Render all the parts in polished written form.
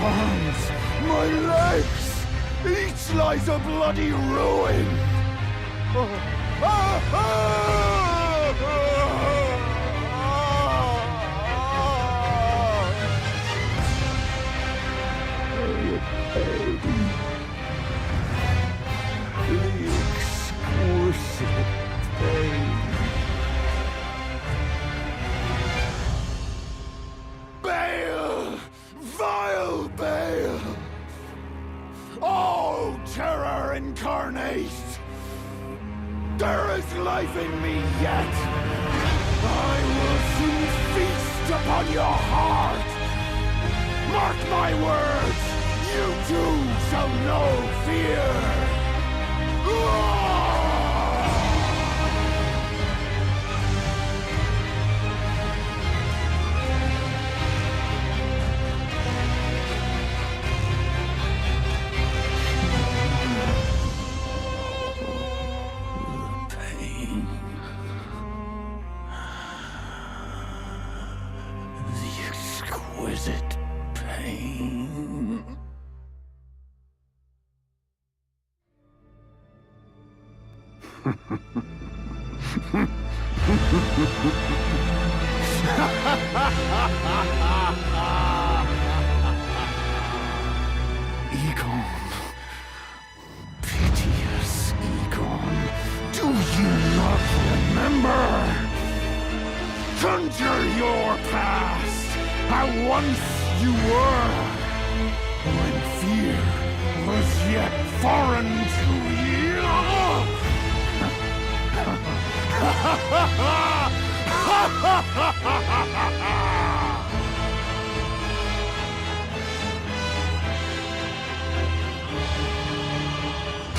arms, my legs, each lies a bloody ruin. The exquisite pain. Bale! Vile Bale! Oh, terror incarnate! There is life in me yet! I will soon feast upon your heart! Mark my words! You too shall know fear! Exquisite pain. Egon. Piteous Egon. Do you not remember? Conjure your past. How once you were, when fear was yet foreign to you.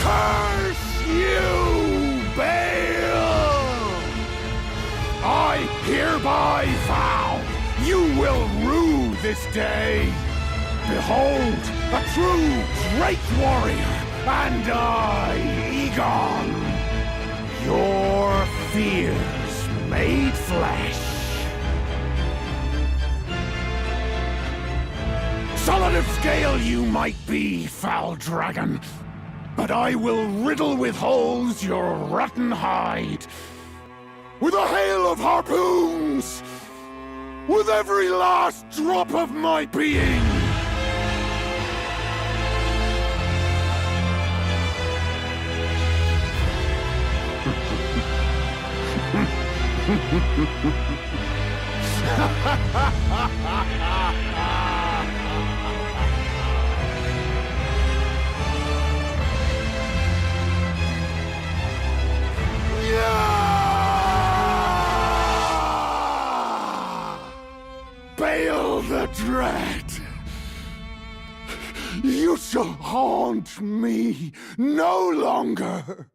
Curse you, Bale! I hereby vow you will rue this day. Behold, a true great warrior, and I, Egon, your fears made flesh. Solid of scale you might be, foul dragon, but I will riddle with holes your rotten hide with a hail of harpoons, with every last drop of my being. Bale the Dread! You shall haunt me no longer!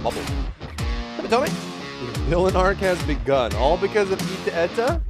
bubble. Tell me. The villain arc has begun. All because of Ita Etta?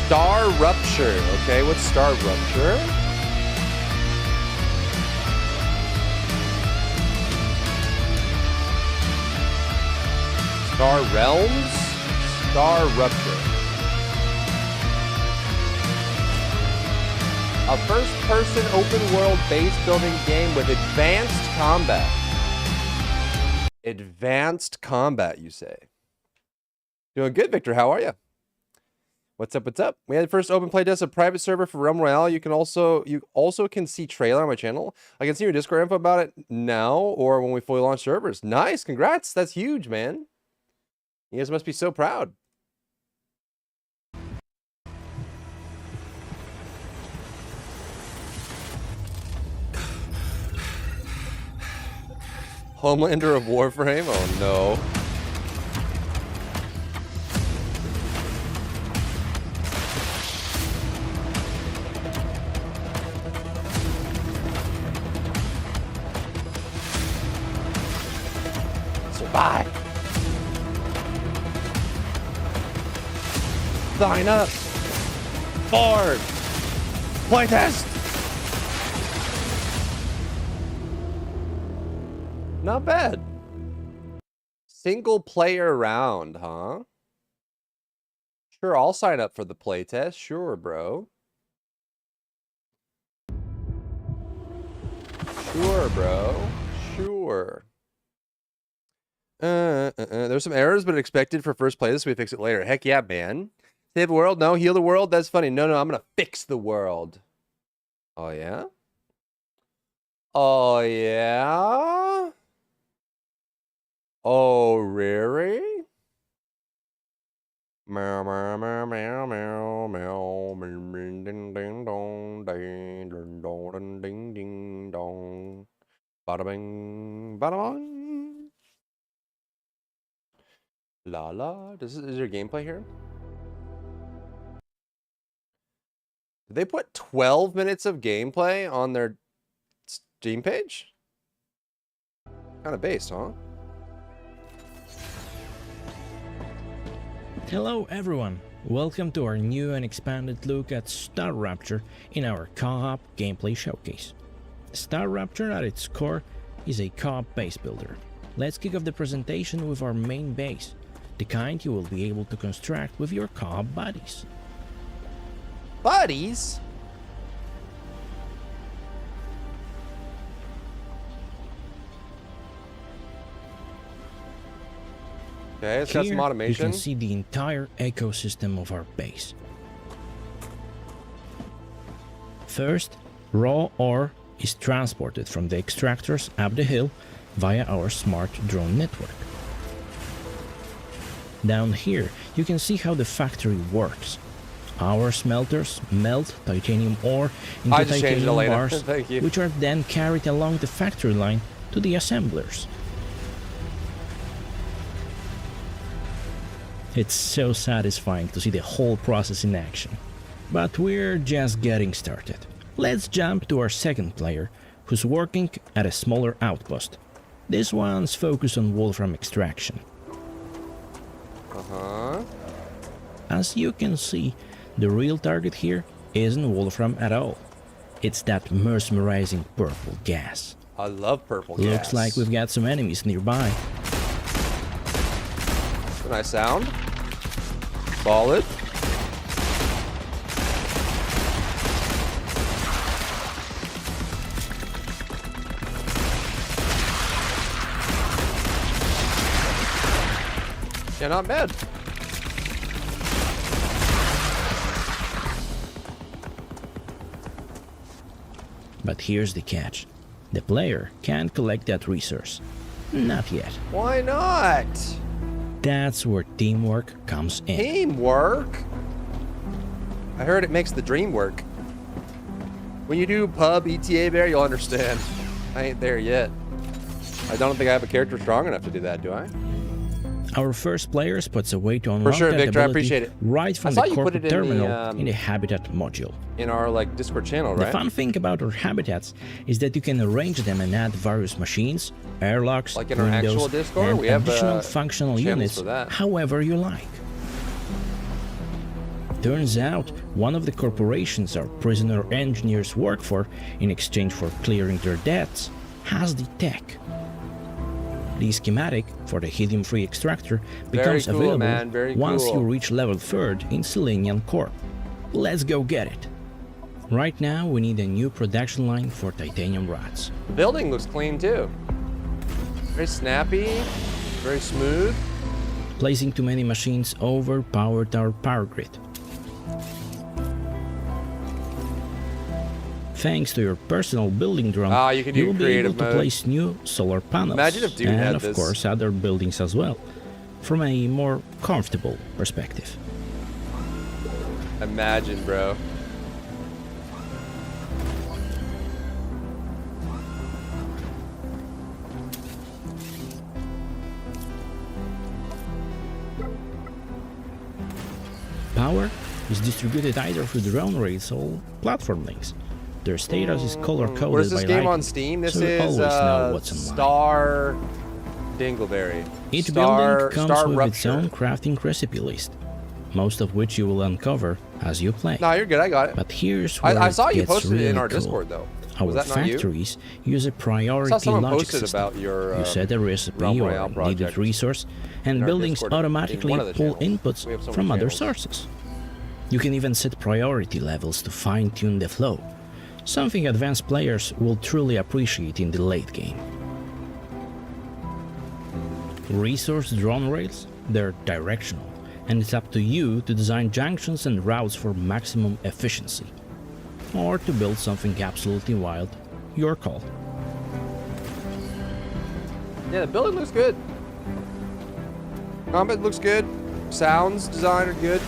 Star Rupture. Okay, what's Star Rupture? Star Realms? Star Rupture. A first-person open-world base-building game with advanced combat. Advanced combat, you say? Doing good, Victor. How are you? What's up? What's up? We had the first open play test of private server for Realm Royale. You also can see trailer on my channel. I can see your Discord info about it now or when we fully launch servers. Nice, congrats. That's huge, man. You guys must be so proud. Homelander of Warframe? Oh no. Survive. Sign up. Board. Playtest. Not bad. Single player round, huh? Sure, I'll sign up for the playtest. Sure, bro. Sure, bro. Sure. There's some errors, but expected for first play. This we fix it later. Heck yeah, man. Save the world? No. Heal the world? That's funny. No, I'm gonna fix the world. Oh yeah? Oh yeah? Oh really? Meow meow meow meow meow meow ding ding ding dong ding ding dong ding ding dong. Bada bing bada bong. La la. Is there gameplay here? Did they put 12 minutes of gameplay on their Steam page? Kind of based, huh? Hello everyone, welcome to our new and expanded look at Star Rapture in our co-op gameplay showcase. Star Rapture at its core is a co-op base builder. Let's kick off the presentation with our main base, the kind you will be able to construct with your co-op buddies. Buddies? Okay, it's got some automation. You can see the entire ecosystem of our base. First, raw ore is transported from the extractors up the hill via our smart drone network. Down here, you can see how the factory works. Our smelters melt titanium ore into titanium bars, which are then carried along the factory line to the assemblers. It's so satisfying to see the whole process in action. But we're just getting started. Let's jump to our second player, who's working at a smaller outpost. This one's focused on wolfram extraction. As you can see, the real target here isn't wolfram at all. It's that mesmerizing purple gas. I love purple gas. Looks like we've got some enemies nearby. A nice sound. Solid. Yeah, not bad. But here's the catch. The player can't collect that resource. Not yet. Why not? That's where teamwork comes in. Teamwork? I heard it makes the dream work. When you do pub ETA bear, you'll understand. I ain't there yet. I don't think I have a character strong enough to do that, do I? Our first player puts a way to unlock For sure, that Victor, I ability appreciate it. right from I saw the you put corporate it in the, terminal in the Habitat module. In our like Discord channel, right? The fun thing about our habitats is that you can arrange them and add various machines, airlocks, Like in our windows, actual Discord, and we have, additional functional channels units for that. however you like. Turns out, one of the corporations our prisoner engineers work for, in exchange for clearing their debts, has the tech. The schematic for the helium-free extractor becomes cool, available man. Very once cool. you reach level 3rd in Selenium Corp. Let's go get it. Right now, we need a new production line for titanium rods. The building looks clean too. Very snappy, very smooth. Placing too many machines overpowered our power grid. Thanks to your personal building drone, you can do you'll be able creative to mode. place new solar panels. Imagine if Dude and had of this. course other buildings as well, from a more comfortable perspective. Imagine, bro. Power is distributed either through drone rails or platform links. Their status is color-coded What is this by game lighting, on Steam? This so you is always know what's online. Star Dingleberry. Each Star, building comes Star with Rupture. its own crafting recipe list, most of which you will uncover as you play. No, you're good. I got it. But here's where I saw it you gets posted really it in our cool. Discord, though. Our Was that not you? factories use a priority I saw someone logic posted system. about your You set a recipe Realm or Royale needed project resource, and in our buildings Discord, in automatically one of the pull channels. inputs We have so from many other channels. sources. You can even set priority levels to fine-tune the flow, something advanced players will truly appreciate in the late game. Resource drone rails, they're directional, and it's up to you to design junctions and routes for maximum efficiency. Or to build something absolutely wild, your call. Yeah, the building looks good. Combat looks good. Sounds design are good.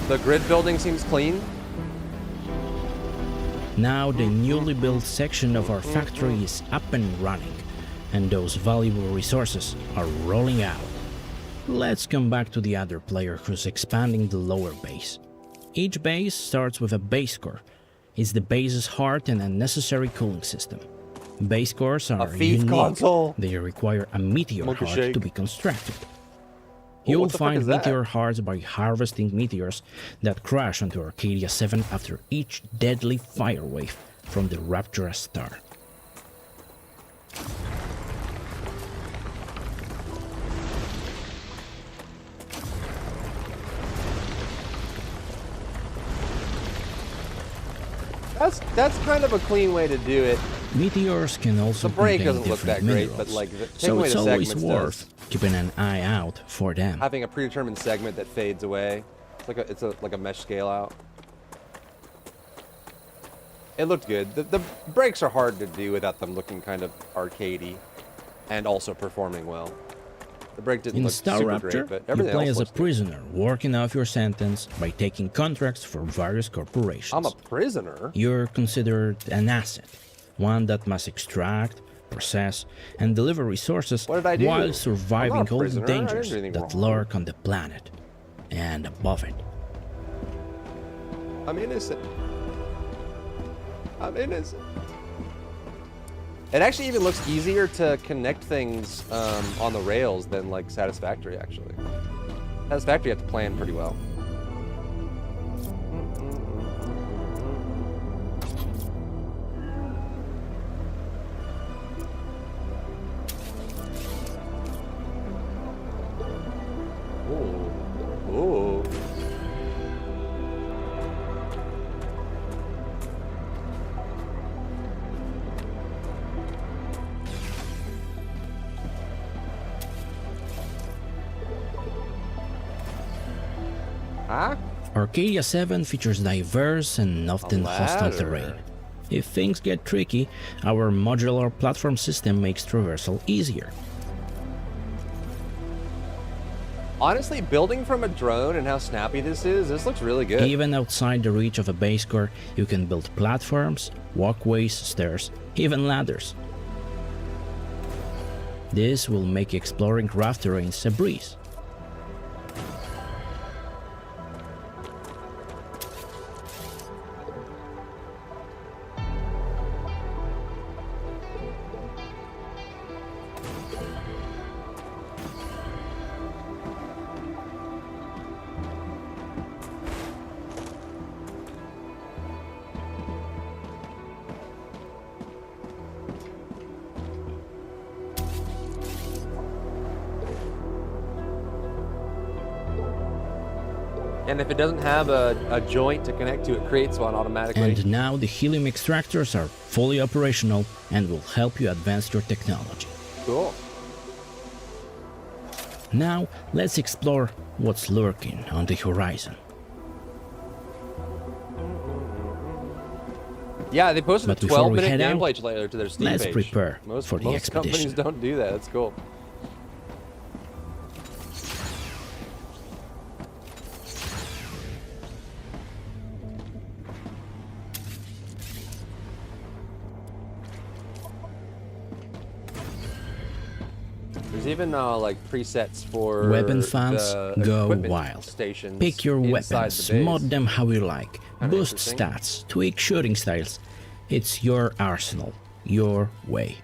The grid building seems clean. Now the newly built section of our factory is up and running, and those valuable resources are rolling out. Let's come back to the other player who's expanding the lower base. Each base starts with a base core. It's the base's heart and a necessary cooling system. Base cores are thief unique. console. They require a meteor Monkey heart shake. to be constructed. Well, You'll what the fuck find is that? meteor hearts by harvesting meteors that crash onto Arcadia 7 after each deadly fire wave from the Raptura star. That's kind of a clean way to do it. Meteors can also The break contain doesn't look different that great, minerals, but, like, taking so away it's the always segments worth keeping an eye out for them. Having a predetermined segment that fades away. It's like a mesh scale out. It looked good. The breaks are hard to do without them looking kind of arcadey and also performing well. The break didn't In look Star super Rapture, great, but you everything play else as a looks good. prisoner, working off your sentence by taking contracts for various corporations. I'm a prisoner. You're considered an asset, one that must extract, process, and deliver resources What did I do? while I'm surviving not a all the prisoner. I didn't do dangers anything that wrong. lurk on the planet and above it. I'm innocent. I'm innocent. It actually even looks easier to connect things on the rails than like Satisfactory, actually. Satisfactory you have to plan pretty well. Ooh. Ooh. Huh? Arcadia 7 features diverse and often hostile ladder. terrain. If things get tricky, our modular platform system makes traversal easier. Honestly, building from a drone and how snappy this looks really good. Even outside the reach of a base core, you can build platforms, walkways, stairs, even ladders. This will make exploring rough terrains a breeze. And if it doesn't have a joint to connect to, it creates one automatically. And now the helium extractors are fully operational and will help you advance your technology. Cool. Now let's explore what's lurking on the horizon. Yeah, they posted But a before we 12-minute head out, gameplay trailer to their Steam let's page. prepare Most for the expedition. companies don't do that. That's cool. There's even like presets for Weapon fans, the go equipment wild. stations. Pick your inside weapons, the base. mod them how you like, Kinda boost interesting. stats, tweak shooting styles. It's your arsenal, your way.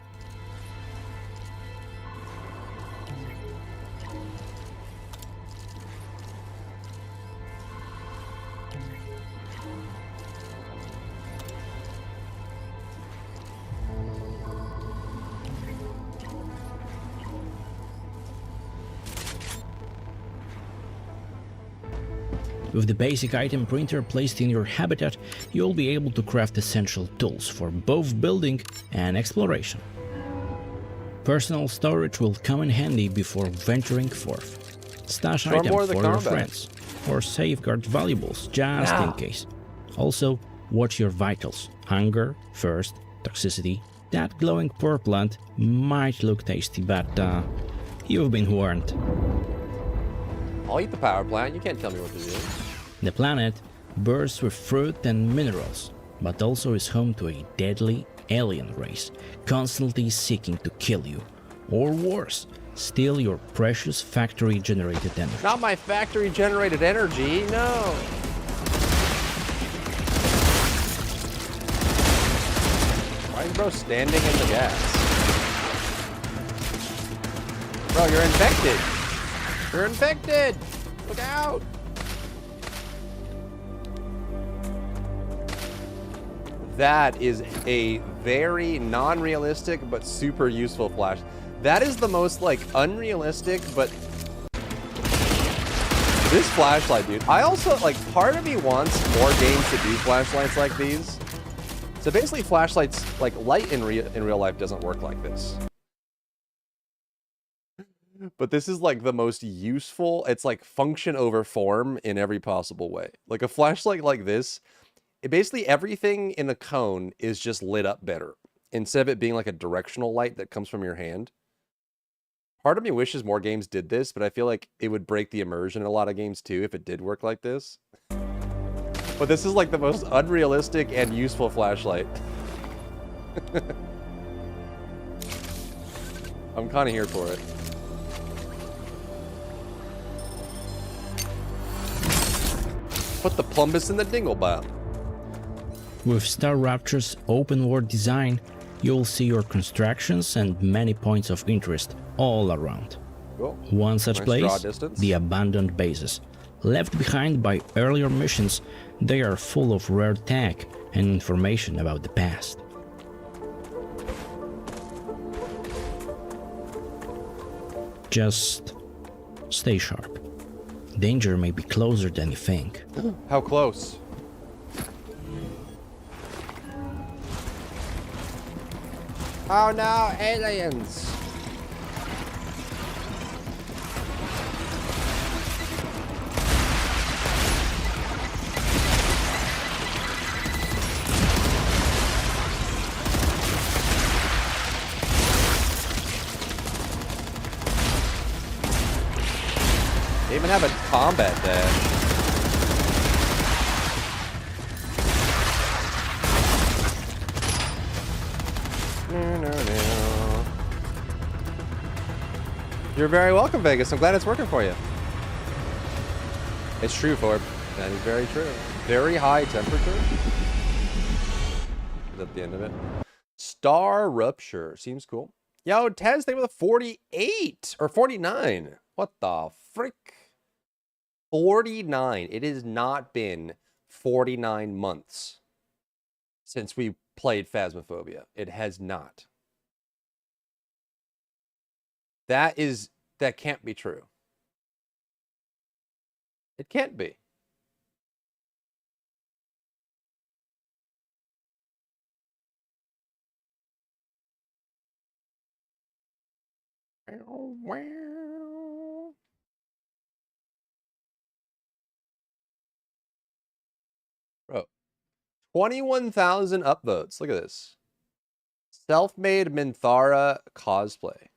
With the basic item printer placed in your habitat, you'll be able to craft essential tools for both building and exploration. Personal storage will come in handy before venturing forth. Stash Or more items of the for your combat. friends, or safeguard valuables just in case. Also, watch your vitals: hunger, thirst, toxicity. That glowing purple plant might look tasty, but you've been warned. I'll eat the power plant. You can't tell me what to do. The planet bursts with fruit and minerals, but also is home to a deadly alien race, constantly seeking to kill you, or worse, steal your precious factory-generated energy. Not my factory-generated energy, no! Why is bro standing in the gas? Bro, you're infected! You're infected! Look out! That is a very non-realistic but super useful flash. That is the most like unrealistic but this flashlight, dude. I also like part of me wants more games to do flashlights like these. So basically flashlights, like light in real life doesn't work like this. But this is like the most useful. It's like function over form in every possible way. Like a flashlight like this, it basically everything in a cone is just lit up better instead of it being like a directional light that comes from your hand. Part of me wishes more games did this, but I feel like it would break the immersion in a lot of games too if it did work like this. But this is like the most unrealistic and useful flashlight. I'm kind of here for it. Put the plumbus in the dinglebot. With Star Rapture's open world design, you'll see your constructions and many points of interest all around. Cool. One such Nice draw place, distance. the abandoned bases. Left behind by earlier missions, they are full of rare tech and information about the past. Just stay sharp. Danger may be closer than you think. How close? Oh no, aliens! combat dash. No. You're very welcome, Vegas. I'm glad it's working for you. It's true, Forb. That is very true. Very high temperature. Is at the end of it. Star Rupture. Seems cool. Yo, Tez, they were the 48 or 49. What the frick? 49. It has not been 49 months since we played Phasmophobia. It has not. That can't be true. It can't be. Bro, 21,000 upvotes. Look at this. Self-made Minthara cosplay.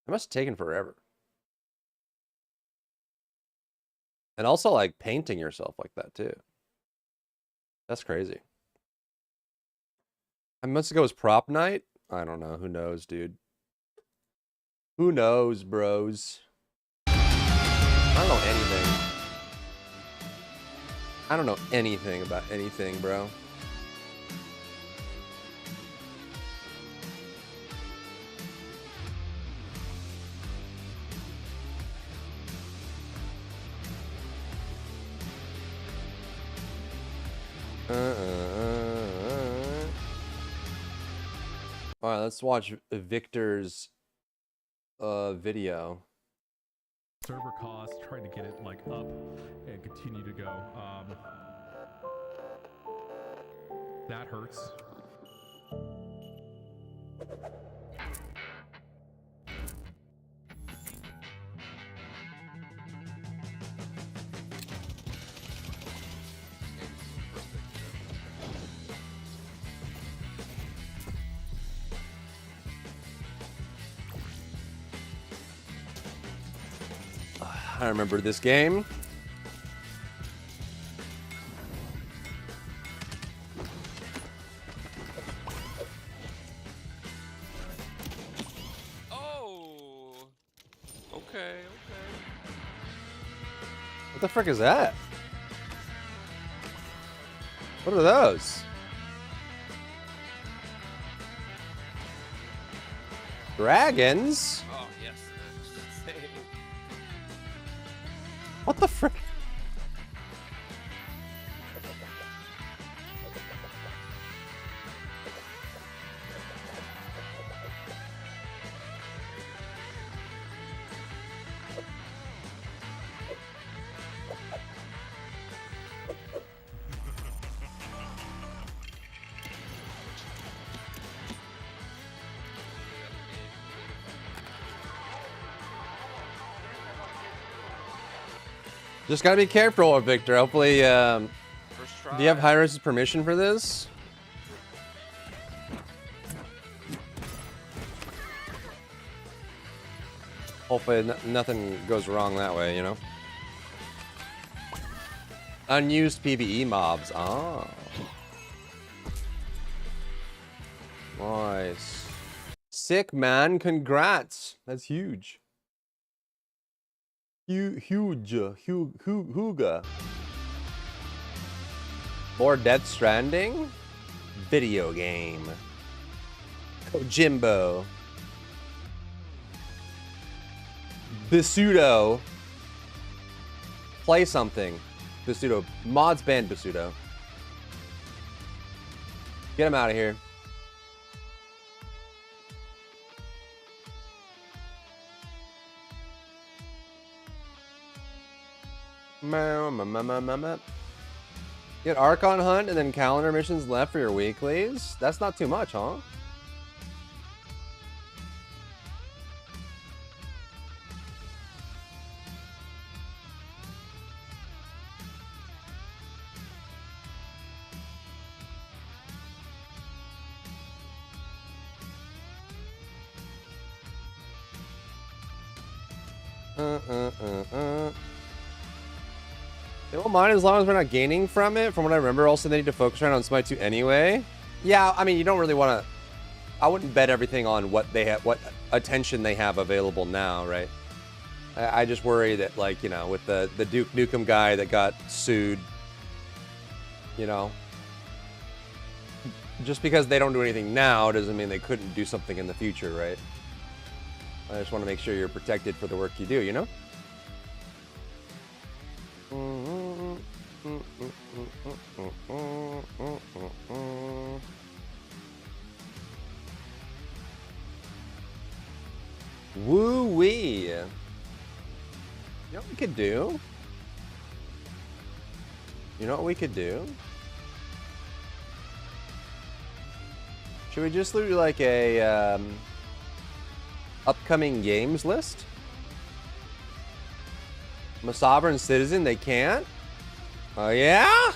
It must have taken forever. And also like painting yourself like that too. That's crazy. How months ago was prop night? I don't know. Who knows, dude? Who knows, bros? I don't know anything. I don't know anything about anything, bro. All right, let's watch Victor's video. Server cost, trying to get it like up and continue to go. That hurts. I remember this game. Oh. Okay. What the frick is that? What are those? Dragons? Oh yes. What the frick? Just gotta be careful, Victor. Hopefully, First try. do you have Hyros' permission for this? Hopefully nothing goes wrong that way, you know? Unused PvE mobs. Oh. Nice. Sick, man. Congrats. That's huge. Huga. More Death Stranding? Video game. Kojimbo. Basudo. Play something. Basudo. Mods banned Basudo. Get him out of here. Get Archon Hunt and then calendar missions left for your weeklies? That's not too much, huh? They won't mind as long as we're not gaining from it. From what I remember, also they need to focus around on Smite 2 anyway. Yeah, I mean, you don't really want to... I wouldn't bet everything on what they have, what attention they have available now, right? I just worry that, like, you know, with the Duke Nukem guy that got sued, you know, just because they don't do anything now doesn't mean they couldn't do something in the future, right? I just want to make sure you're protected for the work you do, you know? Woo-wee. You know what we could do? You know what we could do? Should we just do like a upcoming games list? I'm a sovereign citizen, they can't? Oh yeah?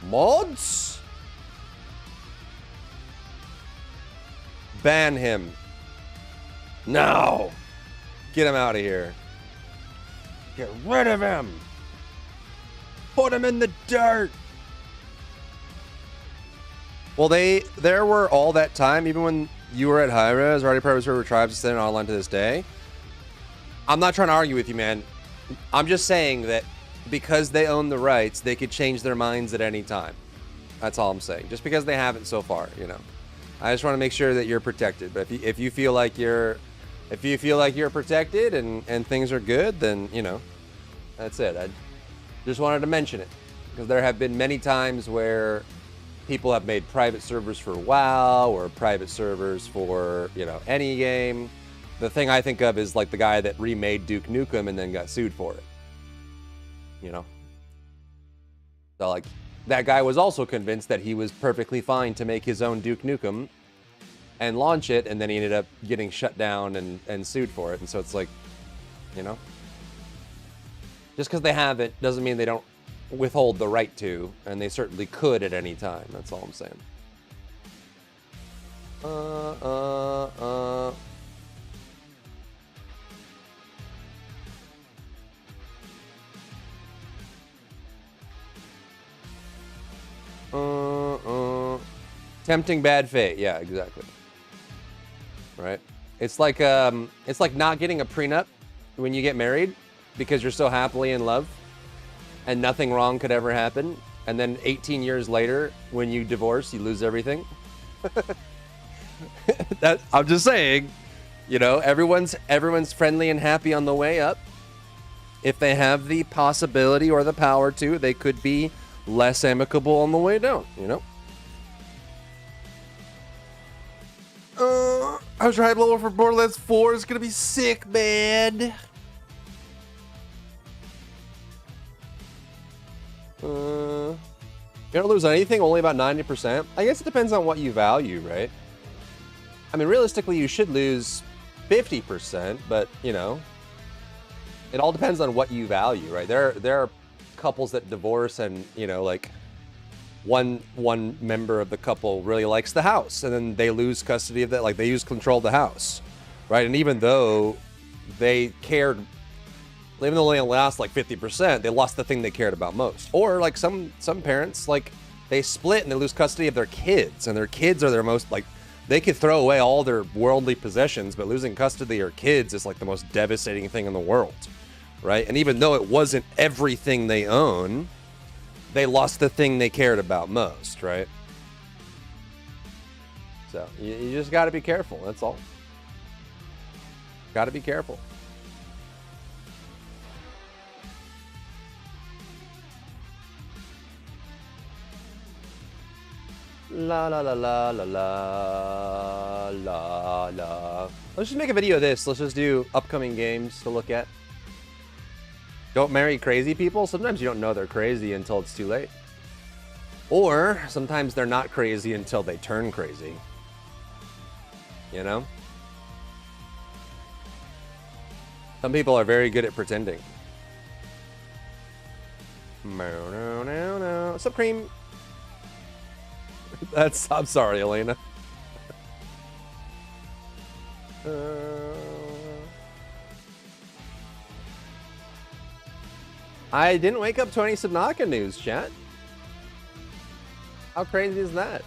Mods? Ban him. No! Get him out of here. Get rid of him! Put him in the dirt! Well, there were all that time, even when you were at Hi-Res, already private server tribes is staying online to this day. I'm not trying to argue with you, man. I'm just saying that because they own the rights, they could change their minds at any time. That's all I'm saying. Just because they haven't so far, you know. I just want to make sure that you're protected. But if you feel like you're protected and things are good, then, you know, that's it. I just wanted to mention it because there have been many times where people have made private servers for WoW or private servers for, you know, any game. The thing I think of is like the guy that remade Duke Nukem and then got sued for it. You know? So like, that guy was also convinced that he was perfectly fine to make his own Duke Nukem and launch it, and then he ended up getting shut down and sued for it. And so it's like, you know? Just because they have it doesn't mean they don't withhold the right to, and they certainly could at any time. That's all I'm saying. Tempting bad fate. Yeah, exactly. Right? It's like not getting a prenup when you get married because you're so happily in love and nothing wrong could ever happen. And then 18 years later, when you divorce, you lose everything. That, I'm just saying, you know, everyone's friendly and happy on the way up. If they have the possibility or the power to, they could be less amicable on the way down, you know? I was trying level for Borderlands 4. It's gonna be sick, man. You don't lose anything, only about 90%. I guess it depends on what you value, right? I mean, realistically, you should lose 50%, but, you know, it all depends on what you value, right? There are couples that divorce and, you know, like, one member of the couple really likes the house, and then they lose custody of that, like, they lose control of the house, right? And even though they only lost like 50%, they lost the thing they cared about most. Or like some parents, like, they split and they lose custody of their kids, and their kids are their most, like, they could throw away all their worldly possessions, but losing custody of your kids is like the most devastating thing in the world, right? And even though it wasn't everything they own, they lost the thing they cared about most, right? So you just got to be careful. That's all. Got to be careful. La la la la la la la la. Let's just make a video of this. Let's just do upcoming games to look at. Don't marry crazy people. Sometimes you don't know they're crazy until it's too late. Or sometimes they're not crazy until they turn crazy. You know? Some people are very good at pretending. No, no, no, no. What's up, Cream? I'm sorry, Elena. I didn't wake up to any Subnautica news, chat. How crazy is that?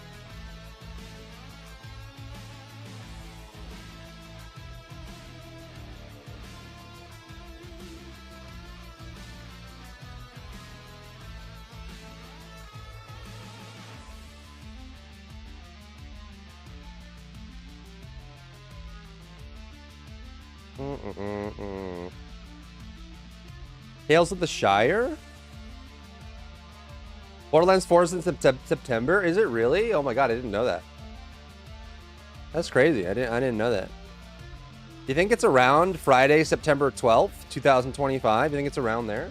Tales of the Shire? Borderlands 4 is in September? Is it really? Oh my god, I didn't know that. That's crazy. I didn't know that. Do you think it's around Friday, September 12th, 2025? Do you think it's around there?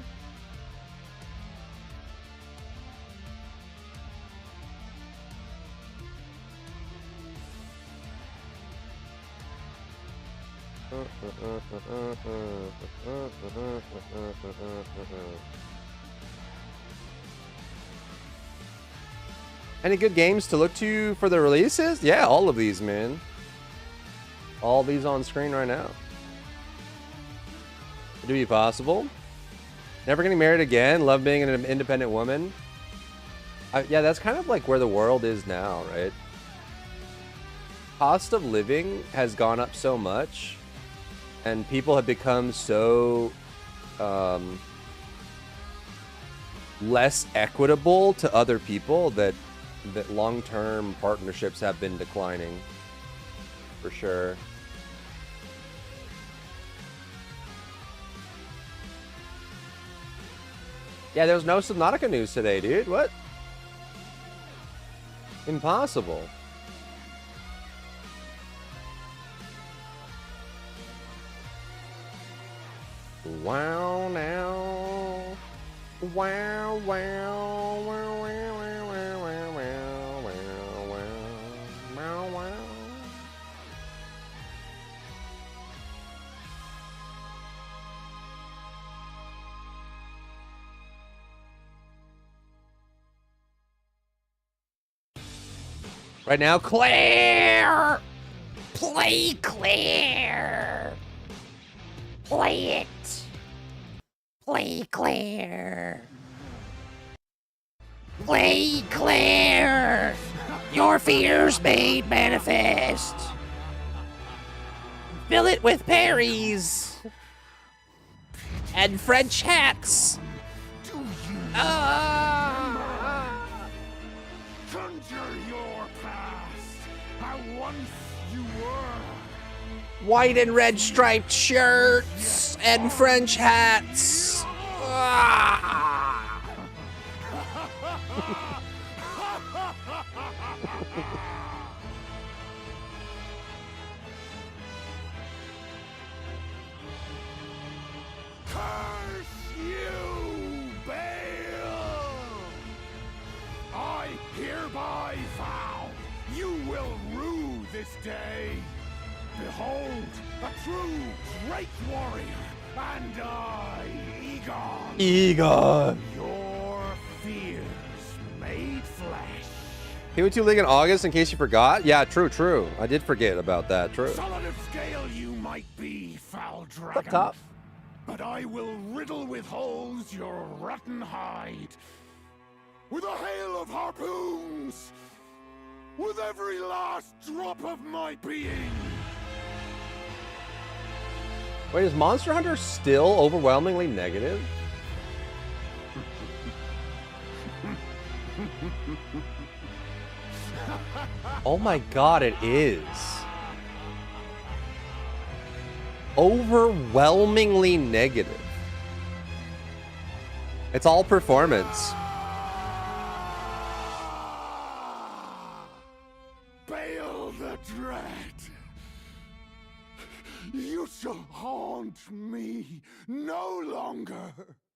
Any good games to look to for the releases? Yeah, all of these, man. All these on screen right now. Could it be possible? Never getting married again. Love being an independent woman. Yeah, that's kind of like where the world is now, right? Cost of living has gone up so much, and people have become so less equitable to other people that long-term partnerships have been declining, for sure. Yeah, there was no Subnautica news today, dude. What? Impossible. Wow, now. Wow, wow, wow, wow, wow, wow, wow, wow, wow, wow, wow. Right now, Claire! Play Claire! Play it! Play Claire! Play Claire! Your fears made manifest! Fill it with berries! And French hats! Conjure your past, how once you were. White and red striped shirts and French hats. Curse you, Bale! I hereby vow you will rue this day. Behold, a true great warrior, and I, Egon. Egon. Your fears made flesh. PO2 League in August, in case you forgot. Yeah, true. I did forget about that. True. Solid of scale you might be, foul dragon. Up top. But I will riddle with holes your rotten hide. With a hail of harpoons. With every last drop of my being. Wait, is Monster Hunter still overwhelmingly negative? Oh my god, it is. Overwhelmingly negative. It's all performance. Bale the Dread. You shall haunt me no longer.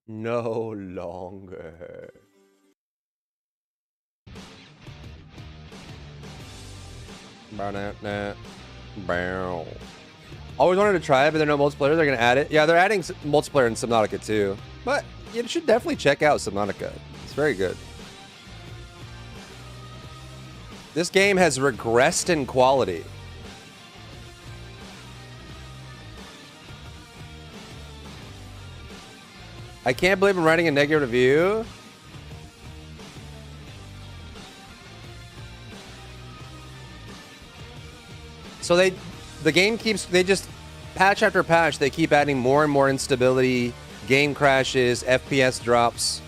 No longer. Bow. Always wanted to try it, but they're no multiplayer. They're gonna add it. Yeah, they're adding multiplayer in Subnautica too. But you should definitely check out Subnautica. It's very good. This game has regressed in quality. I can't believe I'm writing a negative review. So the game keeps, they just, patch after patch, they keep adding more and more instability, game crashes, FPS drops.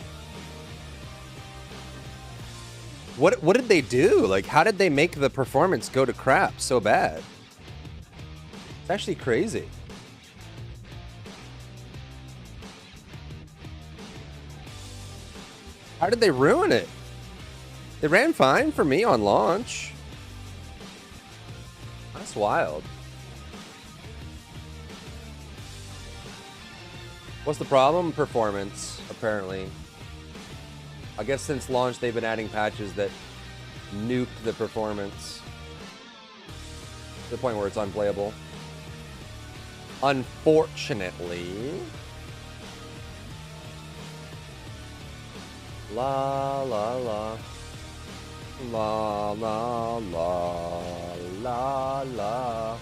What did they do? Like, how did they make the performance go to crap so bad? It's actually crazy. How did they ruin it? It ran fine for me on launch. That's wild. What's the problem? Performance, apparently. I guess since launch they've been adding patches that nuke the performance to the point where it's unplayable. Unfortunately. La la la. La la la la la.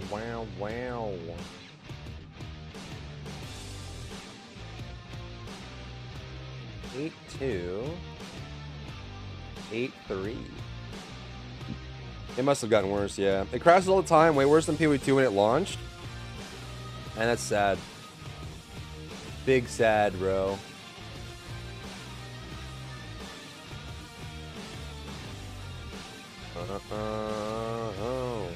Wow, wow, wow. Eight 2, 8-3. It must have gotten worse, yeah. It crashes all the time, way worse than PoE2 when it launched. And that's sad. Big sad, bro. Oh.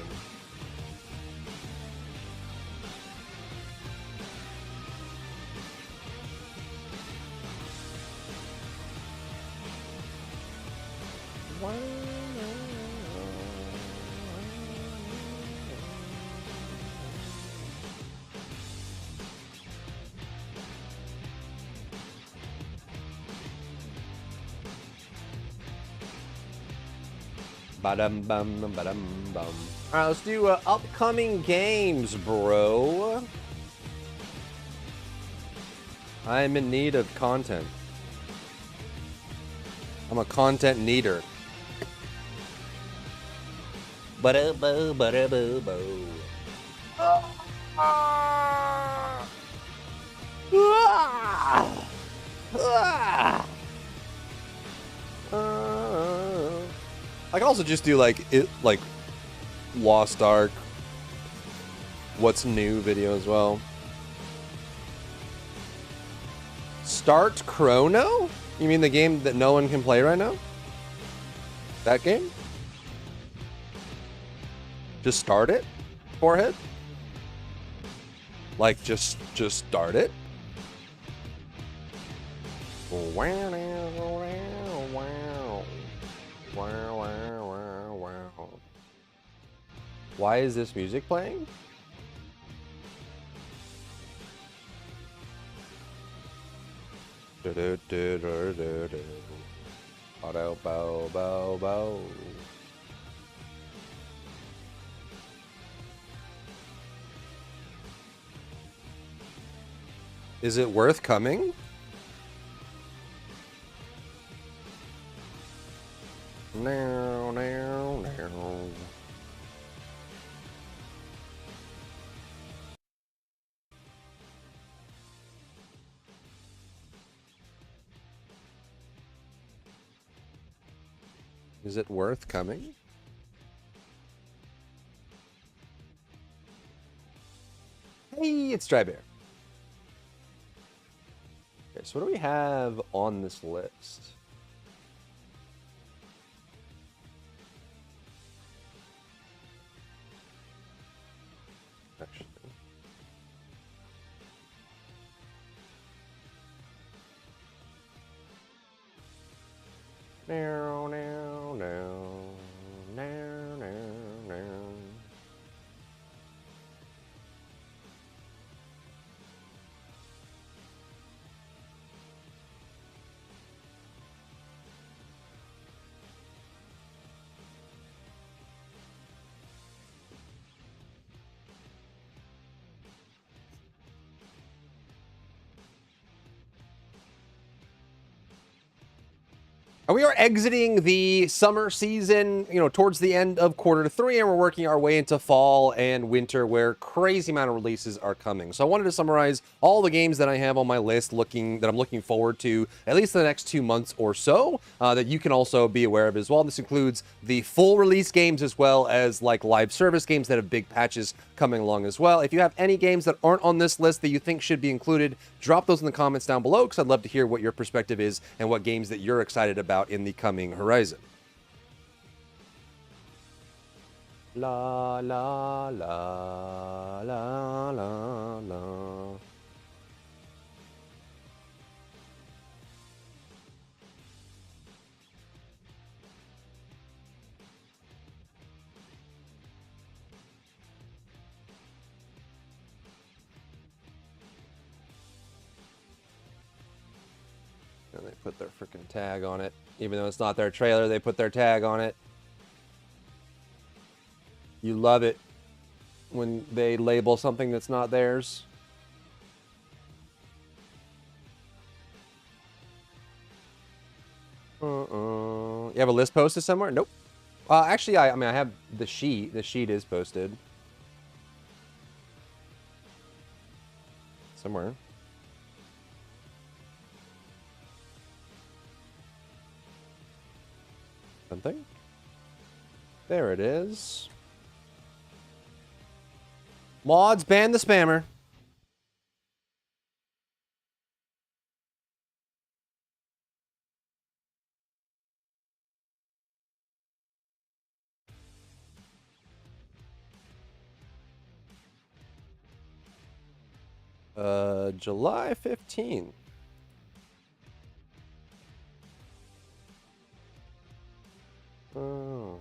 Ba-dum bum ba-dum bum. Alright, let's do upcoming games, bro. I'm in need of content. I'm a content needer. Ba-da-bo, ba-da-bo-bo. I can also just do like Lost Ark, what's new video as well. Start Chrono? You mean the game that no one can play right now? That game? Just start it? Forehead? Like just start it? Wow. Why is this music playing? Is it worth coming? No. Is it worth coming? Hey, it's Dry Bear. Okay, so what do we have on this list? Actually. No. And we are exiting the summer season, you know, towards the end of Q3, and we're working our way into fall and winter where crazy amount of releases are coming. So I wanted to summarize all the games that I have on my list that I'm looking forward to at least the next 2 months or so that you can also be aware of as well. This includes the full release games as well as like live service games that have big patches coming along as well. If you have any games that aren't on this list that you think should be included, drop those in the comments down below because I'd love to hear what your perspective is and what games that you're excited about in the coming horizon. La la la la la la. And they put their freaking tag on it. Even though it's not their trailer, they put their tag on it. You love it when they label something that's not theirs. You have a list posted somewhere? Nope. Actually, I mean, I have the sheet. The sheet is posted. Somewhere. Something. There it is. Mods, ban the spammer. July 15th. Oh.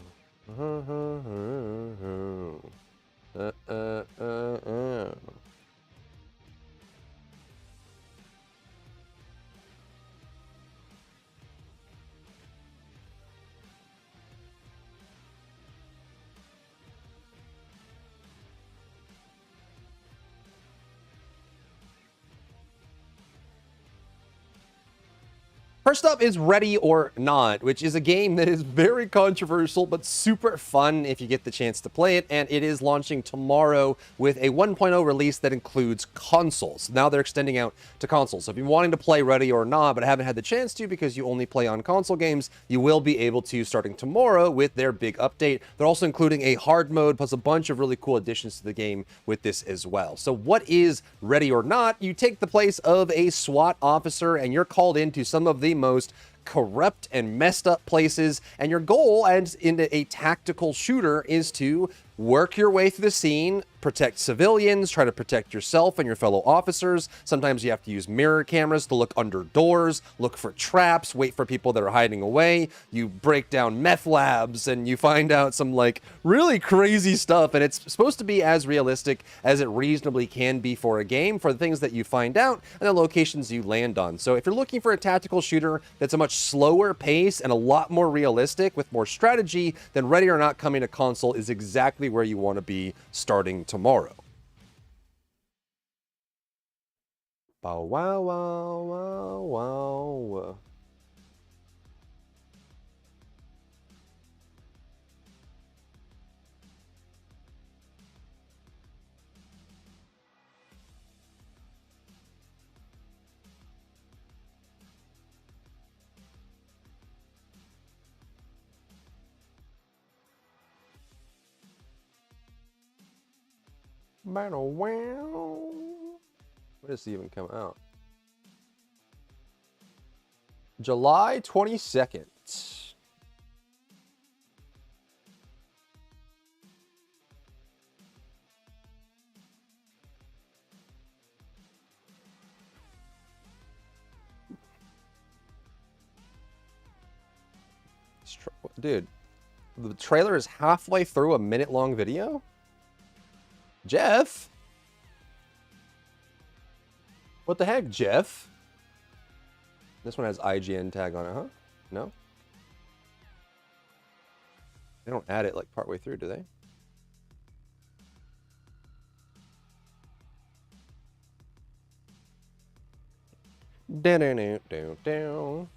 First up is Ready or Not, which is a game that is very controversial, but super fun if you get the chance to play it, and it is launching tomorrow with a 1.0 release that includes consoles. Now they're extending out to consoles. So if you're wanting to play Ready or Not, but haven't had the chance to because you only play on console games, you will be able to starting tomorrow with their big update. They're also including a hard mode plus a bunch of really cool additions to the game with this as well. So what is Ready or Not? You take the place of a SWAT officer and you're called into some of the most corrupt and messed up places, and your goal as in a tactical shooter is to work your way through the scene, protect civilians, try to protect yourself and your fellow officers. Sometimes you have to use mirror cameras to look under doors, look for traps, wait for people that are hiding away. You break down meth labs and you find out some like really crazy stuff, and it's supposed to be as realistic as it reasonably can be for a game, for the things that you find out and the locations you land on. So if you're looking for a tactical shooter that's a much slower pace and a lot more realistic with more strategy, then Ready or Not coming to console is exactly where you want to be starting tomorrow. Bow wow wow wow wow. When does it even come out? July 22nd. Dude, the trailer is halfway through a minute-long video? Jeff? What the heck, Jeff? This one has IGN tag on it, huh? No? They don't add it like partway through, do they? Down.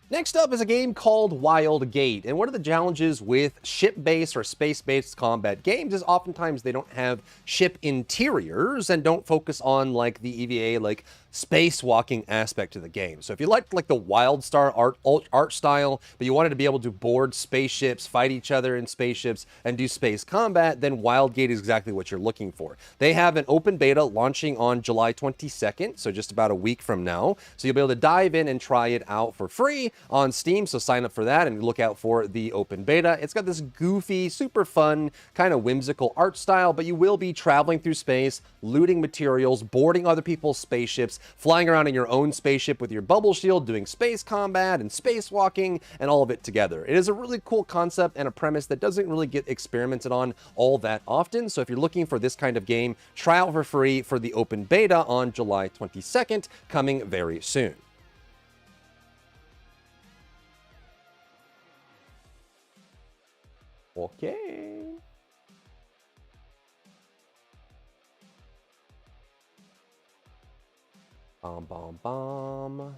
Next up is a game called Wild Gate, and one of the challenges with ship-based or space-based combat games is oftentimes they don't have ship interiors and don't focus on like the EVA like spacewalking aspect of the game. So if you liked like the WildStar art style, but you wanted to be able to board spaceships, fight each other in spaceships, and do space combat, then Wild Gate is exactly what you're looking for. They have an open beta launching on July 22nd, so just about a week from now. So you'll be able to dive in and try it out for free on Steam, so sign up for that and look out for the open beta. It's got this goofy, super fun, kind of whimsical art style, but you will be traveling through space, looting materials, boarding other people's spaceships, flying around in your own spaceship with your bubble shield, doing space combat and spacewalking, and all of it together. It is a really cool concept and a premise that doesn't really get experimented on all that often, so if you're looking for this kind of game, try out for free for the open beta on July 22nd, coming very soon. Okay. Bomb, bomb, bomb.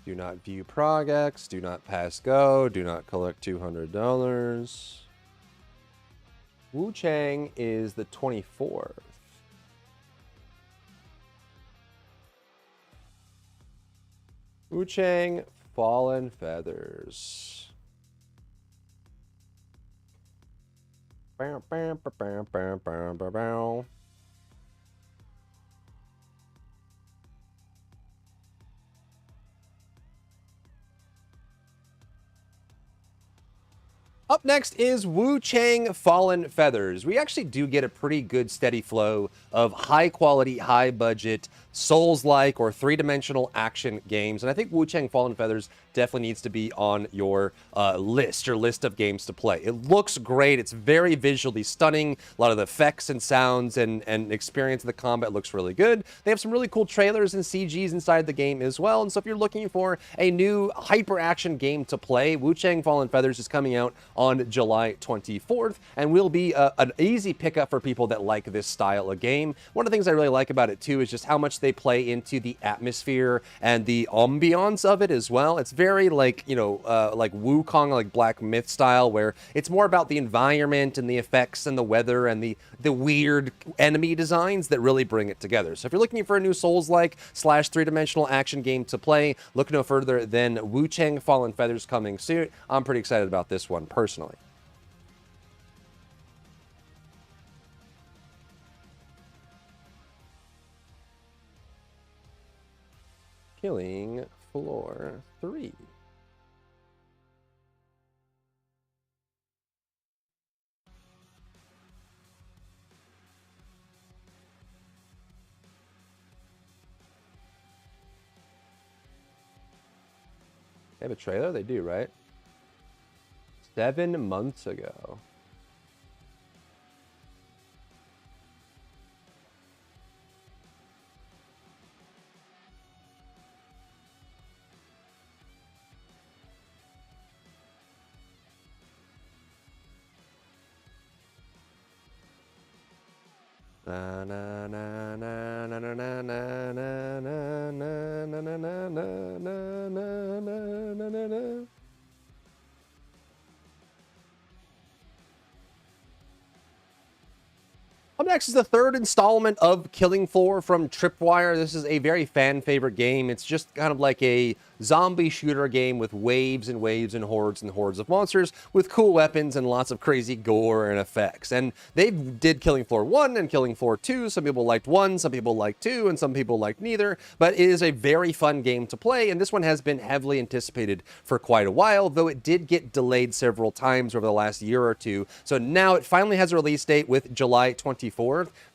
Do not view projects, do not pass go, do not collect $200. Wu Chang is the 24th. Wu Chang, Fallen Feathers. Bow, bow, bow, bow, bow, bow, bow, bow. Up next is Wu Chang Fallen Feathers. We actually do get a pretty good steady flow of high quality, high budget, Souls-like or three-dimensional action games. And I think Wu Chang Fallen Feathers definitely needs to be on your list of games to play. It looks great. It's very visually stunning. A lot of the effects and sounds and experience of the combat looks really good. They have some really cool trailers and CGs inside the game as well. And so if you're looking for a new hyper action game to play, Wu Chang Fallen Feathers is coming out on July 24th and will be an easy pickup for people that like this style of game. One of the things I really like about it too is just how much they play into the atmosphere and the ambiance of it as well. It's very like, you know, like Wukong, like Black Myth style, where it's more about the environment and the effects and the weather and the weird enemy designs that really bring it together. So if you're looking for a new Souls-like / three-dimensional action game to play, look no further than Wu Chang Fallen Feathers coming soon. I'm pretty excited about this one personally. Killing Floor 3. They have a trailer? They do, right? 7 months ago. Na na na na na na na na na na na na na na na na na na. Up next is the third installment of Killing Floor from Tripwire. This is a very fan favorite game. It's just kind of like a zombie shooter game with waves and waves and hordes of monsters with cool weapons and lots of crazy gore and effects. And they did Killing Floor 1 and Killing Floor 2. Some people liked 1, some people liked 2, and some people liked neither. But it is a very fun game to play, and this one has been heavily anticipated for quite a while, though it did get delayed several times over the last year or two. So now it finally has a release date with July 24th.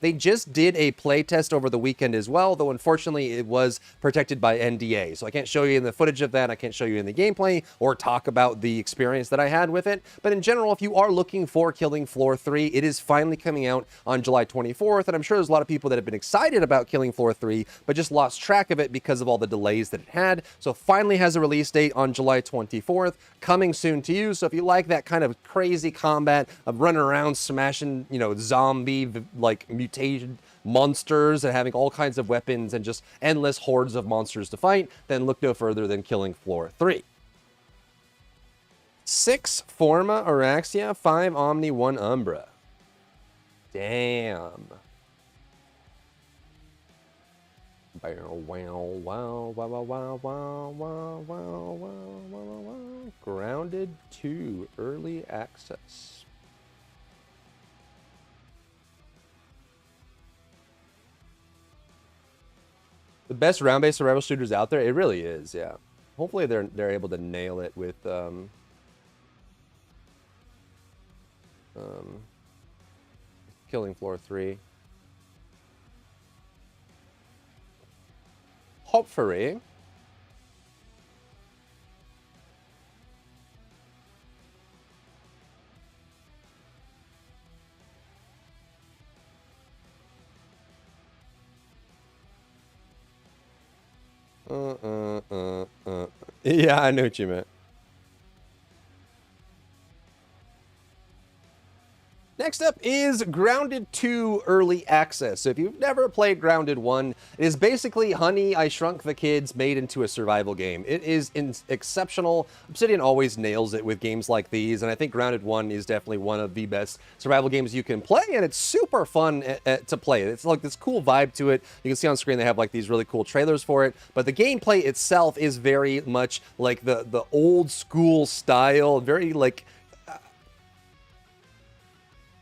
They just did a playtest over the weekend as well, though unfortunately it was protected by NDA, so I can't show you in the footage of that. I can't show you in the gameplay or talk about the experience that I had with it. But in general, if you are looking for Killing Floor 3, it is finally coming out on July 24th. And I'm sure there's a lot of people that have been excited about Killing Floor 3, but just lost track of it because of all the delays that it had. So finally has a release date on July 24th, coming soon to you. So if you like that kind of crazy combat of running around smashing, you know, zombie, like, mutated monsters and having all kinds of weapons and just endless hordes of monsters to fight, then look no further than Killing Floor 3. 6 Forma Araxia, 5 Omni, 1 Umbra. Damn. Grounded 2 early access. The best round-based survival shooters out there. It really is, yeah. Hopefully they're able to nail it with Killing Floor 3. Hopefully. Yeah, I know what you meant. Next up is Grounded 2 Early Access. So if you've never played Grounded 1, it is basically Honey, I Shrunk the Kids made into a survival game. It is exceptional. Obsidian always nails it with games like these, and I think Grounded 1 is definitely one of the best survival games you can play, and it's super fun to play. It's like this cool vibe to it. You can see on screen they have like these really cool trailers for it, but the gameplay itself is very much like the old school style, very like...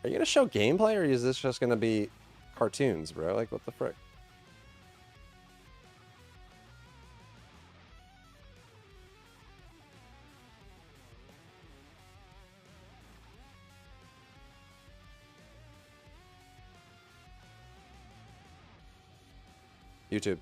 Are you going to show gameplay, or is this just going to be cartoons, bro? Like, what the frick? YouTube.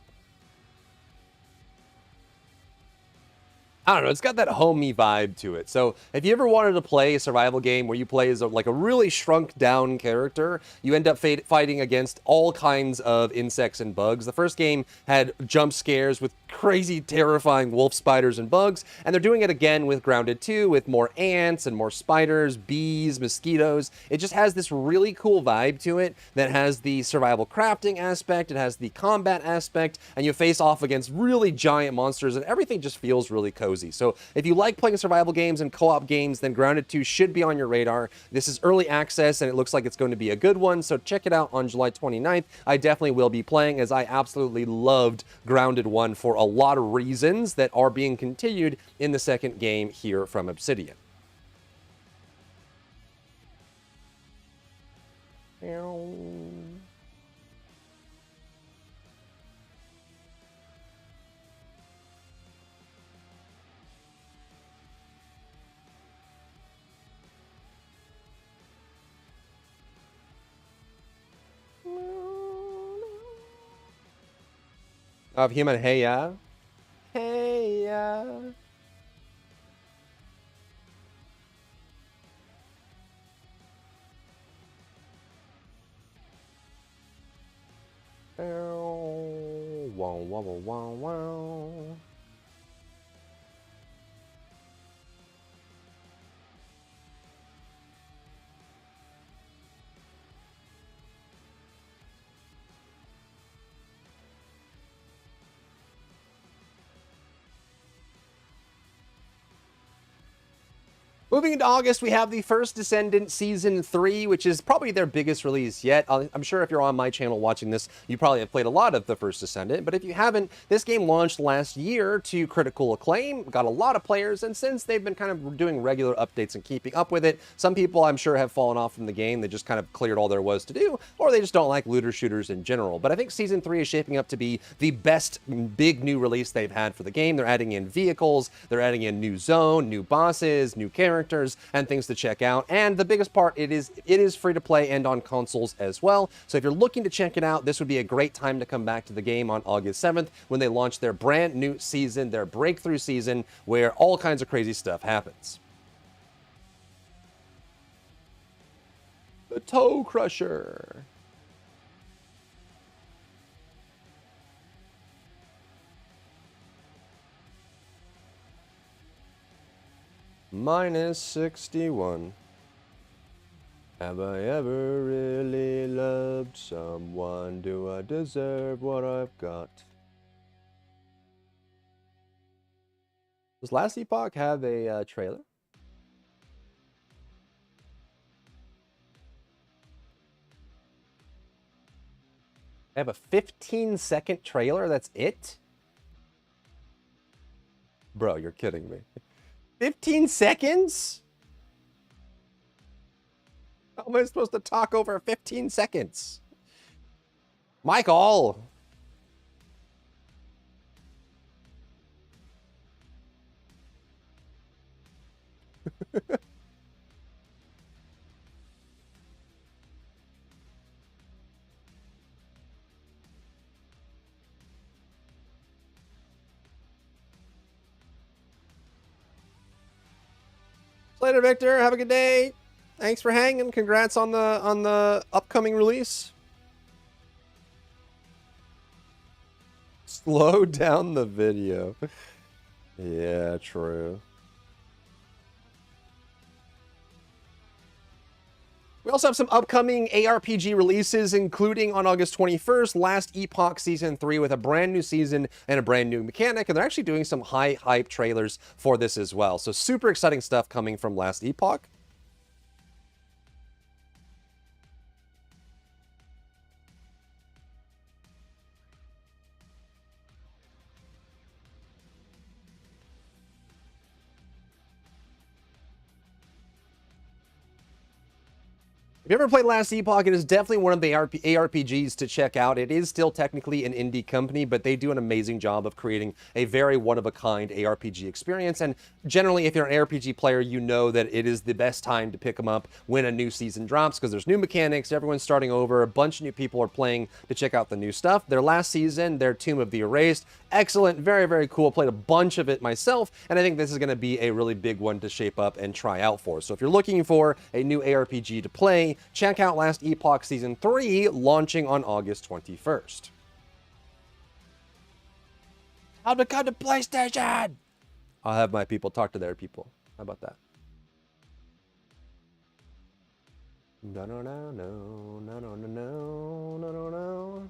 I don't know, it's got that homey vibe to it. So if you ever wanted to play a survival game where you play as like a really shrunk down character, you end up fighting against all kinds of insects and bugs. The first game had jump scares with crazy, terrifying wolf spiders and bugs, and they're doing it again with Grounded 2 with more ants and more spiders, bees, mosquitoes. It just has this really cool vibe to it that has the survival crafting aspect, it has the combat aspect, and you face off against really giant monsters, and everything just feels really cozy. So if you like playing survival games and co-op games, then Grounded 2 should be on your radar. This is early access, and it looks like it's going to be a good one, so check it out on July 29th. I definitely will be playing, as I absolutely loved Grounded 1 for a lot of reasons that are being continued in the second game here from Obsidian. Of human, hey ya. Hey ya. Wow, wow, wow, wow. Moving into August, we have the First Descendant Season 3, which is probably their biggest release yet. I'm sure if you're on my channel watching this, you probably have played a lot of the First Descendant, but if you haven't, this game launched last year to critical acclaim, got a lot of players, and since they've been kind of doing regular updates and keeping up with it, some people I'm sure have fallen off from the game. They just kind of cleared all there was to do, or they just don't like looter shooters in general. But I think Season 3 is shaping up to be the best big new release they've had for the game. They're adding in vehicles, they're adding in new zone, new bosses, new characters, characters and things to check out. And the biggest part, it is free to play and on consoles as well. So if you're looking to check it out, this would be a great time to come back to the game on August 7th when they launch their brand new season, their breakthrough season, where all kinds of crazy stuff happens. The Toe Crusher. Minus 61. Have I ever really loved someone? Do I deserve what I've got? Does Last Epoch have a trailer? I have a 15-second trailer? That's it? Bro, you're kidding me. 15 seconds? How am I supposed to talk over 15 seconds? Michael! Later, Victor. Have a good day. Thanks for hanging. Congrats on the upcoming release. Slow down the video. Yeah, true. We also have some upcoming ARPG releases, including on August 21st, Last Epoch Season 3 with a brand new season and a brand new mechanic, and they're actually doing some high hype trailers for this as well. So super exciting stuff coming from Last Epoch. If you ever played Last Epoch, it is definitely one of the ARPGs to check out. It is still technically an indie company, but they do an amazing job of creating a very one-of-a-kind ARPG experience. And generally, if you're an ARPG player, you know that it is the best time to pick them up when a new season drops, because there's new mechanics, everyone's starting over, a bunch of new people are playing to check out the new stuff. Their last season, their Tomb of the Erased, excellent, very, very cool. Played a bunch of it myself, and I think this is going to be a really big one to shape up and try out for. So if you're looking for a new ARPG to play, check out Last Epoch Season 3, launching on August 21st. How to come to PlayStation! I'll have my people talk to their people. How about that? No, no, no, no, no, no, no, no, no, no, no.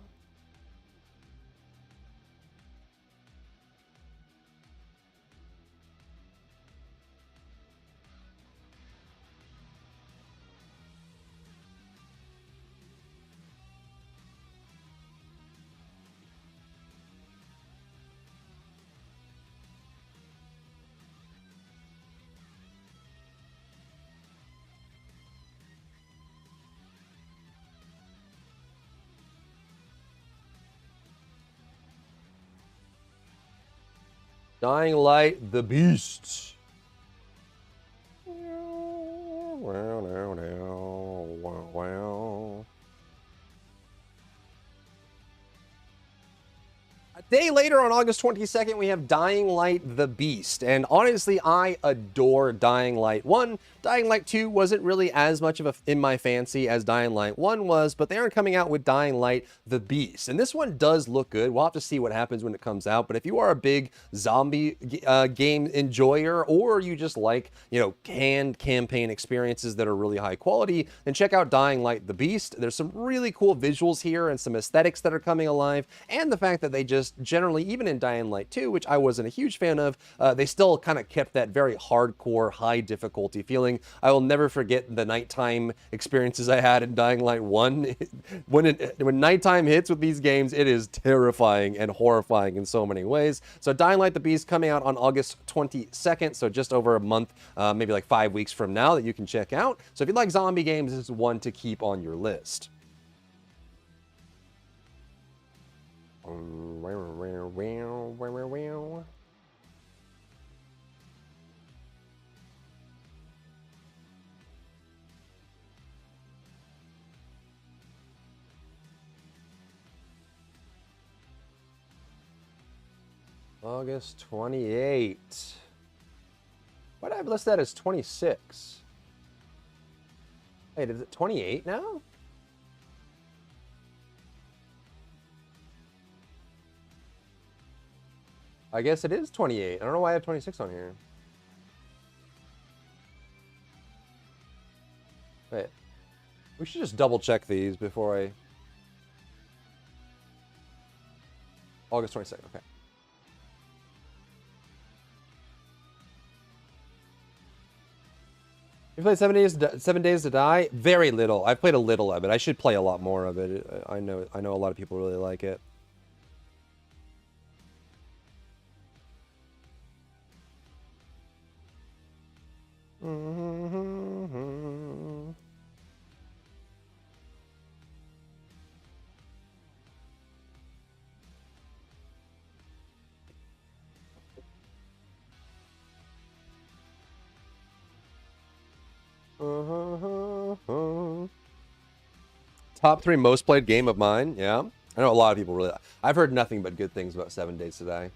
Dying Light, the Beast. A day later, on August 22nd, we have Dying Light, the Beast. And honestly, I adore Dying Light 1. Dying Light 2 wasn't really as much of a in my fancy as Dying Light 1 was, but they are coming out with Dying Light, the Beast. And this one does look good. We'll have to see what happens when it comes out. But if you are a big zombie game enjoyer, or you just like, you know, canned campaign experiences that are really high quality, then check out Dying Light, the Beast. There's some really cool visuals here and some aesthetics that are coming alive. And the fact that they just generally, even in Dying Light 2, which I wasn't a huge fan of, they still kind of kept that very hardcore, high difficulty feeling. I will never forget the nighttime experiences I had in Dying Light 1. When nighttime hits with these games, it is terrifying and horrifying in so many ways. So Dying Light the Beast coming out on August 22nd, so just over a month, maybe like 5 weeks from now, that you can check out. So if you like zombie games, this is one to keep on your list. August 28. Why did I have listed that as 26? Wait, is it 28 now? I guess it is 28. I don't know why I have 26 on here. Wait. We should just double check these before I... August 22nd, okay. You played 7 days to die? Very little. I've played a little of it. I should play a lot more of it. I know a lot of people really like it. Top 3 most played game of mine. Yeah, I know a lot of people really. I've heard nothing but good things about 7 Days to Die.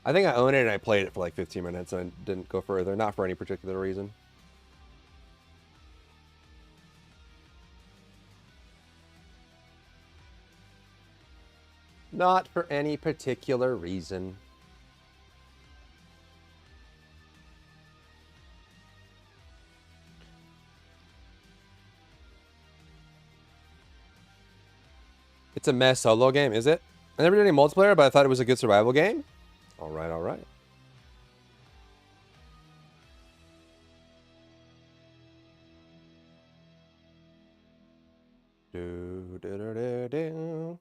I think I own it and I played it for like 15 minutes and I didn't go further. Not for any particular reason. Not for any particular reason. It's a mess solo game, is it? I never did any multiplayer, but I thought it was a good survival game. All right, all right. Do, do, do, do, do.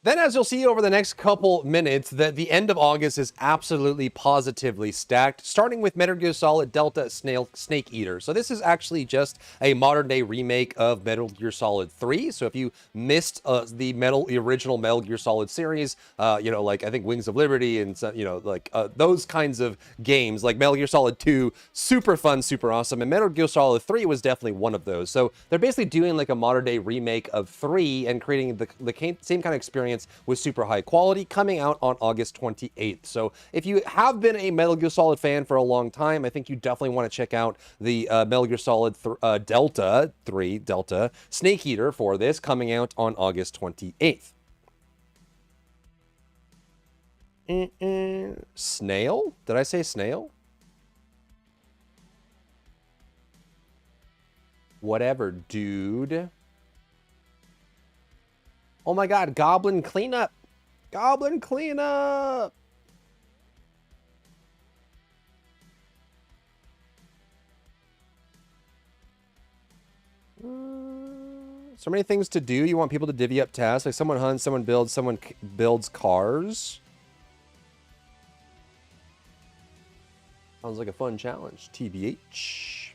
Then, as you'll see over the next couple minutes, that the end of August is absolutely positively stacked, starting with Metal Gear Solid Delta Snake Eater. So this is actually just a modern-day remake of Metal Gear Solid 3. So if you missed the original Metal Gear Solid series, you know, like I think Wings of Liberty and you know, like those kinds of games, like Metal Gear Solid 2, super fun, super awesome, and Metal Gear Solid 3 was definitely one of those. So they're basically doing like a modern-day remake of 3 and creating the same kind of experience with super high quality, coming out on August 28th. So if you have been a Metal Gear Solid fan for a long time, I think you definitely want to check out the Metal Gear Solid Delta 3 Delta Snake Eater for this, coming out on August 28th. Snail? Did I say snail? Whatever, dude. Oh my god, Goblin Cleanup! Goblin Cleanup! So many things to do. You want people to divvy up tasks. Like someone hunts, someone builds, someone builds cars. Sounds like a fun challenge. TBH.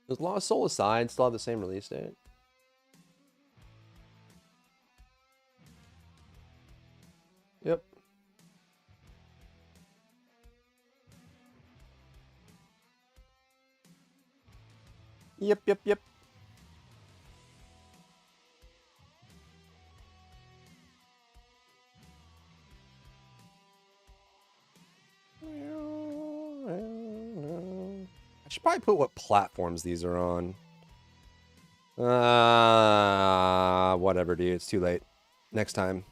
There's Lost Soul aside, still have the same release date. Yep. Yep. I should probably put what platforms these are on. Whatever, dude. It's too late. Next time.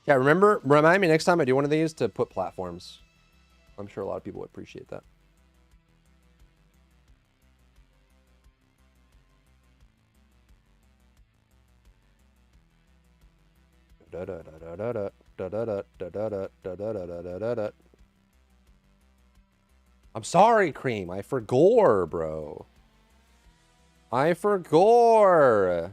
Yeah, remind me next time I do one of these to put platforms. I'm sure a lot of people would appreciate that. I'm sorry, Cream. I forgore, bro. I forgore.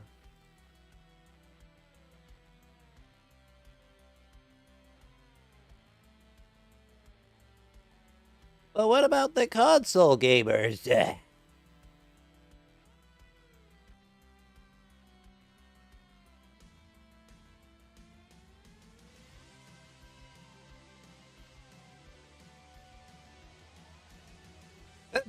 But what about the console gamers? A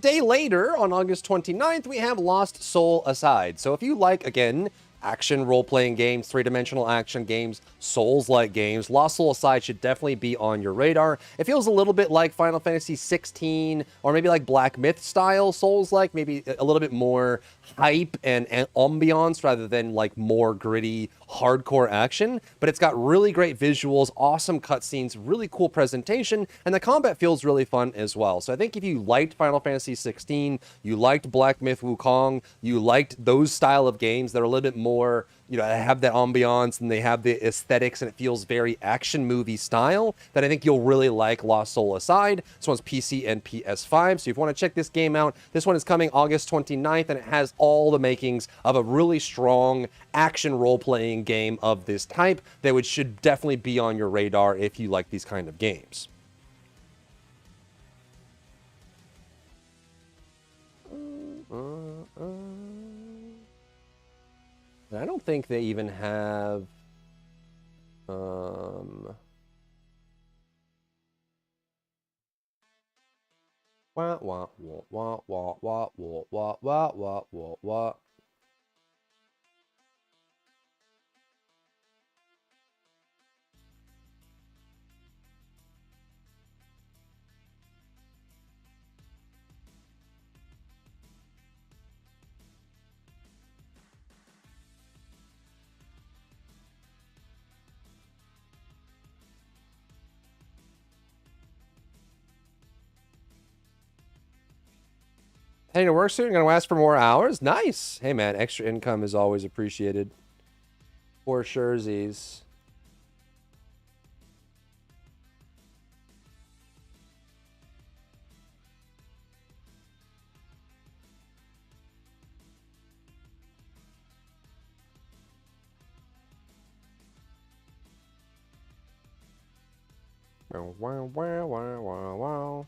day later, on August 29th, we have Lost Soul Aside. So if you like, again, action role-playing games, three-dimensional action games, Souls-like games, Lost Soul Aside should definitely be on your radar. It feels a little bit like Final Fantasy 16 or maybe like Black Myth style Souls-like, maybe a little bit more hype and ambiance rather than like more gritty, hardcore action. But it's got really great visuals, awesome cutscenes, really cool presentation, and the combat feels really fun as well. So I think if you liked Final Fantasy 16, you liked Black Myth Wukong, you liked those style of games that are a little bit more, you know, have that ambiance and they have the aesthetics and it feels very action movie style, that I think you'll really like Lost Soul Aside. This one's PC and PS5, so if you want to check this game out, this one is coming August 29th and it has all the makings of a really strong action role-playing game of this type that should definitely be on your radar if you like these kind of games. And I don't think they even have wah wah wah wah wah wah wah wah wah wah wah wah. Heading to work soon? Gonna ask for more hours? Nice. Hey man, extra income is always appreciated. For surezies. Wow, wow, wow, wow, wow, wow.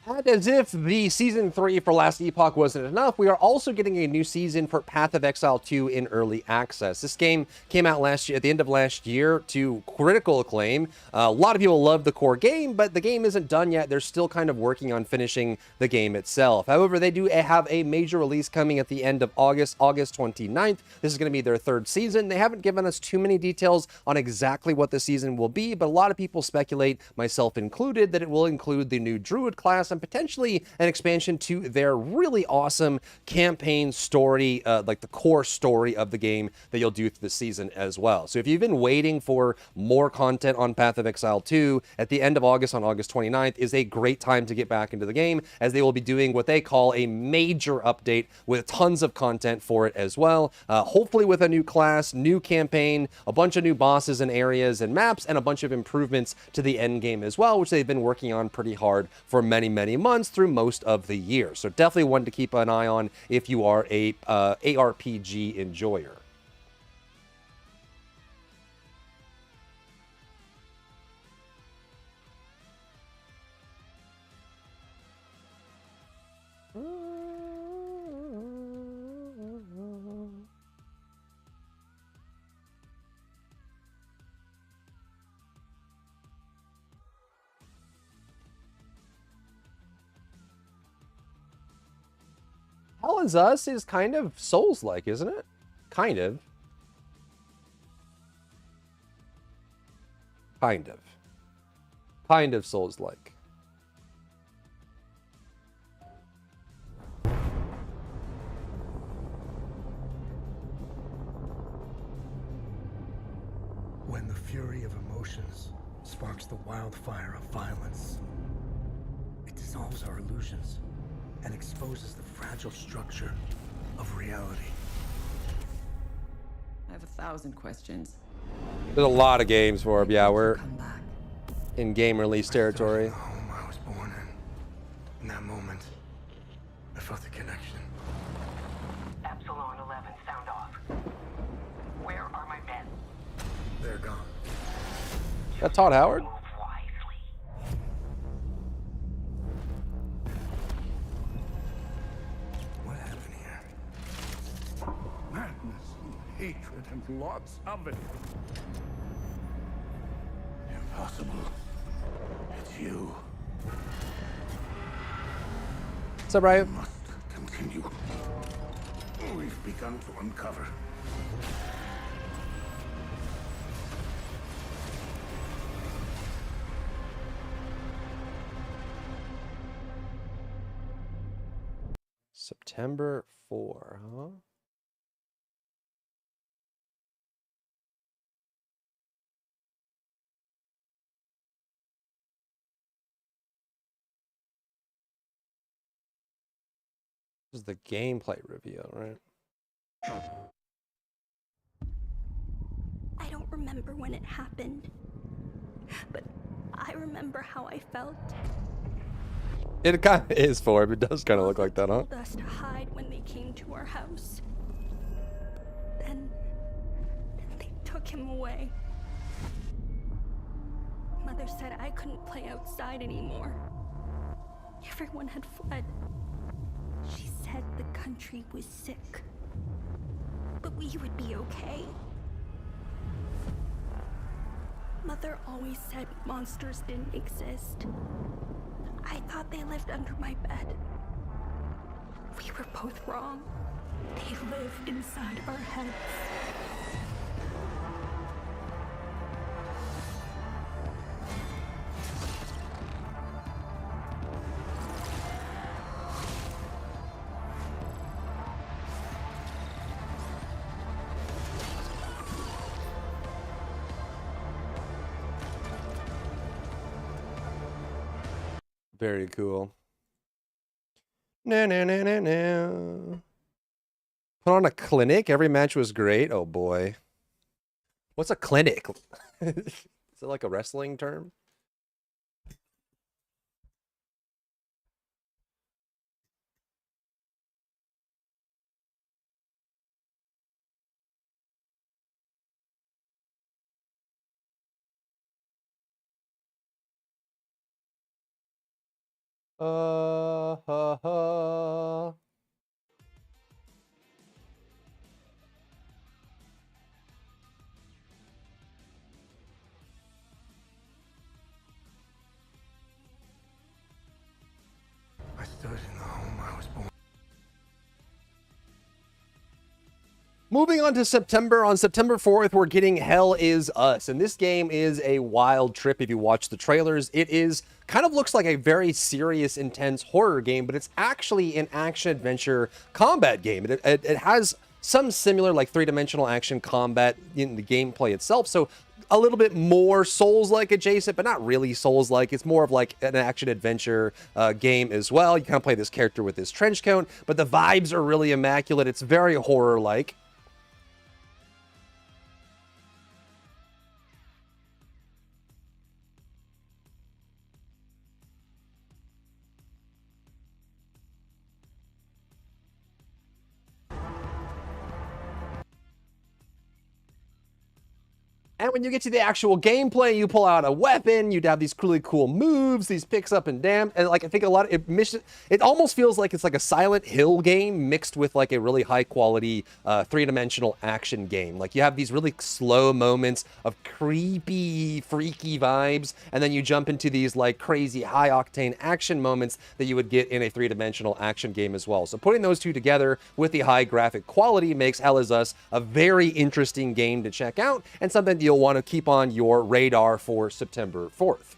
And as if the Season 3 for Last Epoch wasn't enough, we are also getting a new season for Path of Exile 2 in early access. This game came out last year, at the end of last year, to critical acclaim. A lot of people love the core game, but the game isn't done yet. They're still kind of working on finishing the game itself. However, they do have a major release coming at the end of August, August 29th. This is going to be their third season. They haven't given us too many details on exactly what the season will be, but a lot of people speculate, myself included, that it will include the new Druid class and potentially an expansion to their really awesome campaign story, like the core story of the game that you'll do through the season as well. So if you've been waiting for more content on Path of Exile 2, at the end of August, on August 29th, is a great time to get back into the game, as they will be doing what they call a major update with tons of content for it as well. Hopefully with a new class, new campaign, a bunch of new bosses and areas and maps, and a bunch of improvements to the end game as well, which they've been working on pretty hard for many months through most of the year. So definitely one to keep an eye on if you are a ARPG enjoyer. Hell is Us is kind of Souls-like, isn't it? Kind of. Kind of. Kind of Souls-like. When the fury of emotions sparks the wildfire of violence, it dissolves our illusions and exposes the fragile structure of reality. I have 1,000 questions. There's a lot of games for it. Yeah, we're Come back. in game release territory. The home I was born in. In that moment, I felt a connection. Epsilon 11, sound off. Where are my men? They're gone. That Todd Howard? What happened here? Madness and hatred and lots of it. Impossible. It's you. What's up, Ryan? Must continue. We've begun to uncover. September 4, huh? This is the gameplay reveal, right? I don't remember when it happened, but I remember how I felt. It kind of is for him. It does kind of look like that, huh? Told us to hide when they came to our house. Then they took him away. Mother said I couldn't play outside anymore. Everyone had fled. She said the country was sick, but we would be okay. Mother always said monsters didn't exist. I thought they lived under my bed. We were both wrong. They lived inside our heads. Very cool. No, no, no, no, no. Put on a clinic. Every match was great. Oh boy. What's a clinic? Is it like a wrestling term? Ha, ha. I stood in the home I was born. Moving on to September. On September 4th, we're getting Hell Is Us. And this game is a wild trip if you watch the trailers. It is kind of looks like a very serious, intense horror game, but it's actually an action-adventure combat game. It has some similar like three-dimensional action combat in the gameplay itself. So a little bit more Souls-like adjacent, but not really Souls-like. It's more of like an action-adventure game as well. You kind of play this character with this trench coat, but the vibes are really immaculate. It's very horror-like. And when you get to the actual gameplay, you pull out a weapon, you'd have these really cool moves, these picks up and down, and like I think a lot of it almost feels like it's like a Silent Hill game mixed with like a really high quality three-dimensional action game. Like you have these really slow moments of creepy, freaky vibes, and then you jump into these like crazy high octane action moments that you would get in a three-dimensional action game as well. So putting those two together with the high graphic quality makes Hell Is Us a very interesting game to check out and something you'll want to keep on your radar for September 4th.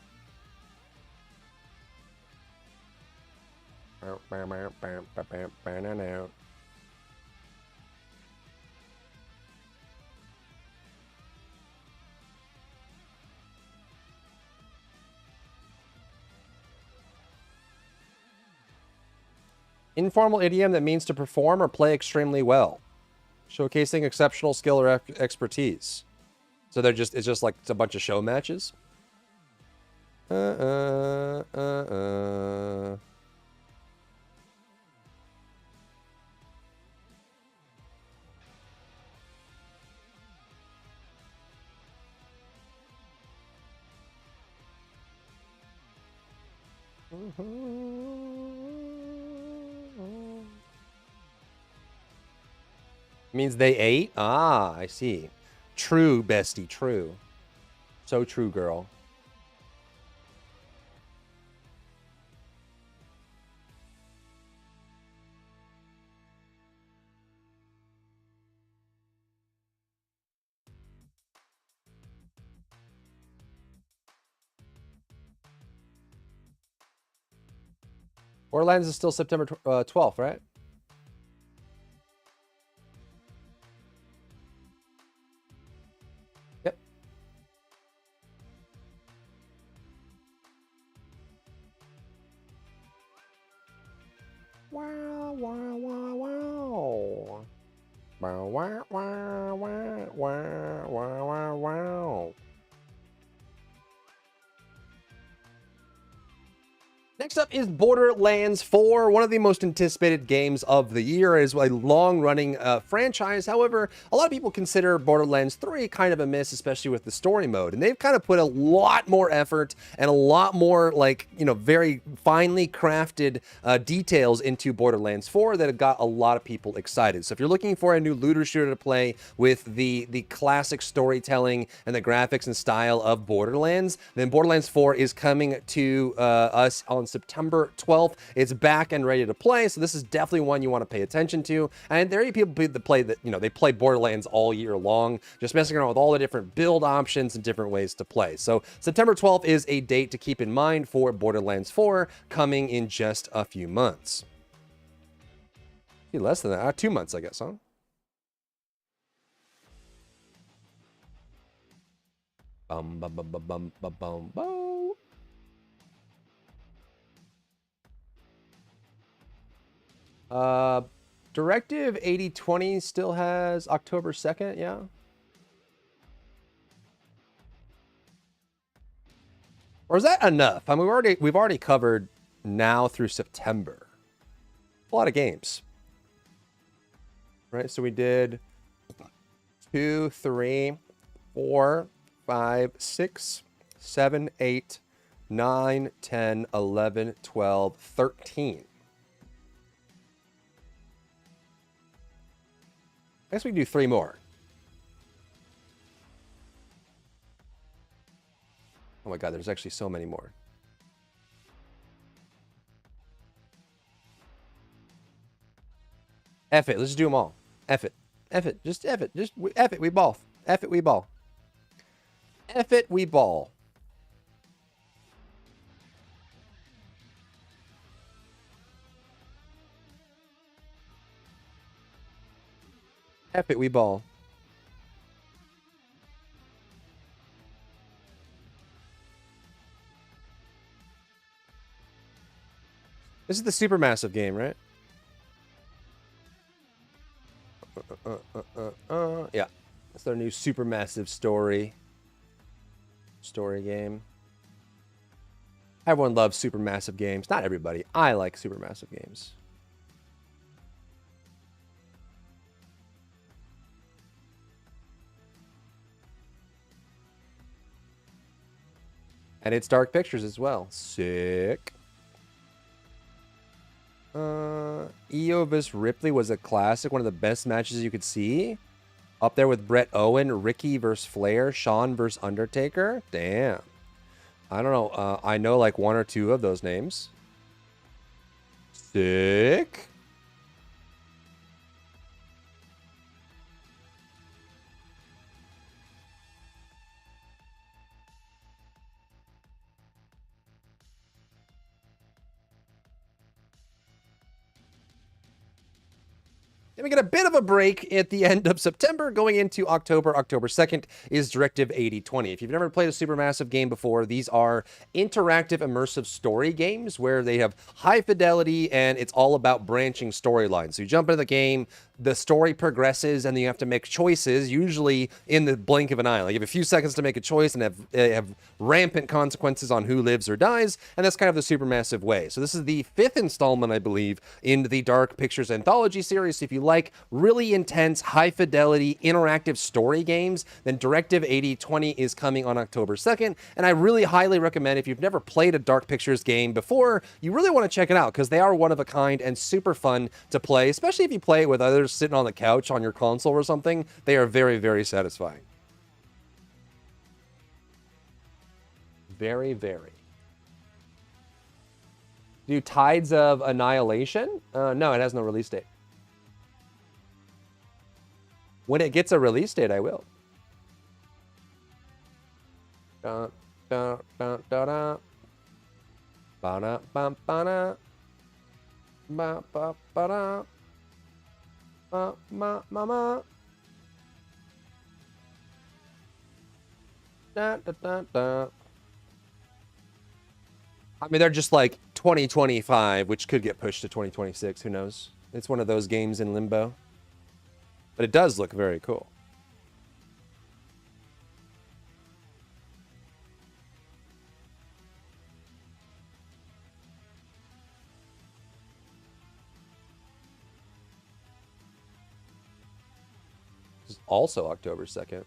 Informal idiom that means to perform or play extremely well, showcasing exceptional skill or expertise. So it's just like it's a bunch of show matches. Means they ate? Ah, I see. True, bestie, true. So true, girl. Borderlands is still September 12th, right? Yep. Wow, wow, wow, wow. Wow, wow, wow, wow, wow, wow, wow. Next up is Borderlands 4, one of the most anticipated games of the year. It is a long-running franchise. However, a lot of people consider Borderlands 3 kind of a miss, especially with the story mode. And they've kind of put a lot more effort and a lot more, like, you know, very finely crafted details into Borderlands 4 that have got a lot of people excited. So if you're looking for a new looter shooter to play with the classic storytelling and the graphics and style of Borderlands, then Borderlands 4 is coming to us on September 12th. It's back and ready to play, so this is definitely one you want to pay attention to. And there are people that play that, you know, they play Borderlands all year long, just messing around with all the different build options and different ways to play. So September 12th is a date to keep in mind for Borderlands 4, coming in just a few months. Less than that, 2 months, I guess, huh? Bum bum bum bum bum bum bum bum. Directive 8020 still has October 2nd, yeah. Or is that enough? I mean, we've already covered now through September. A lot of games. Right? So we did 2, 3, 4, 5, 6, 7, 8, 9, 10, 11, 12, 13. I guess we can do 3 more. Oh my god, there's actually so many more. F it, let's just do them all. F it. F it. Just F it. Just F it, we ball. F it, we ball. F it, we ball. F it, we ball. This is the Supermassive game, right? Yeah. That's their new Supermassive story game. Everyone loves Supermassive games. Not everybody. I like Supermassive games. And it's Dark Pictures as well. Sick. Io vs. Ripley was a classic. One of the best matches you could see. Up there with Brett Owen, Ricky vs. Flair, Shawn vs. Undertaker. Damn. I don't know. I know like 1 or 2 of those names. Sick. Then we get a bit of a break at the end of September, going into October. October 2nd is Directive 8020. If you've never played a Supermassive game before, these are interactive, immersive story games where they have high fidelity and it's all about branching storylines. So you jump into the game, the story progresses and you have to make choices, usually in the blink of an eye. Like you have a few seconds to make a choice and have rampant consequences on who lives or dies, and that's kind of the supermassive way. So this is the 5th installment, I believe, in the Dark Pictures Anthology series. So if you like really intense, high-fidelity, interactive story games, then Directive 8020 is coming on October 2nd, and I really highly recommend, if you've never played a Dark Pictures game before, you really want to check it out, because they are one of a kind and super fun to play, especially if you play it with others sitting on the couch on your console or something. They are very, very satisfying. Very, very. Do Tides of Annihilation? No, it has no release date. When it gets a release date, I will. Da, da, da, da, da. Ba-da, ba, ba-da. Ba, ba, ba-da. Ba, ma, ma, ma. Da, da, da, da. I mean, they're just like 2025, which could get pushed to 2026. Who knows? It's one of those games in limbo. But it does look very cool. This is also October 2nd.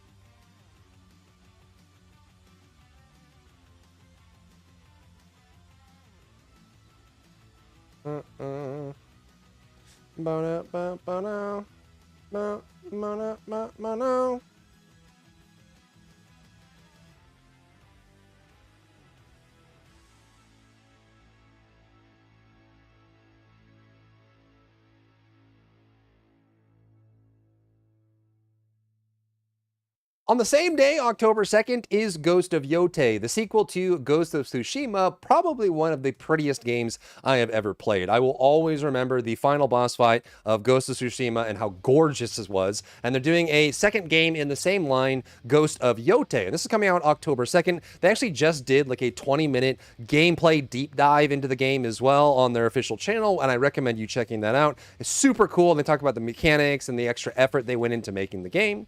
On the same day, October 2nd, is Ghost of Yotei, the sequel to Ghost of Tsushima, probably one of the prettiest games I have ever played. I will always remember the final boss fight of Ghost of Tsushima and how gorgeous this was. And they're doing a second game in the same line, Ghost of Yotei. And this is coming out October 2nd. They actually just did like a 20-minute gameplay deep dive into the game as well on their official channel, and I recommend you checking that out. It's super cool. They talk about the mechanics and the extra effort they went into making the game.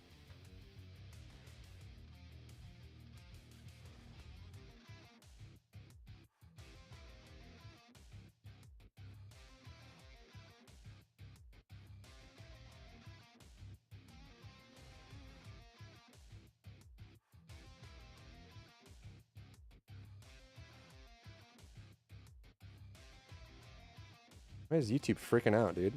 Why is YouTube freaking out, dude?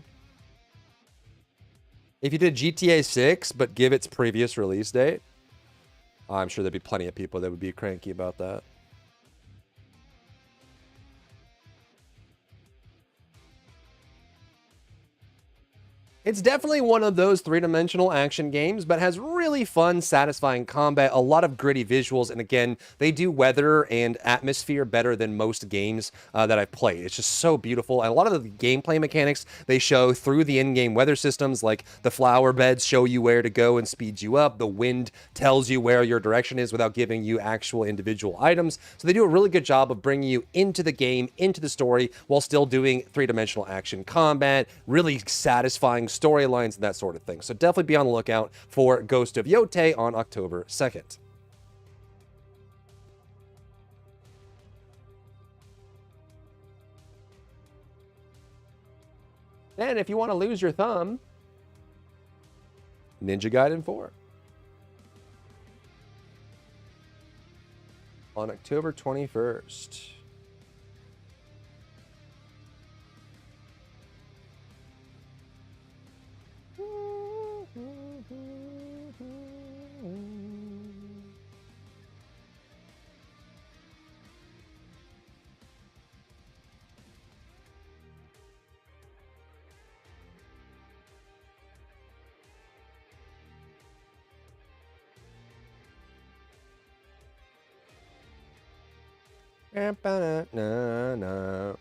If you did GTA 6, but give its previous release date, I'm sure there'd be plenty of people that would be cranky about that. It's definitely one of those three-dimensional action games, but has really fun, satisfying combat, a lot of gritty visuals, and again, they do weather and atmosphere better than most games that I've played. It's just so beautiful, and a lot of the gameplay mechanics they show through the in-game weather systems, like the flower beds show you where to go and speed you up, the wind tells you where your direction is without giving you actual individual items, so they do a really good job of bringing you into the game, into the story, while still doing three-dimensional action combat, really satisfying storylines and that sort of thing. So definitely be on the lookout for Ghost of Yotei on October 2nd. And if you want to lose your thumb, Ninja Gaiden 4. On October 21st. Na.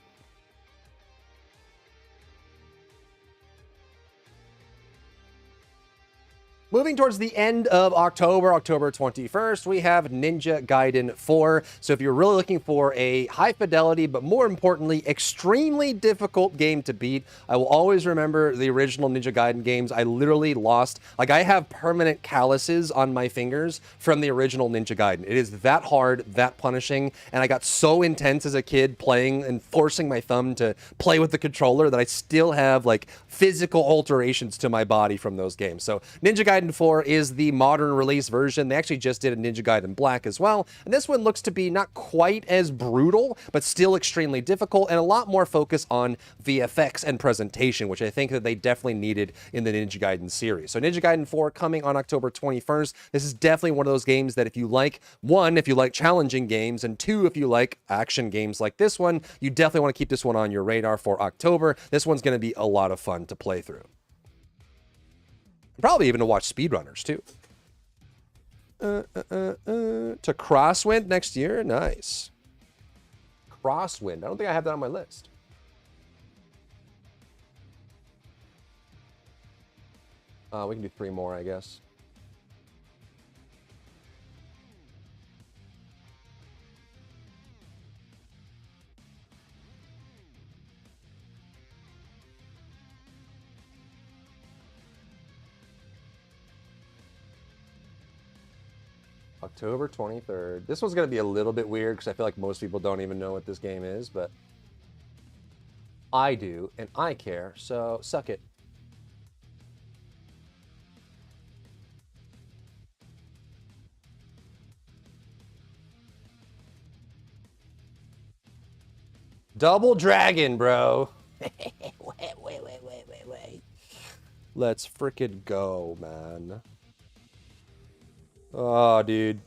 Moving towards the end of October, October 21st, we have Ninja Gaiden 4. So if you're really looking for a high fidelity, but more importantly, extremely difficult game to beat, I will always remember the original Ninja Gaiden games. I literally lost, like I have permanent calluses on my fingers from the original Ninja Gaiden. It is that hard, that punishing, and I got so intense as a kid playing and forcing my thumb to play with the controller that I still have like physical alterations to my body from those games. So Ninja Gaiden 4 is the modern release version. They actually just did a Ninja Gaiden Black as well. And this one looks to be not quite as brutal, but still extremely difficult and a lot more focus on VFX and presentation, which I think that they definitely needed in the Ninja Gaiden series. So Ninja Gaiden 4 coming on October 21st. This is definitely one of those games that if you like, one, if you like challenging games, and two, if you like action games like this one, you definitely want to keep this one on your radar for October. This one's going to be a lot of fun to play through. Probably even to watch speedrunners too. To Crosswind next year? Nice. Crosswind. I don't think I have that on my list. We can do 3 more, I guess. October 23rd. This one's going to be a little bit weird because I feel like most people don't even know what this game is, but I do, and I care, so suck it. Double Dragon, bro. wait. Let's frickin' go, man. Oh, dude.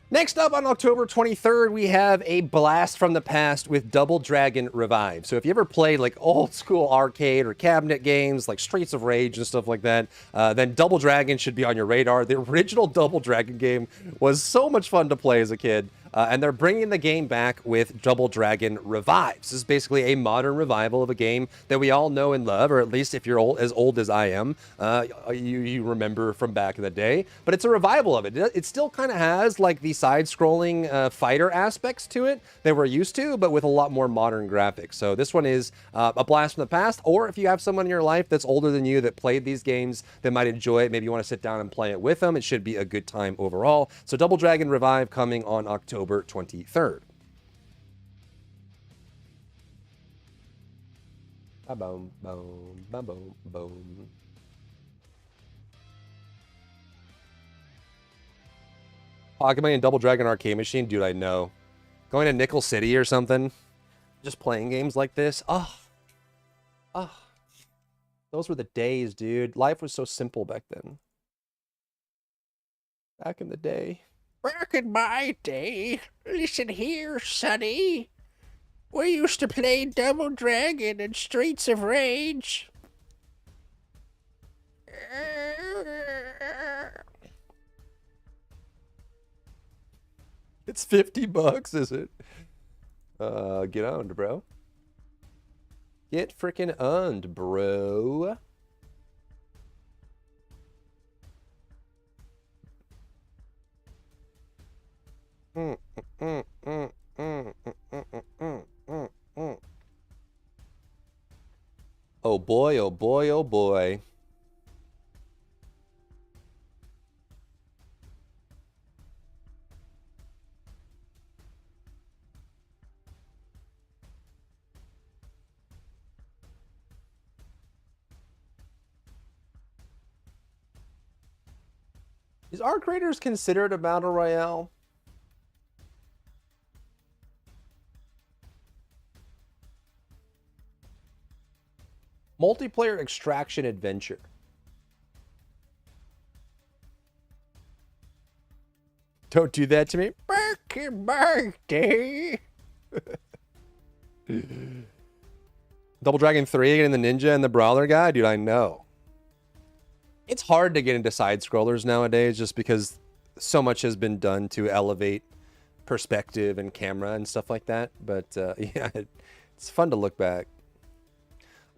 Next up on October 23rd, we have a blast from the past with Double Dragon Revive. So if you ever played like old school arcade or cabinet games like Streets of Rage and stuff like that, then Double Dragon should be on your radar. The original Double Dragon game was so much fun to play as a kid. And they're bringing the game back with Double Dragon Revive. This is basically a modern revival of a game that we all know and love, or at least if you're old as I am, you remember from back in the day. But it's a revival of it. It still kind of has like the side-scrolling fighter aspects to it that we're used to, but with a lot more modern graphics. So this one is a blast from the past, or if you have someone in your life that's older than you that played these games that might enjoy it, maybe you want to sit down and play it with them, it should be a good time overall. So Double Dragon Revive coming on October 23rd. Boom, boom, boom, boom, boom. Pocket Money and Double Dragon Arcade Machine, dude, I know. Going to Nickel City or something, just playing games like this. Oh, those were the days, dude. Life was so simple back then. Back in the day. Back in my day, listen here, sonny. We used to play Double Dragon and Streets of Rage. It's $50, is it? Get owned, bro. Get freaking owned, bro. Oh boy, oh boy, oh boy. Is Arc Raiders considered a battle royale? Multiplayer extraction adventure. Don't do that to me. Birthday. Double Dragon 3 again, the ninja and the brawler guy? Dude, I know. It's hard to get into side scrollers nowadays just because so much has been done to elevate perspective and camera and stuff like that. But yeah, it's fun to look back.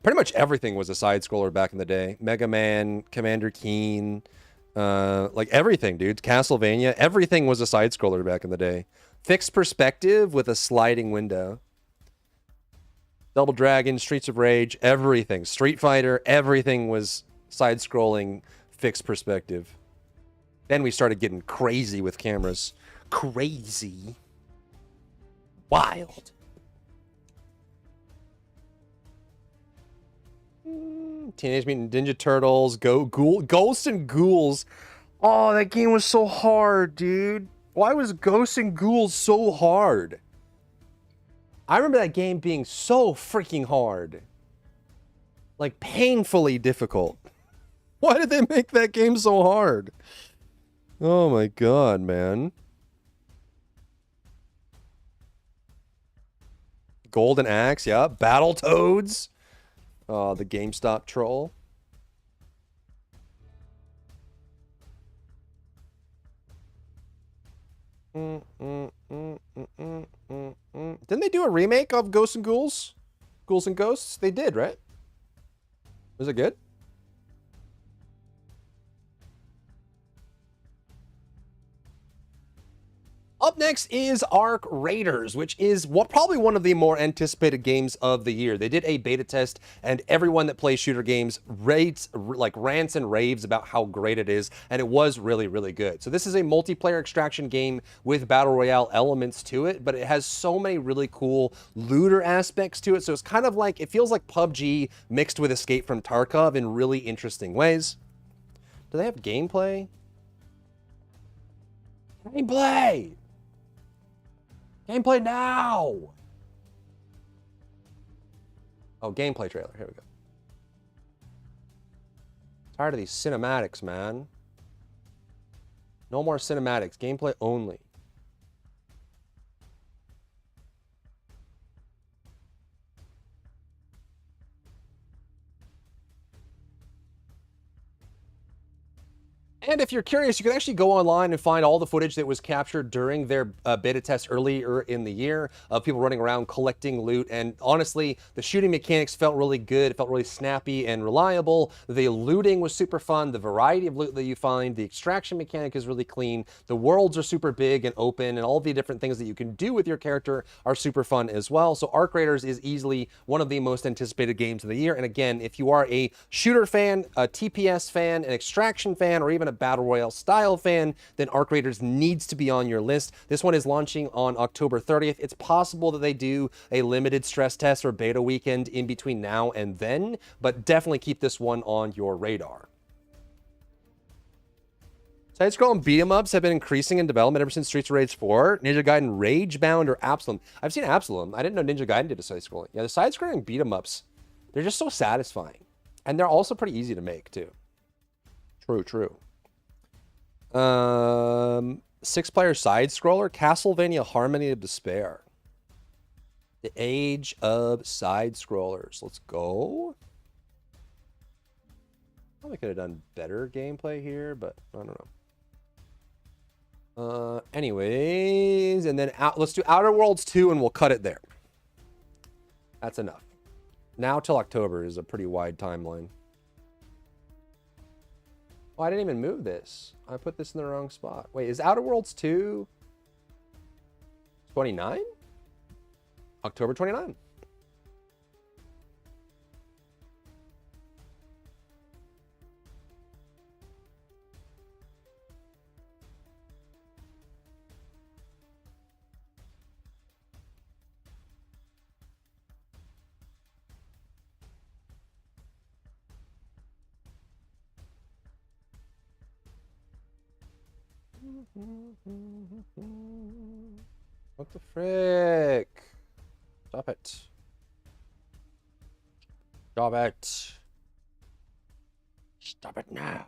Pretty much everything was a side scroller back in the day. Mega Man, Commander Keen, like everything, dude. Castlevania, everything was a side scroller back in the day. Fixed perspective with a sliding window. Double Dragon, Streets of Rage, everything. Street Fighter, everything was side scrolling, fixed perspective. Then we started getting crazy with cameras. Crazy. Wild. Teenage Mutant Ninja Turtles, Ghosts and Ghouls. Oh, that game was so hard, dude. Why was Ghosts and Ghouls so hard? I remember that game being so freaking hard. Like, painfully difficult. Why did they make that game so hard? Oh my god, man. Golden Axe, yeah. Battletoads. Oh, the GameStop troll. Didn't they do a remake of Ghosts and Ghouls? Ghouls and Ghosts? They did, right? Was it good? Up next is Arc Raiders, which is probably one of the more anticipated games of the year. They did a beta test, and everyone that plays shooter games rants and raves about how great it is, and it was really, really good. So this is a multiplayer extraction game with battle royale elements to it, but it has so many really cool looter aspects to it. So it's kind of like, it feels like PUBG mixed with Escape from Tarkov in really interesting ways. Do they have gameplay? Gameplay! Gameplay now! Oh, gameplay trailer. Here we go. Tired of these cinematics, man. No more cinematics. Gameplay only. And if you're curious, you can actually go online and find all the footage that was captured during their beta test earlier in the year of people running around collecting loot. And honestly, the shooting mechanics felt really good. It felt really snappy and reliable. The looting was super fun. The variety of loot that you find, the extraction mechanic is really clean. The worlds are super big and open, and all the different things that you can do with your character are super fun as well. So Arc Raiders is easily one of the most anticipated games of the year. And again, if you are a shooter fan, a TPS fan, an extraction fan, or even a battle royale style fan, then Arc Raiders needs to be on your list. This one is launching on October 30th. It's possible that they do a limited stress test or beta weekend in between now and then, but definitely keep this one on your radar. Side-scrolling beat-em-ups have been increasing in development ever since Streets of Rage 4. Ninja Gaiden Ragebound or Absalom. I've seen Absalom. I didn't know Ninja Gaiden did a side-scrolling. Yeah, the side-scrolling beat-em-ups, they're just so satisfying. And they're also pretty easy to make, too. True. 6-player side-scroller, Castlevania Harmony of Despair. The age of side-scrollers. Let's go. Probably could have done better gameplay here, but I don't know. Anyways, and then let's do Outer Worlds 2 and we'll cut it there. That's enough. Now till October is a pretty wide timeline. Oh, I didn't even move this. I put this in the wrong spot. Wait, is Outer Worlds 2 29? October 29. What the frick? Stop it. Stop it. Stop it now.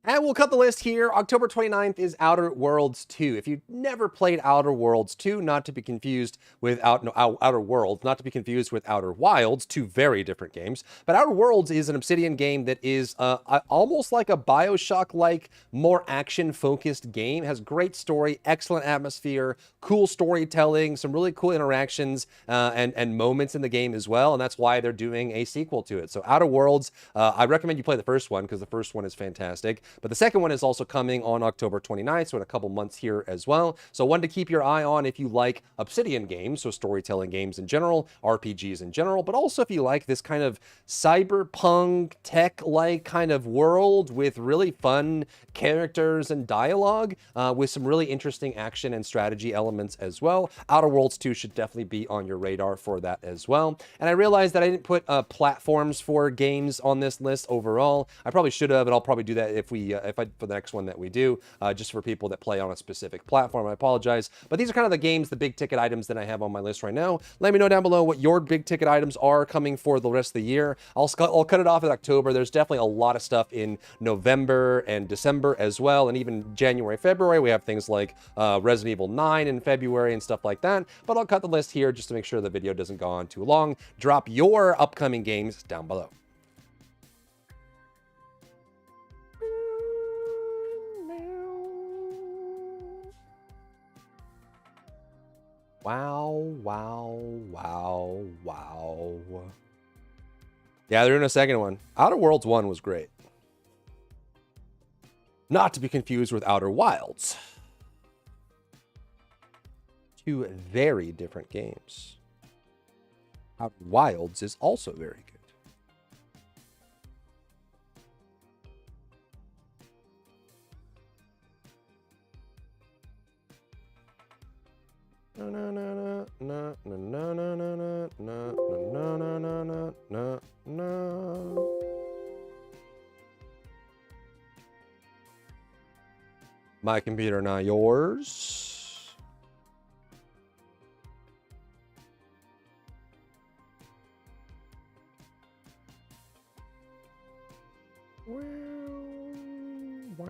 And we'll cut the list here. October 29th is Outer Worlds 2. If you've never played Outer Worlds 2, not to be confused with Outer Worlds, not to be confused with Outer Wilds, two very different games. But Outer Worlds is an Obsidian game that is almost like a BioShock-like, more action-focused game. It has great story, excellent atmosphere, cool storytelling, some really cool interactions and moments in the game as well. And that's why they're doing a sequel to it. So Outer Worlds, I recommend you play the first one because the first one is fantastic. But the second one is also coming on October 29th, so in a couple months here as well. So one to keep your eye on if you like Obsidian games, so storytelling games in general, RPGs in general, but also if you like this kind of cyberpunk, tech-like kind of world with really fun characters and dialogue, with some really interesting action and strategy elements as well. Outer Worlds 2 should definitely be on your radar for that as well. And I realized that I didn't put platforms for games on this list overall. I probably should have, and I'll probably do that if for the next one that we do, just for people that play on a specific platform. I apologize, but these are kind of the games, the big ticket items that I have on my list right now. Let me know down below what your big ticket items are coming for the rest of the year. I'll cut it off in October. There's definitely a lot of stuff in November and December as well, and even January, February. We have things like Resident Evil 9 in February and stuff like that, but I'll cut the list here just to make sure the video doesn't go on too long. Drop your upcoming games down below. Wow, wow, wow, wow. Yeah, they're in a second one. Outer Worlds 1 was great. Not to be confused with Outer Wilds. Two very different games. Outer Wilds is also very good. No, no, no, no, no, no, no, no, no, no, no, no, no, no, no. My computer, not yours. Wow, wow.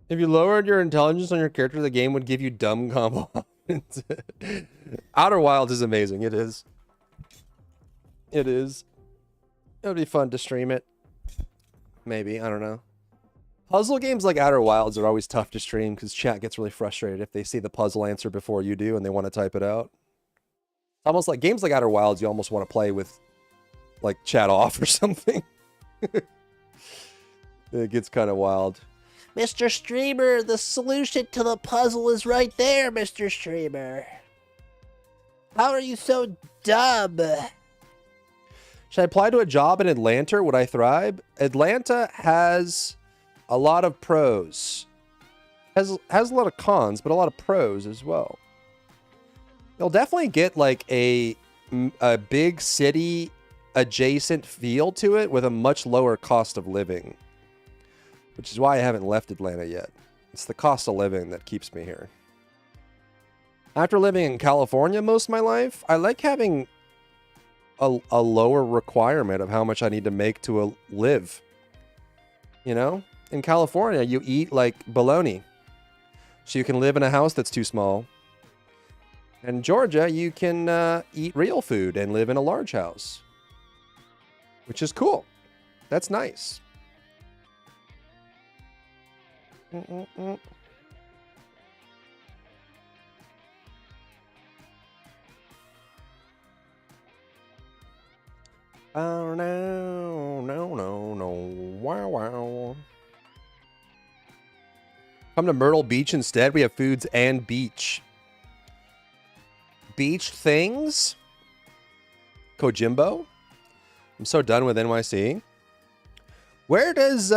If you lowered your intelligence on your character, the game would give you dumb combo options. Outer Wilds is amazing. It is. It is. It would be fun to stream it. Maybe. I don't know. Puzzle games like Outer Wilds are always tough to stream because chat gets really frustrated if they see the puzzle answer before you do and they want to type it out. It's almost like games like Outer Wilds, you almost want to play with like chat off or something. It gets kind of wild. Mr. Streamer, the solution to the puzzle is right there, Mr. Streamer. How are you so dumb? Should I apply to a job in Atlanta? Would I thrive? Atlanta has a lot of pros. Has a lot of cons, but a lot of pros as well. You'll definitely get like a big city adjacent feel to it with a much lower cost of living. Which is why I haven't left Atlanta yet. It's the cost of living that keeps me here. After living in California most of my life, I like having a lower requirement of how much I need to make to live. You know? In California, you eat like bologna. So you can live in a house that's too small. In Georgia, you can eat real food and live in a large house. Which is cool. That's nice. Oh, no, no, no, no. Wow, wow. Come to Myrtle Beach instead. We have foods and beach. Beach things? Kojimbo? I'm so done with NYC. Where does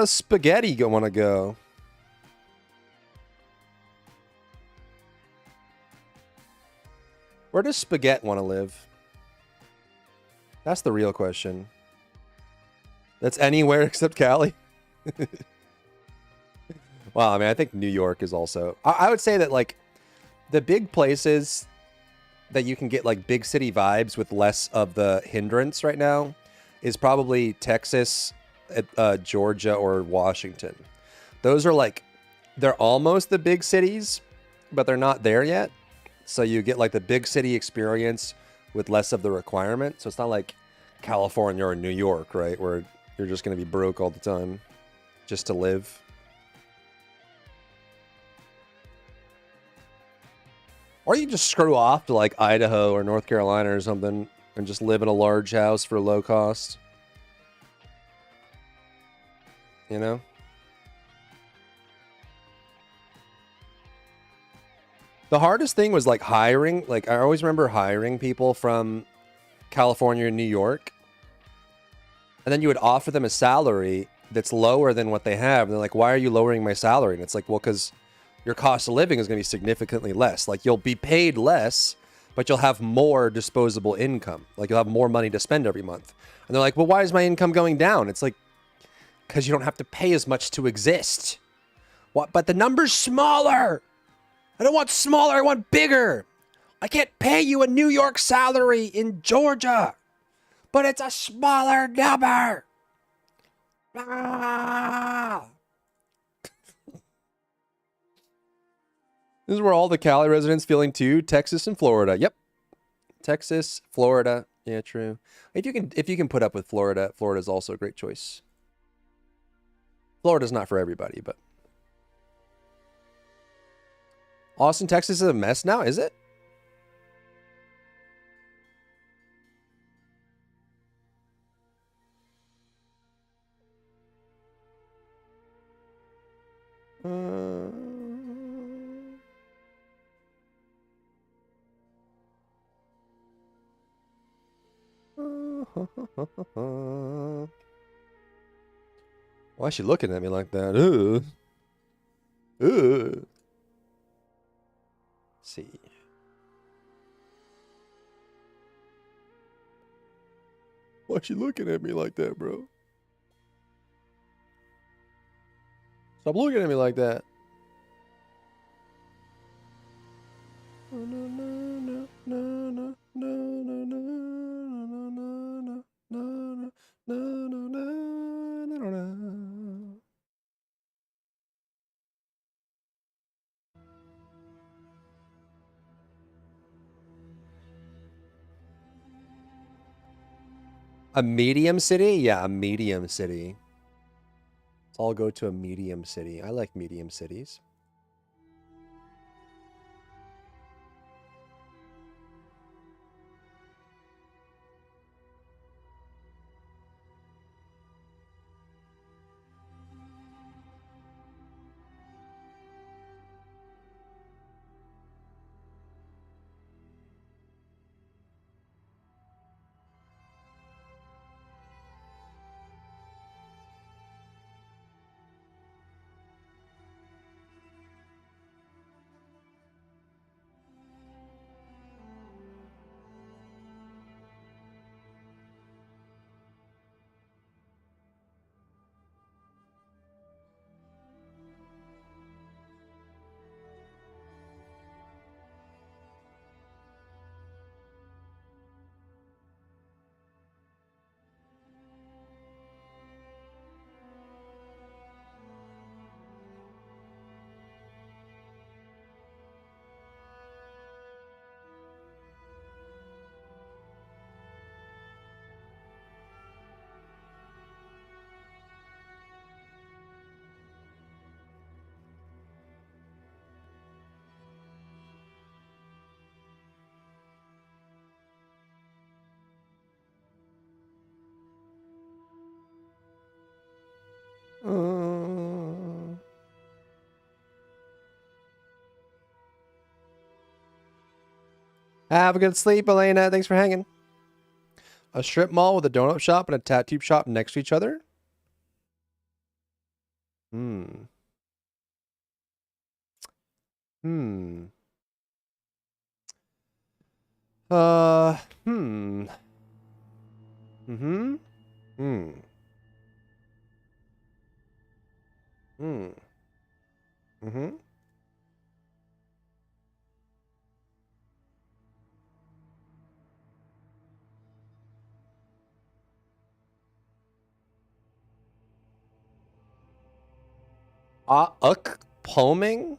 spaghetti want to go? Where does Spaghetti want to live? That's the real question. That's anywhere except Cali. Well, I mean, I think New York is also... I would say that, like, the big places that you can get, like, big city vibes with less of the hindrance right now is probably Texas, Georgia, or Washington. Those are, like, they're almost the big cities, but they're not there yet. So you get, like, the big city experience with less of the requirement. So it's not like California or New York, right? Where you're just going to be broke all the time just to live. Or you just screw off to like Idaho or North Carolina or something and just live in a large house for low cost. You know? The hardest thing was like hiring. Like I always remember hiring people from California and New York. And then you would offer them a salary that's lower than what they have. And they're like, why are you lowering my salary? And it's like, well, because your cost of living is going to be significantly less. Like you'll be paid less, but you'll have more disposable income. Like you'll have more money to spend every month. And they're like, well, why is my income going down? It's like, because you don't have to pay as much to exist. What? But the number's smaller. I don't want smaller. I want bigger. I can't pay you a New York salary in Georgia, but it's a smaller number. Ah! This is where all the Cali residents feeling too. Texas and Florida. Yep. Texas, Florida. Yeah, true. If you can put up with Florida, Florida's also a great choice. Florida's not for everybody, but Austin, Texas is a mess now, is it? Why is she looking at me like that? Ugh. Ugh. See. Why is she looking at me like that, bro? Stop looking at me like that. A medium city? Yeah, a medium city. Let's all go to a medium city. I like medium cities. Have a good sleep, Elena. Thanks for hanging. A strip mall with a donut shop and a tattoo shop next to each other? Hmm. Hmm. Mm-hmm. Hmm. Hmm. Mm-hmm. Palming?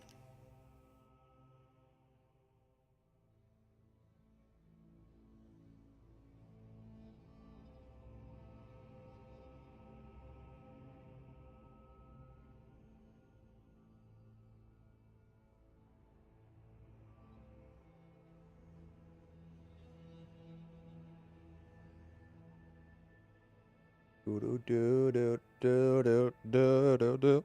Do do do do do do do do.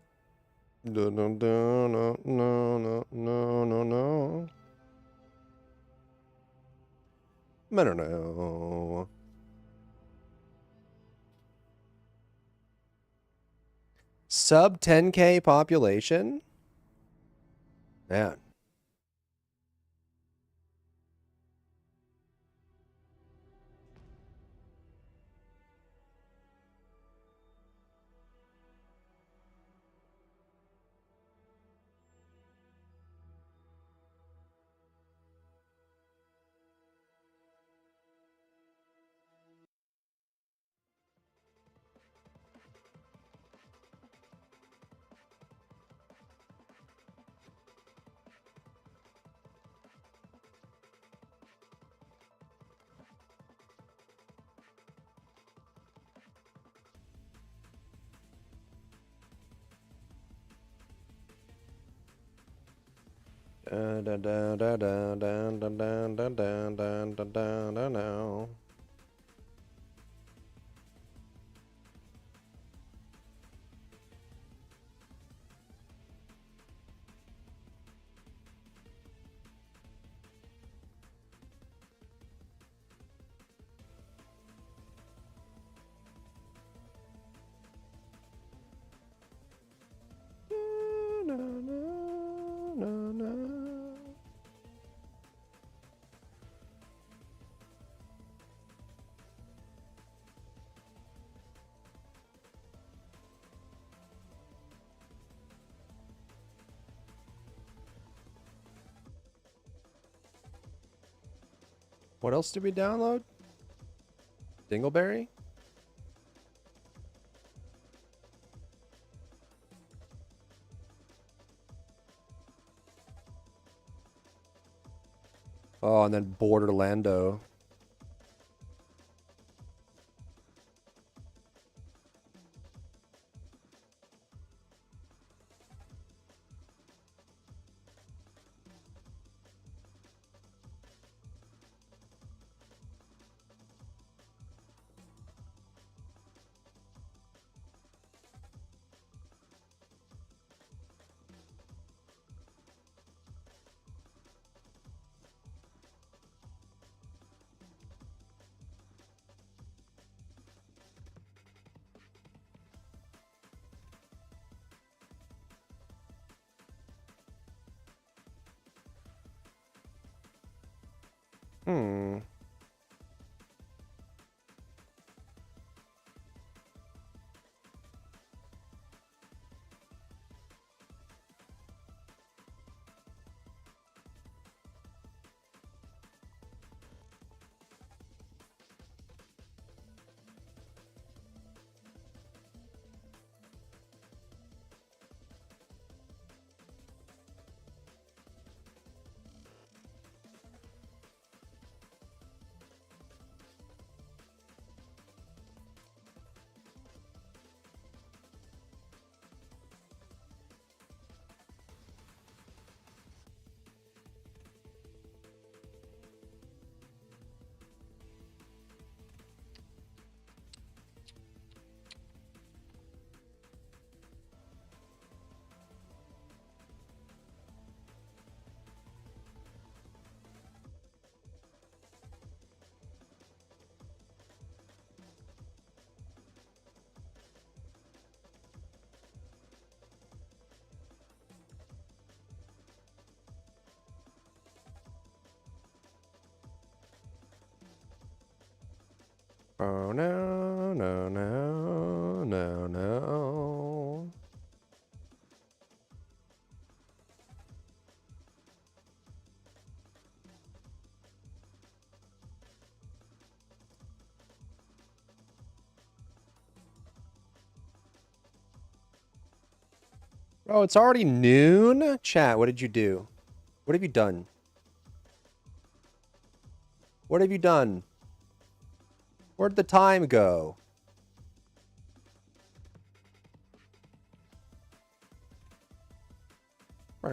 No no no no no no no no. I don't know. Sub 10K population? Man. Da da da da da da da da da da da da da da. What else did we download? Dingleberry? Oh, and then Borderlando. Oh no, no, no, no, no. Oh, it's already noon? Chat, what did you do? What have you done? What have you done? Where'd the time go? I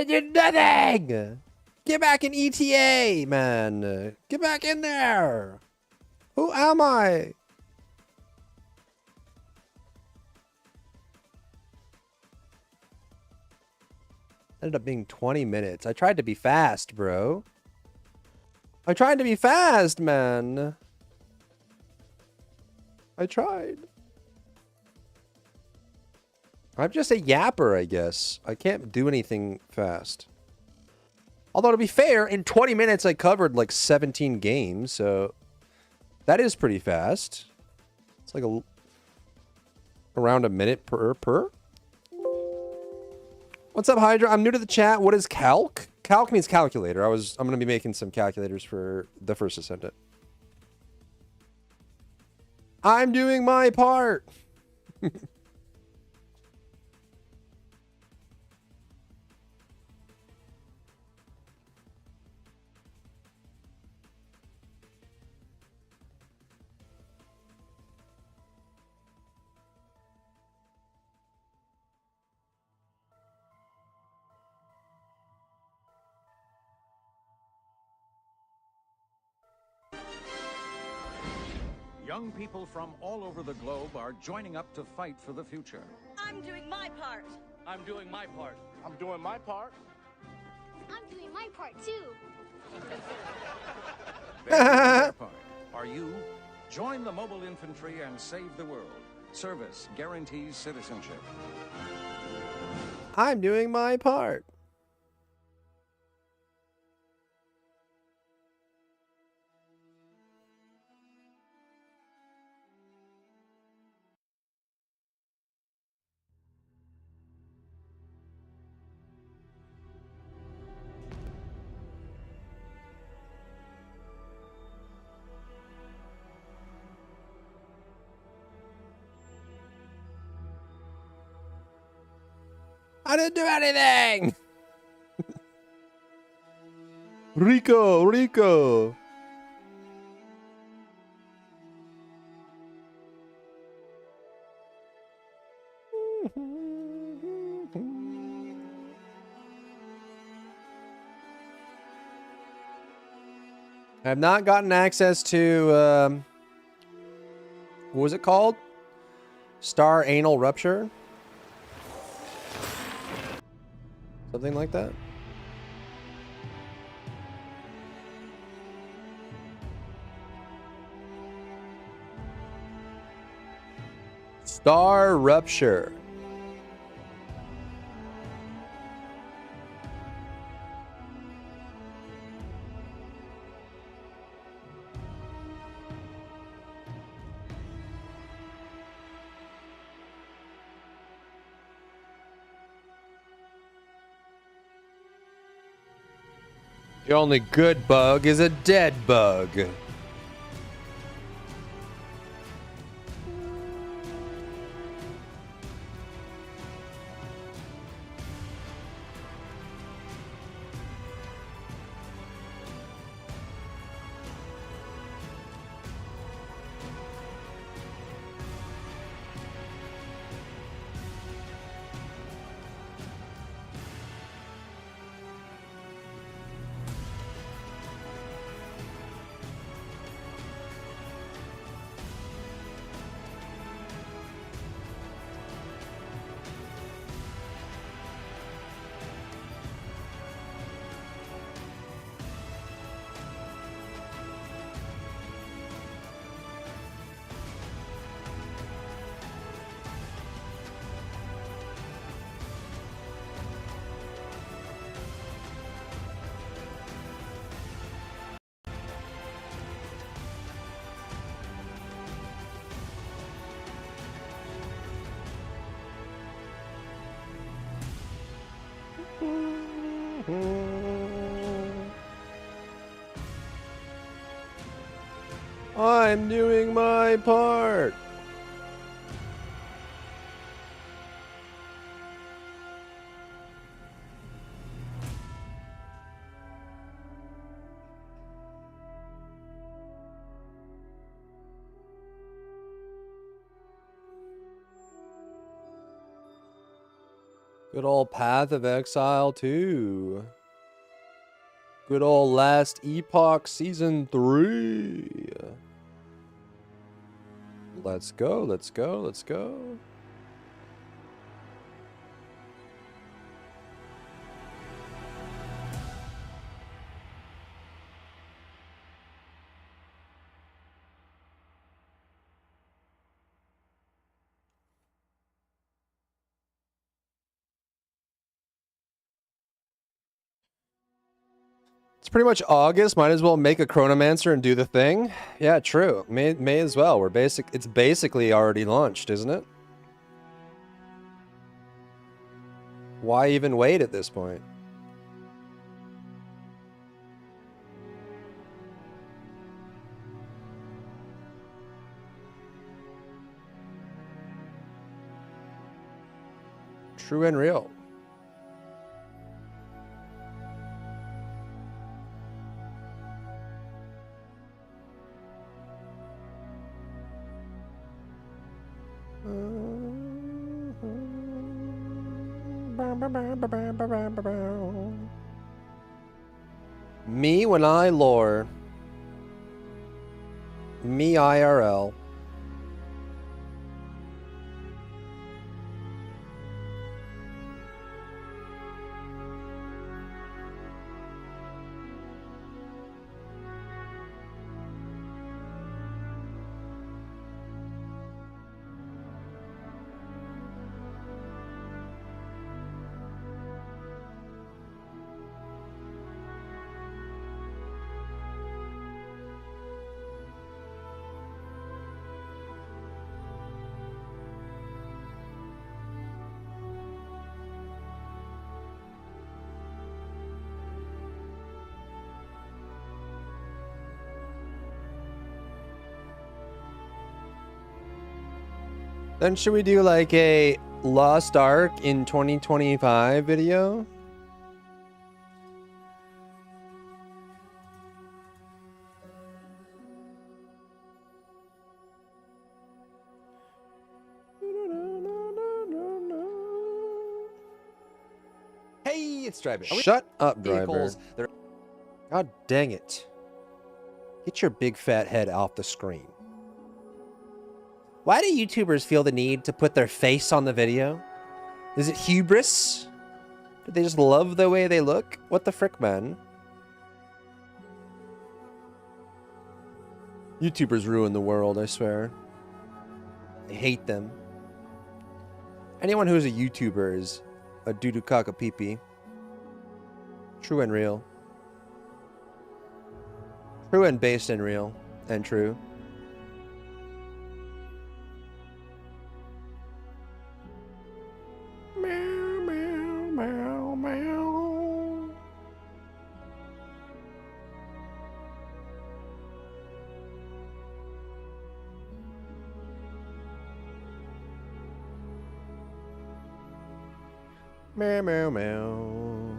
did nothing! Get back in ETA, man! Get back in there! Who am I? Ended up being 20 minutes. I tried to be fast, bro. I tried to be fast, man. I tried. I'm just a yapper, I guess. I can't do anything fast. Although, to be fair, in 20 minutes, I covered like 17 games, so that is pretty fast. It's like around a minute per. What's up, Hydra? I'm new to the chat. What is Calc? Calc means calculator. I'm going to be making some calculators for the first Ascendant. I'm doing my part. Young people from all over the globe are joining up to fight for the future. I'm doing my part. I'm doing my part. I'm doing my part. I'm doing my part too. Their part. Are you? Join the mobile infantry and save the world. Service guarantees citizenship. I'm doing my part. I didn't do anything! Rico! I have not gotten access to, what was it called? Star Anal Rupture? Something like that? Star Rupture. The only good bug is a dead bug. I'm doing my part. Good old Path of Exile 2. Good old Last Epoch Season 3. Let's go, let's go, let's go. It's pretty much August. Might as well make a Chronomancer and do the thing. Yeah, true. May as well. It's basically already launched, isn't it? Why even wait at this point? True and real. Me when I lore. Me IRL. Then should we do like a Lost Ark in 2025 video? Hey, it's Driver. Shut up, driver. Vehicles, God dang it. Get your big fat head off the screen. Why do YouTubers feel the need to put their face on the video? Is it hubris? Do they just love the way they look? What the frick, man? YouTubers ruin the world, I swear. I hate them. Anyone who's a YouTuber is a doo-doo caca pee-pee. True and real. True and based and real. And true. Meow, meow, meow, meow. Meow, meow, meow.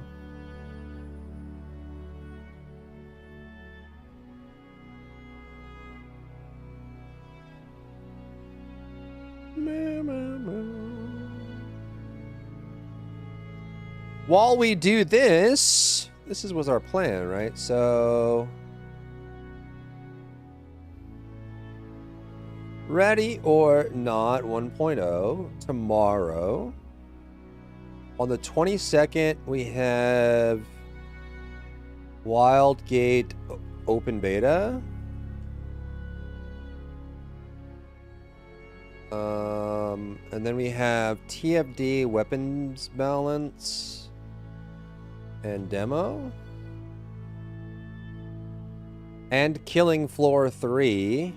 Meow, meow, meow. While we do this, was our plan, right? So, ready or not 1.0 tomorrow. On the 22nd, we have Wildgate open beta. And then we have TFD weapons balance and demo. And Killing Floor 3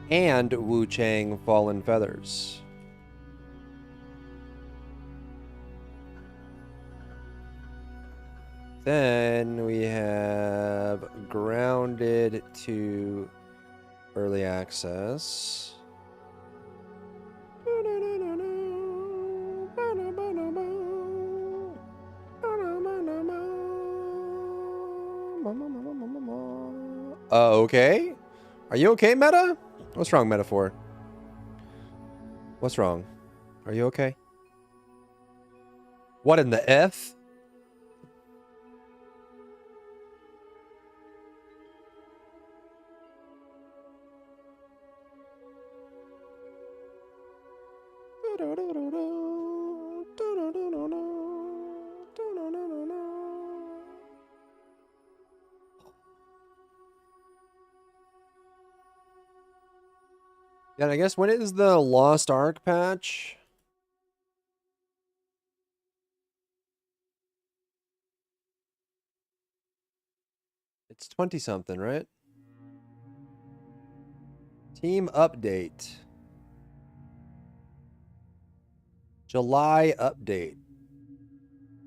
and Wu Chang Fallen Feathers. Then we have Grounded to early access. Okay. Are you okay, Meta? What's wrong, Metaphor? What's wrong? Are you okay? What in the F? Yeah, I guess when is the Lost Ark patch? It's 20 something, right? Team update. July update.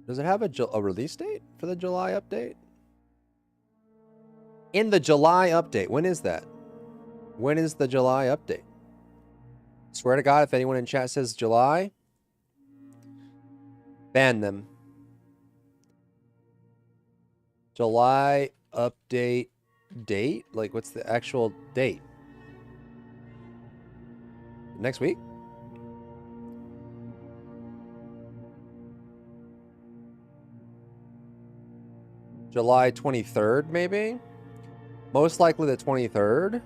Does it have a release date for the July update? In the July update, when is that? When is the July update? Swear to God, if anyone in chat says July, ban them. July update date? Like, what's the actual date? Next week? July 23rd, maybe? Most likely the 23rd.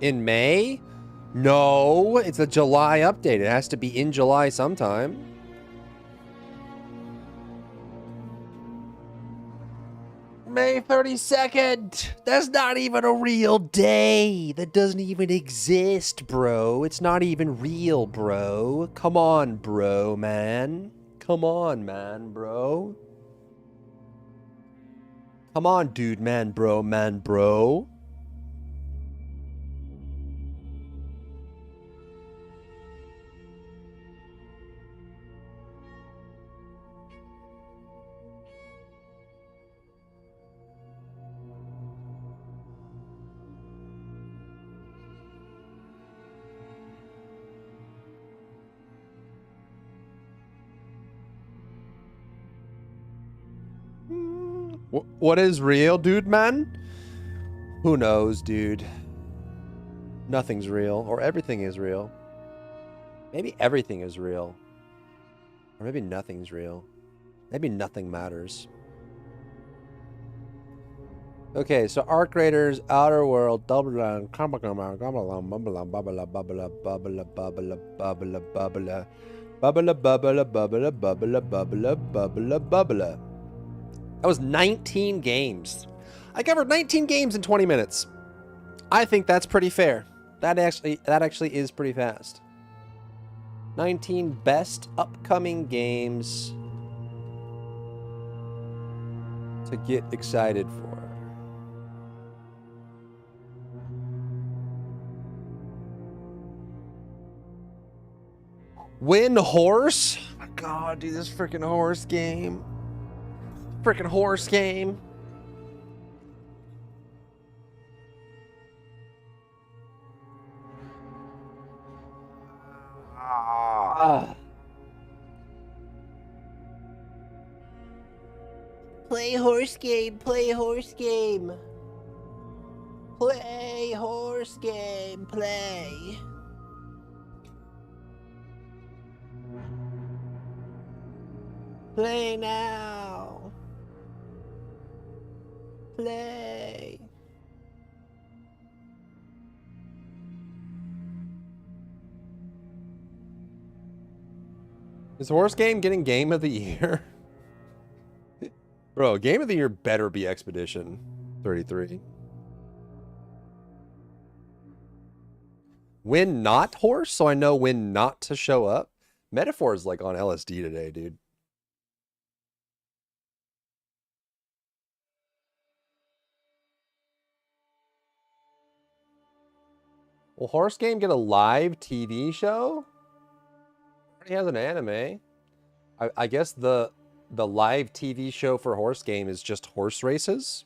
In May? No, it's a July update. It has to be in July sometime. May 32nd. That's not even a real day. That doesn't even exist, bro. It's not even real, bro. Come on, bro, man. Come on, man, bro. Come on, dude, man, bro, man, bro. What is real, dude, man? Who knows, dude? Nothing's real, or everything is real. Maybe everything is real. Or maybe nothing's real. Maybe nothing matters. Okay, so Arc Raiders, Outer World, Double Run, That was 19 games. I covered 19 games in 20 minutes. I think that's pretty fair. That actually is pretty fast. 19 best upcoming games to get excited for. Win horse? Oh my God, dude, this freaking horse game. Freaking horse game. Play horse game, play horse game. Play horse game, play. Play now. Play. Is horse game getting game of the year? Bro, game of the year better be Expedition 33. When not horse, so I know when not to show up. Metaphor is like on LSD today, dude. Will Horse Game get a live TV show? Already has an anime. I guess the live TV show for Horse Game is just horse races.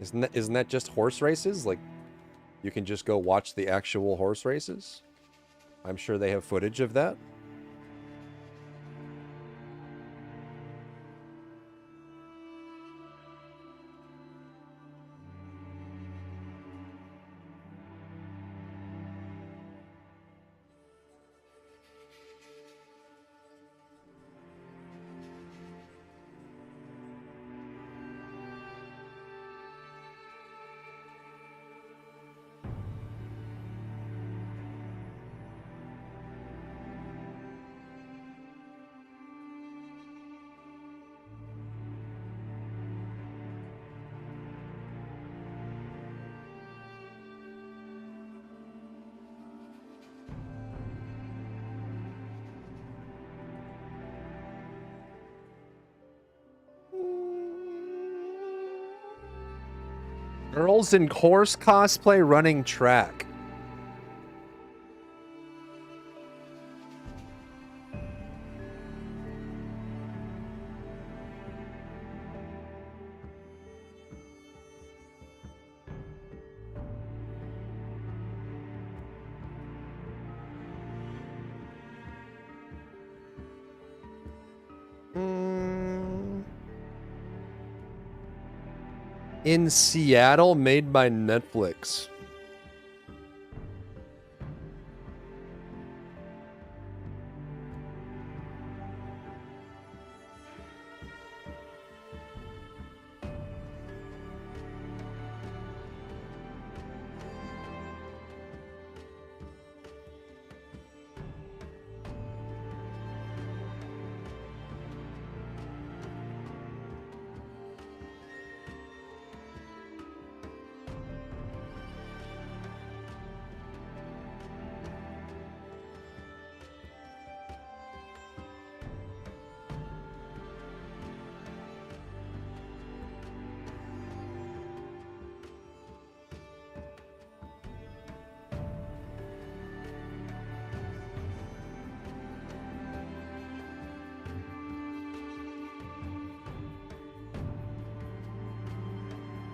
Isn't that just horse races? Like, you can just go watch the actual horse races. I'm sure they have footage of that. Girls in horse cosplay running track. In Seattle, made by Netflix.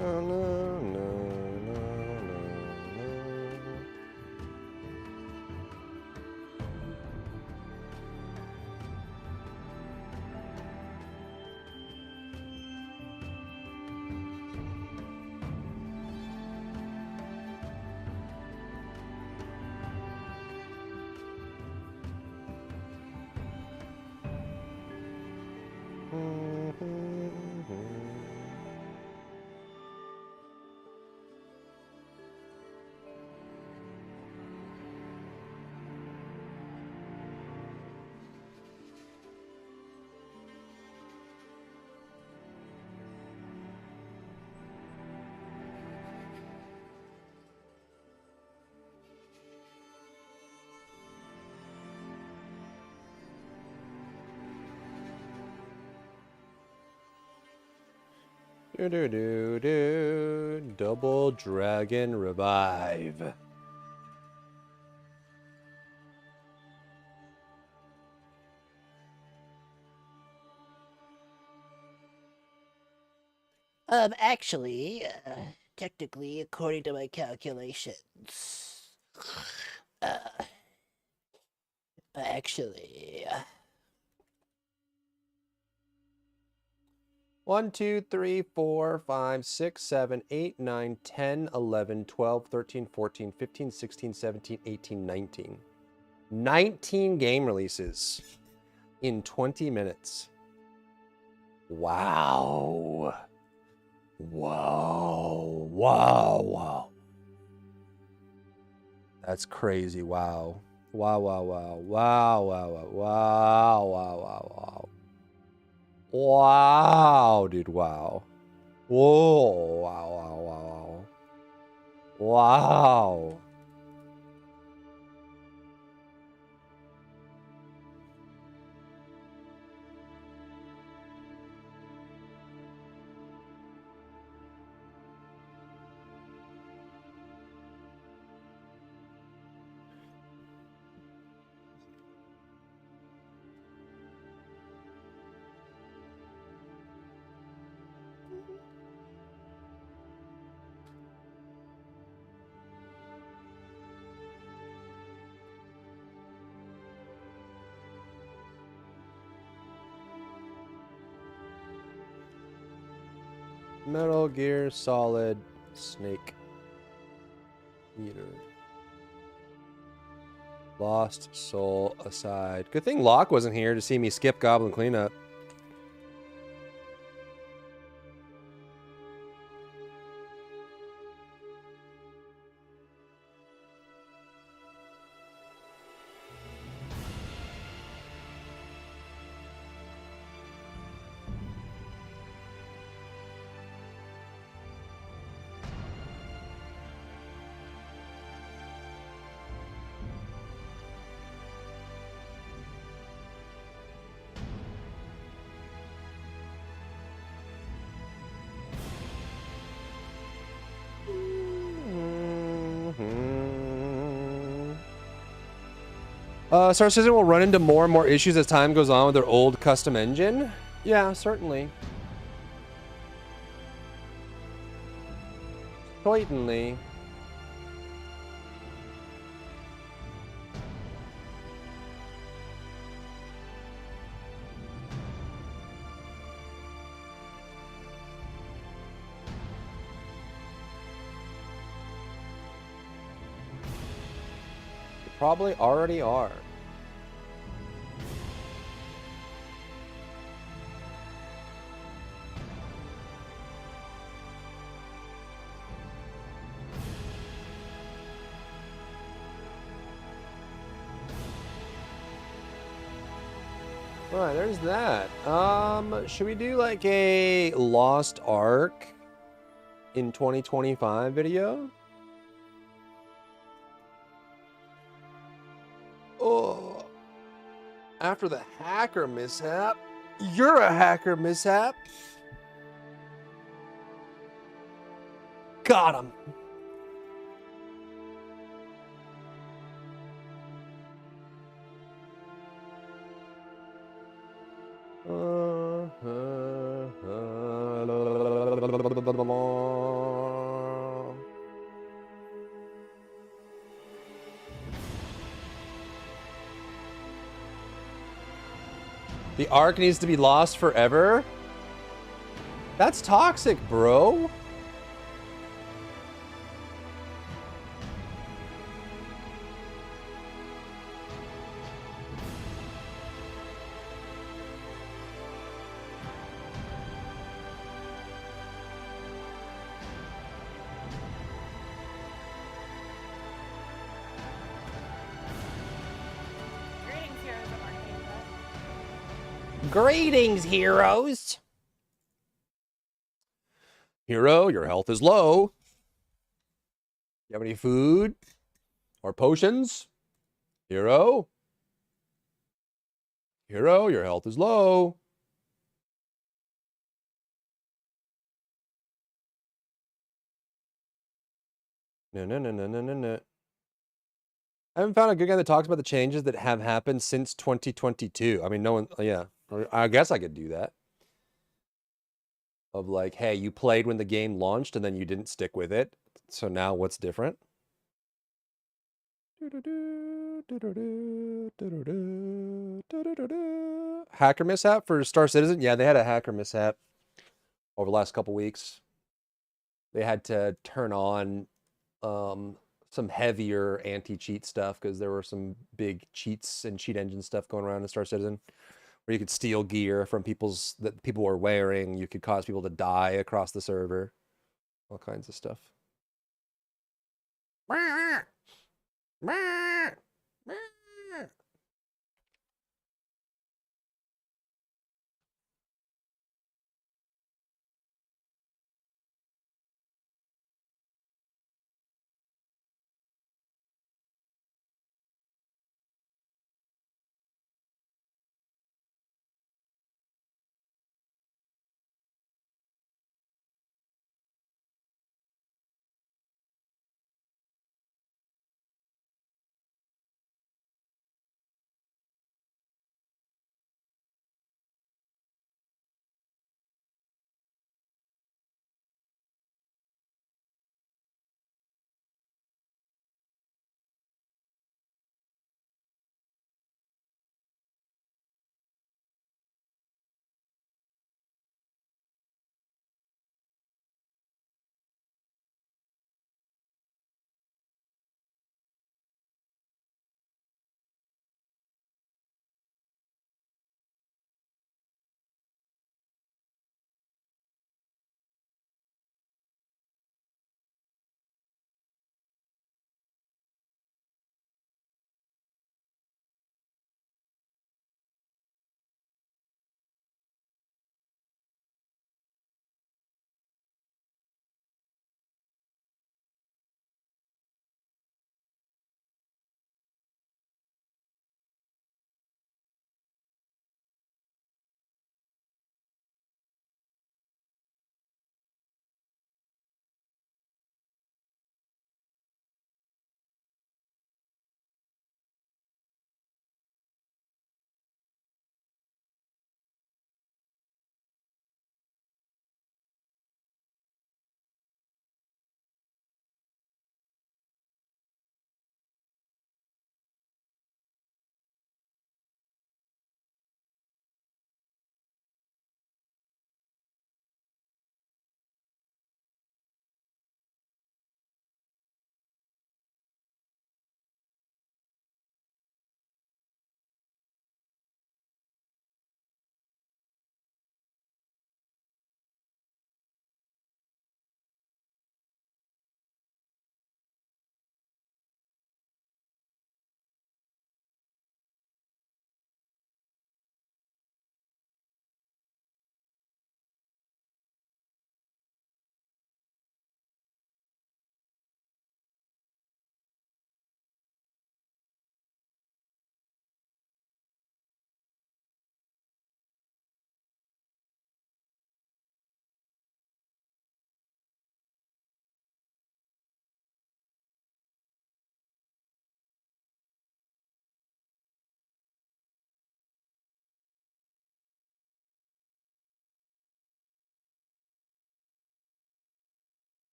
Oh, no, no, no, no, no. Do do do do. Double Dragon Revive. Actually, technically, according to my calculations, uh, actually, 1, 2, 3, 4, 5, 6, 7, 8, 9, 10, 11, 12, 13, 14, 15, 16, 17, 18, 19. 19 game releases in 20 minutes. Wow. Whoa. Wow. Wow. That's crazy. Wow. Wow, wow, wow. Wow, wow, wow. Wow, wow, wow, wow. Wow, dude. Wow. Whoa. Wow, wow, wow, wow. Wow. Metal Gear Solid Snake Eater. Lost Soul aside. Good thing Locke wasn't here to see me skip Goblin Cleanup. Star Citizen will run into more and more issues as time goes on with their old custom engine. Yeah, certainly. Certainly. They probably already are. Alright, there's that. Should we do like a Lost Ark in 2025 video? Oh, after the hacker mishap. You're a hacker mishap. Got him. The Ark needs to be lost forever? That's toxic, bro. Greetings, heroes. Hero, your health is low. You have any food or potions? Hero? Hero, your health is low. No. I haven't found a good guy that talks about the changes that have happened since 2022. I mean, no one, yeah. I guess I could do that. Of like, hey, you played when the game launched and then you didn't stick with it. So now what's different? Hacker mishap for Star Citizen? Yeah, they had a hacker mishap over the last couple weeks. They had to turn on some heavier anti-cheat stuff because there were some big cheats and cheat engine stuff going around in Star Citizen. Where you could steal gear from that people were wearing. You could cause people to die across the server. All kinds of stuff.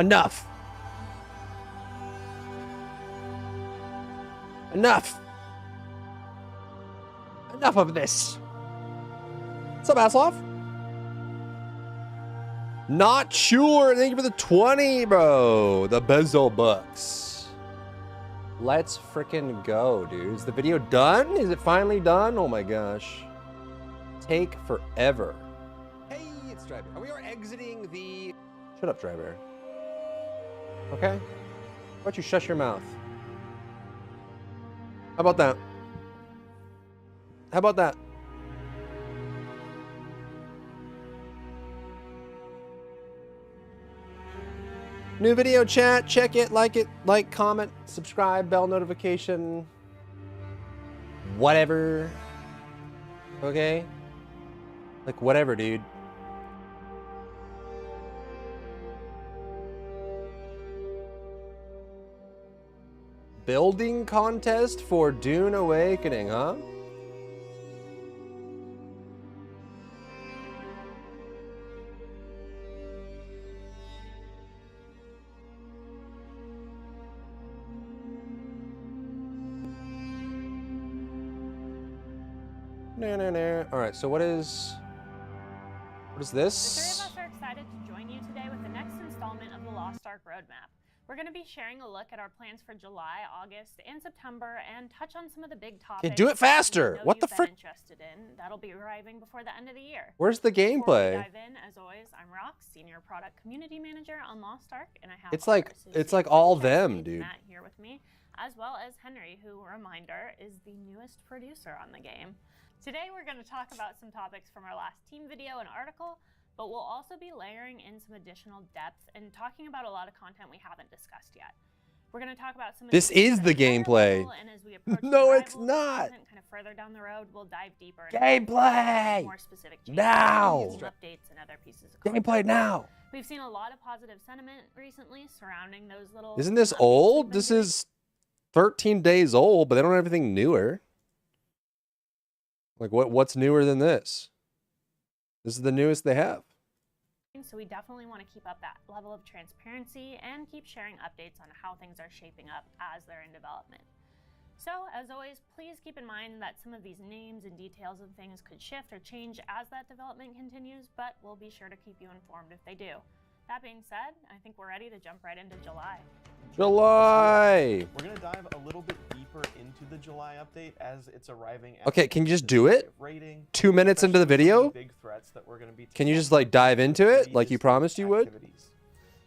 Enough. Enough. Enough of this. What's up, Aslov? Not sure. Thank you for the 20, bro. The Bezel bucks. Let's freaking go, dude. Is the video done? Is it finally done? Oh my gosh. Take forever. Hey, it's Drybear. We are exiting the... Shut up, Drybear. Okay? Why don't you shut your mouth? How about that? How about that? New video, chat. Check it, like, comment, subscribe, bell notification. Whatever. Okay? Like, whatever, dude. Building contest for Dune Awakening, huh? All right, so what is this? The three of us are excited to join you today with the next installment of the Lost Ark Roadmap. We're going to be sharing a look at our plans for July, August, and September, and touch on some of the big topics. Okay, do it faster. What the frick? Interested in that'll be arriving before the end of the year. Where's the gameplay? Before we dive in, as always, I'm Rox, Senior Product Community Manager on Lost Ark, and I have It's like all them, dude. Matt here with me, as well as Henry, who, reminder, is the newest producer on the game. Today we're going to talk about some topics from our last team video and article, but we'll also be layering in some additional depth and talking about a lot of content we haven't discussed yet. We're going to talk about some of This is the gameplay. And as we approach No, it's not. Kind of further down the road, we'll dive deeper Gameplay. More specific changes, Now. updates and other pieces of content. Gameplay now. We've seen a lot of positive sentiment recently surrounding those little. Isn't this old? This is 13 days old, but they don't have anything newer. Like what's newer than this? This is the newest they have. So we definitely want to keep up that level of transparency and keep sharing updates on how things are shaping up as they're in development. So as always, please keep in mind that some of these names and details of things could shift or change as that development continues, but we'll be sure to keep you informed if they do. That being said, I think we're ready to jump right into July. July! We're going to dive a little bit deeper into the July update as it's arriving. Okay, can you just do it? Rating, 2 minutes into the video? big threats that we're going to be Can you just like dive into it like you promised you would?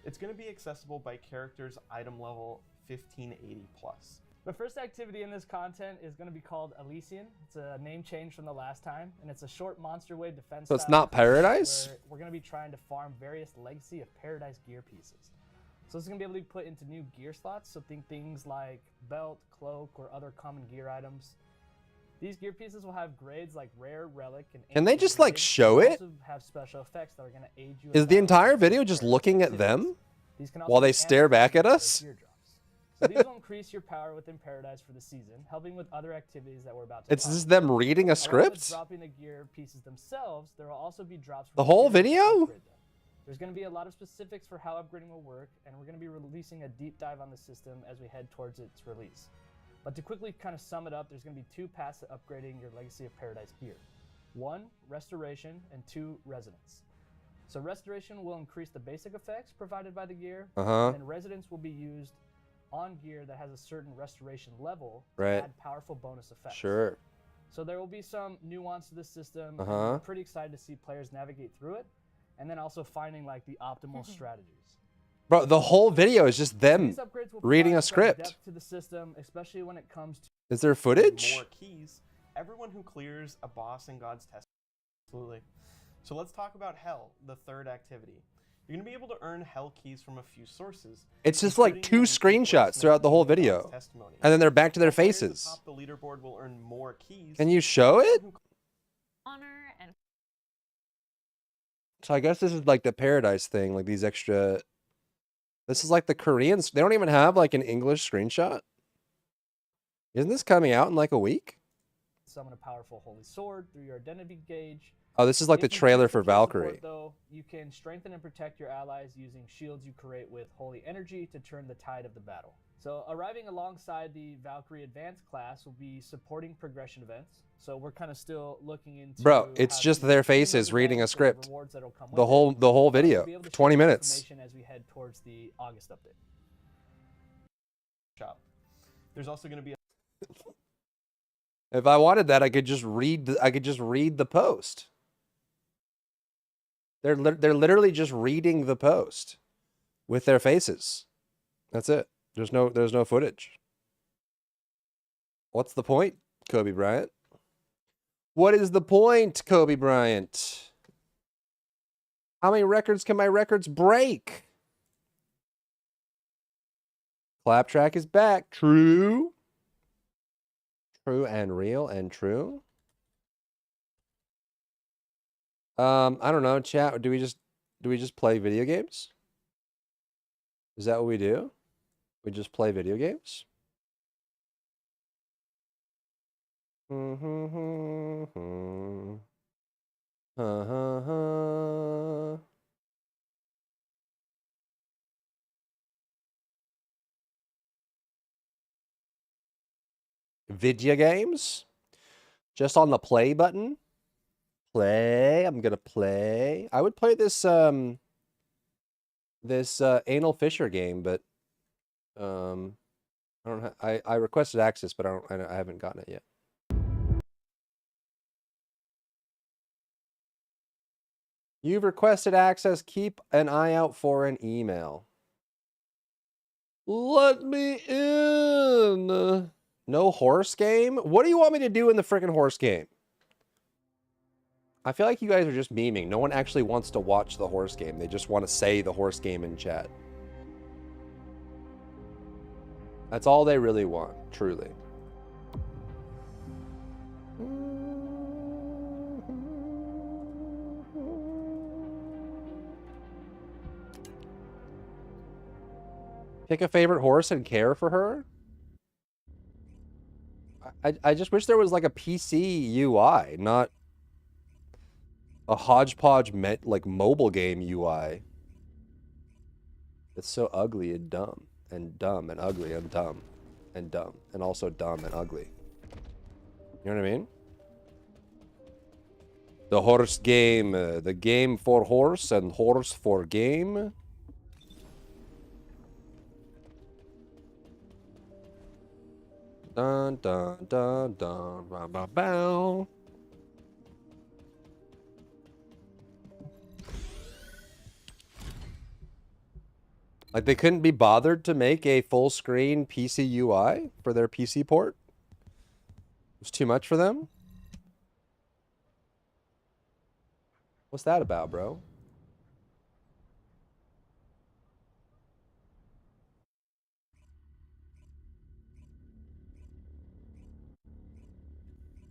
It's going to be accessible by characters item level 1580 plus. The first activity in this content is going to be called Elysian. It's a name change from the last time, and it's a short monster wave defense. So it's not Paradise? Where we're going to be trying to farm various Legacy of Paradise gear pieces. So this is going to be able to be put into new gear slots, so think things like belt, cloak, or other common gear items. These gear pieces will have grades like rare, relic, and Can they just like show it? also have special effects that are going to aid you. Is the entire video just looking at them while they stare back at us? So these will increase your power within Paradise for the season, helping with other activities that we're about to It's just them reading a script? Dropping the gear pieces themselves, there will also be drops. The whole video? There's going to be a lot of specifics for how upgrading will work, and we're going to be releasing a deep dive on the system as we head towards its release. But to quickly kind of sum it up, there's going to be 2 paths to upgrading your Legacy of Paradise gear. 1, Restoration, and 2, Resonance. So Restoration will increase the basic effects provided by the gear, and then Resonance will be used on gear that has a certain restoration level to add powerful bonus effects. Sure. So there will be some nuance to this system. I'm pretty excited to see players navigate through it, and then also finding like the optimal strategies. Bro, the whole video is just them These upgrades will reading a provide some script. depth to the system, especially when it comes to Is there footage? More keys. Everyone who clears a boss in God's test. Absolutely. So let's talk about Hell, the third activity. You're going to be able to earn Hell keys from a few sources. It's just like 2 screenshots throughout the whole video. And then they're back to their faces. Top the leaderboard will earn more keys. Can you show it? Honor and So I guess this is like the Paradise thing, like these extra... This is like the Koreans. They don't even have like an English screenshot. Isn't this coming out in like a week? summon a powerful holy sword through your identity gauge. Oh, this is like the trailer for Valkyrie. Though, you can strengthen and protect your allies using shields you create with holy energy to turn the tide of the battle. So arriving alongside the Valkyrie Advanced class will be supporting progression events. So we're kind of still looking into... Bro, it's just their faces reading a script. The whole video, 20 minutes. As we head towards the August update. Shop. There's also going to be a... If I wanted that, I could just read the post. They're literally just reading the post with their faces. That's it. There's no footage. What's the point, Kobe Bryant? What is the point, Kobe Bryant? How many records can my records break? Claptrack is back. True. True and real and true. I don't know, chat. Do we just play video games? Is that what we do? We just play video games? Video games? Just on the play button? Play. I'm gonna play. I would play this Anal Fisher game, but I don't. I requested access, but I haven't gotten it yet. You've requested access. Keep an eye out for an email. Let me in. No horse game? What do you want me to do in the frickin' horse game? I feel like you guys are just memeing. No one actually wants to watch the horse game. They just want to say the horse game in chat. That's all they really want, truly. Pick a favorite horse and care for her? I just wish there was like a PC UI, not a hodgepodge like mobile game UI. It's so ugly and dumb and ugly and dumb and also dumb and ugly. You know what I mean? The horse game, the game for horse and horse for game. Dun dun dun dun ba ba bow. Like they couldn't be bothered to make a full screen PC UI for their PC port? It was too much for them? What's that about, bro?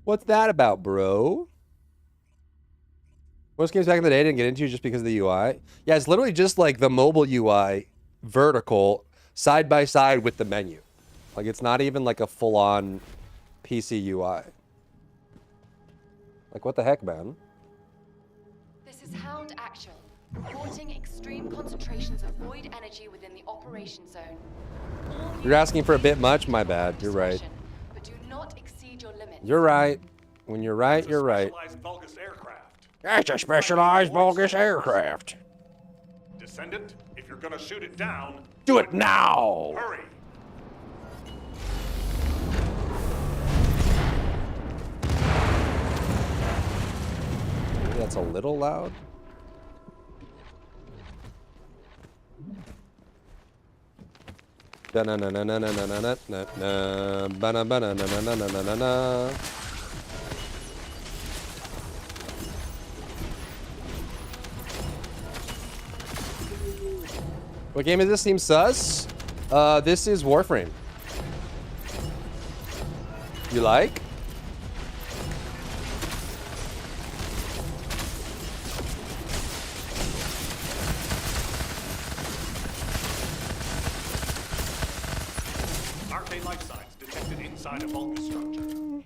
What's that about, bro? Most games back in the day I didn't get into just because of the UI. Yeah, it's literally just like the mobile UI, vertical, side by side with the menu. Like it's not even like a full-on PC UI. Like what the heck, man? This is Hound Actual, reporting extreme concentrations of void energy within the operation zone. You're asking for a bit much, my bad. You're right. But do not exceed your limits. You're right. When you're right, you're right. That's a specialized Vulgus aircraft. Descendant, if you're gonna shoot it down, do it now! Hurry! Maybe that's a little loud. What game is this? Seems sus. This is Warframe. You like? Arcane life signs detected inside a Vulgus structure.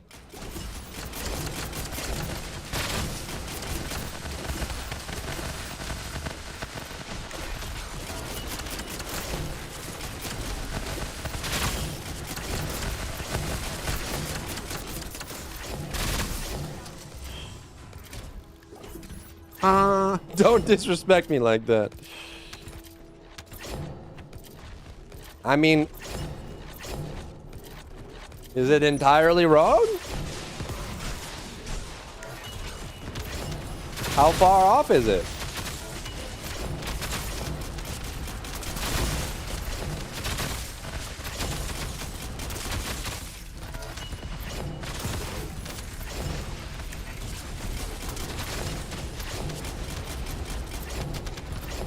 Don't disrespect me like that. I mean, is it entirely wrong? How far off is it?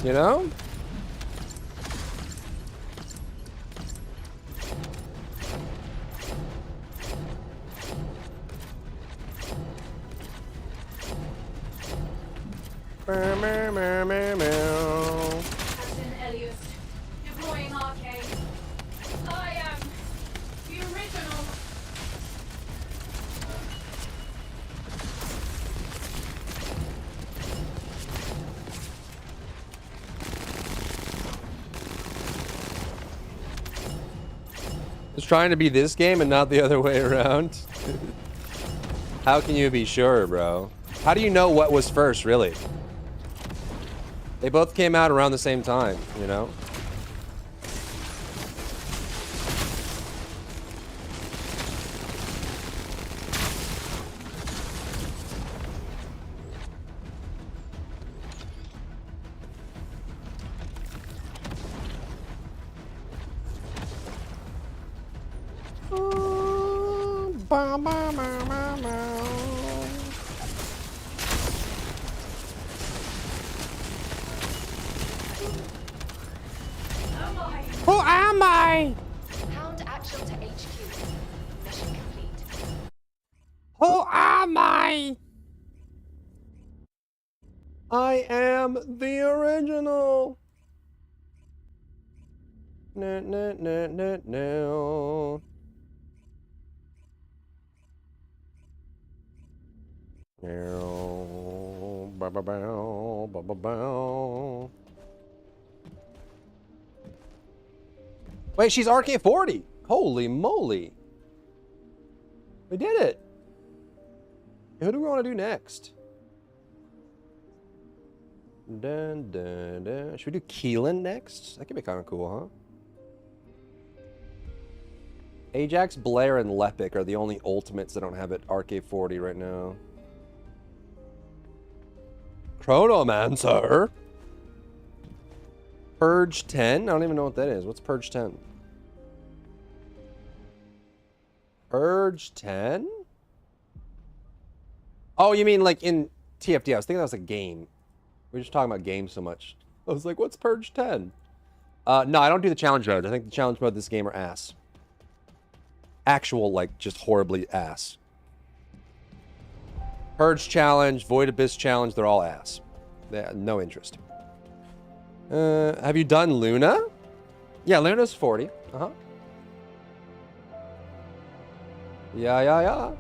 You know? Captain Elliot, deploying arcade. I am the original. It's trying to be this game and not the other way around. How can you be sure, bro? How do you know what was first, really? They both came out around the same time, you know? Who am I? Hound actual to HQ. Mission complete. Who am I? I am the original. No, no, no, no, no. Bow, bow, bow, bow, bow, bow. Wait, she's RK40. Holy moly. We did it. Who do we want to do next? Dun, dun, dun. Should we do Keelan next? That could be kind of cool, huh? Ajax, Blair, and Lepic are the only ultimates that don't have it RK40 right now. Chronomancer? Purge 10? I don't even know what that is. What's Purge 10? Purge 10? Oh, you mean like in TFT? I was thinking that was a game. We were just talking about games so much. I was like, what's Purge 10? No, I don't do the challenge mode. I think the challenge mode of this game are ass. Actual, like, just horribly ass. Purge challenge, Void Abyss challenge, they're all ass. They have no interest. Have you done Luna? Yeah, Luna's 40. Uh-huh. Yeah.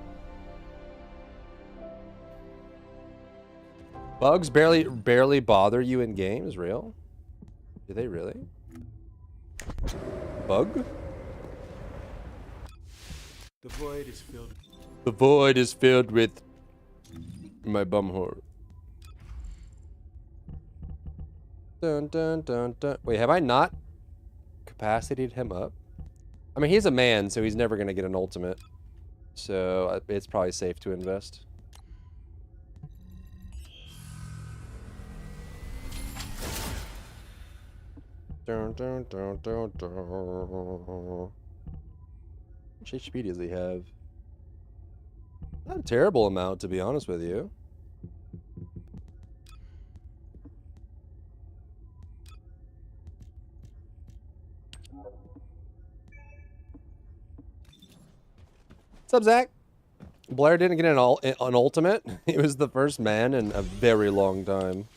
Bugs barely bother you in games, real? Do they really? Bug? The void is filled. The void is filled with my bum whore. Dun dun dun dun. Wait, have I not capacitated him up? I mean, he's a man, so he's never gonna get an ultimate. So it's probably safe to invest. Dun, dun, dun, dun, dun. How much HP does he have? Not a terrible amount, to be honest with you. What's up, Zach? Blair didn't get an ultimate. He was the first man in a very long time.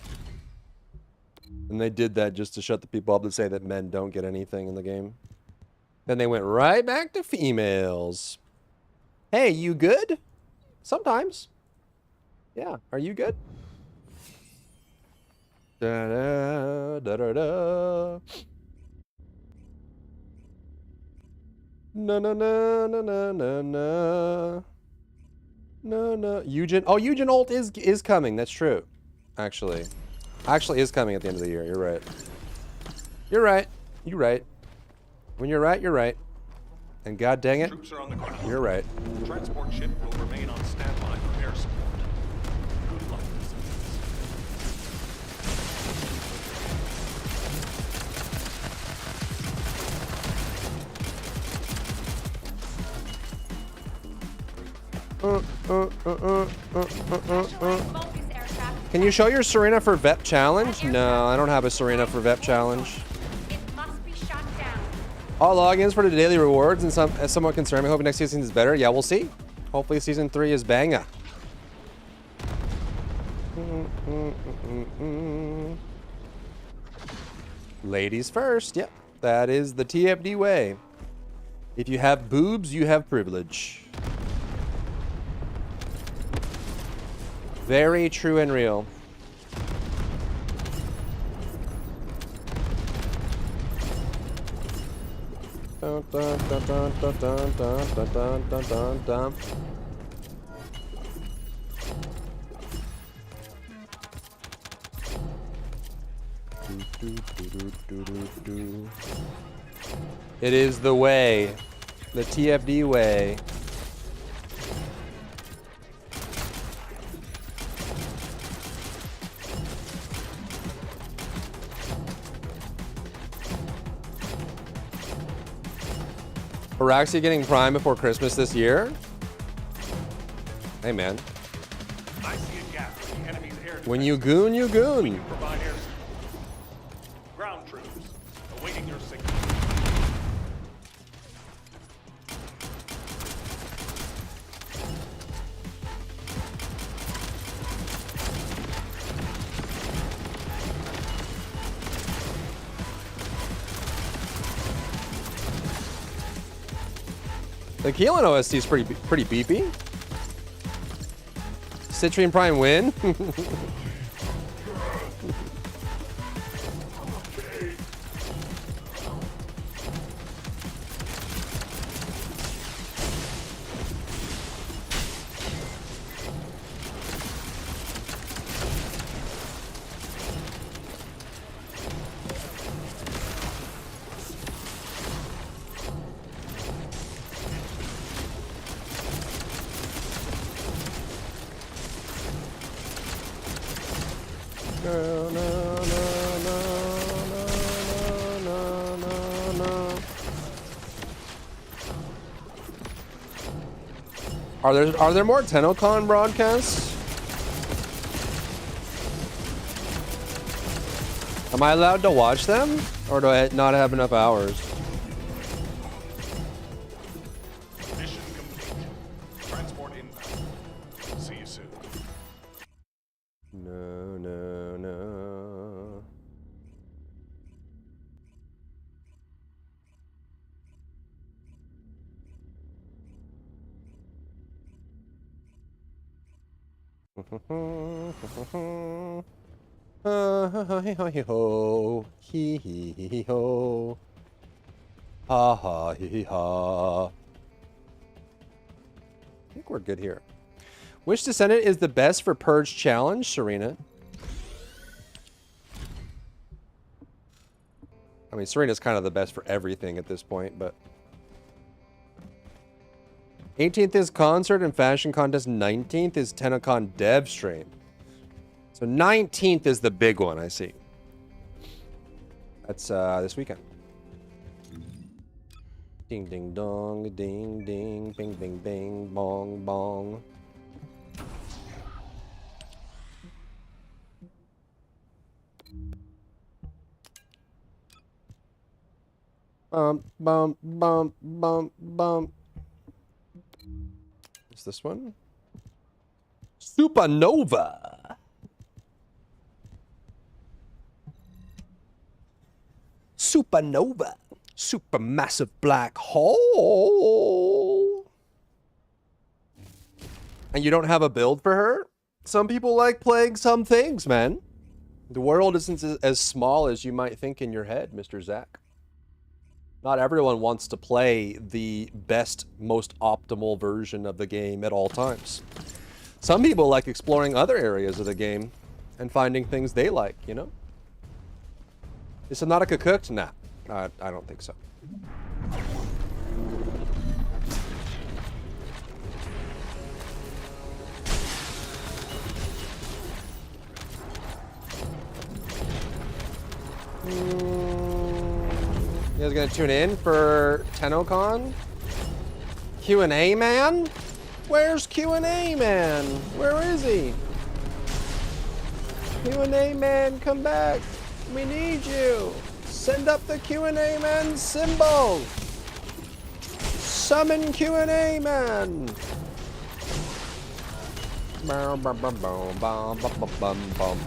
And they did that just to shut the people up and say that men don't get anything in the game. Then they went right back to females. Hey, you good? Sometimes. Yeah, are you good? Da da da da da. No no no no no no no. No no. Eugen. Oh, Eugen ult is coming. That's true. Actually is coming at the end of the year. You're right. You're right. You're right. When you're right, you're right. And god dang it, Troops are on the ground. you're right. Transport ship will remain on standby for air support. Good luck. Can you show your Serena for VEP challenge? No, I don't have a Serena for VEP challenge. All logins for the daily rewards and somewhat concerned. I hope next season is better. Yeah, we'll see. Hopefully season 3 is banger. Ladies first. Yep, that is the TFD way. If you have boobs, you have privilege. Very true and real. Dun, dun, dun, dun, dun, dun, dun, dun, dun, dun, dun. It is the way. The TFD way. We're actually getting Prime before Christmas this year? Hey, man. I see a gap in the enemy's air defense. When you goon, you goon. Provide air support. Ground troops, awaiting your signal. The Keelan OST is pretty beepy. Citrine Prime win. Are there more TennoCon broadcasts? Am I allowed to watch them? Or do I not have enough hours? Mission complete. Transport inbound. See you soon. No, no, no. Ho, hee hee ho, ha ha hee ha. I think we're good here. Which descendant is the best for Purge Challenge, Serena? I mean, Serena's kind of the best for everything at this point, but 18th is concert and fashion contest. 19th is TennoCon dev stream. So 19th is the big one, I see. That's this weekend. Ding ding dong, ding ding, bing bing bing, bong bong. Bum bum bum bum bum. Is this one? Supernova. Supernova. Supermassive black hole. And you don't have a build for her? Some people like playing some things, man. The world isn't as small as you might think in your head, Mr. Zach. Not everyone wants to play the best, most optimal version of the game at all times. Some people like exploring other areas of the game and finding things they like, you know? Is Subnautica cooked? Nah, I don't think so. You guys gonna tune in for TennoCon? Q&A man? Where's Q&A man? Where is he? Q&A man, come back. We need you. Send up the Q&A man symbol. Summon Q&A man. Bum, bum, bum, bum, bum, bum, bum, bum.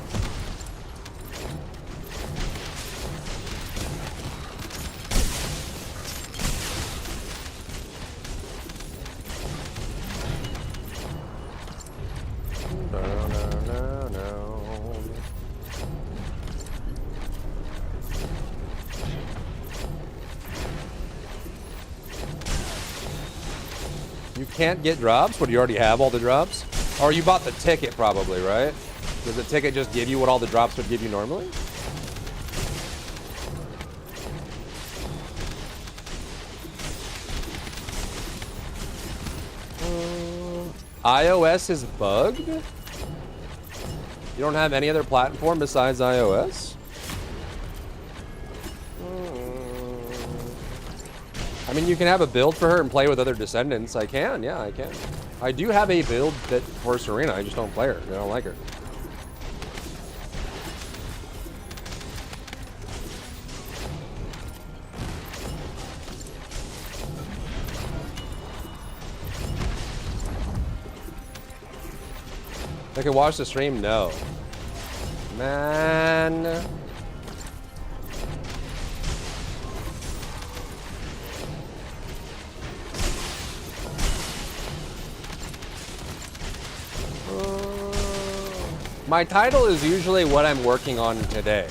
You can't get drops? What, do you already have all the drops? Or you bought the ticket probably, right? Does the ticket just give you what all the drops would give you normally? iOS is bugged? You don't have any other platform besides iOS? I mean, you can have a build for her and play with other descendants. I can, yeah, I can. I do have a build that for Serena. I just don't play her. I don't like her. I can watch the stream? No. Man. My title is usually what I'm working on today.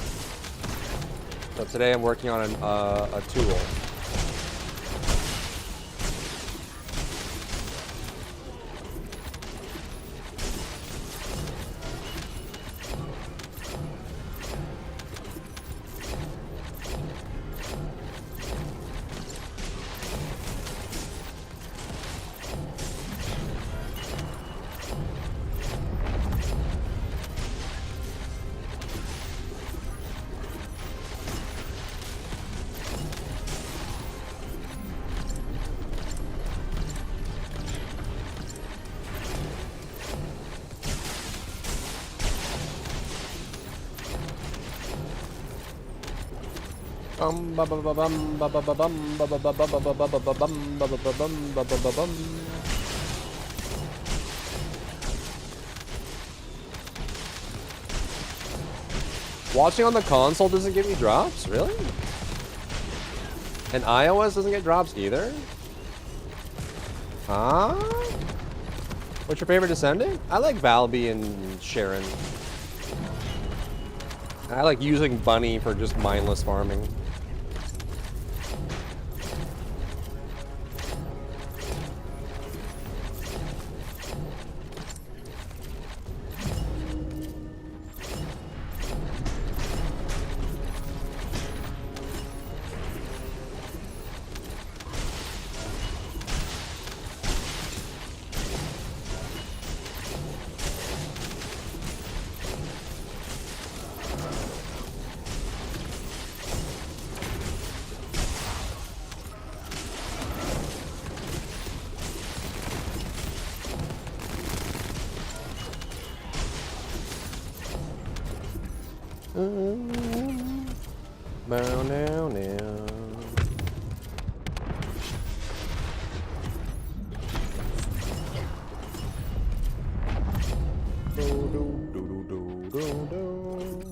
So today I'm working on a tool. Watching on the console doesn't give you drops? Really? And iOS doesn't get drops either? Huh? What's your favorite descendant? I like Valby and Sharon. I like using Bunny for just mindless farming.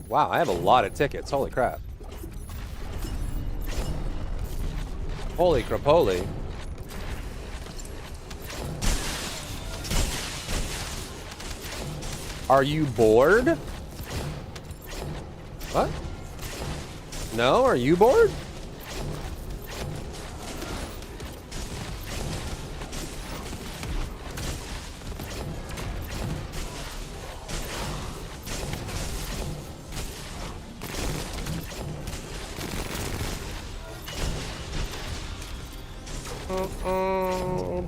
Wow, I have a lot of tickets. Holy crap. Holy crapoli. Are you bored? What? No? Are you bored?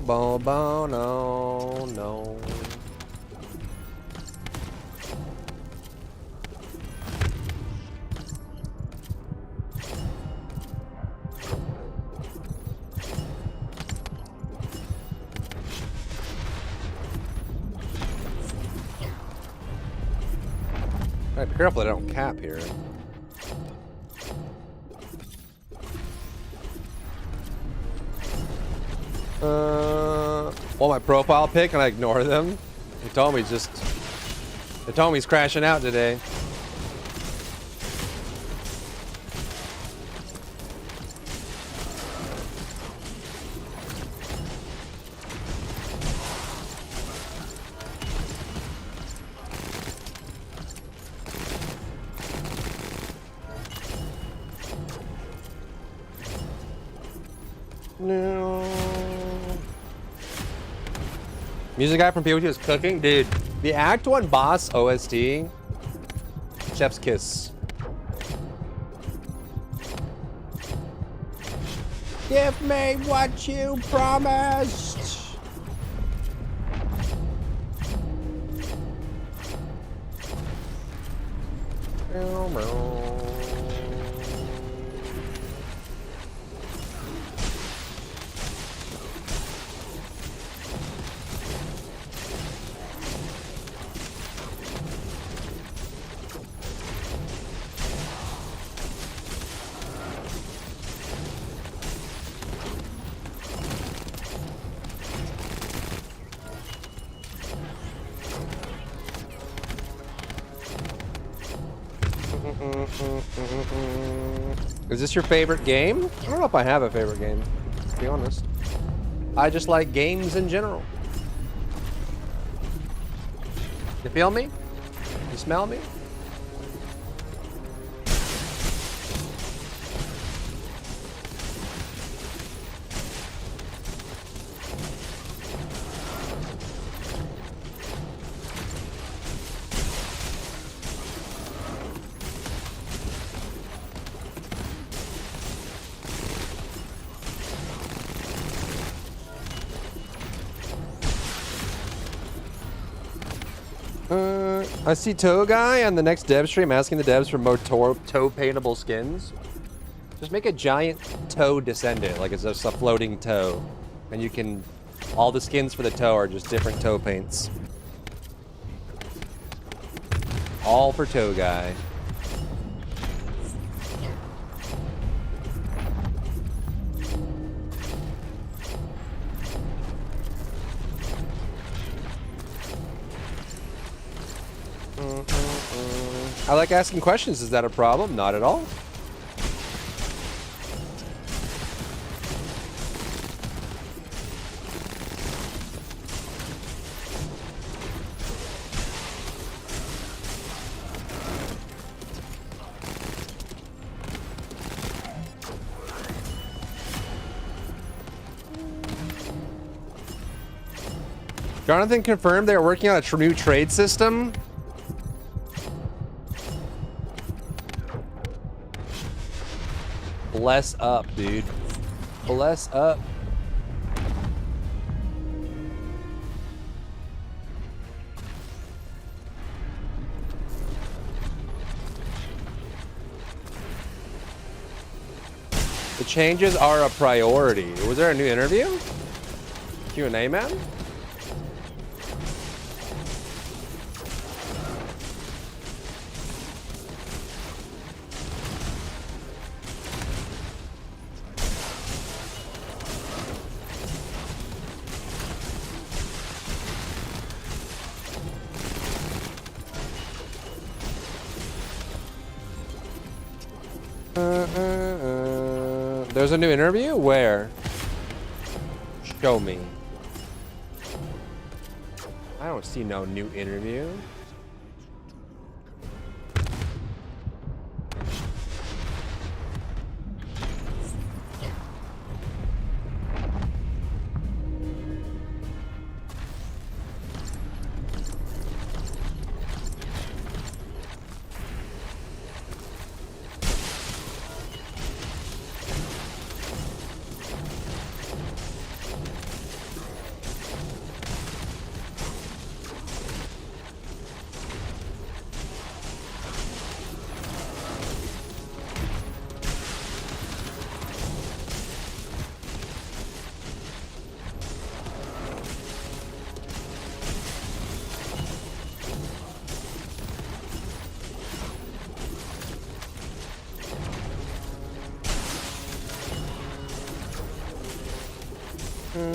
Bo bo no no. Alright, be careful that I don't cap here. Well, my profile pic and I ignore them. They told me he's crashing out today. No. Music guy from POG was cooking, dude. The Act 1 boss OST, Chef's Kiss. Give me what you promised. Is this your favorite game? I don't know if I have a favorite game, to be honest. I just like games in general. You feel me? You smell me? I see Toe Guy on the next dev stream asking the devs for more toe paintable skins. Just make a giant toe descendant, like it's just a floating toe. And you can, all the skins for the toe are just different toe paints. All for Toe Guy. I like asking questions. Is that a problem? Not at all. Jonathan confirmed they are working on a new trade system. Bless up, dude. Bless up. The changes are a priority. Was there a new interview? Q&A, man? There's a new interview? Where? Show me. I don't see no new interview. Did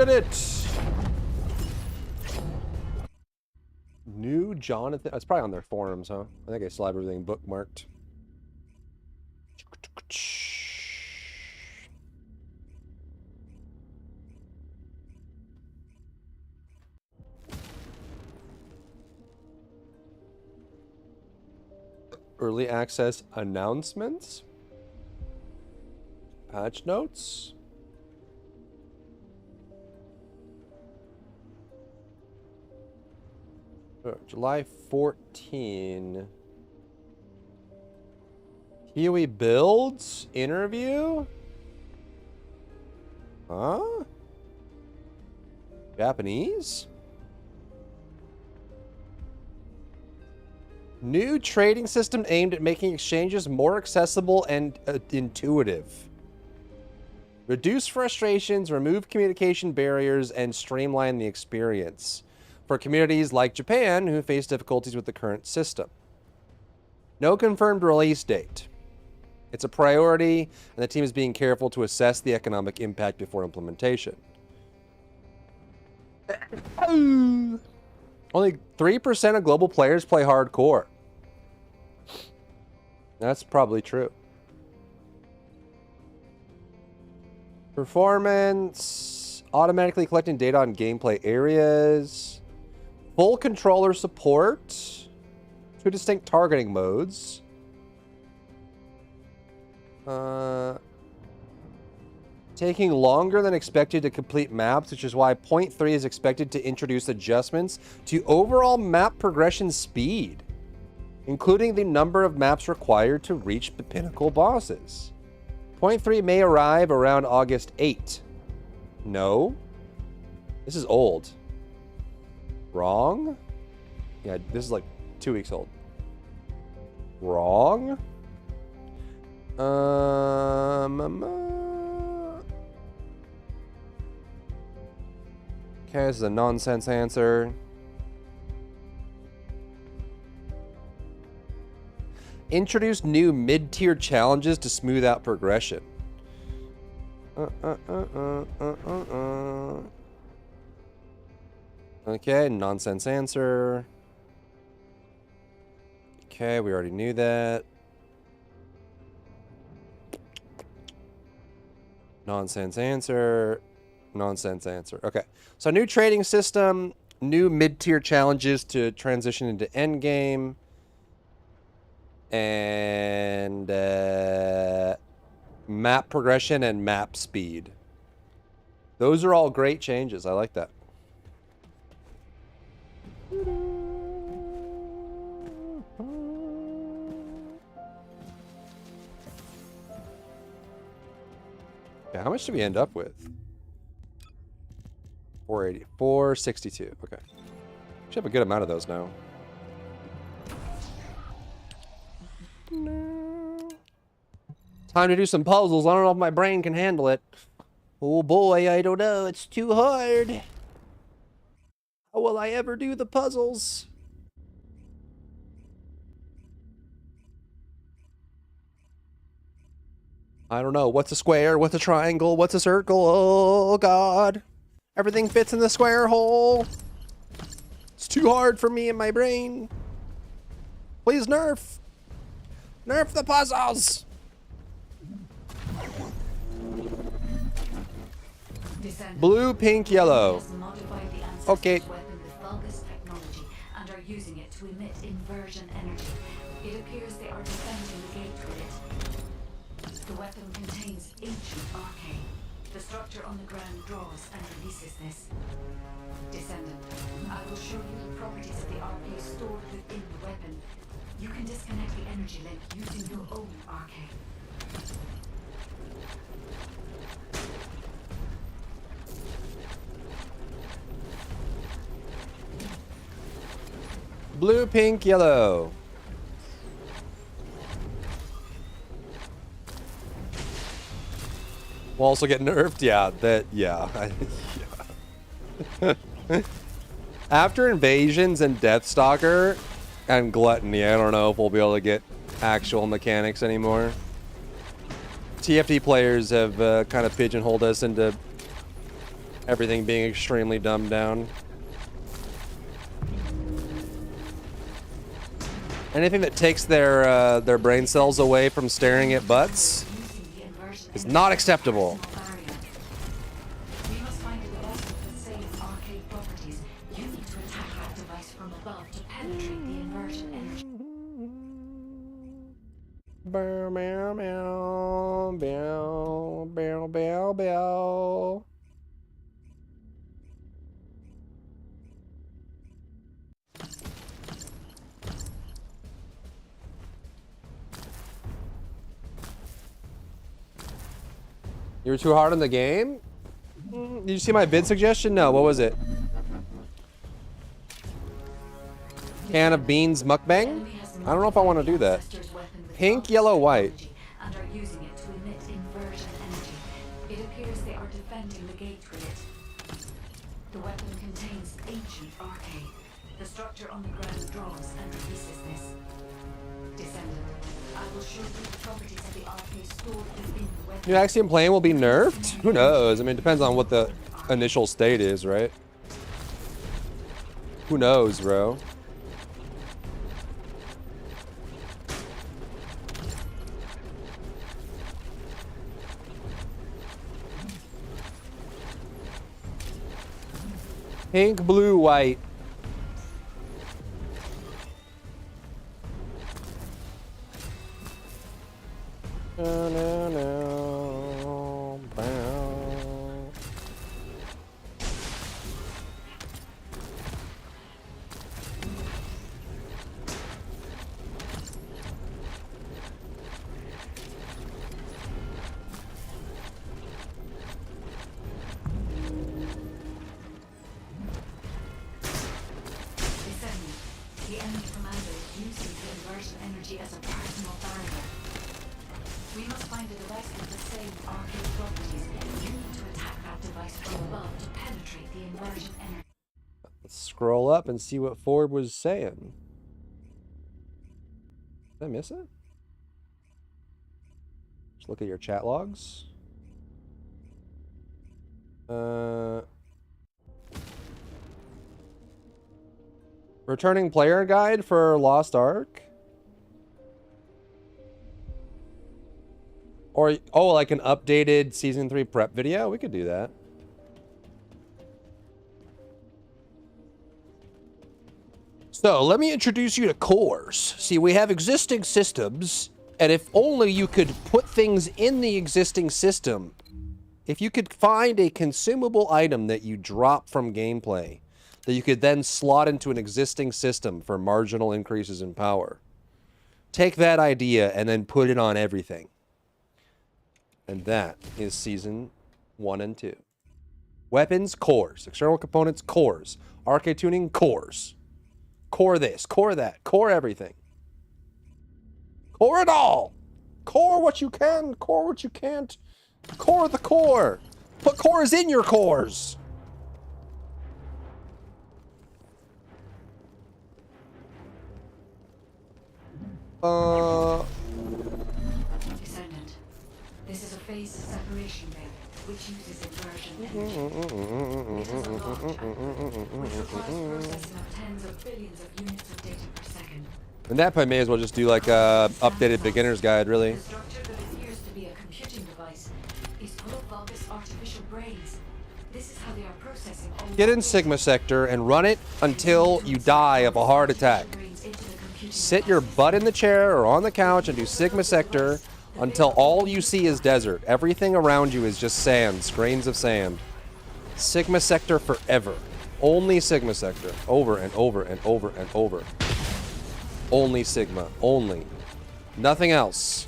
it! New Jonathan. It's probably on their forums, huh? I think I still have everything bookmarked. Early access announcements. Patch notes. July 14. Huey builds interview? Huh? Japanese? New trading system aimed at making exchanges more accessible and intuitive. Reduce frustrations, remove communication barriers, and streamline the experience for communities like Japan who face difficulties with the current system. No confirmed release date. It's a priority, and the team is being careful to assess the economic impact before implementation. Only 3% of global players play hardcore. That's probably true. Performance, automatically collecting data on gameplay areas, full controller support, 2 distinct targeting modes, taking longer than expected to complete maps, which is why 0.3 is expected to introduce adjustments to overall map progression speed, including the number of maps required to reach the pinnacle bosses. 0.3 may arrive around August 8. No. This is old. Wrong? Yeah, this is like 2 weeks old. Wrong? Okay, this is a nonsense answer. Introduce new mid-tier challenges to smooth out progression. Okay, nonsense answer. Okay, we already knew that. Nonsense answer. Nonsense answer. Okay, so new trading system, new mid-tier challenges to transition into endgame. And map progression and map speed. Those are all great changes. I like that. Okay, how much did we end up with? 480, 462. Okay. Should have a good amount of those now. No. Time to do some puzzles. I don't know if my brain can handle it. Oh boy, I don't know. It's too hard. How will I ever do the puzzles? I don't know. What's a square? What's a triangle? What's a circle? Oh god. Everything fits in the square hole. It's too hard for me and my brain. Please nerf. Nerf the puzzles! Blue, pink, yellow. Okay. And are using it to emit inversion energy. It appears they are defending the gate with it. The weapon contains ancient arcane. The structure on the ground draws and releases this. Descendant, I will show you the properties of the arcane stored within the weapon. You can disconnect the energy link using your own arcane. Blue, pink, yellow. We'll also get nerfed. Yeah, that. Yeah. Yeah. After Invasions and Deathstalker and Gluttony, I don't know if we'll be able to get actual mechanics anymore. TFT players have kind of pigeonholed us into everything being extremely dumbed down. Anything that takes their brain cells away from staring at butts is not acceptable. We must find a device with the same arcade properties. You need to attack that device from above to penetrate the inversion energy. Bow, meow, meow, bow, bow, bow, bow. You were too hard on the game? Did you see my vid suggestion? No, what was it? Can of beans mukbang? I don't know if I want to do that. Pink, yellow, white. And are using it to emit inversion energy. It appears they are defending the gate with it. The weapon contains ancient arcane. The structure on the ground draws and releases this. Descendant, I will show you the properties of the arcane stored within the weapon. New Axiom plane will be nerfed? Who knows? I mean, it depends on what the initial state is, right? Who knows, bro? Pink, blue, white. No, no, no. Bow. The enemy commander is using the inversion energy as a personal barrier. We must find a device with the same arcane properties. You need to attack that device from above to penetrate the inversion energy. Let's scroll up and see what Ford was saying. Did I miss it? Just look at your chat logs. Returning player guide for Lost Ark? Or, oh, like an updated Season 3 prep video? We could do that. So, let me introduce you to cores. See, we have existing systems, and if only you could put things in the existing system, if you could find a consumable item that you drop from gameplay, that you could then slot into an existing system for marginal increases in power. Take that idea and then put it on everything. And that is Season 1 and 2. Weapons, cores. External components, cores. Arcade tuning, cores. Core this, core that, core everything. Core it all! Core what you can, core what you can't. Core the core! Put cores in your cores! Descendant, this is a phase separation bed, which uses inversion energy. It has a large output, which requires processing of tens of billions of units of data per second. And that point may as well just do like a updated beginner's guide, really. The structure that appears to be a computing device is full of Vulgus artificial brains. This is how they are processing all Get in Sigma Sector and run it until you die of a heart attack. Sit your butt in the chair or on the couch and do Sigma Sector until all you see is desert. Everything around you is just sand, grains of sand. Sigma Sector forever. Only Sigma Sector. Over and over and over and over. Only Sigma. Only. Nothing else.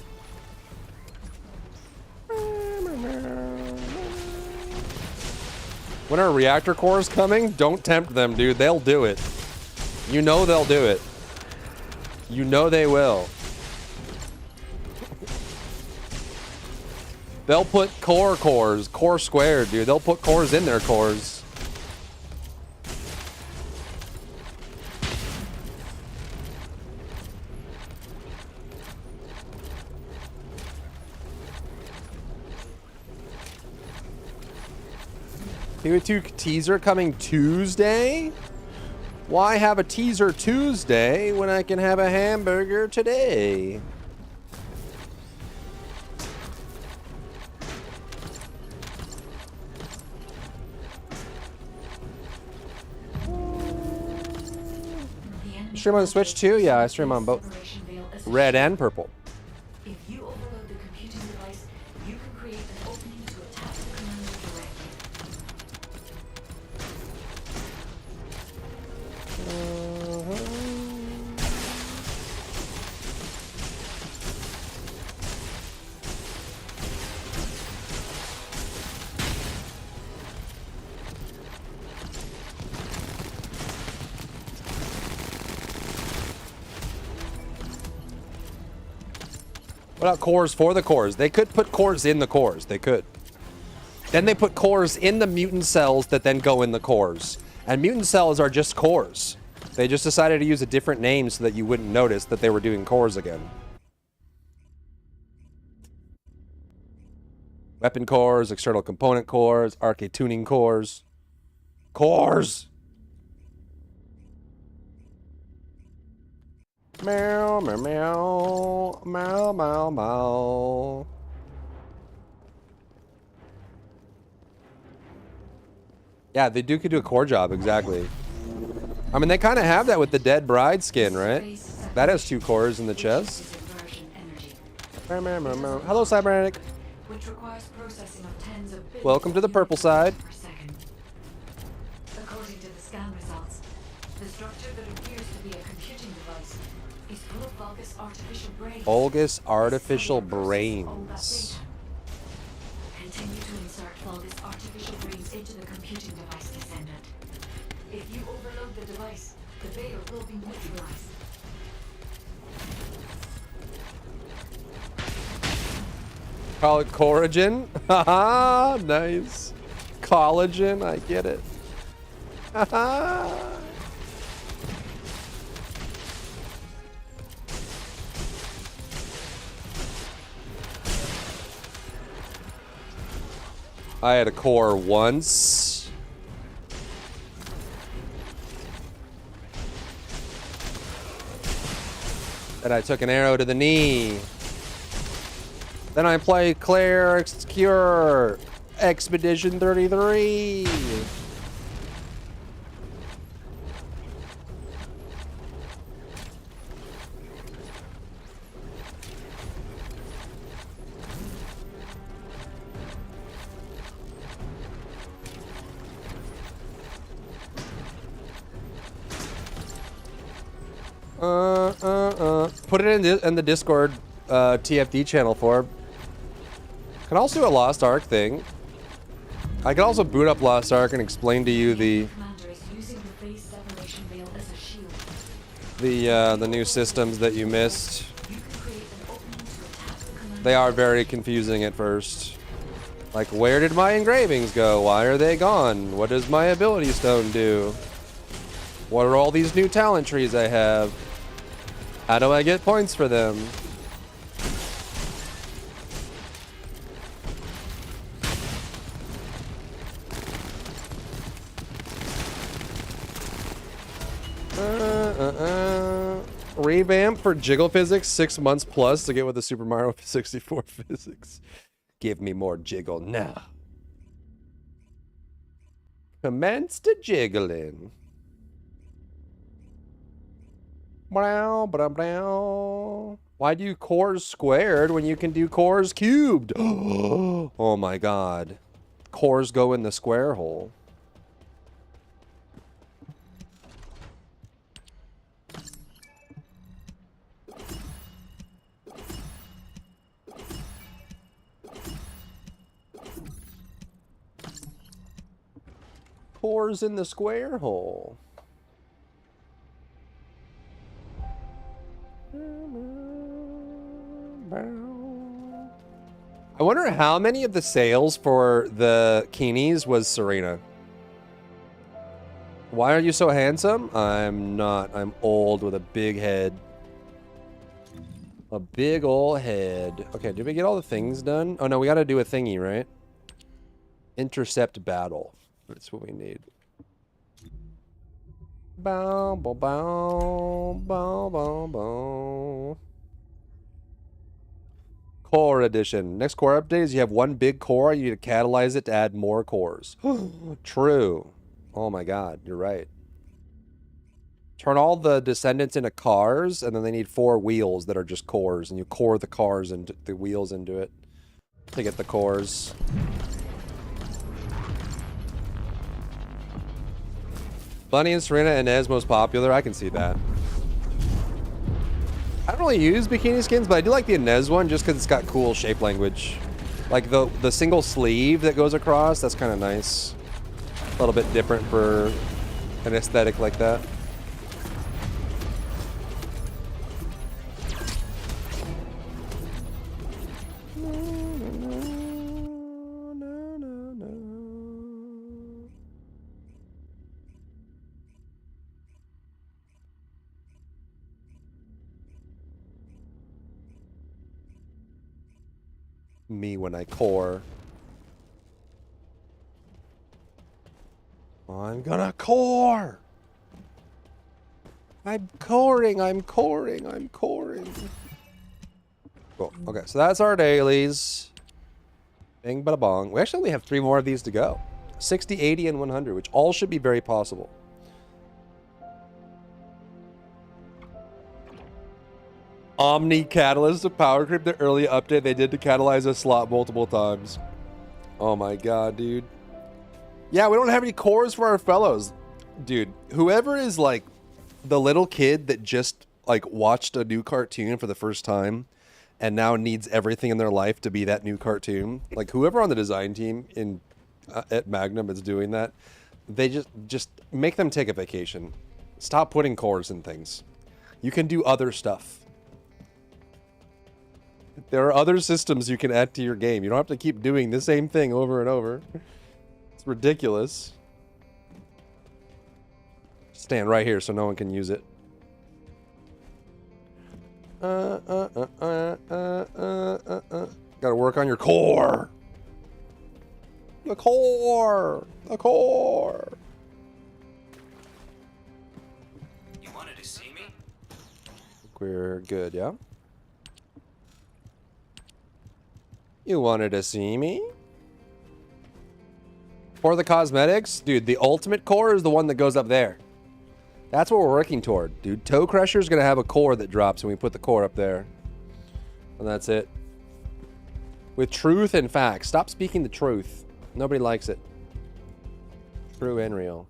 When are reactor cores coming? Don't tempt them, dude. They'll do it. You know they'll do it. You know they will. They'll put core squared, dude. They'll put cores in their cores. PO2 teaser coming Tuesday? Why have a teaser Tuesday when I can have a hamburger today? Stream on the Switch too? Yeah, I stream on both. Red and purple. If you overload the computing device, you can create an opening to attack the commander What about cores for the cores? They could put cores in the cores. They could. Then they put cores in the mutant cells that then go in the cores. And mutant cells are just cores. They just decided to use a different name so that you wouldn't notice that they were doing cores again. Weapon cores, external component cores, arcade tuning cores. Cores! Meow, meow, meow, meow, meow, meow. Yeah, they could do a core job, exactly. I mean, they kind of have that with the Dead Bride skin, right? That has 2 cores in the chest. Meow, meow, meow, meow. Hello, Cybernetic. Welcome to the purple side. According to the scan results, the structure that appears to be a computing device is full of Vulgus artificial brains. Vulgus artificial brains. Continue to insert Vulgus artificial brains into the computing device, Descendant. If you overload the device, the Vader will be neutralized. Call it Coragen. Haha, nice. Collagen, I get it. Haha. I had a core once. And I took an arrow to the knee. Then I played Claire Cure Expedition 33. Put it in the Discord TFD channel for. Can also do a Lost Ark thing. I can also boot up Lost Ark and explain to you the new systems that you missed. They are very confusing at first. Like, where did my engravings go? Why are they gone? What does my ability stone do? What are all these new talent trees I have? How do I get points for them? Revamp for jiggle physics, 6 months plus to get with the Super Mario 64 physics. Give me more jiggle now. Commence to jiggling. Why do cores squared when you can do cores cubed? Oh my god. Cores go in the square hole. Cores in the square hole. I wonder how many of the sales for the Keenies was Serena. Why are you so handsome? I'm not. I'm old with a big head. A big old head. Okay, did we get all the things done? Oh no, we gotta do a thingy, right? Intercept battle. That's what we need. Bow, bow, bow, bow, bow, bow. Core edition. Next core update is you have one big core. You need to catalyze it to add more cores. True. Oh my god, you're right. Turn all the descendants into cars, and then they need 4 wheels that are just cores, and you core the cars and the wheels into it to get the cores. Bunny and Serena Inez most popular. I can see that. I don't really use bikini skins, but I do like the Inez one just because it's got cool shape language. Like the single sleeve that goes across, that's kind of nice. A little bit different for an aesthetic like that. Me when I core. I'm gonna core! I'm coring, I'm coring, I'm coring. Cool. Okay, so that's our dailies. Bing bada bong. We actually only have 3 more of these to go. 60, 80, and 100, which all should be very possible. Omni Catalyst of Power Creep, the early update they did to catalyze a slot multiple times. Oh my god, dude. Yeah, we don't have any cores for our fellows. Dude, whoever is like the little kid that just like watched a new cartoon for the first time and now needs everything in their life to be that new cartoon, like whoever on the design team in at Magnum is doing that, they just make them take a vacation. Stop putting cores in things. You can do other stuff. There are other systems you can add to your game. You don't have to keep doing the same thing over and over. It's ridiculous. Stand right here so no one can use it. Gotta work on your core. The core. The core. You wanted to see me? We're good, yeah? You wanted to see me? For the cosmetics? Dude, the ultimate core is the one that goes up there. That's what we're working toward, dude. Toe Crusher's gonna have a core that drops when we put the core up there. And that's it. With truth and facts. Stop speaking the truth. Nobody likes it. True and real.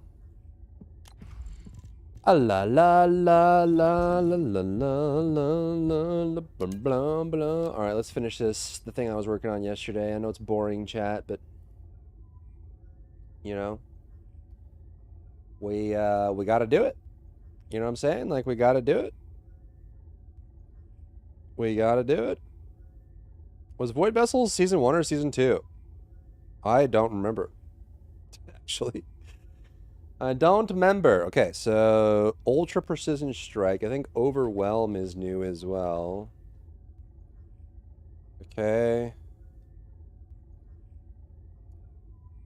Ah, la la la la la la la la la blah blah blah. All right, let's finish this. The thing I was working on yesterday. I know it's boring, chat, but you know, we got to do it. You know what I'm saying? Like we got to do it. We got to do it. Was Void Vessels season 1 or season 2? I don't remember. Actually. I don't remember. Okay, so Ultra Precision Strike. I think Overwhelm is new as well. Okay.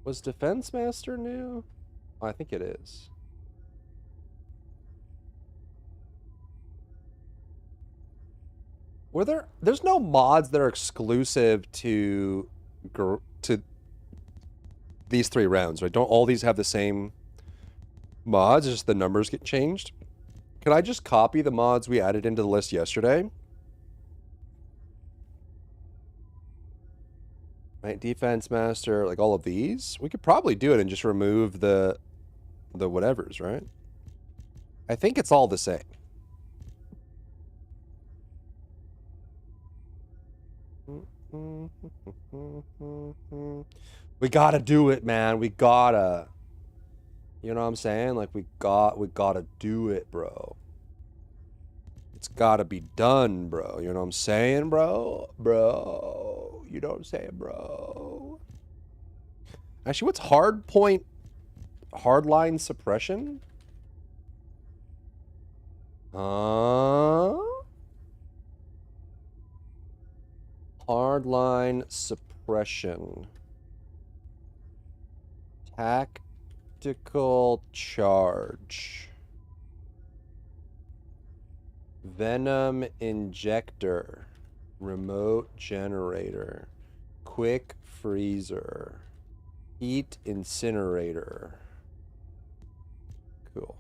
Was Defense Master new? Oh, I think it is. Were there's no mods that are exclusive to these 3 rounds, right? Don't all these have the same mods, just the numbers get changed? Can I just copy the mods we added into the list yesterday? Right, Defense Master, like all of these? We could probably do it and just remove the whatevers, right? I think it's all the same. We gotta do it, man. We gotta. You know what I'm saying? Like we gotta do it, bro. It's gotta be done, bro. You know what I'm saying, bro? Bro. You know what I'm saying, bro? Actually, what's hardline suppression? Hardline suppression. Attack Tactical charge. Venom injector. Remote generator. Quick freezer. Heat incinerator. Cool.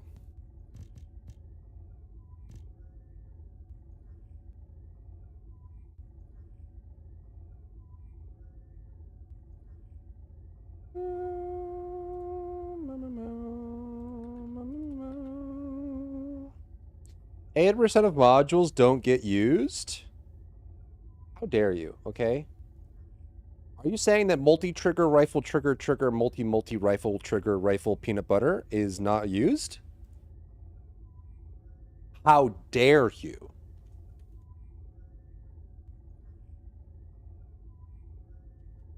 Eight percent of modules don't get used? How dare you, okay? Are you saying that multi-trigger rifle trigger multi rifle trigger rifle peanut butter is not used? How dare you?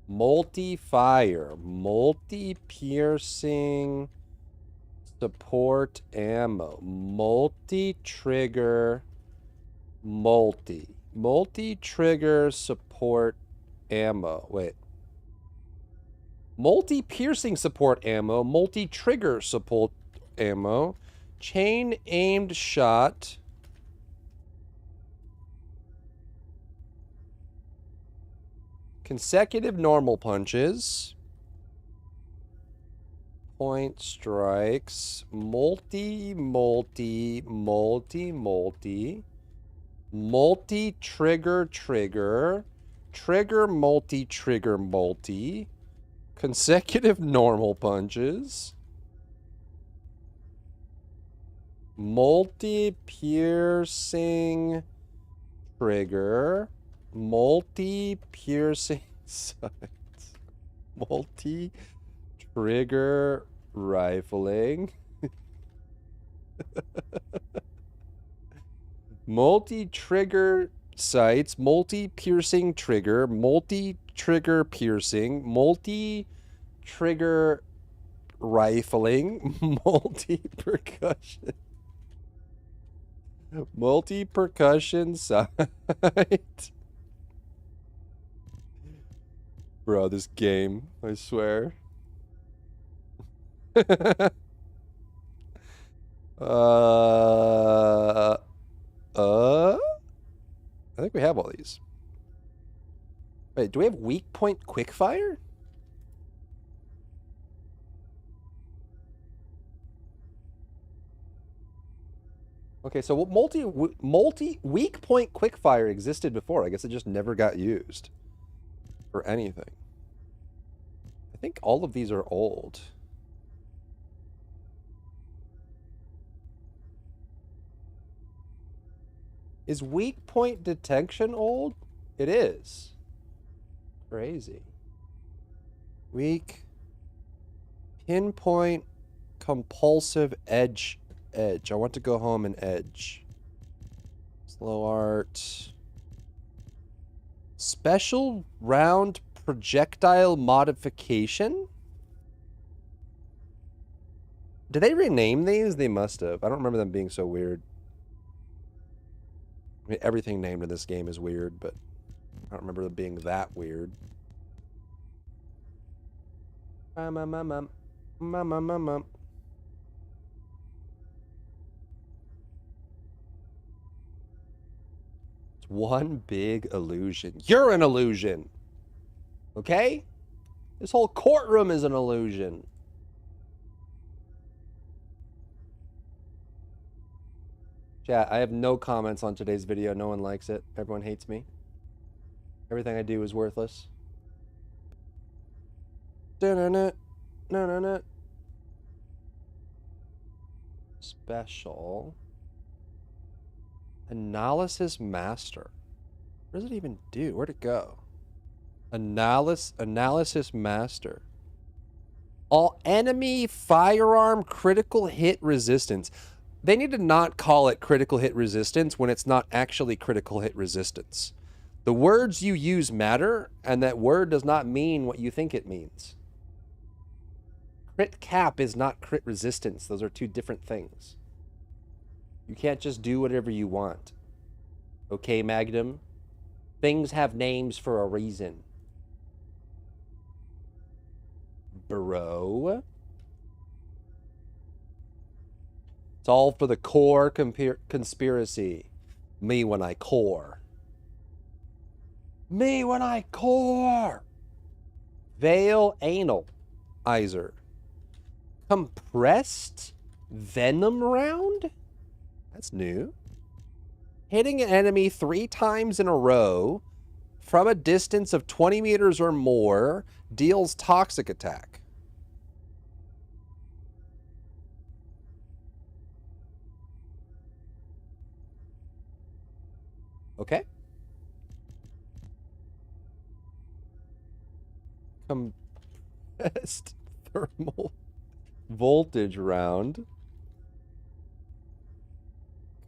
Multi-fire, multi-piercing support ammo, multi-trigger, multi-trigger support ammo. Wait. Multi-piercing support ammo, multi-trigger support ammo, chain aimed shot, consecutive normal punches, point strikes, multi-trigger trigger, trigger multi, consecutive normal punches, multi-piercing trigger, multi-piercing sights, multi-trigger rifling, multi-trigger sights, multi-piercing trigger, multi-trigger piercing, multi-trigger rifling, multi-percussion, multi-percussion sight. Bro, this game, I swear. I think we have all these. Wait, do we have weak point quickfire? Okay, so multi weak point quickfire existed before. I guess it just never got used for anything. I think all of these are old. Is weak point detection old? It is. Crazy. Weak pinpoint compulsive edge. I want to go home and edge. Slow art. Special round projectile modification? Did they rename these? They must have. I don't remember them being so weird. I mean, everything named in this game is weird, but I don't remember them being that weird. It's one big illusion. You're an illusion. Okay? This whole courtroom is an illusion. Chat, I have no comments on today's video. No one likes it. Everyone hates me. Everything I do is worthless. Special. Analysis master. What does it even do? Where'd it go? Analysis master. All enemy firearm critical hit resistance. They need to not call it critical hit resistance when it's not actually critical hit resistance. The words you use matter, and that word does not mean what you think it means. Crit cap is not crit resistance. Those are two different things. You can't just do whatever you want. Okay, Magnum? Things have names for a reason. Bro. It's all for the core conspiracy. Me when I core. Me when I core. Veil analyzer. Compressed venom round? That's new. Hitting an enemy 3 times in a row from a distance of 20 meters or more deals toxic attack. Okay. Compressed thermal voltage round.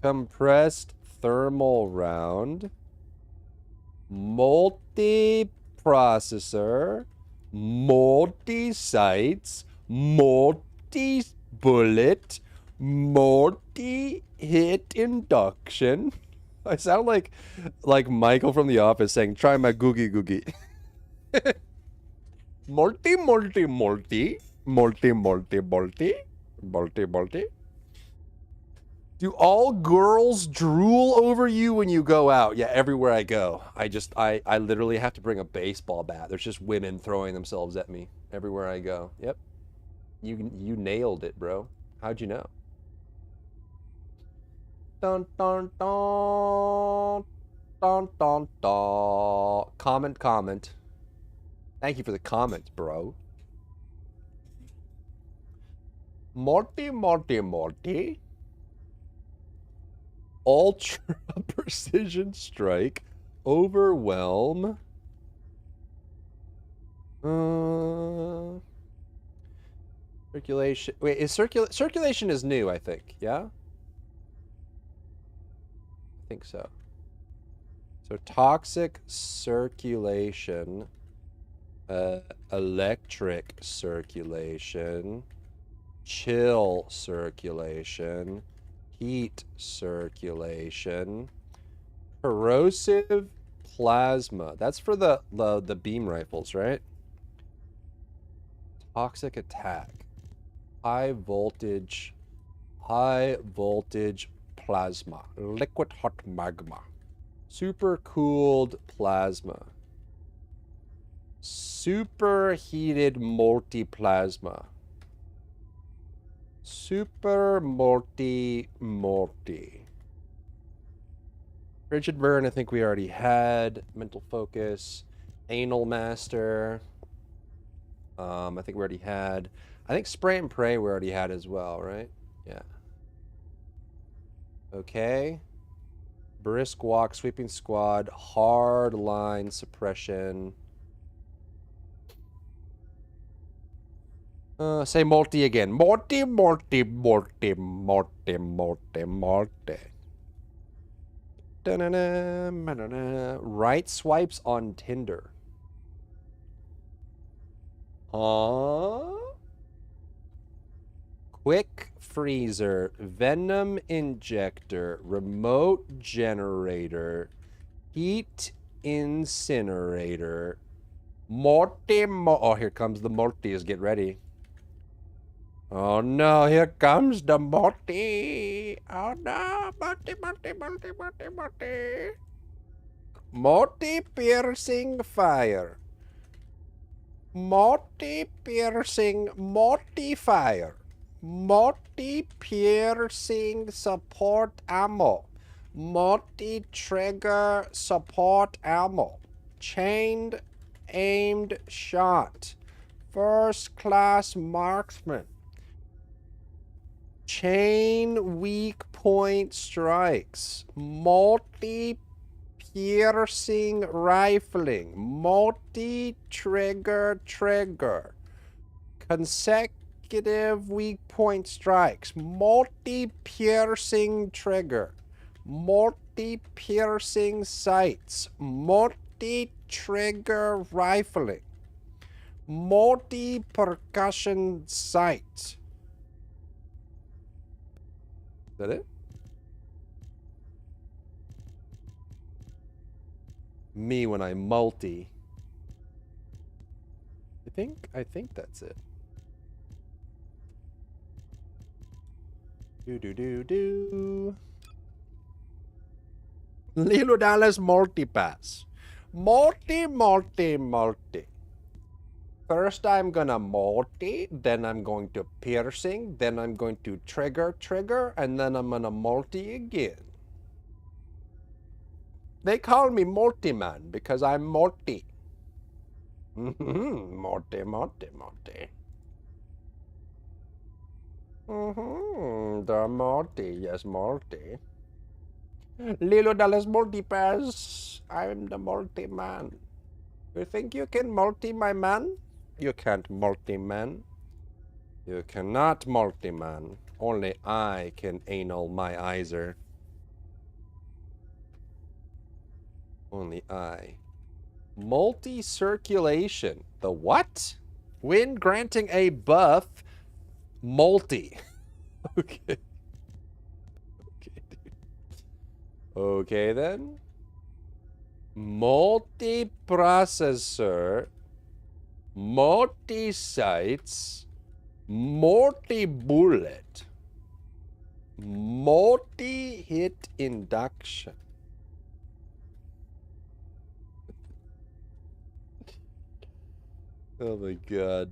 Compressed thermal round. Multi-processor. Multi-sites. Multi-bullet. Multi-hit induction. I sound like Michael from The Office saying, try my googie googie. Multi. Do all girls drool over you when you go out? Yeah, everywhere I go. I literally have to bring a baseball bat. There's just women throwing themselves at me everywhere I go. Yep. You nailed it, bro. How'd you know? Dun dun dun. Dun dun dun. Comment. Thank you for the comment, bro. Morty. Ultra precision strike. Overwhelm. Circulation. Wait, is circulation is new, I think. Yeah? I think so. So toxic circulation. Electric circulation. Chill circulation. Heat circulation. Corrosive plasma. That's for the beam rifles, right? Toxic attack. High voltage plasma. Liquid hot magma. Super cooled plasma. Superheated multi-plasma. Super multi. Frigid burn, I think we already had. Mental focus. Anal master. I think we already had. I think spray and pray we already had as well, right? Yeah. Okay. Brisk walk, sweeping squad, hard line suppression. Say multi again. Multi. Da-na-na. Right swipes on Tinder. Quick freezer, venom injector, remote generator, heat incinerator, oh, here comes the Mortis. Get ready. Oh no, here comes the Morty. Oh no, Morty. Morty piercing fire. Morty piercing fire. Morty piercing support ammo. Morty trigger support ammo. Chained aimed shot. First class marksman. Chain weak point strikes. Multi piercing rifling. Multi trigger. Consecutive weak point strikes. Multi piercing trigger. Multi piercing sights. Multi trigger rifling. Multi percussion sights. Is that it? Me when I multi. I think that's it. Do. Lilo Dallas multipass. Multi. First I'm gonna multi, then I'm going to piercing, then I'm going to trigger, and then I'm gonna multi again. They call me Multi-Man because I'm multi. Multi. The multi, yes, multi. Lilo Dallas multipass. I'm the multi-man. You think you can multi my man? You can't multi-man. You cannot multi-man. Only I can anal my eyser. Only I. Multi-circulation. The what? When granting a buff, multi. Okay. Okay then. Multi-processor, multi-sites, multi-bullet, multi-hit induction. Oh my god.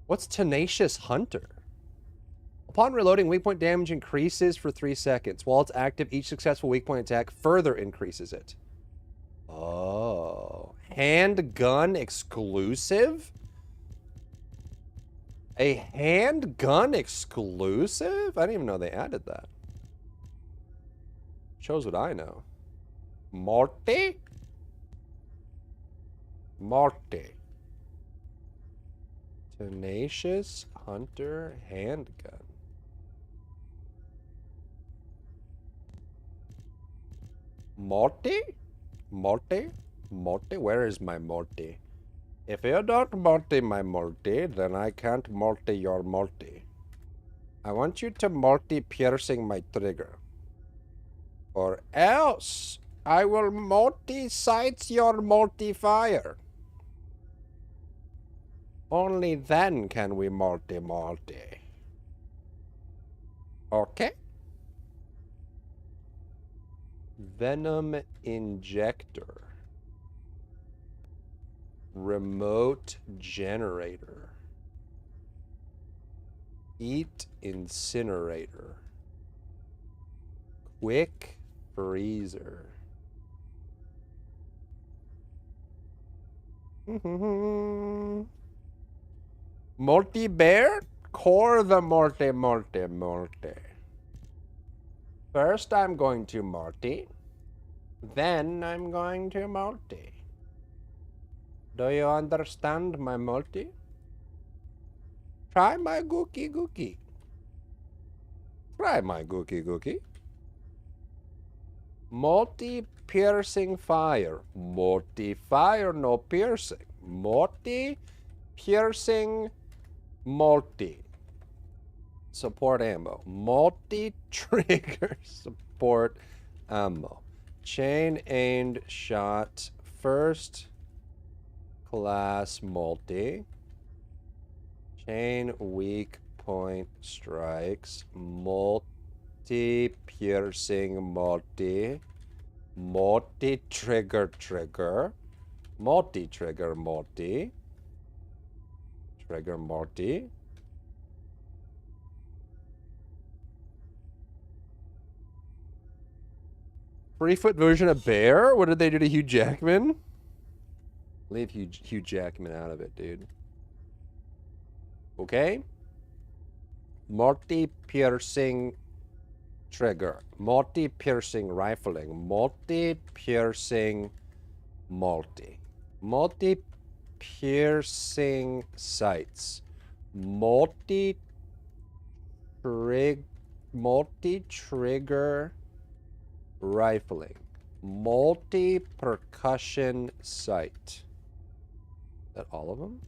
What's Tenacious Hunter? Upon reloading, weak point damage increases for 3 seconds. While it's active, each successful weak point attack further increases it. Oh. Handgun exclusive? A handgun exclusive? I didn't even know they added that. Shows what I know. Morty? Tenacious Hunter handgun. Morty? Where is my Morty? If you don't multi my multi, then I can't multi your multi. I want you to multi piercing my trigger. Or else I will multi sights your multi fire. Only then can we multi. Okay? Venom injector. Remote generator. Heat incinerator. Quick freezer. Multi-bear? Core the multi. First I'm going to multi. Then I'm going to multi. Do you understand my multi? Try my gookie. Try my gookie. Multi-piercing fire. Multi-fire, no piercing. Multi-piercing, multi. Support ammo. Multi-trigger support ammo. Chain aimed shot. First class multi. Chain weak point strikes. Multi-piercing multi. Multi-trigger. Multi-trigger multi. Trigger multi. 3-foot version of Bear? What did they do to Hugh Jackman? Leave Hugh Jackman out of it, dude. Okay? Multi-piercing trigger. Multi-piercing rifling. Multi-piercing multi. Multi-piercing sights. Multi-trigger rifling. Multi-percussion sight. that all of them?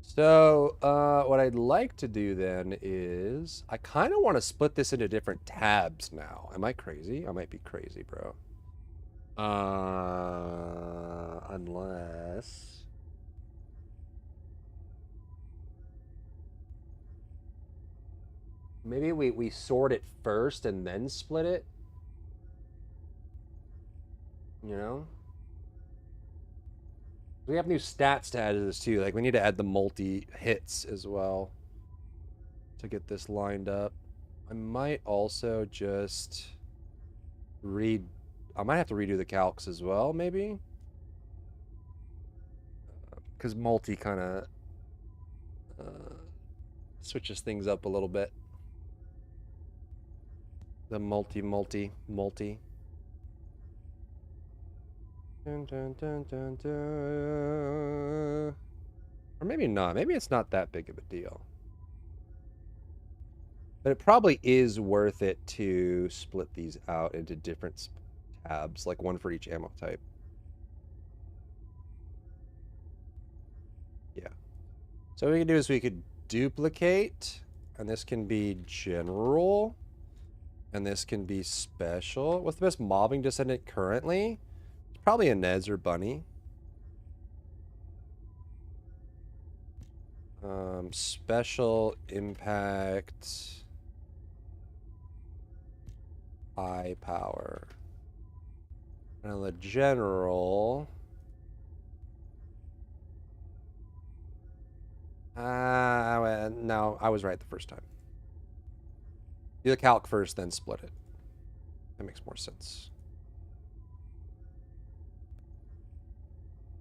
So, what I'd like to do then is, I kind of want to split this into different tabs now. Am I crazy? I might be crazy, bro. Unless... Maybe we sort it first and then split it? You know? We have new stats to add to this too. Like we need to add the multi-hits as well to get this lined up. I might also just I might have to redo the calcs as well, maybe. Because multi kind of switches things up a little bit. The multi. Dun, dun, dun, dun, dun. Or maybe not. Maybe it's not that big of a deal. But it probably is worth it to split these out into different tabs, like one for each ammo type. Yeah. So what we can do is we could duplicate, and this can be general, and this can be special. What's the best mobbing descendant currently? It's probably a Nez or Bunny. Special impact, high power. And the general, no, I was right the first time. Do the calc first, then split it. That makes more sense.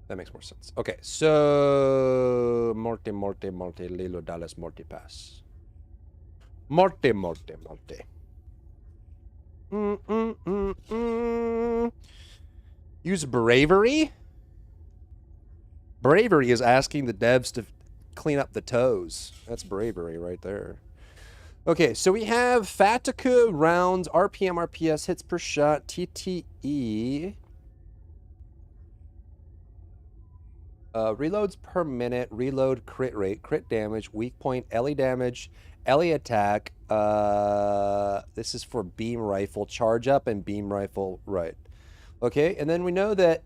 That makes more sense. Okay, so Morte, Lilo Dallas, Morte Pass. Morte. Use bravery? Bravery is asking the devs to clean up the toes. That's bravery right there. Okay, so we have Fatica rounds, RPM, RPS, hits per shot, TTE. Reloads per minute, reload crit rate, crit damage, weak point, LE damage, LE attack. This is for beam rifle, charge up, and beam rifle, right. Okay, and then we know that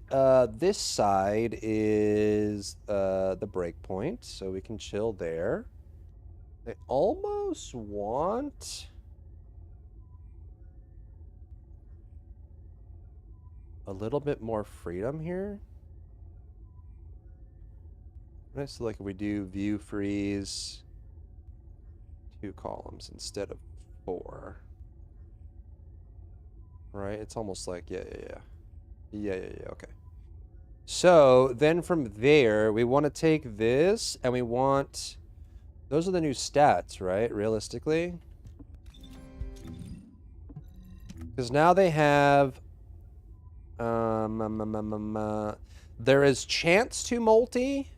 this side is the break point, so we can chill there. They almost want a little bit more freedom here. Right, so like if we do view freeze, 2 columns instead of 4. Right, it's almost like, yeah, okay. So then from there, we want to take this and we want, those are the new stats, right, realistically? Because now they have, there is chance to multi.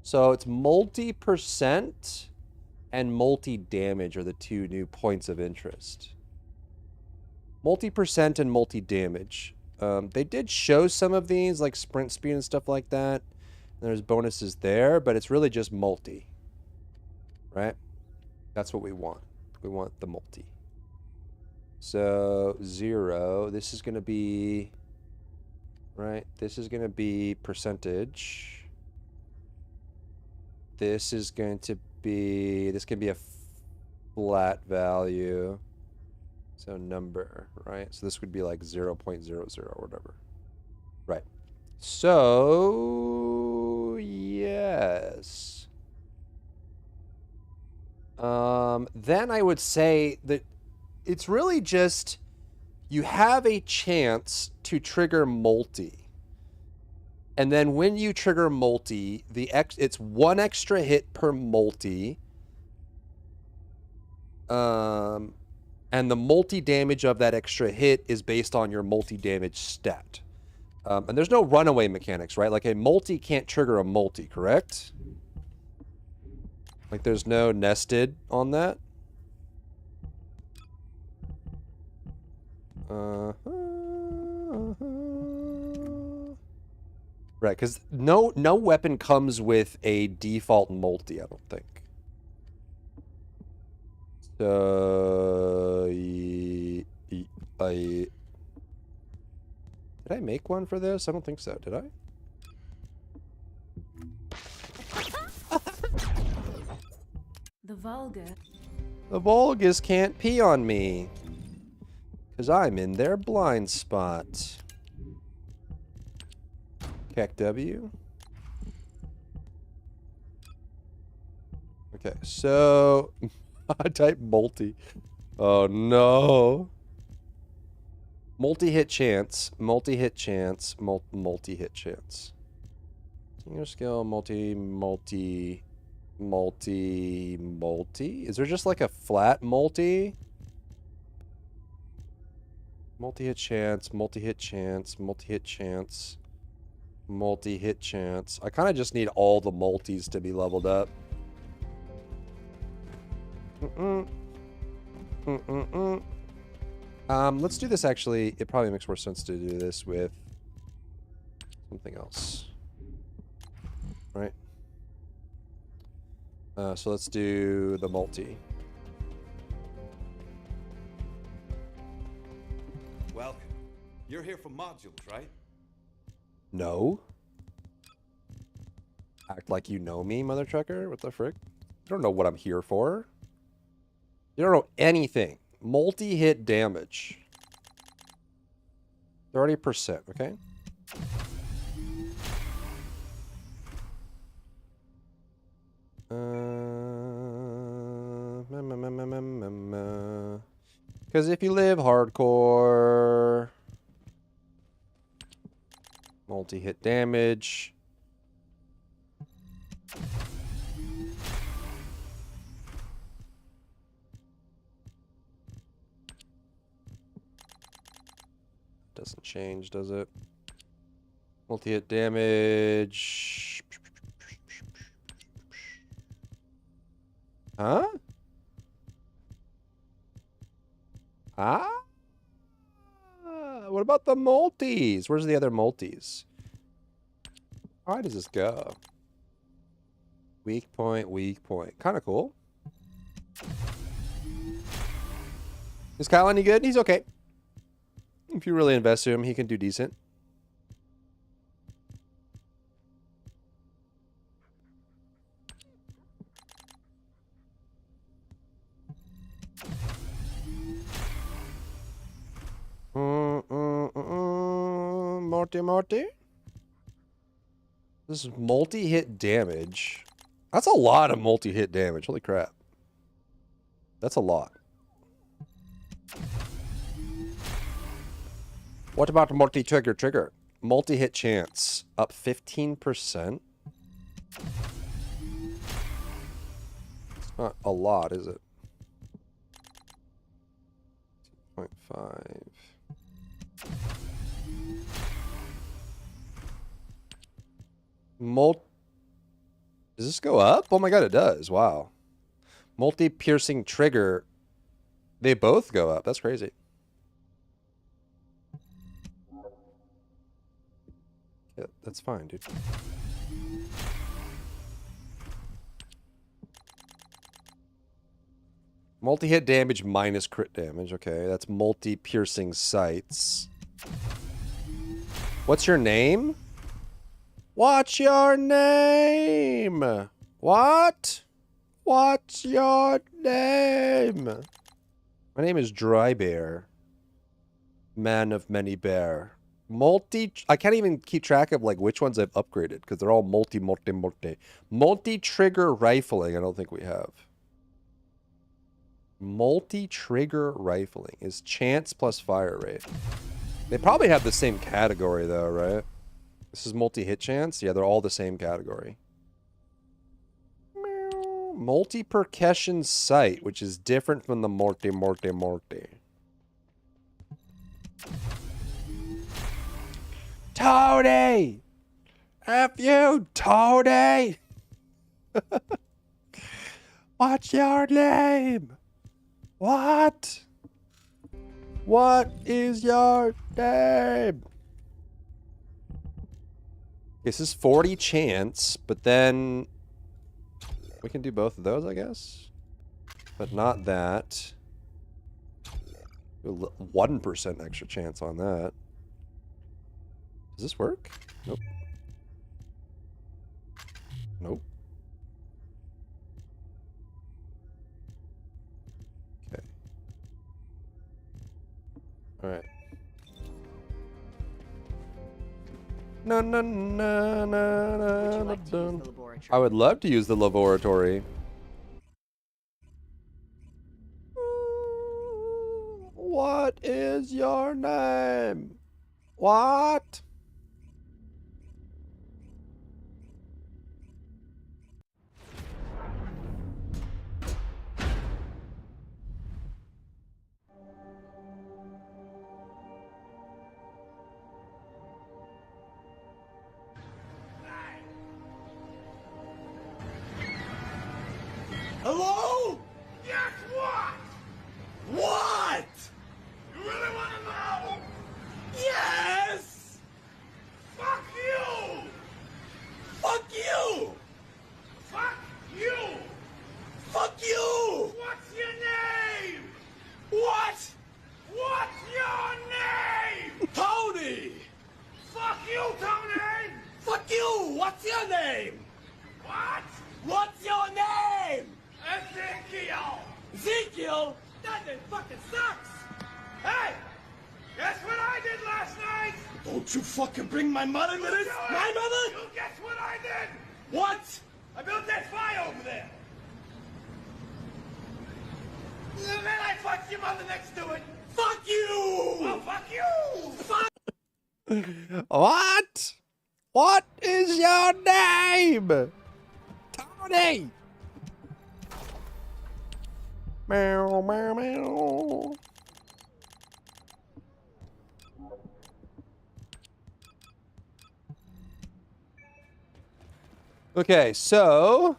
So it's multi% and multi-damage are the 2 new points of interest. Multi% and multi-damage. They did show some of these, like sprint speed and stuff like that. And there's bonuses there, but it's really just multi. Right? That's what we want. We want the multi. So 0, this is going to be, right? This is going to be percentage. This is going to be, this can be a flat value. So number, right? So this would be like 0.00 or whatever. Right. So, yes. Then I would say that it's really just, you have a chance to trigger multi. And then when you trigger multi, it's 1 extra hit per multi. And the multi damage of that extra hit is based on your multi damage stat. And there's no runaway mechanics, right? Like a multi can't trigger a multi, correct? Like there's no nested on that. Right, because no weapon comes with a default multi, I don't think. So, did I make one for this? I don't think so. Did I? The vulgar. The Volgas can't pee on me. Because I'm in their blind spot. Calc W. Okay, so I type multi. Oh no. Multi-hit chance, multi-hit chance, multi-hit chance. Senior skill, multi. Is there just like a flat multi? Multi-hit chance, multi-hit chance, multi-hit chance, multi-hit chance. I kind of just need all the multis to be leveled up. Let's do this actually. It probably makes more sense to do this with something else. Right? So let's do the multi. Welcome. You're here for modules, right? No. Act like you know me, mother trucker. What the frick? You don't know what I'm here for. You don't know anything. Multi-hit damage. 30%, okay? Because if you live hardcore, multi-hit damage. Doesn't change, does it? Multi-hit damage. Huh? Ah? What about the multis? Where's the other multis? How high does this go? Weak point, weak point. Kind of cool. Is Kyle any good? He's okay. If you really invest in him, he can do decent. Morty. This is multi-hit damage. That's a lot of multi-hit damage. Holy crap. That's a lot. What about multi-trigger? Multi-hit chance. Up 15%. It's not a lot, is it? 2.5. Does this go up? Oh my god, it does. Wow. Multi-piercing trigger. They both go up. That's crazy. Yeah, that's fine, dude. Multi-hit damage minus crit damage. Okay, that's multi-piercing sights. What's your name? What's your name? What? What's your name? My name is Dry Bear. Man of many bear. I can't even keep track of like which ones I've upgraded because they're all multi. Multi-trigger rifling, I don't think we have. Multi-trigger rifling is chance plus fire rate. They probably have the same category though, right? This is multi-hit chance. Yeah, they're all the same category. Multi-percussion sight, which is different from the morte. Toady! F you, Toady! What's your name? What? What is your name? This is 40 chance, but then we can do both of those, I guess. But not that. 1% extra chance on that. Does this work? Nope. Nope. Okay. Alright. No, no, no, no, no, no. I would love to use the laboratory. What is your name? What? Hello? Yes, what? What? You really want to know? Yes! Fuck you! Fuck you! Fuck you! Fuck you! What's your name? What? What's your name? Tony! Fuck you, Tony! Fuck you! What's your name? What? What's your name? Ezekiel! Ezekiel? That name fucking sucks! Hey! Guess what I did last night? Don't you fucking bring my mother into this! My mother? You guess what I did? What? I built that fire over there. And then I fucked your mother next to it. Fuck you! Oh, fuck you! Fuck! What? What is your name? Tony! Meow, meow, meow. Okay, so...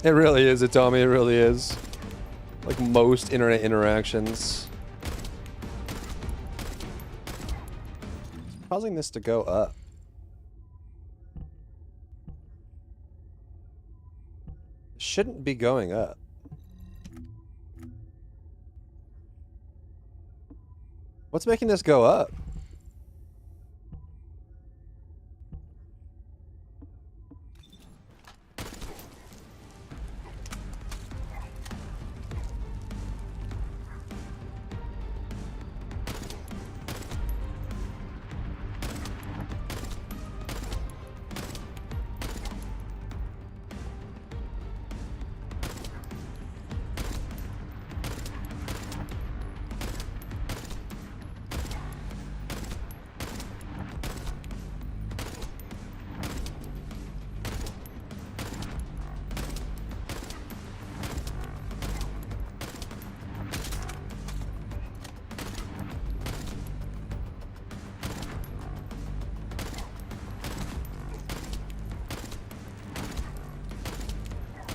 It really is, Tommy. It really is. Like most internet interactions. It's causing this to go up. It shouldn't be going up. What's making this go up?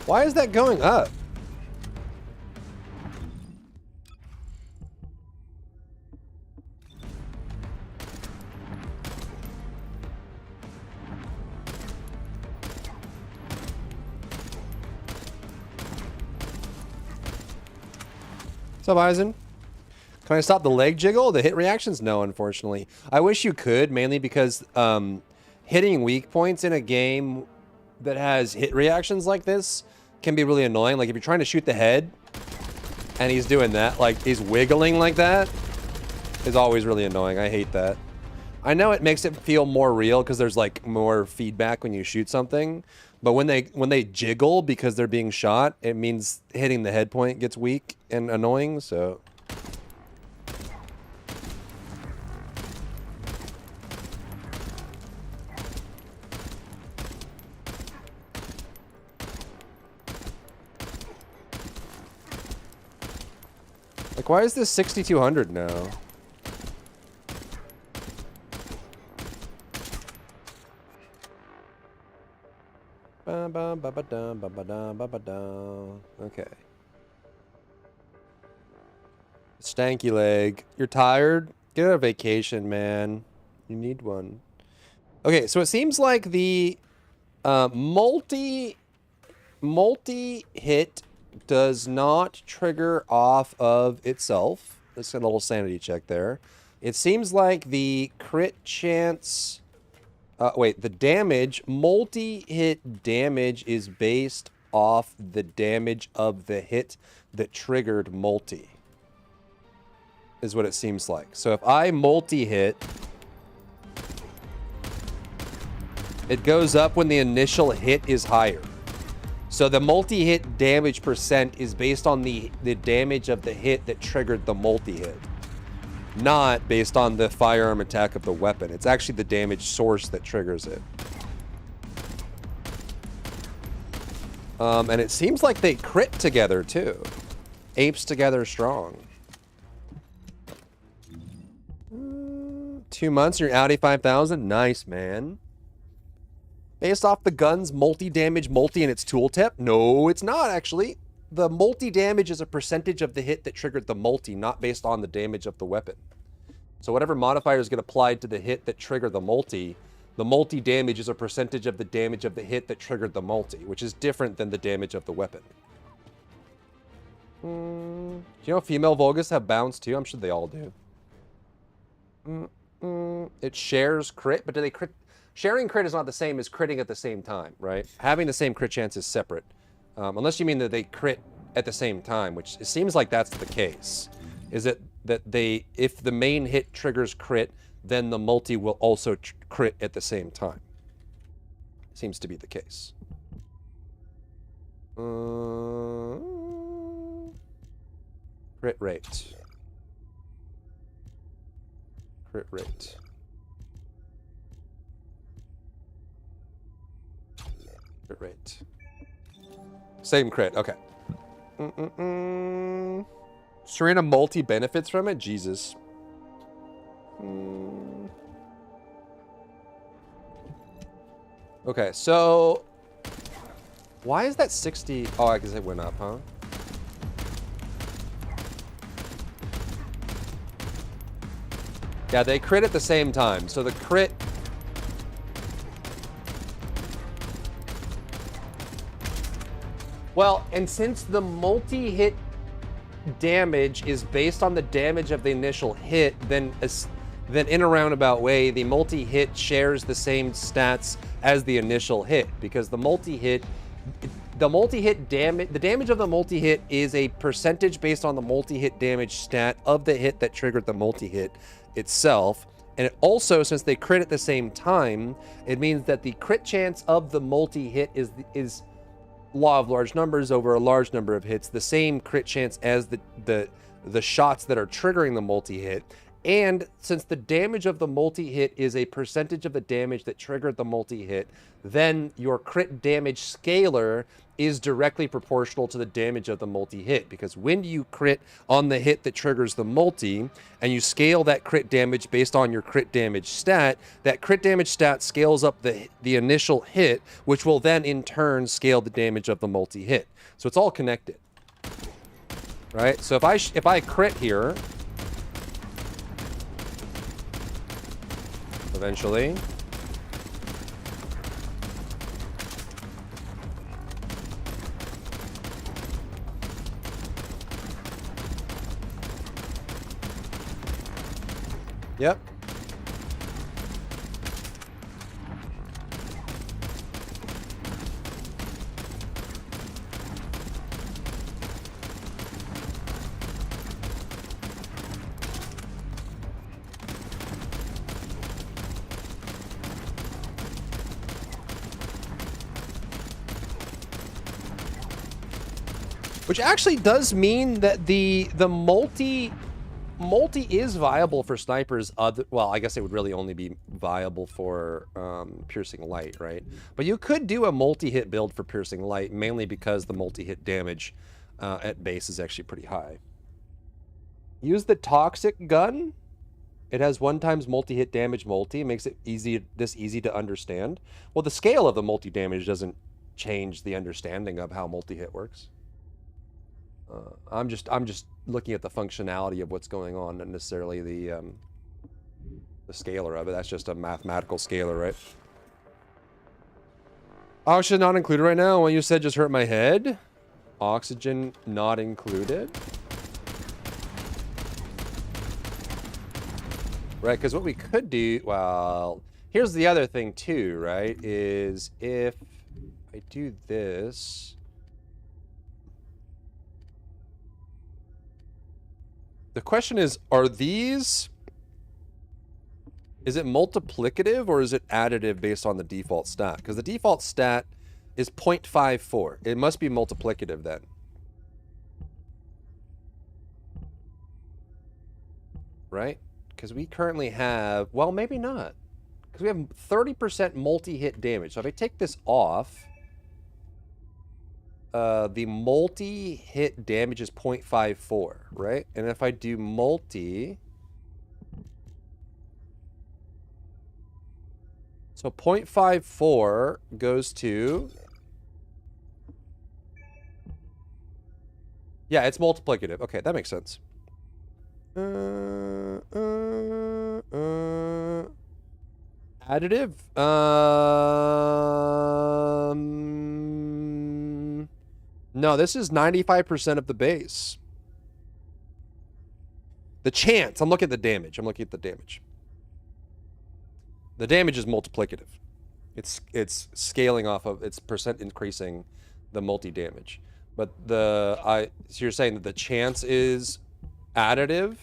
Why is that going up? What's up, Eisen? Can I stop the leg jiggle? The hit reactions? No, unfortunately. I wish you could, mainly because hitting weak points in a game that has hit reactions like this can be really annoying. Like if you're trying to shoot the head and he's doing that, like he's wiggling like that, is always really annoying. I hate that. I know it makes it feel more real because there's like more feedback when you shoot something, but when they jiggle because they're being shot, it means hitting the head point gets weak and annoying, so. Like, why is this 6,200 now? Okay. Stanky leg. You're tired? Get a vacation, man. You need one. Okay, so it seems like the multi-hit does not trigger off of itself. Let's get a little sanity check there. It seems like the crit chance... the damage, multi-hit damage is based off the damage of the hit that triggered multi. Is what it seems like. So if I multi-hit, it goes up when the initial hit is higher. So the multi-hit damage percent is based on the damage of the hit that triggered the multi-hit. Not based on the firearm attack of the weapon. It's actually the damage source that triggers it. And it seems like they crit together too. Apes together strong. 2 months, you're Audi 5000. Nice, man. Based off the gun's multi-damage multi and its tooltip? No, it's not actually. The multi-damage is a percentage of the hit that triggered the multi, not based on the damage of the weapon. So whatever modifiers get applied to the hit that trigger the multi-damage is a percentage of the damage of the hit that triggered the multi, which is different than the damage of the weapon. Do you know female Volgas have bounce too? I'm sure they all do. It shares crit, but do they crit? Sharing crit is not the same as critting at the same time, right? Having the same crit chance is separate. Unless you mean that they crit at the same time, which it seems like that's the case. Is it that they, if the main hit triggers crit, then the multi will also crit at the same time. Seems to be the case. Crit rate. Crit rate. Crit rate. Same crit, okay. Serena multi benefits from it? Jesus. Okay, so why is that 60? Oh, I guess it went up, huh? Yeah, they crit at the same time. So the crit... Well, and since the multi-hit damage is based on the damage of the initial hit, then in a roundabout way, the multi-hit shares the same stats as the initial hit, because the multi-hit damage, the damage of the multi-hit is a percentage based on the multi-hit damage stat of the hit that triggered the multi-hit itself. And it also, since they crit at the same time, it means that the crit chance of the multi-hit is law of large numbers over a large number of hits, the same crit chance as the shots that are triggering the multi-hit. And since the damage of the multi-hit is a percentage of the damage that triggered the multi-hit, then your crit damage scalar is directly proportional to the damage of the multi-hit. Because when you crit on the hit that triggers the multi, and you scale that crit damage based on your crit damage stat, that crit damage stat scales up the initial hit, which will then in turn scale the damage of the multi-hit. So it's all connected, right? So if I crit here, eventually, Yep. Which actually does mean that the multi is viable for snipers. Well, I guess it would really only be viable for piercing light, right? But you could do a multi-hit build for piercing light, mainly because the multi-hit damage at base is actually pretty high. Use the toxic gun. It has 1x multi-hit damage multi. It makes it easy to understand. Well, the scale of the multi-damage doesn't change the understanding of how multi-hit works. I'm just looking at the functionality of what's going on, not necessarily the scalar of it. That's just a mathematical scalar, right? Oxygen not included right now. What you said just hurt my head. Oxygen not included. Right, because what we could do, well, here's the other thing too, right? Is if I do this. The question is, are these, is it multiplicative or is it additive based on the default stat? Because the default stat is 0.54. It must be multiplicative then. Right? Because we currently have, well, maybe not. Because we have 30% multi-hit damage. So if I take this off, the multi-hit damage is 0.54, right? And if I do multi... So 0.54 goes to... Yeah, it's multiplicative. Okay, that makes sense. Additive? No, this is 95% of the base. The chance. I'm looking at the damage. The damage is multiplicative. It's scaling off of, it's percent increasing the multi-damage. But so you're saying that the chance is additive?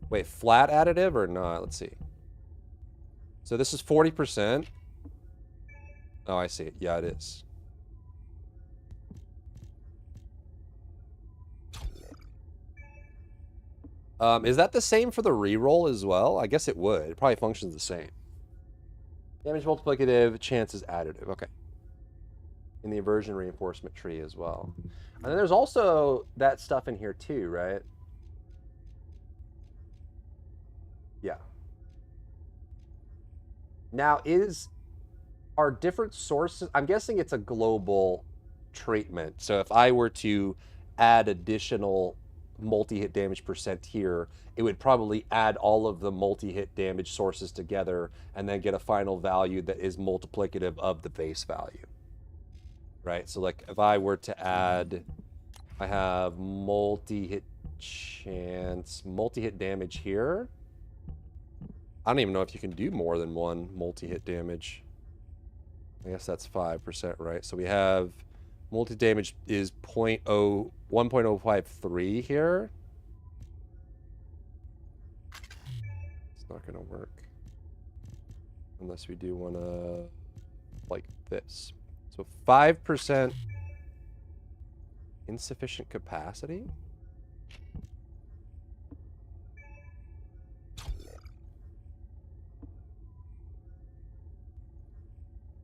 Wait, flat additive or not? Let's see. So this is 40%. Oh, I see it. Yeah, it is. Is that the same for the reroll as well? I guess it would. It probably functions the same. Damage multiplicative, chance is additive. Okay. In the inversion reinforcement tree as well. And then there's also that stuff in here too, right? Yeah. Now are different sources, I'm guessing it's a global treatment. So if I were to add additional multi-hit damage percent here, it would probably add all of the multi-hit damage sources together and then get a final value that is multiplicative of the base value. Right? So like if I were to add, I have multi-hit chance, multi-hit damage here. I don't even know if you can do more than one multi-hit damage. I guess that's 5%, right? So we have multi-damage is 1.053 here. It's not going to work. Unless we do one like this. So 5% insufficient capacity?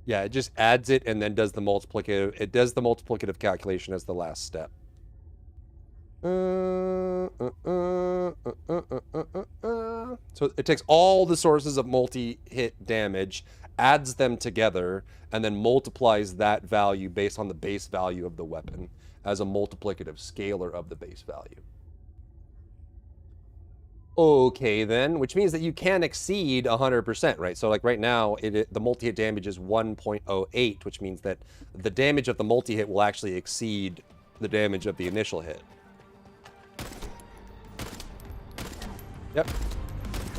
Yeah, it just adds it and then does the multiplicative. It does the multiplicative calculation as the last step. So it takes all the sources of multi-hit damage, adds them together, and then multiplies that value based on the base value of the weapon as a multiplicative scalar of the base value. Okay, then, which means that you can exceed 100%, right? So like right now, the multi-hit damage is 1.08, which means that the damage of the multi-hit will actually exceed the damage of the initial hit. Yep.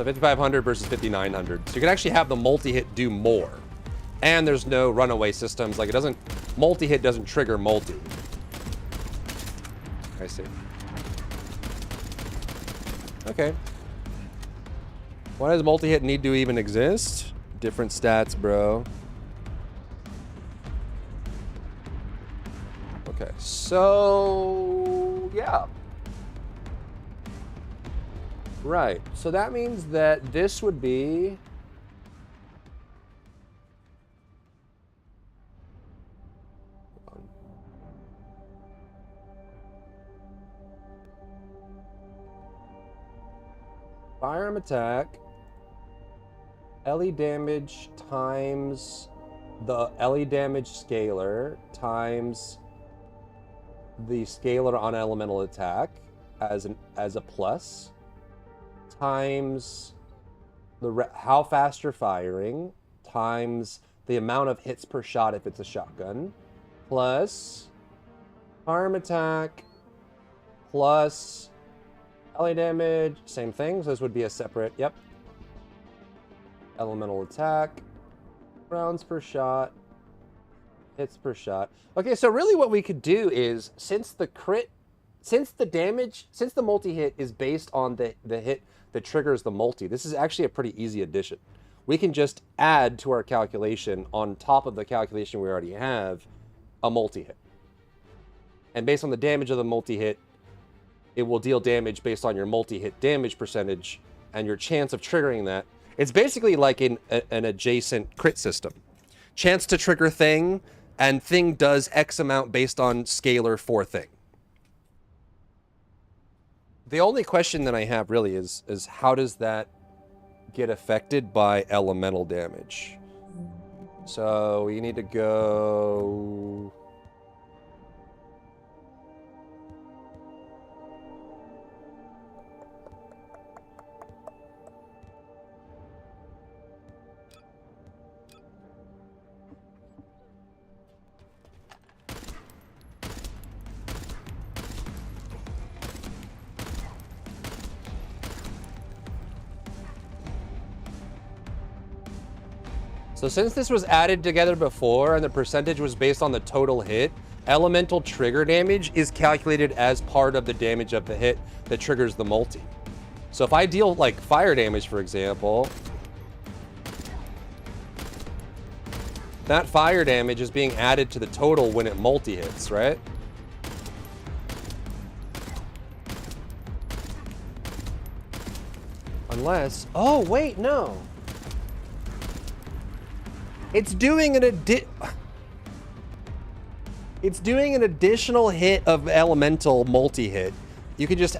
So 5500 versus 5900. So you can actually have the multi-hit do more. And there's no runaway systems. Like, it doesn't, multi-hit doesn't trigger multi. I see. Okay. Why does multi-hit need to even exist? Different stats, bro. Okay, so yeah. Right, so that means that this would be firearm attack, LE damage times the LE damage scalar times the scalar on elemental attack as a plus times the how fast you're firing times the amount of hits per shot if it's a shotgun plus arm attack plus LA damage, same thing. So this would be a separate, yep. Elemental attack, rounds per shot, hits per shot. Okay, so really what we could do is, since the multi-hit is based on the hit that triggers the multi, this is actually a pretty easy addition. We can just add to our calculation, on top of the calculation we already have, a multi-hit. And based on the damage of the multi-hit, it will deal damage based on your multi-hit damage percentage and your chance of triggering that. It's basically like an adjacent crit system. Chance to trigger thing, and thing does X amount based on scalar for thing. The only question that I have really is how does that get affected by elemental damage? So you need to go... So since this was added together before and the percentage was based on the total hit, elemental trigger damage is calculated as part of the damage of the hit that triggers the multi. So if I deal like fire damage, for example, that fire damage is being added to the total when it multi-hits, right? Unless, oh wait, no. It's doing an additional hit of elemental multi-hit. You can just,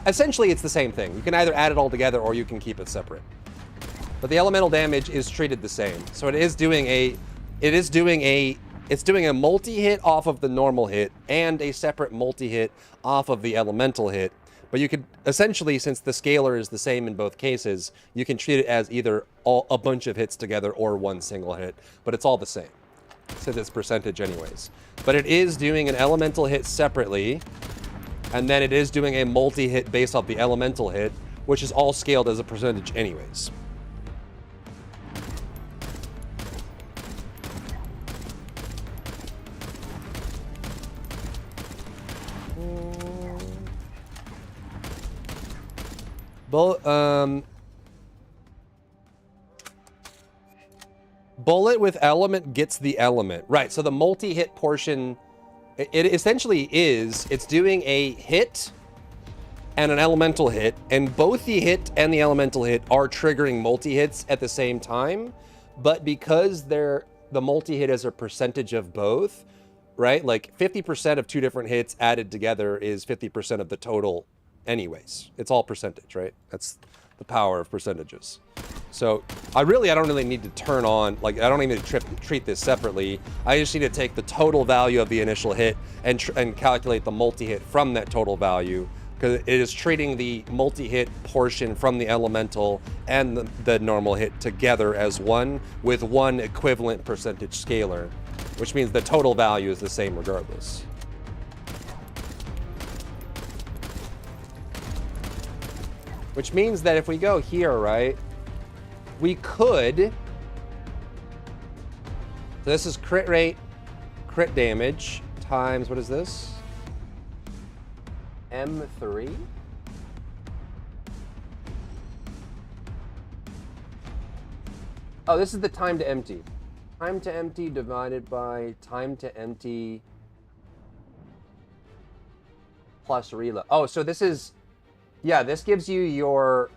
essentially it's the same thing. You can either add it all together or you can keep it separate. But the elemental damage is treated the same. So it's doing a multi-hit off of the normal hit and a separate multi-hit off of the elemental hit. But you could, essentially, since the scalar is the same in both cases, you can treat it as either a bunch of hits together or one single hit. But it's all the same, since it's percentage anyways. But it is doing an elemental hit separately, and then it is doing a multi-hit based off the elemental hit, which is all scaled as a percentage anyways. Bullet with element gets the element. Right, so the multi-hit portion, it essentially is, it's doing a hit and an elemental hit, and both the hit and the elemental hit are triggering multi-hits at the same time, but because the multi-hit is a percentage of both, right? Like 50% of two different hits added together is 50% of the total anyways. It's all percentage, right? That's the power of percentages. So I don't really need to turn on, like, I don't even need to treat this separately. I just need to take the total value of the initial hit and calculate the multi-hit from that total value, because it is treating the multi-hit portion from the elemental and the normal hit together as one with one equivalent percentage scalar, which means the total value is the same regardless. Which means that if we go here, right, we could... So this is crit rate, crit damage, times, what is this? M3? Oh, this is the time to empty. Time to empty divided by time to empty plus reload. Oh, so this is, yeah, this gives you your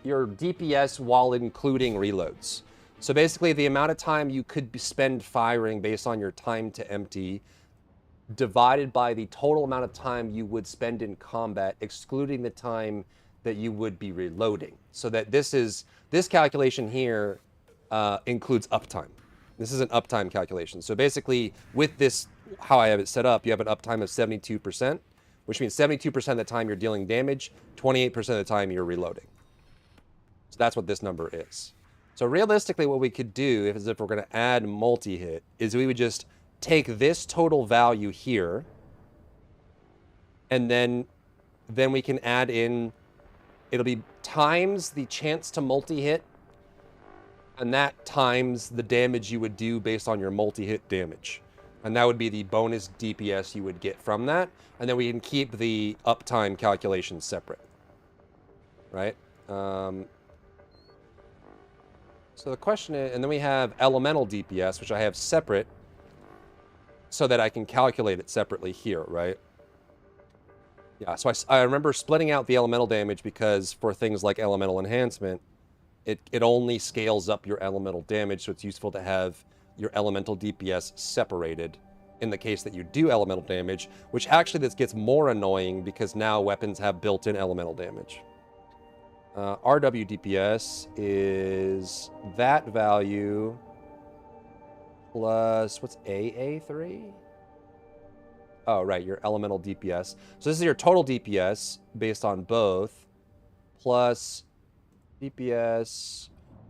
DPS while including reloads. So basically the amount of time you could spend firing based on your time to empty divided by the total amount of time you would spend in combat, excluding the time that you would be reloading. So that this calculation here includes uptime. This is an uptime calculation. So basically with this, how I have it set up, you have an uptime of 72%, which means 72% of the time you're dealing damage, 28% of the time you're reloading. So that's what this number is. So realistically, what we could do, if we're going to add multi-hit, is we would just take this total value here, and then we can add in, it'll be times the chance to multi-hit, and that times the damage you would do based on your multi-hit damage. And that would be the bonus DPS you would get from that. And then we can keep the uptime calculations separate. Right? So the question is, and then we have elemental DPS, which I have separate so that I can calculate it separately here, right? Yeah, so I remember splitting out the elemental damage because for things like elemental enhancement, it only scales up your elemental damage, so it's useful to have your elemental DPS separated in the case that you do elemental damage, which actually this gets more annoying because now weapons have built-in elemental damage. RW DPS is that value plus, what's AA3? Oh, right, your elemental DPS. So this is your total DPS based on both, plus DPS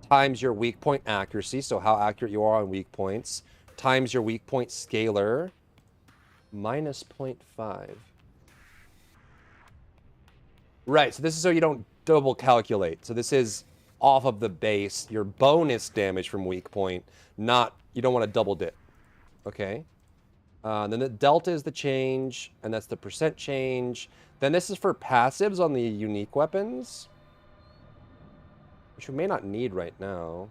times your weak point accuracy, so how accurate you are on weak points, times your weak point scalar, minus 0.5. Right, so this is so you don't double calculate. So this is off of the base, your bonus damage from weak point, not, you don't want to double dip. Okay. Then the delta is the change, and that's the percent change. Then this is for passives on the unique weapons, which we may not need right now.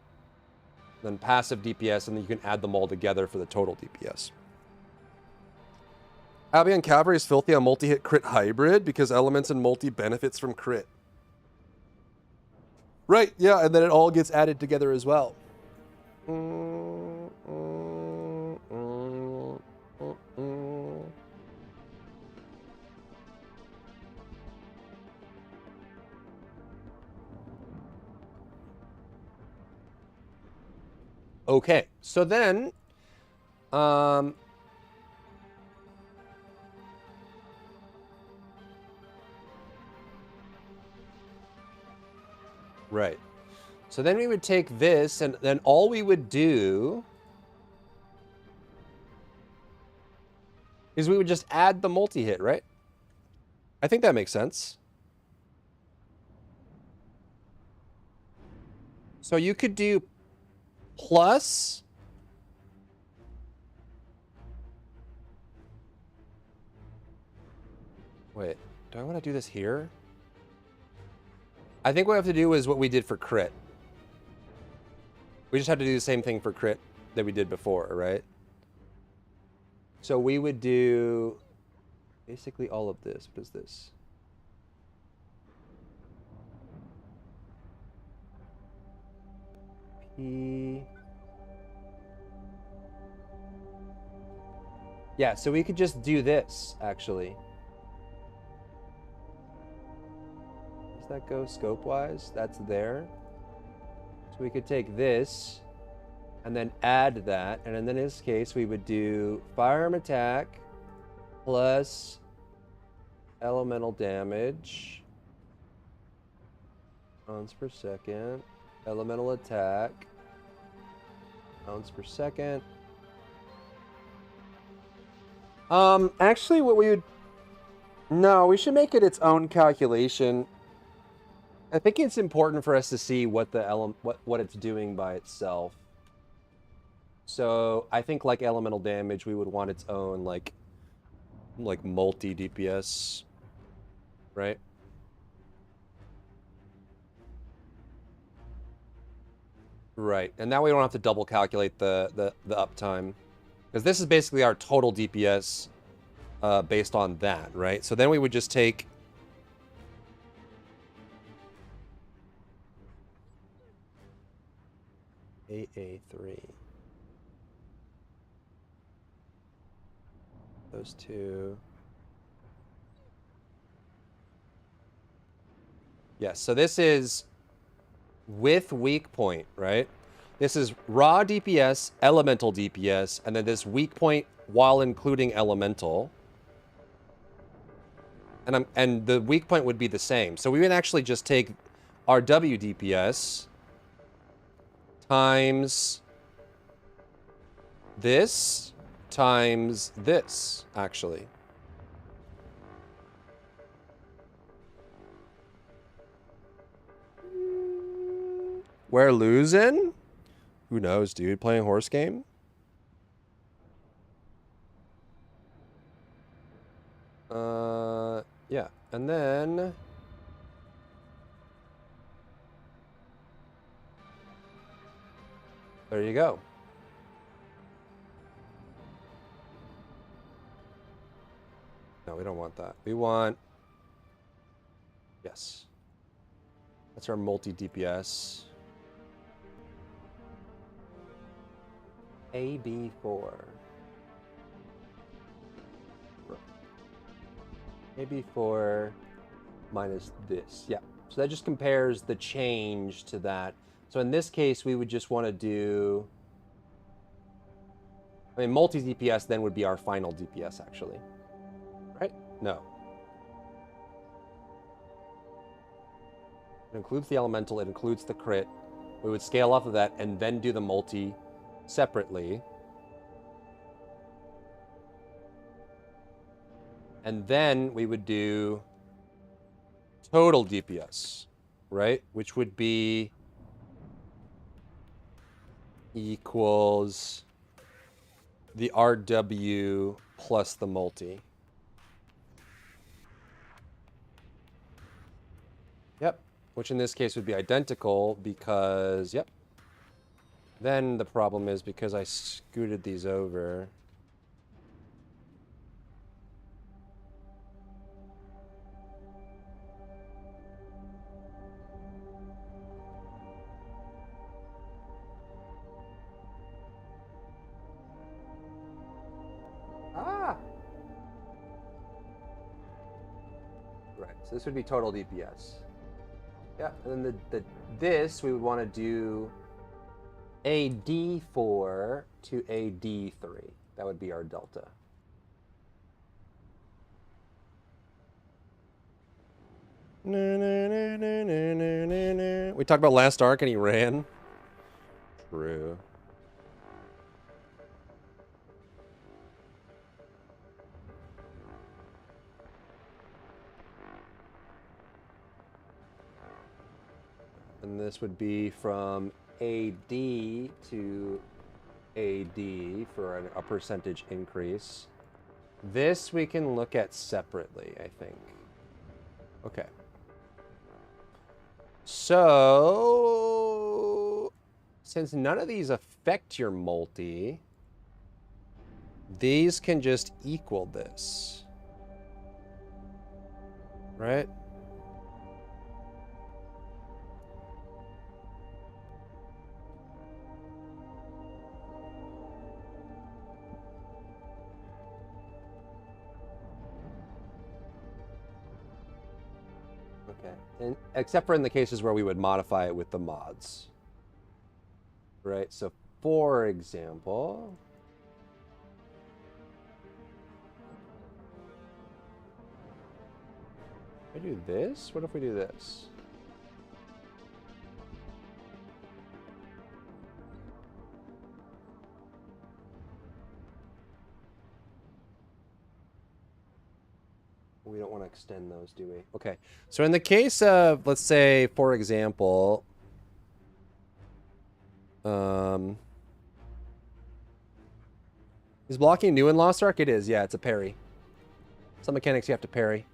Then passive DPS, and then you can add them all together for the total DPS. Albion Cavalry is filthy on multi-hit crit hybrid because elements and multi benefits from crit. Right, yeah, and then it all gets added together as well. Okay, so then, right. So then we would take this, and then all we would do is we would just add the multi-hit, right? I think that makes sense. So you could do plus wait, do I want to do this here? I think what we have to do is what we did for crit. We just have to do the same thing for crit that we did before, right? So we would do basically all of this. What is this? P. Yeah, so we could just do this, actually. Does that go scope-wise? That's there. So we could take this and then add that. And in this case, we would do firearm attack plus elemental damage. Rounds per second. Elemental attack. Rounds per second. Actually, what we would... No, we should make it its own calculation. I think it's important for us to see what the what it's doing by itself. So I think like elemental damage, we would want its own like multi DPS, right? Right, and that way we don't have to double calculate the uptime, because this is basically our total DPS based on that, right? So then we would just take AA3. Those two. Yes, so this is with weak point, right? This is raw DPS, elemental DPS, and then this weak point while including elemental. And the weak point would be the same. So we would actually just take our W DPS times this times this, actually. We're losing? Who knows, dude? Playing horse game? Yeah. And then... there you go. No, we don't want that. We want... yes. That's our multi-DPS. AB4. AB4 minus this. Yeah. So that just compares the change to that. So in this case, we would just want to do... I mean, multi-DPS then would be our final DPS, actually. Right? No. It includes the elemental, it includes the crit. We would scale off of that and then do the multi separately. And then we would do total DPS, right? Which would be equals the RW plus the multi. Yep. Which in this case would be identical because, yep. Then the problem is because I scooted these over. Ah! Right, so this would be total DPS. Yeah, and then this we would want to do a D4 to a D3. That would be our delta. We talked about last arc and he ran. True. And this would be from AD to AD for a percentage increase. This we can look at separately, I think. Okay. So, since none of these affect your multi, these can just equal this. Right? Okay, and except for in the cases where we would modify it with the mods. Right, so for example... if I do this, what if we do this? We don't want to extend those, do we? Okay. So in the case of, let's say, for example, is blocking new in Lost Ark? It is, yeah, it's a parry. Some mechanics you have to parry.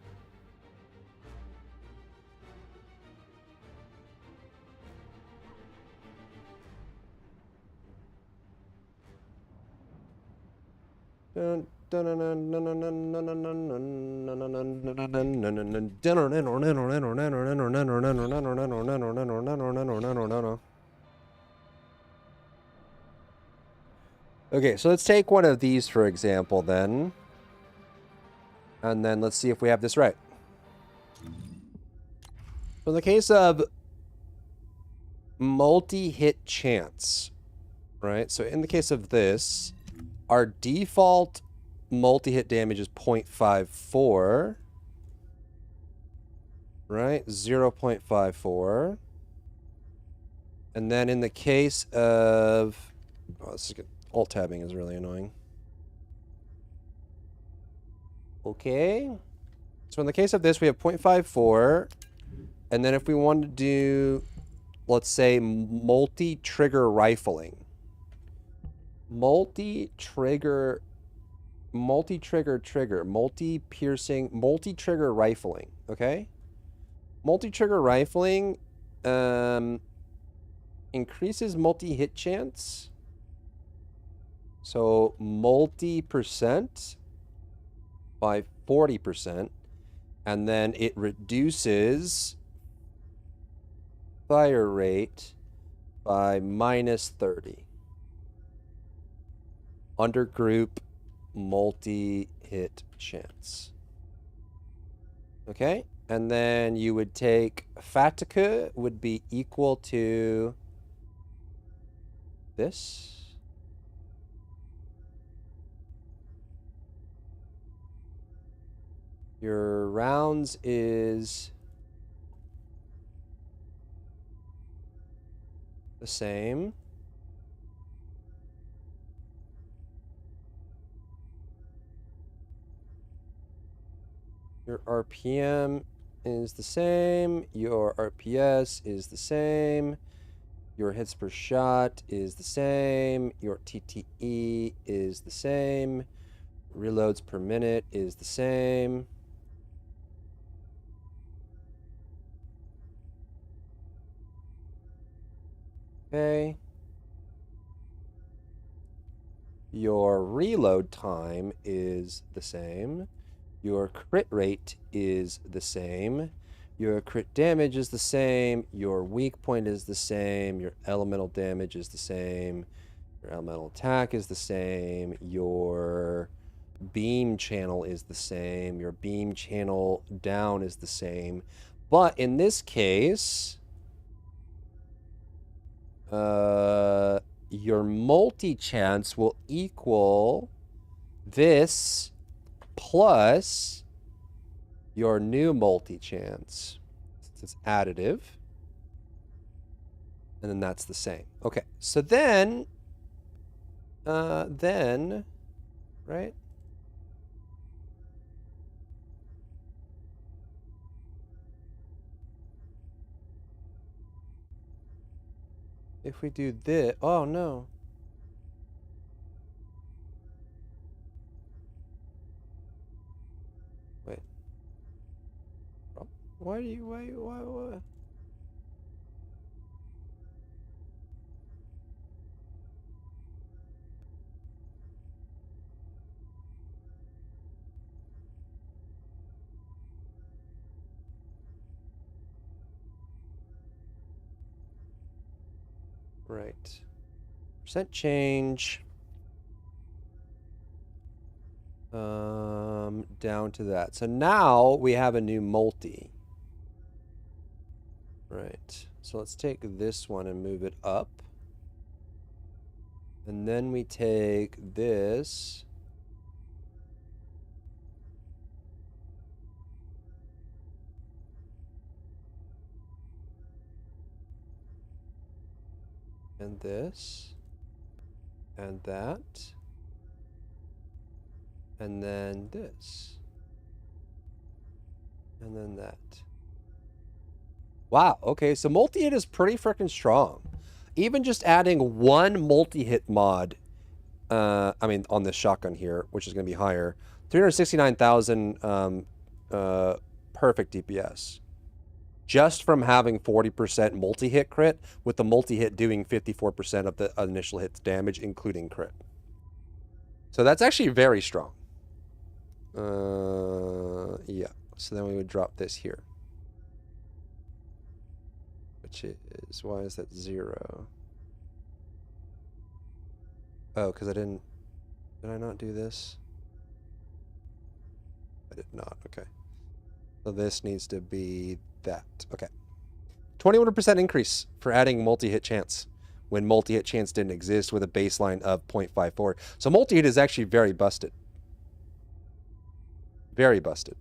Okay, so let's take one of these, for example, then. And then let's see if we have this right. So in the case of multi-hit chance, right? So in the case of this, our default multi-hit damage is 0.54, right? 0.54. And then in the case of... Oh, this is good. Alt-tabbing is really annoying. Okay. So in the case of this, we have 0.54. And then if we want to do, let's say, multi-trigger rifling. Multi-trigger multi-piercing, multi-trigger rifling, okay? Multi-trigger rifling increases multi-hit chance. So multi% by 40%. And then it reduces fire rate by -30. Under group multi-hit chance. Okay? And then you would take Fatica would be equal to this. Your rounds is the same. Your RPM is the same. Your RPS is the same. Your hits per shot is the same. Your TTE is the same. Reloads per minute is the same. Okay. Your reload time is the same. Your crit rate is the same. Your crit damage is the same. Your weak point is the same. Your elemental damage is the same. Your elemental attack is the same. Your beam channel is the same. Your beam channel down is the same. But in this case, your multi-chance will equal this plus your new multi-chance. It's additive. And then that's the same. Okay, so then, right? If we do this, oh no. Wait. Why do you, why? Right. Percent change. Down to that. So now we have a new multi. Right. So let's take this one and move it up. And then we take this. And this. And that. And then this. And then that. Wow, okay, so multi-hit is pretty freaking strong. Even just adding one multi-hit mod, I mean, on this shotgun here, which is going to be higher, 369,000 perfect DPS. Just from having 40% multi-hit crit, with the multi-hit doing 54% of the initial hit's damage, including crit. So that's actually very strong. Yeah, so then we would drop this here. Which is, why is that 0? Oh, because did I not do this? I did not, okay. So this needs to be that, okay. 21% increase for adding multi-hit chance when multi-hit chance didn't exist with a baseline of 0.54. So multi-hit is actually very busted. Very busted.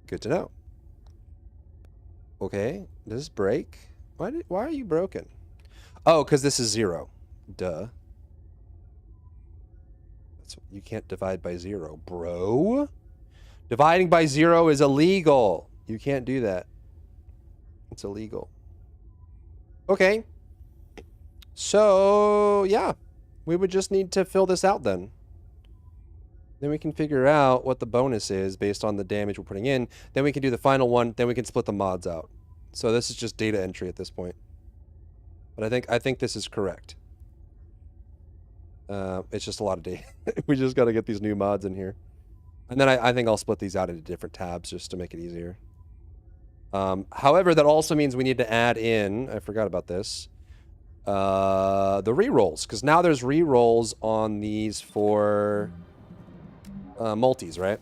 Good to know. Okay, does this break? Why are you broken? Oh, because this is 0. Duh. You can't divide by 0, bro. Dividing by 0 is illegal. You can't do that. It's illegal. Okay. So, yeah. We would just need to fill this out then. Then we can figure out what the bonus is based on the damage we're putting in. Then we can do the final one. Then we can split the mods out. So this is just data entry at this point. But I think this is correct. It's just a lot of data. We just got to get these new mods in here. And then I think I'll split these out into different tabs just to make it easier. However, that also means we need to add in, I forgot about this, the rerolls. Because now there's rerolls on these for multis, right?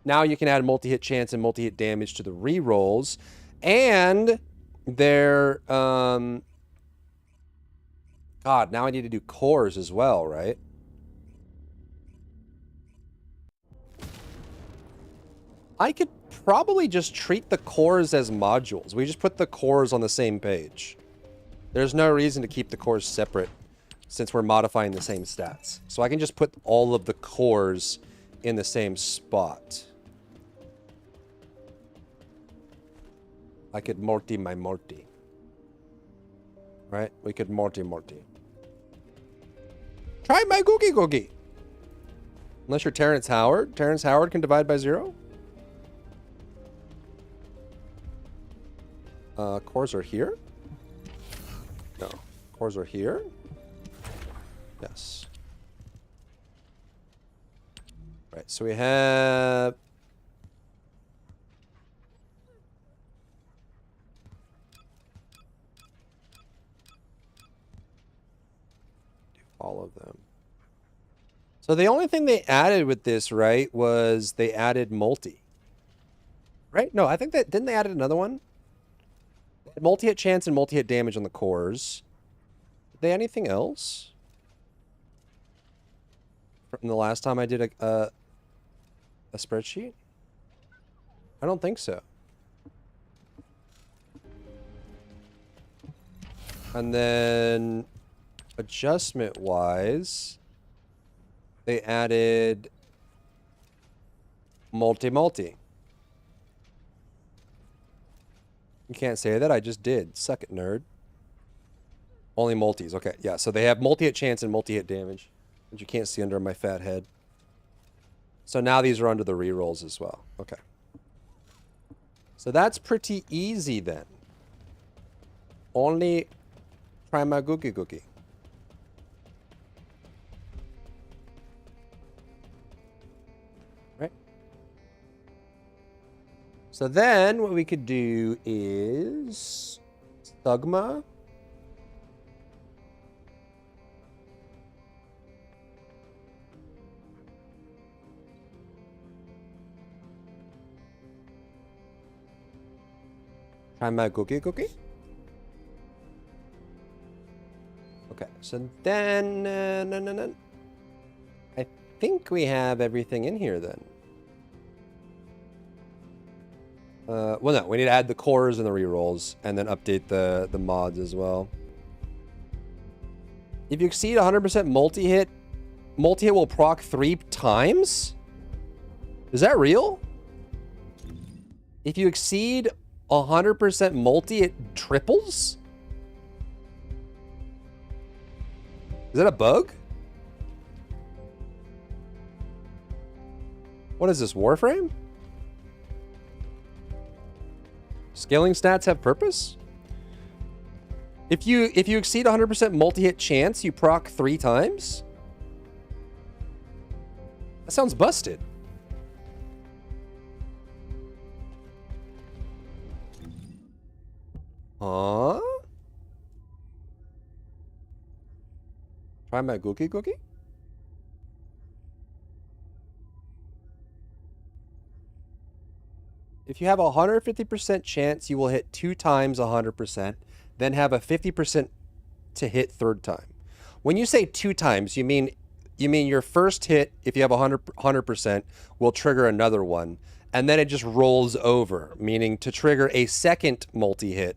Now you can add multi-hit chance and multi-hit damage to the rerolls. And they're... God, now I need to do cores as well, right? I could probably just treat the cores as modules. We just put the cores on the same page. There's no reason to keep the cores separate since we're modifying the same stats. So I can just put all of the cores in the same spot. I could Morty my Morty. Right? We could Morty Morty. Try my Googie Googie. Unless you're Terrence Howard. Terrence Howard can divide by 0. Cores are here? No. Cores are here? Yes. Right, so we have... all of them. So the only thing they added with this, right, was they added multi. Right? No, I think that... Didn't they add another one? Multi-hit chance and multi-hit damage on the cores. Did they anything else? From the last time I did a spreadsheet? I don't think so. And then... adjustment-wise, they added multi-multi. You can't say that, I just did. Suck it, nerd. Only multis, okay. Yeah, so they have multi-hit chance and multi-hit damage, which you can't see under my fat head. So now these are under the rerolls as well. Okay. So that's pretty easy then. Only try my Googie Googie. So then what we could do is Thugma. Try my Googie Googie. Okay, so then I think we have everything in here then. Well, no, we need to add the cores and the rerolls, and then update the mods as well. If you exceed 100% multi-hit will proc 3 times? Is that real? If you exceed 100% multi, it triples? Is that a bug? What is this, Warframe? Scaling stats have purpose? If you exceed 100% multi-hit chance, you proc 3 times? That sounds busted. Huh? Try my cookie cookie? If you have a 150% chance, you will hit 2 times 100%, then have a 50% to hit third time. When you say 2 times, you mean your first hit, if you have 100%, will trigger another one, and then it just rolls over, meaning to trigger a second multi-hit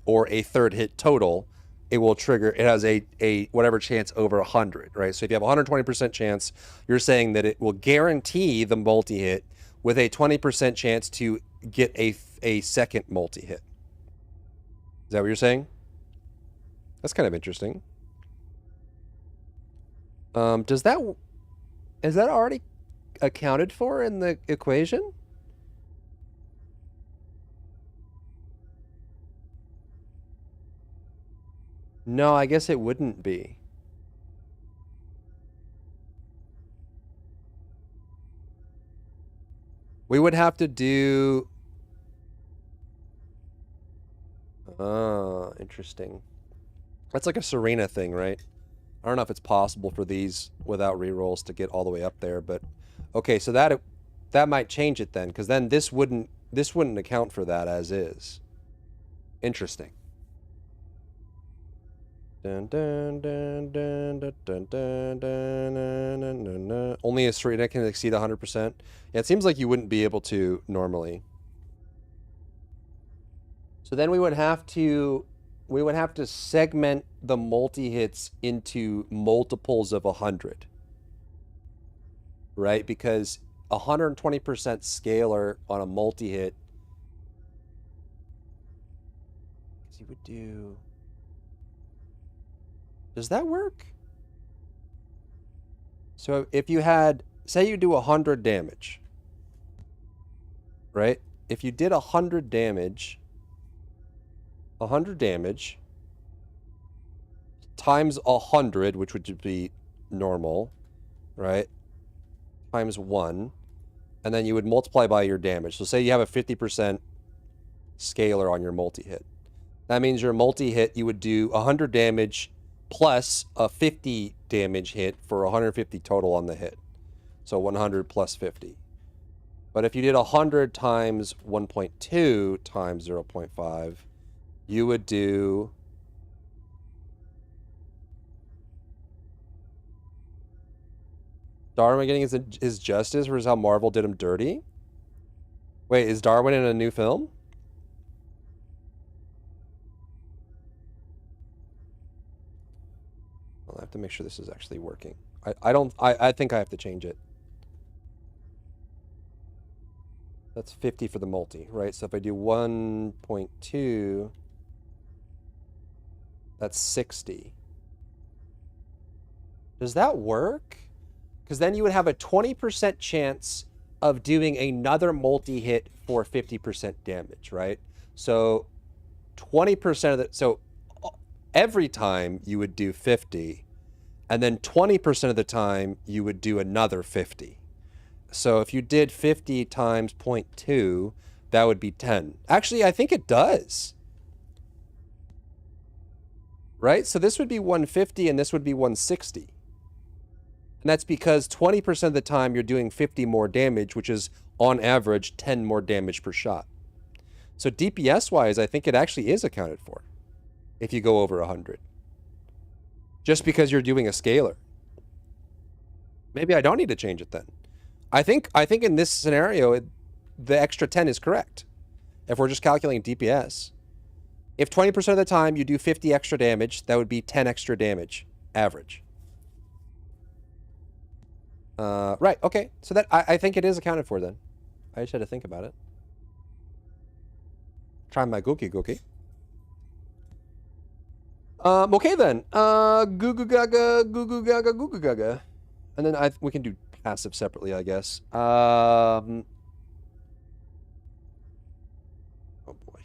or a third hit total, it will trigger, it has a whatever chance over 100, right? So if you have a 120% chance, you're saying that it will guarantee the multi-hit with a 20% chance to get a second multi-hit. Is that what you're saying? That's kind of interesting. Is that already accounted for in the equation? No, I guess it wouldn't be. We would have to do... Oh, interesting. That's like a Serena thing, right? I don't know if it's possible for these without rerolls to get all the way up there, but... Okay, so that might change it then, because then this wouldn't account for that as is. Interesting. Dun, dun, dun, dun, dun, dun, dun, dun, dun, dun, dun, dun. Only a Serena can exceed 100%. Yeah, it seems like you wouldn't be able to normally. So then we would have to segment the multi-hits into multiples of 100. Right? Because 120% scalar on a multi-hit, you would do... Does that work? So if you had, say you do 100 damage, right? If you did 100 damage times 100, which would be normal, right? Times 1, and then you would multiply by your damage. So say you have a 50% scalar on your multi-hit. That means your multi-hit, you would do 100 damage plus a 50 damage hit for 150 total on the hit. So 100 plus 50. But if you did 100 times 1.2 times 0.5, you would do... Darwin getting his justice versus how Marvel did him dirty? Wait, is Darwin in a new film? I have to make sure this is actually working. I think I have to change it. That's 50 for the multi, right? So if I do 1.2, that's 60. Does that work? Because then you would have a 20% chance of doing another multi-hit for 50% damage, right? So 20% of the... So every time you would do 50, and then 20% of the time you would do another 50. So if you did 50 times 0.2, that would be 10. Actually, I think it does. Right? So this would be 150 and this would be 160. And that's because 20% of the time you're doing 50 more damage, which is on average 10 more damage per shot. So DPS-wise, I think it actually is accounted for if you go over 100. Just because you're doing a scalar. Maybe I don't need to change it then. I think in this scenario, the extra 10 is correct. If we're just calculating DPS. If 20% of the time you do 50 extra damage, that would be 10 extra damage, average. Right, okay. So that I think it is accounted for then. I just had to think about it. Try my gookie gookie. Okay then. Goo goo gaga, goo goo gaga, goo goo gaga. And then we can do passive separately, I guess. Oh boy.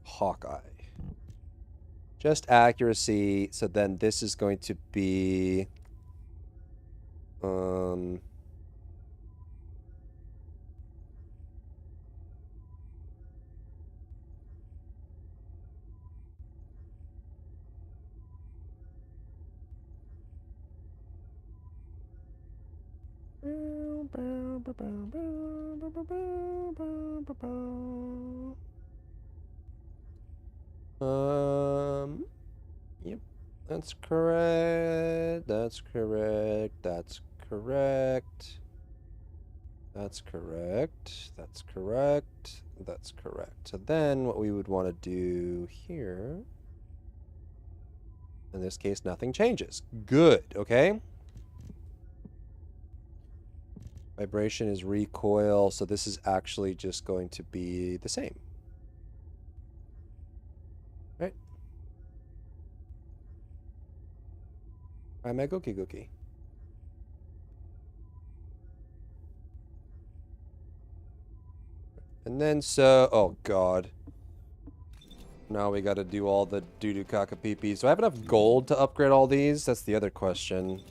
Hawkeye. Just accuracy. So then this is going to be yep. That's correct. That's correct. That's correct. That's correct. That's correct. That's correct. So then what we would want to do here, in this case, nothing changes. Good, okay? Vibration is recoil, so this is actually just going to be the same. Right? I'm a gookie gookie. And then so, oh god. Now we gotta do all the doo-doo caca-pee-pees. Do I have enough gold to upgrade all these? That's the other question.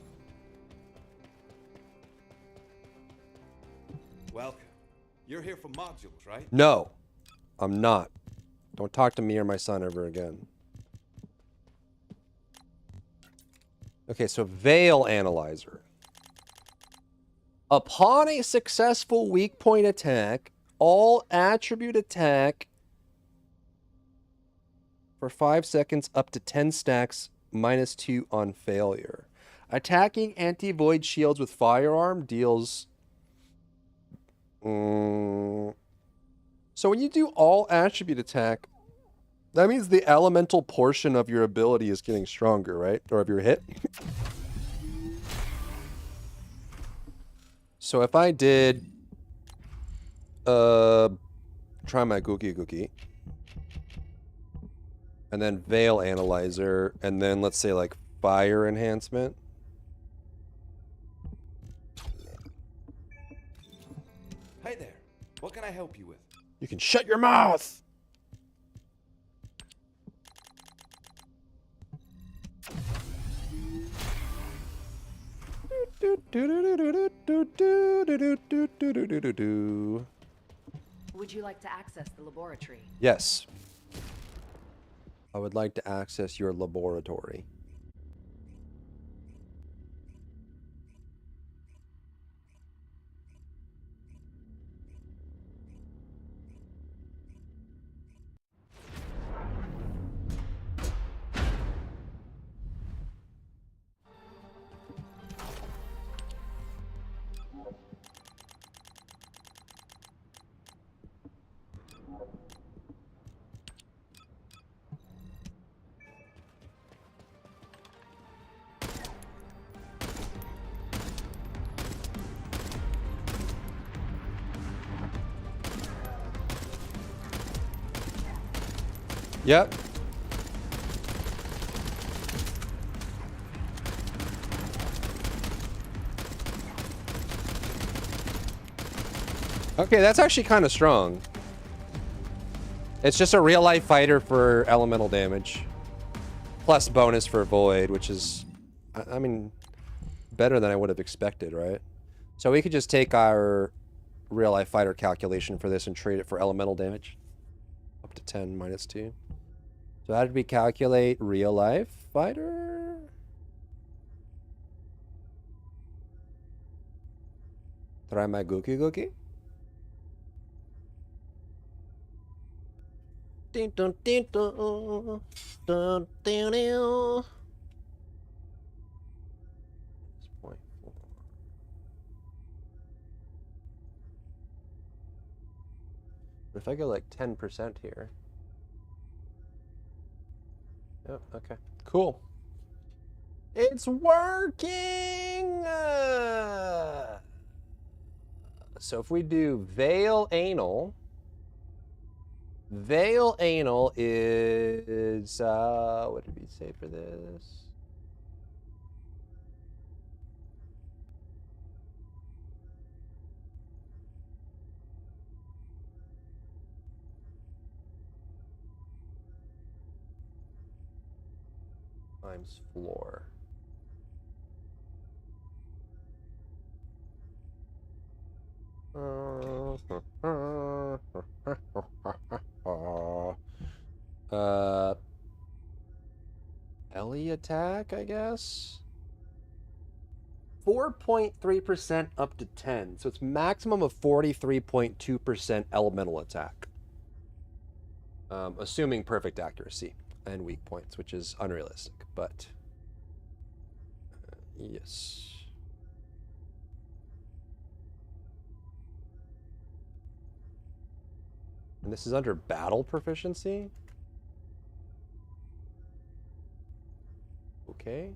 Welcome. You're here for modules, right? No, I'm not. Don't talk to me or my son ever again. Okay, so Veil Analyzer. Upon a successful weak point attack, all attribute attack for 5 seconds up to 10 stacks, -2 on failure. Attacking anti-void shields with firearm deals... So when you do all attribute attack, that means the elemental portion of your ability is getting stronger, right? Or of your hit. So if I did... try my gookie gookie. And then Veil Analyzer, and then let's say like Fire Enhancement. Hey there. What can I help you with? You can shut your mouth! Would you like to access the laboratory? Yes. I would like to access your laboratory. Yep. Okay, that's actually kind of strong. It's just a real-life fighter for elemental damage. Plus bonus for Void, which is, I mean, better than I would have expected, right? So we could just take our real-life fighter calculation for this and trade it for elemental damage. Up to 10 -2. So how did we calculate real-life fighter? Try my gookie gookie. Dun, dun, dun, dun, dun, dun, dun. But if I go like 10% here. Yep, okay. Cool. It's working! So if we do veil anal is, what did we say for this? Times floor. Ellie attack, I guess? 4.3% up to 10. So it's maximum of 43.2% elemental attack. Assuming perfect accuracy and weak points, which is unrealistic, but yes. And this is under battle proficiency? Okay.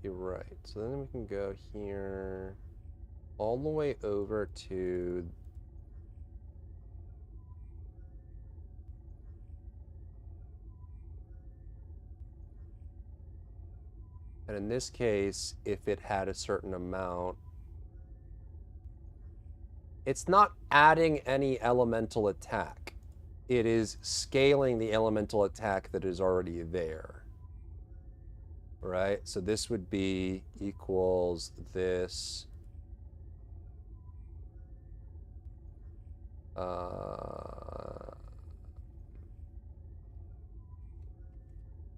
You're right. So then we can go here all the way over to and in this case, if it had a certain amount, it's not adding any elemental attack. It is scaling the elemental attack that is already there. Right? So this would be equals this.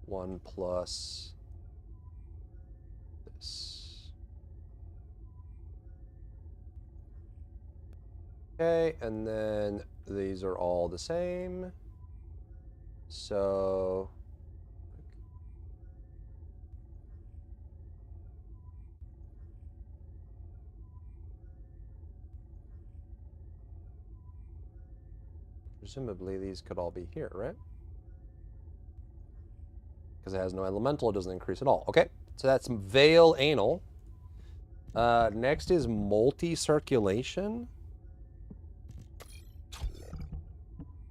1 plus this. Okay, and then these are all the same. So presumably these could all be here, right? Because it has no elemental, it doesn't increase at all. Okay, so that's veil anal. Next is multi-circulation.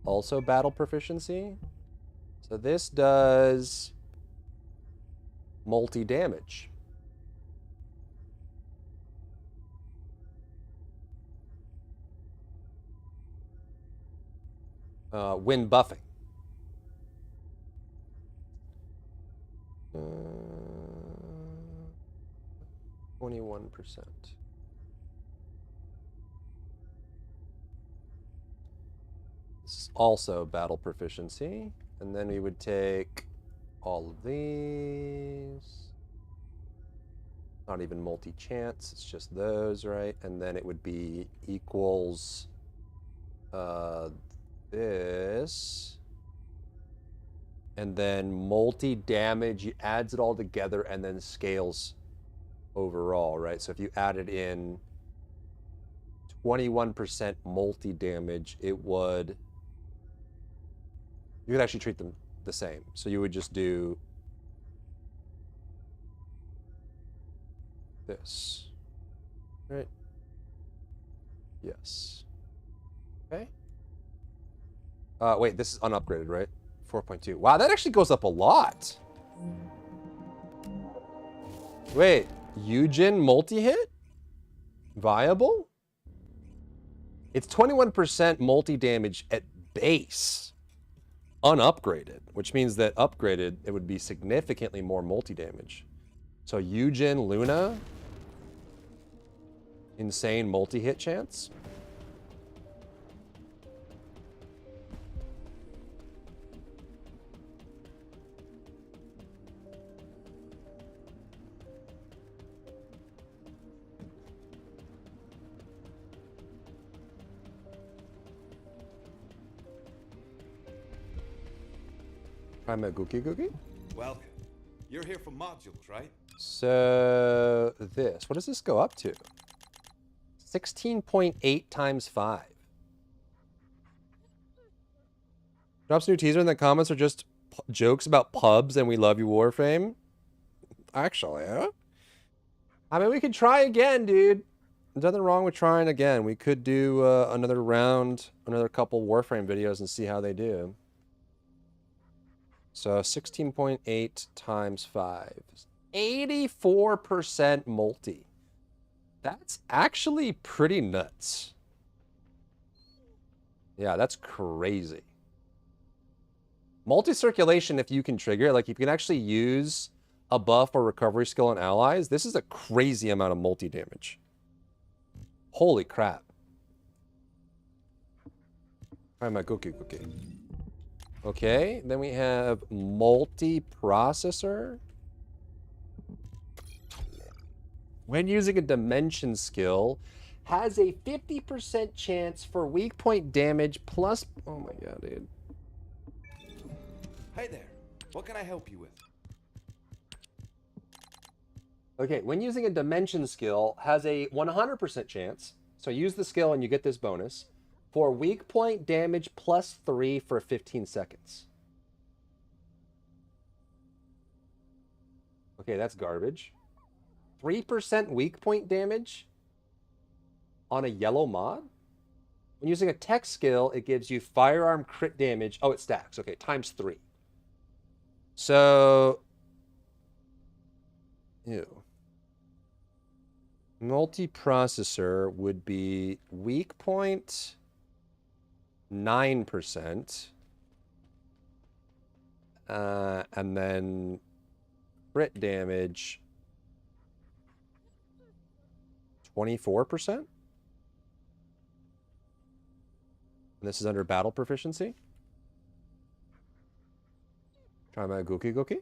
Also battle proficiency. So this does multi-damage. When buffing. 21%. This is also battle proficiency. And then we would take all of these. Not even multi-chance, it's just those, right? And then it would be equals this. And then multi-damage, adds it all together and then scales overall, right? So if you added in 21% multi-damage, it would, you could actually treat them the same. So you would just do this, right? Yes. Okay. Wait, this is unupgraded, right? 4.2. Wow, that actually goes up a lot. Wait, Eugen multi-hit? Viable? It's 21% multi-damage at base. Unupgraded, which means that upgraded, it would be significantly more multi-damage. So Eugen Luna, insane multi-hit chance. I'm a Gookie. Welcome. You're here for modules, right? So this, what does this go up to? 16.8 times 5. Drops a new teaser and the comments are just jokes about pubs and we love you Warframe. Actually, huh? I mean, we could try again, dude. There's nothing wrong with trying again. We could do another round, another couple Warframe videos and see how they do. So 16.8 times 5. 84% multi. That's actually pretty nuts. Yeah, that's crazy. Multi-circulation, if you can trigger it, like if you can actually use a buff or recovery skill on allies, this is a crazy amount of multi-damage. Holy crap. Alright, my cookie. Okay, then we have multi-processor. When using a dimension skill, has a 50% chance for weak point damage plus... Oh my god, dude. Hey there. What can I help you with? Okay, when using a dimension skill, has a 100% chance, so use the skill and you get this bonus, for weak point damage plus 3 for 15 seconds. Okay, that's garbage. 3% weak point damage on a yellow mod? When using a tech skill, it gives you firearm crit damage. Oh, it stacks. Okay, times 3. So... Ew. Multi-processor would be weak point 9%. And then crit damage 24%. And this is under battle proficiency. Try my Gookie.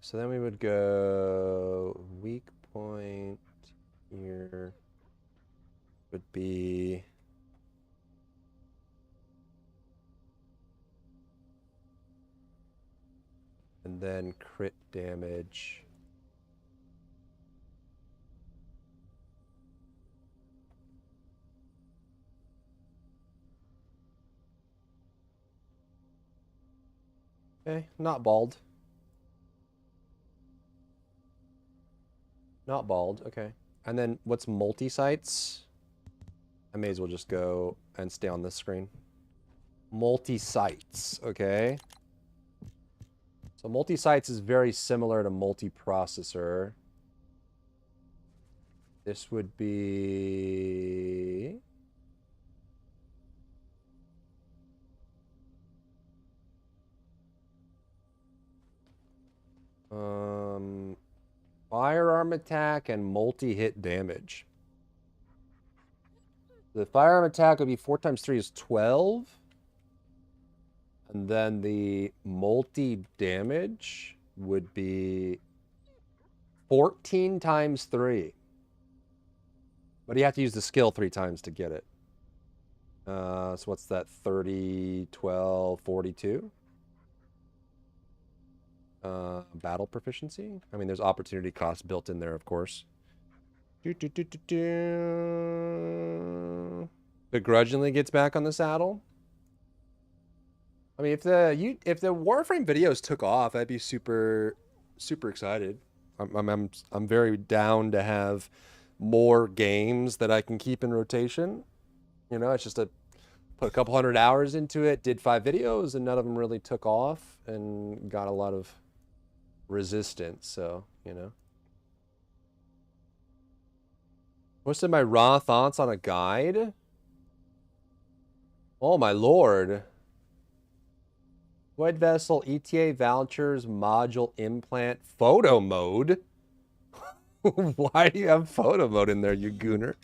So then we would go weak point here would be and then crit damage. Okay, not bald. Not bald, okay. And then what's multi-sites? I may as well just go and stay on this screen. Multi-sites, okay. So multi-sites is very similar to multi-processor. This would be... Firearm attack and multi-hit damage. The firearm attack would be 4 times 3 is 12. And then the multi-damage would be 14 times 3. But you have to use the skill 3 times to get it. So what's that? 30, 12, 42? Battle proficiency. I mean, there's opportunity cost built in there, of course. Begrudgingly gets back on the saddle. I mean, if the Warframe videos took off, I'd be super excited. I'm very down to have more games that I can keep in rotation. You know, it's just put a couple hundred hours into it, did 5 videos, and none of them really took off and got a lot of resistance, so, you know. Posted my raw thoughts on a guide. Oh my lord. Void Vessel, ETA vouchers, module implant, photo mode. Why do you have photo mode in there, you gooner?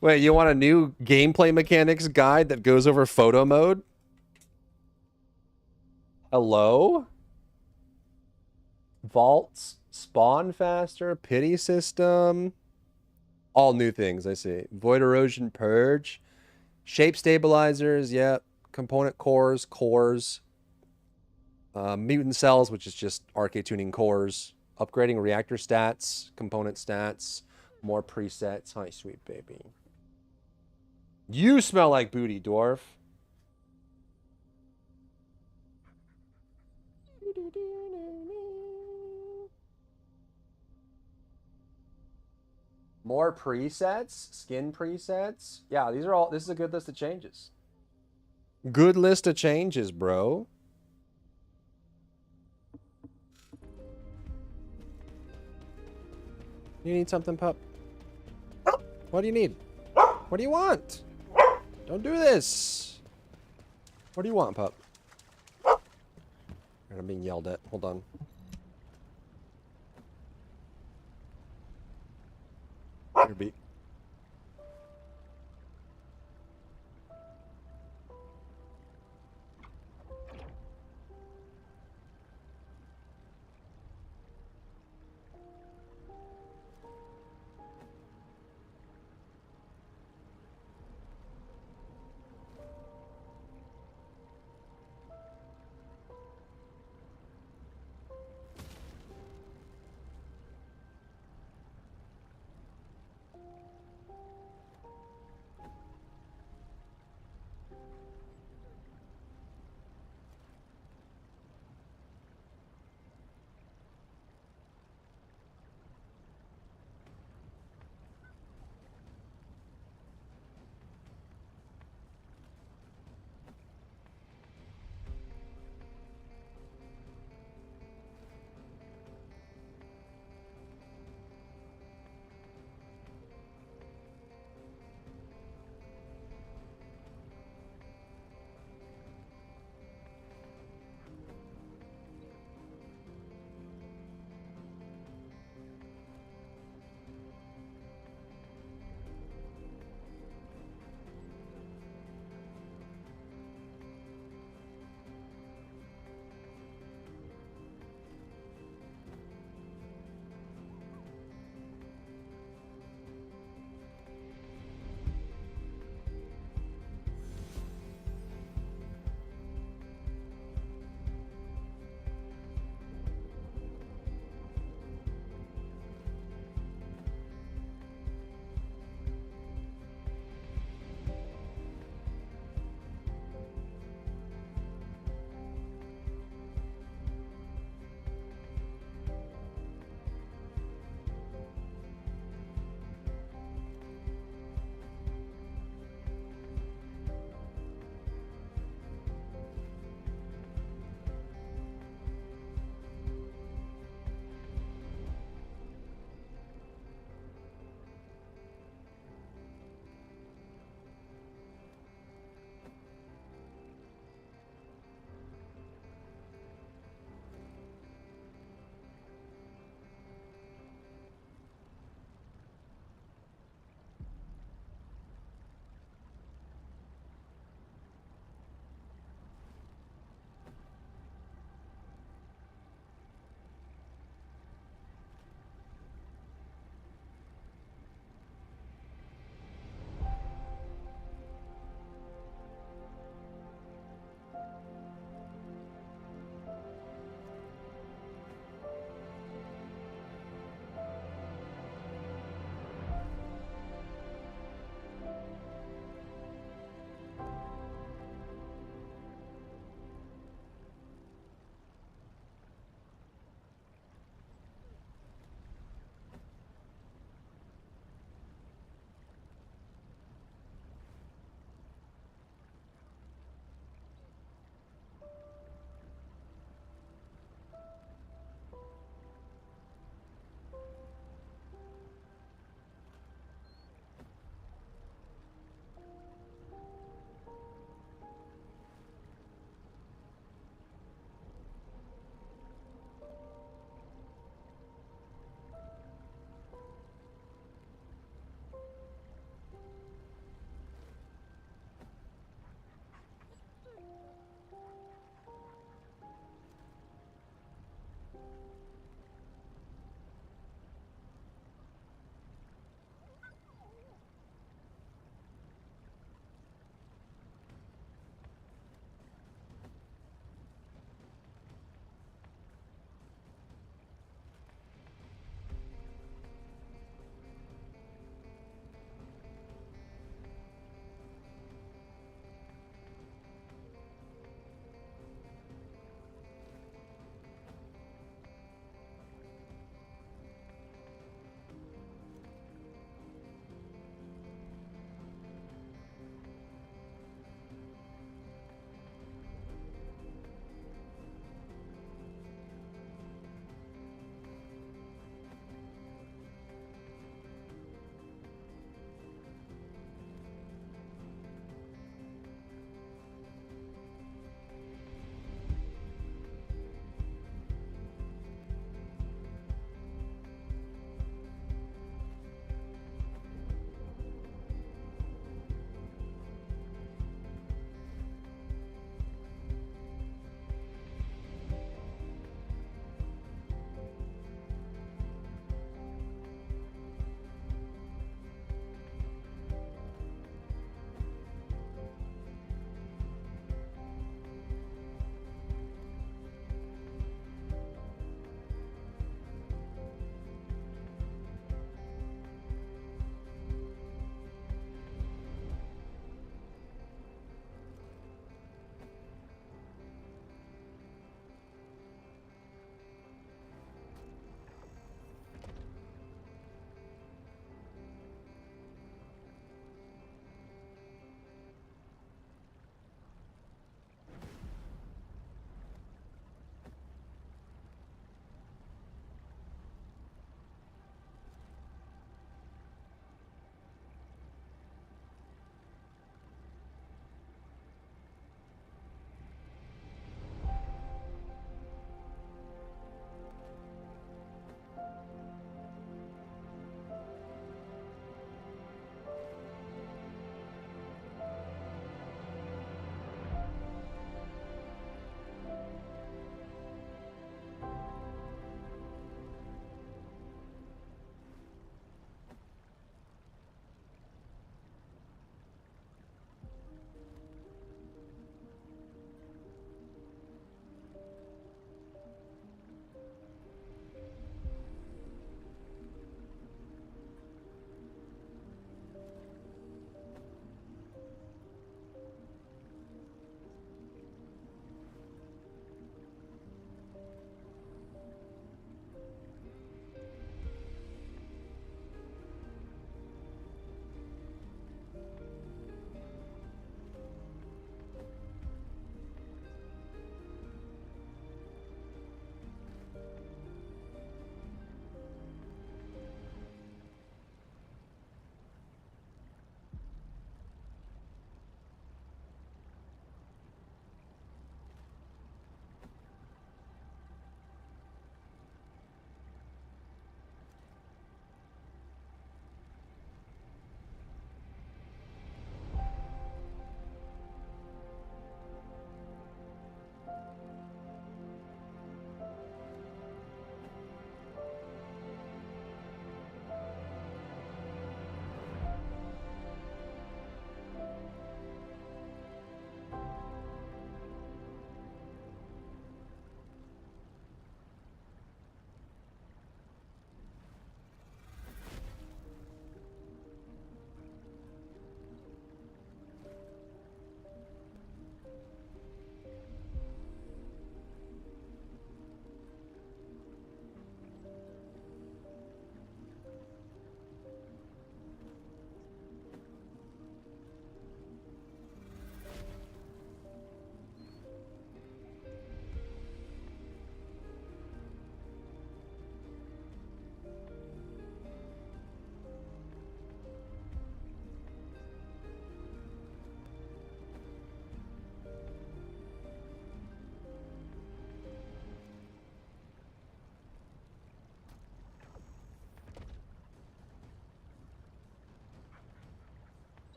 Wait, you want a new gameplay mechanics guide that goes over photo mode? Hello? Vaults, spawn faster, pity system. All new things, I see. Void erosion purge. Shape stabilizers, yep. Component cores. Mutant cells, which is just arcade tuning cores. Upgrading reactor stats, component stats, more presets. Hi, sweet baby. You smell like booty, dwarf. More presets, skin presets. Yeah, these are all, this is a good list of changes. Good list of changes, bro. You need something, pup? What do you need? What do you want? Don't do this. What do you want, pup? I'm being yelled at. Hold on. Here, beat.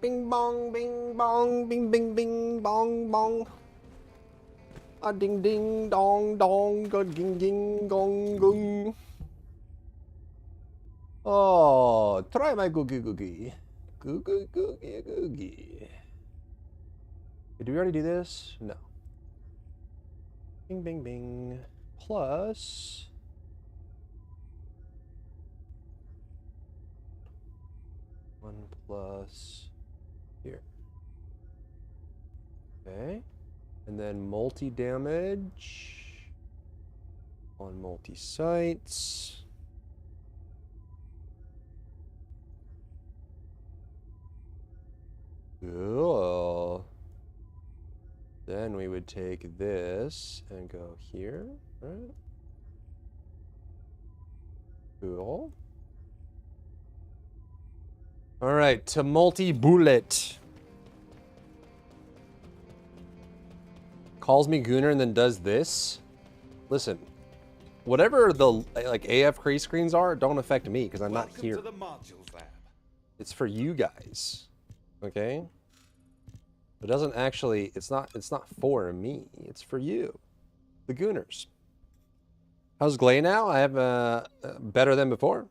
Bing bong, bing bong, bing bing bing bong bong. A ding ding dong dong, go ding ding gong gong. Oh, try my googie googie. Googie googie googie. Did we already do this? No. Bing bing bing. Plus. One plus here. Okay. And then multi-damage on multi-sites. Cool. Then we would take this and go here, right? Cool. All right, to multi-bullet. Calls me Gooner and then does this. Listen, whatever the like AF crease screens are, don't affect me because I'm not here. To the modules lab. It's for you guys, okay? It doesn't actually. It's not for me. It's for you, the Gooners. How's Glay now? I have better than before.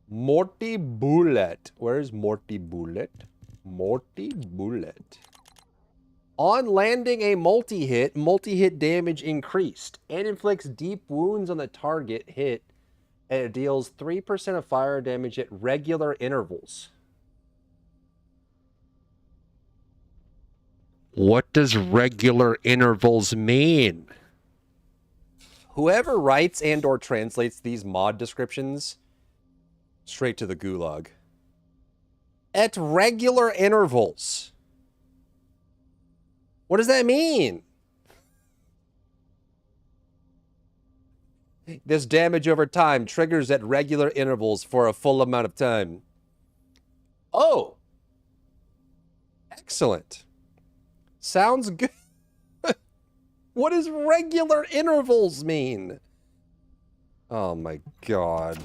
Morty Bullet. Where's Morty Bullet? Morty Bullet. On landing a multi-hit damage increased and inflicts deep wounds on the target hit, and it deals 3% of fire damage at regular intervals. What does regular intervals mean? Whoever writes and or translates these mod descriptions, straight to the gulag. At regular intervals. What does that mean? This damage over time triggers at regular intervals for a full amount of time. Oh. Excellent. Sounds good. What does regular intervals mean? Oh my god.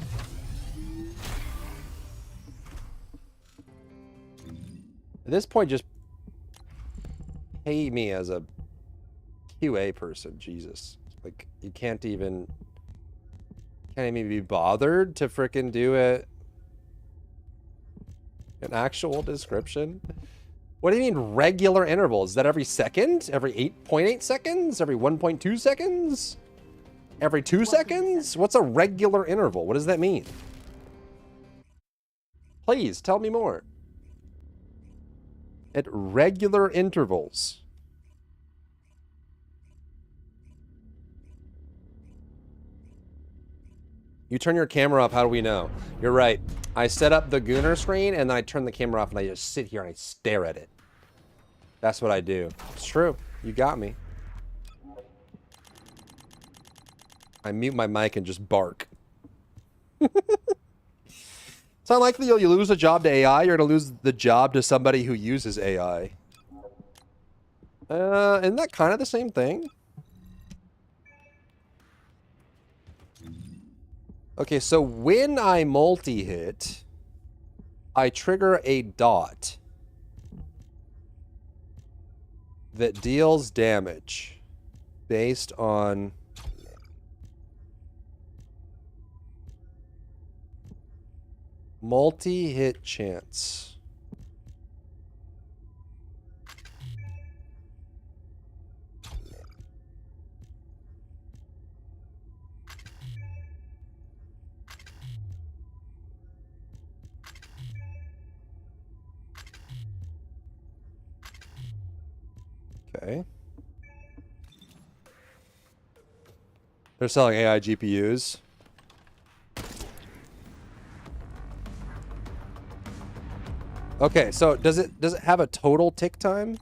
At this point, just pay me as a QA person. Jesus. Like, you can't even be bothered to frickin' do it. An actual description? What do you mean regular intervals? Is that every second? Every 8.8 seconds? Every 1.2 seconds? Every 2 seconds? What's a regular interval? What does that mean? Please, tell me more. At regular intervals. You turn your camera off, how do we know? You're right. I set up the Gooner screen and then I turn the camera off and I just sit here and I stare at it. That's what I do. It's true. You got me. I mute my mic and just bark. It's unlikely you lose a job to AI. You're going to lose the job to somebody who uses AI. Isn't that kind of the same thing? Okay, so when I multi-hit, I trigger a dot that deals damage based on multi-hit chance. Okay. They're selling AI GPUs. Okay, so does it have a total tick time?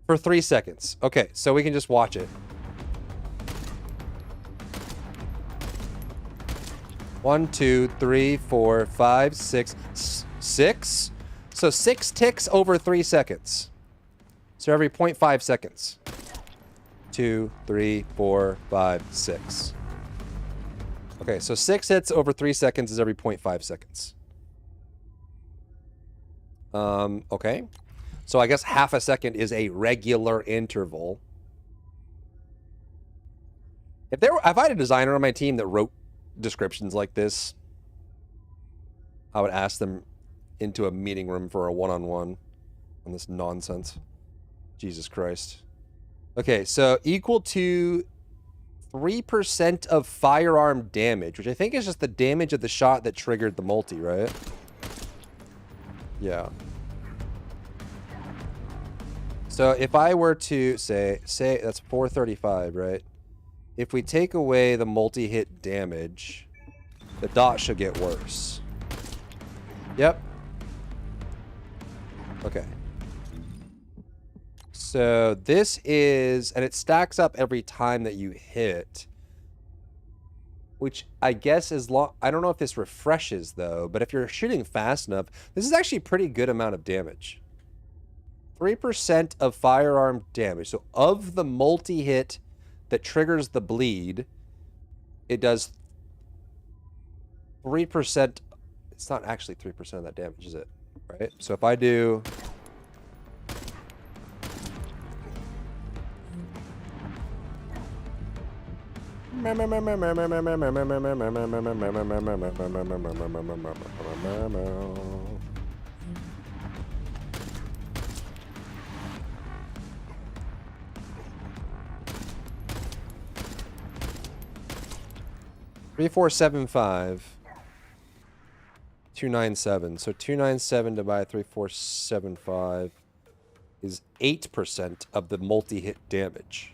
For 3 seconds. Okay, so we can just watch it. 1, 2, 3, 4, 5, 6, 6. So 6 ticks over 3 seconds. So every 0.5 seconds. 2, 3, 4, 5, 6. Okay, so 6 hits over 3 seconds is every 0.5 seconds. Okay. So I guess half a second is a regular interval. If I had a designer on my team that wrote descriptions like this, I would ask them into a meeting room for a one-on-one on this nonsense. Jesus Christ. Okay, so equal to 3% of firearm damage, which I think is just the damage of the shot that triggered the multi, right? Yeah. So if I were to say that's 435, right? If we take away the multi-hit damage, the dot should get worse. Yep. Okay. So this is, and it stacks up every time that you hit, which I guess is long. I don't know if this refreshes though, but if you're shooting fast enough, this is actually a pretty good amount of damage. 3% of firearm damage. So of the multi-hit that triggers the bleed, it does 3%. It's not actually 3% of that damage, is it? Right? So if I do... Three, 4, 7, 5. 297. So 297 divided by 3475 is 8% of the multi-hit damage.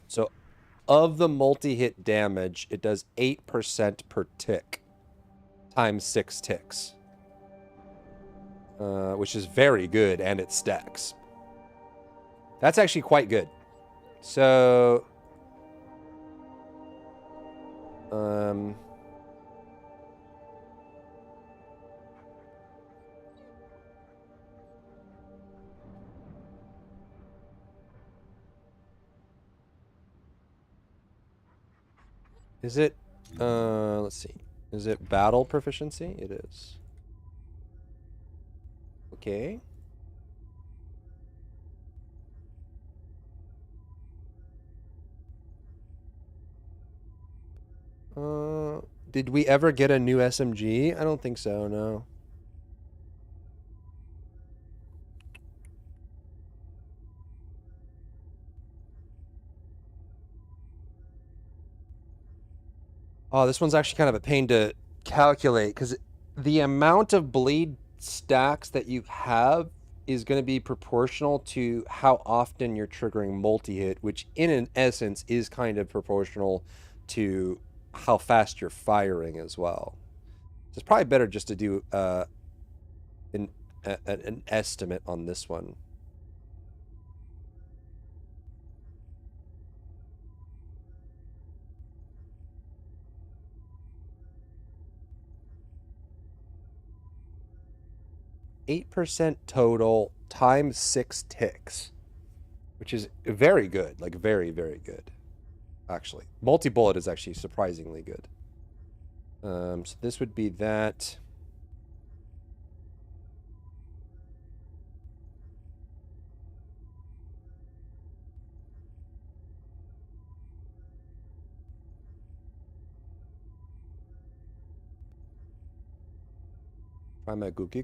So of the multi-hit damage, it does 8% per tick times 6 ticks. Which is very good, and it stacks. That's actually quite good. So... Is it, let's see. Is it battle proficiency? It is. Okay. Did we ever get a new SMG? I don't think so, no. Oh, this one's actually kind of a pain to calculate because the amount of bleed stacks that you have is going to be proportional to how often you're triggering multi-hit, which in an essence is kind of proportional to how fast you're firing as well. So it's probably better just to do an estimate on this one. %8 total times 6 ticks, which is very good, like very, very good, actually. Multi-bullet is actually surprisingly good. So this would be that. Try my cookie.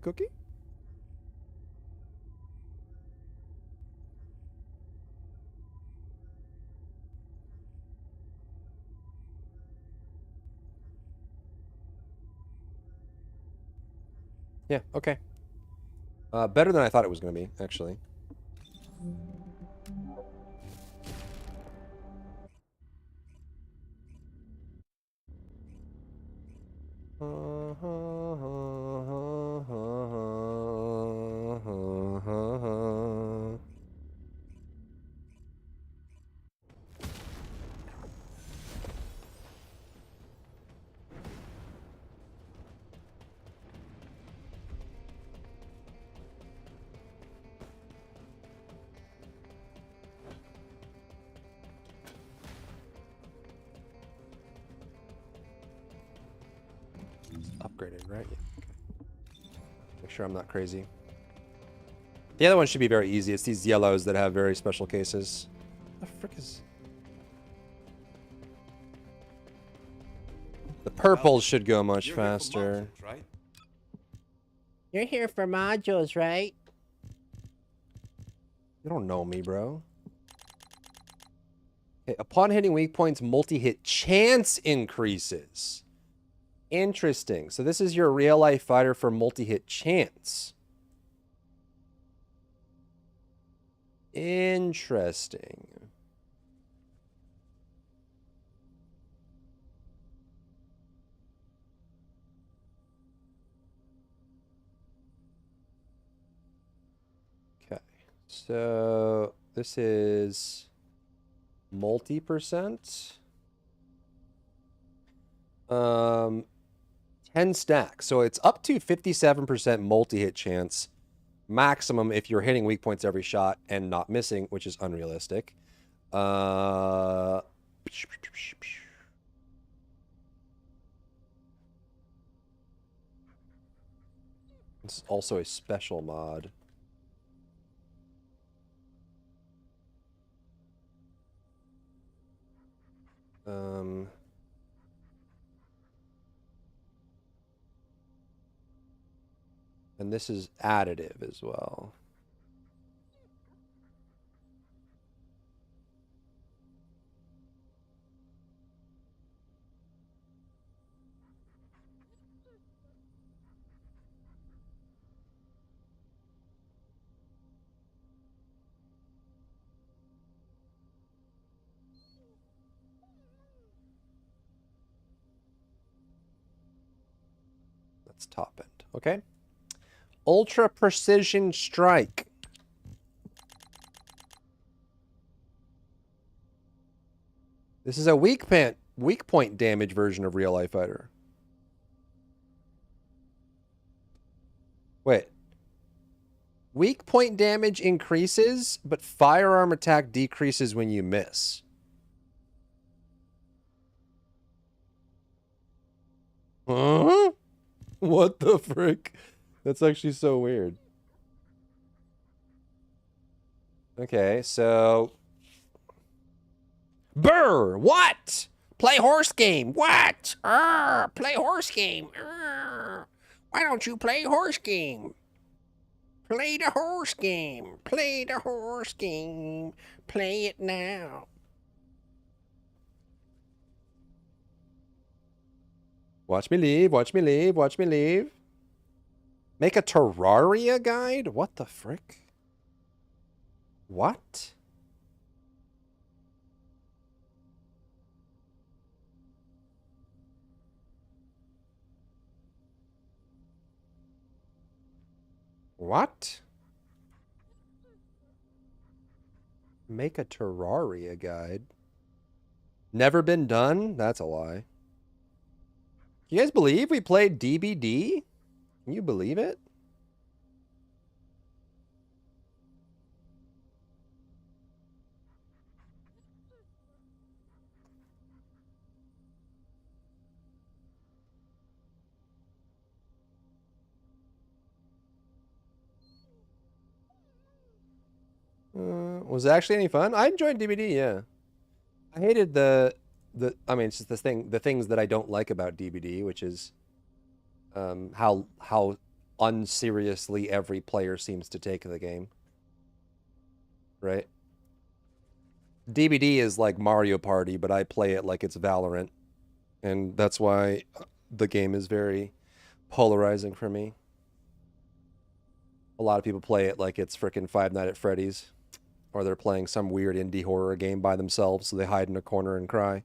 Yeah, okay. Better than I thought it was going to be, actually. Upgraded, right? Yeah. Okay. Make sure I'm not crazy. The other one should be very easy. It's these yellows that have very special cases. The frick is... The purples should go much faster. Right? You're here for modules, right? You don't know me, bro. Okay, upon hitting weak points, multi-hit chance increases. Interesting. So this is your real-life fighter for multi-hit chance. Interesting. Okay. So this is multi-percent. 10 stacks. So it's up to 57% multi-hit chance. Maximum if you're hitting weak points every shot and not missing, which is unrealistic. It's also a special mod. And this is additive as well. That's top end. Okay. Ultra Precision Strike. This is a weak point damage version of Real Life Fighter. Wait. Weak point damage increases, but firearm attack decreases when you miss. Huh? What the frick? That's actually so weird. Okay, so... Brr! What? Play horse game. What? Play horse game. Why don't you play horse game? Play the horse game. Play the horse game. Play it now. Watch me leave, watch me leave, watch me leave. Make a Terraria guide? What the frick? What? What? Make a Terraria guide? Never been done? That's a lie. You guys believe we played DBD? Can you believe it? Was it actually any fun? I enjoyed DBD, yeah. I hated I mean, it's just the things that I don't like about DBD, which is how unseriously every player seems to take the game. Right? DBD is like Mario Party, but I play it like it's Valorant. And that's why the game is very polarizing for me. A lot of people play it like it's frickin' Five Nights at Freddy's. Or they're playing some weird indie horror game by themselves, so they hide in a corner and cry.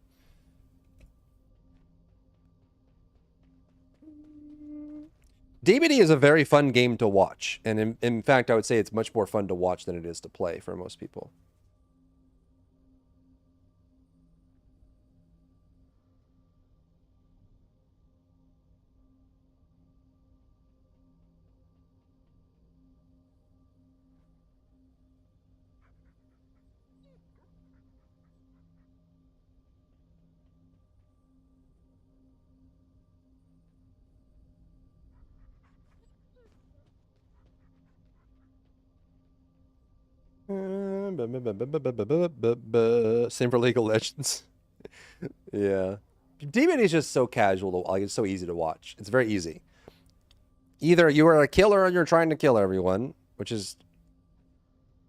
DBD is a very fun game to watch. And in fact, I would say it's much more fun to watch than it is to play for most people. Same for League of Legends. Yeah. Demon is just so casual to, like, it's so easy to watch. It's very easy. Either you are a killer or you're trying to kill everyone, which is,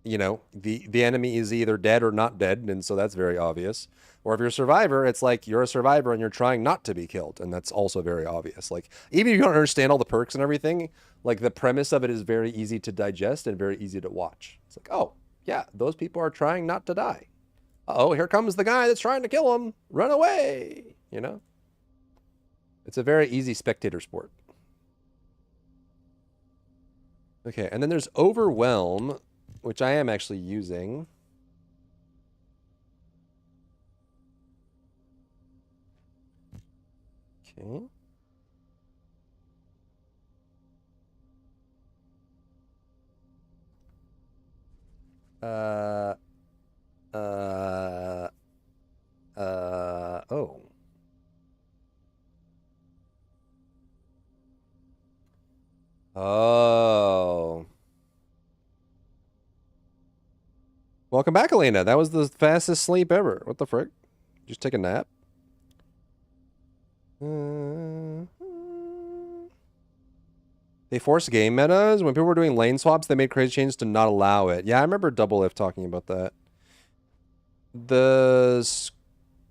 you know, the enemy is either dead or not dead, and so that's very obvious. Or if you're a survivor, it's like you're a survivor and you're trying not to be killed, and that's also very obvious. Like, even if you don't understand all the perks and everything, like, the premise of it is very easy to digest and very easy to watch. It's like, oh, yeah, those people are trying not to die. Uh-oh, here comes the guy that's trying to kill him. Run away, you know? It's a very easy spectator sport. Okay, and then there's Overwhelm, which I am actually using. Okay. Oh. Oh. Welcome back, Elena. That was the fastest sleep ever. What the frick? Just take a nap? They forced game metas. When people were doing lane swaps, they made crazy changes to not allow it. Yeah, I remember Double If talking about that. The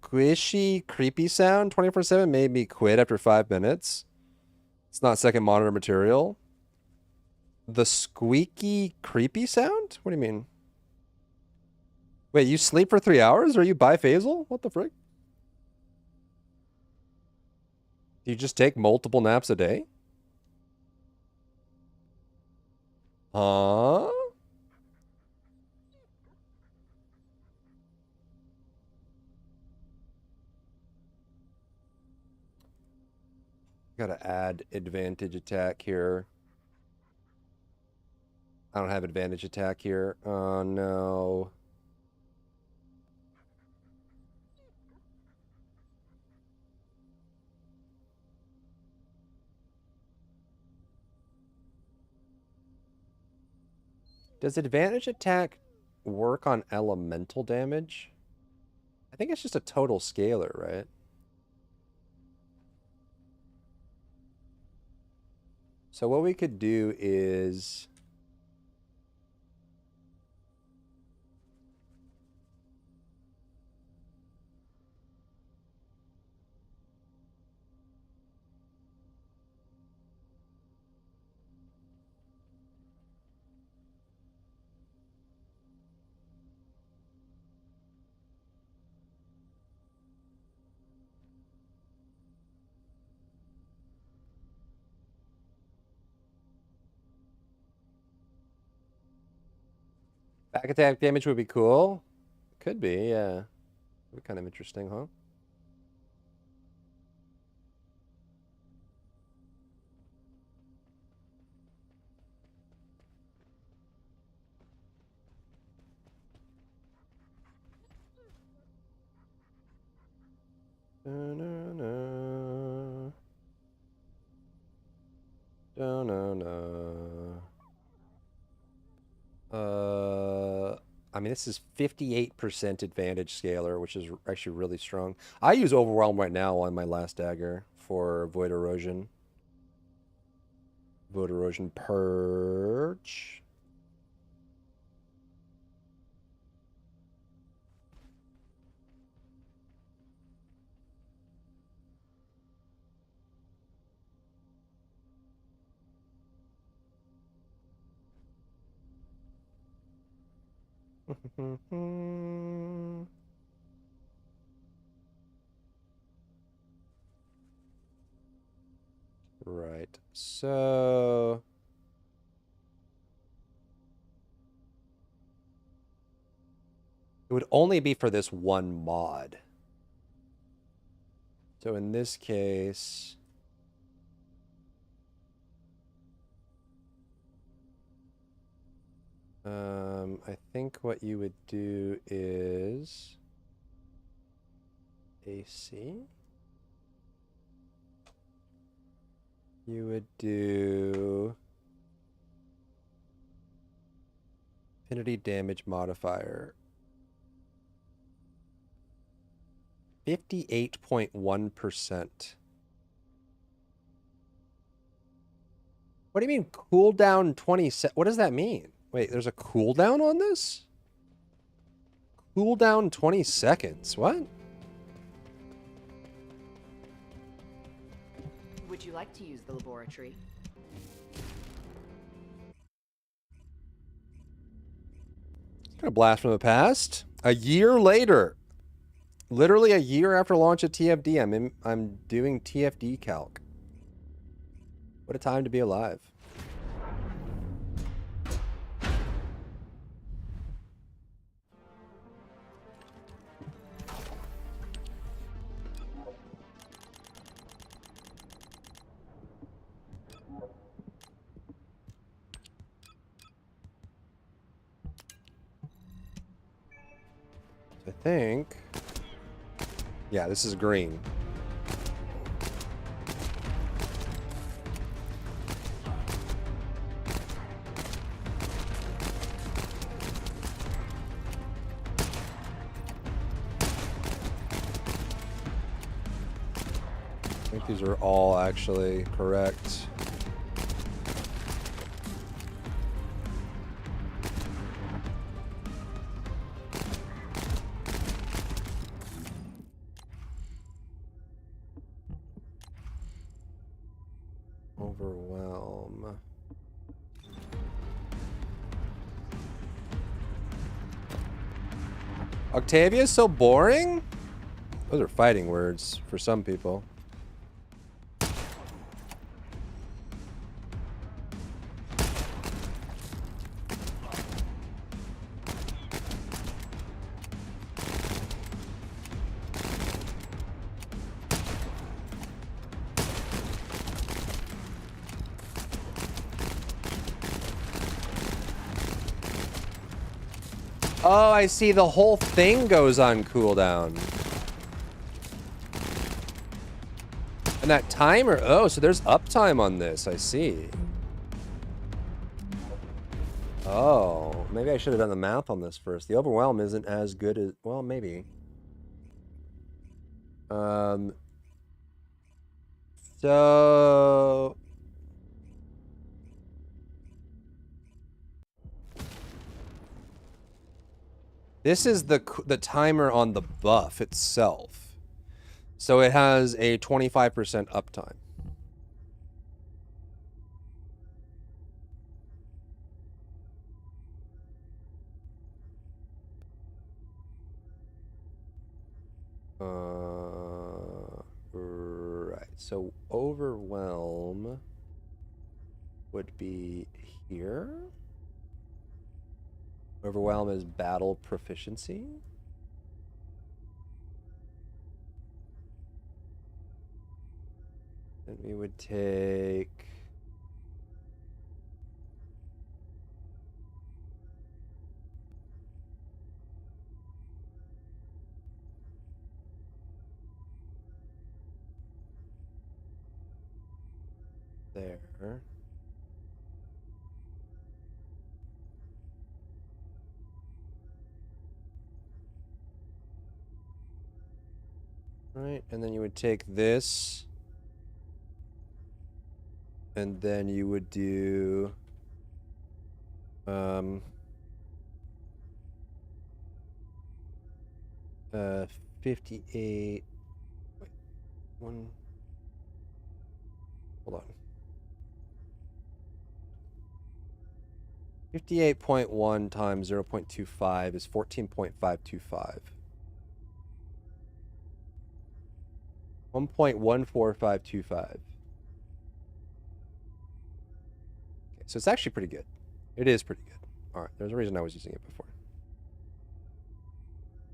squishy, creepy sound 24/7 made me quit after 5 minutes. It's not second monitor material. The squeaky, creepy sound? What do you mean? Wait, you sleep for 3 hours? Are you biphasal? What the frick? Do you just take multiple naps a day? Huh? Gotta add advantage attack here. I don't have advantage attack here. Oh no. Does advantage attack work on elemental damage? I think it's just a total scalar, right? So what we could do is... Back attack damage would be cool. Could be, yeah. Would be kind of interesting, huh? I mean, this is 58% advantage scalar, which is actually really strong. I use Overwhelm right now on my last dagger for Void Erosion. Void Erosion Purge. Right, so... It would only be for this one mod. So in this case... I think what you would do is... AC? You would do... Affinity damage modifier. 58.1%. What do you mean cooldown 20 What does that mean? Wait, there's a cooldown on this? Cooldown 20 seconds. What? Would you like to use the laboratory? Kind of blast from the past. A year later. Literally a year after launch of TFD, I'm doing TFD Calc. What a time to be alive. I think... Yeah, this is green. I think these are all actually correct. Overwhelm. Octavia is so boring? Those are fighting words for some people. Oh, I see. The whole thing goes on cooldown. And that timer... Oh, so there's uptime on this. I see. Oh, maybe I should have done the math on this first. The overwhelm isn't as good as... Well, maybe. So... This is the timer on the buff itself. So it has a 25% uptime. Right. So overwhelm would be here. Overwhelm is battle proficiency. And we would take... there. Right, and then you would take this, and then you would do 58. Wait, one. Hold on. 58.1 times 0.25 is 14.525. 1.14525. Okay, so it's actually pretty good. It is pretty good. All right, there's a reason I was using it before.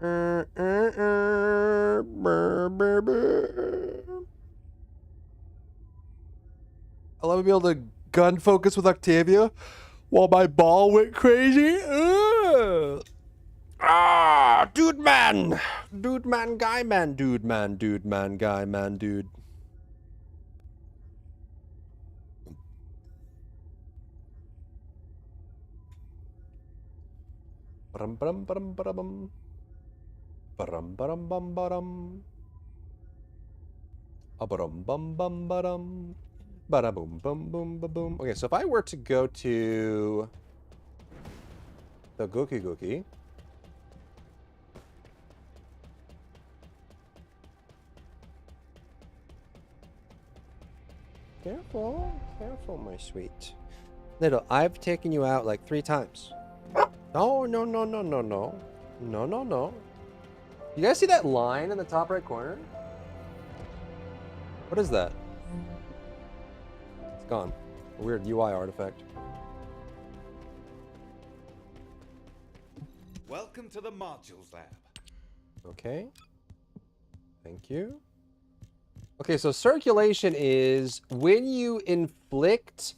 I love to be able to gun focus with Octavia while my ball went crazy. Ah, dude man. Dude man, guy man, dude man, dude man, guy man, dude. Ba-dum, ba-dum, ba-dum, ba-dum. Ba-dum, ba-dum, bum, ba-dum. Ba-dum, bum, bum, ba-dum. Ba-da-boom, boom, boom, ba-boom. Okay, so if I were to go to the Gookie Gookie. Careful, careful, my sweet. Little, I've taken you out like 3 times. Oh, no, no, no, no, no. No, no, no. You guys see that line in the top right corner? What is that? It's gone. A weird UI artifact. Welcome to the modules lab. Okay. Thank you. Okay, so circulation is when you inflict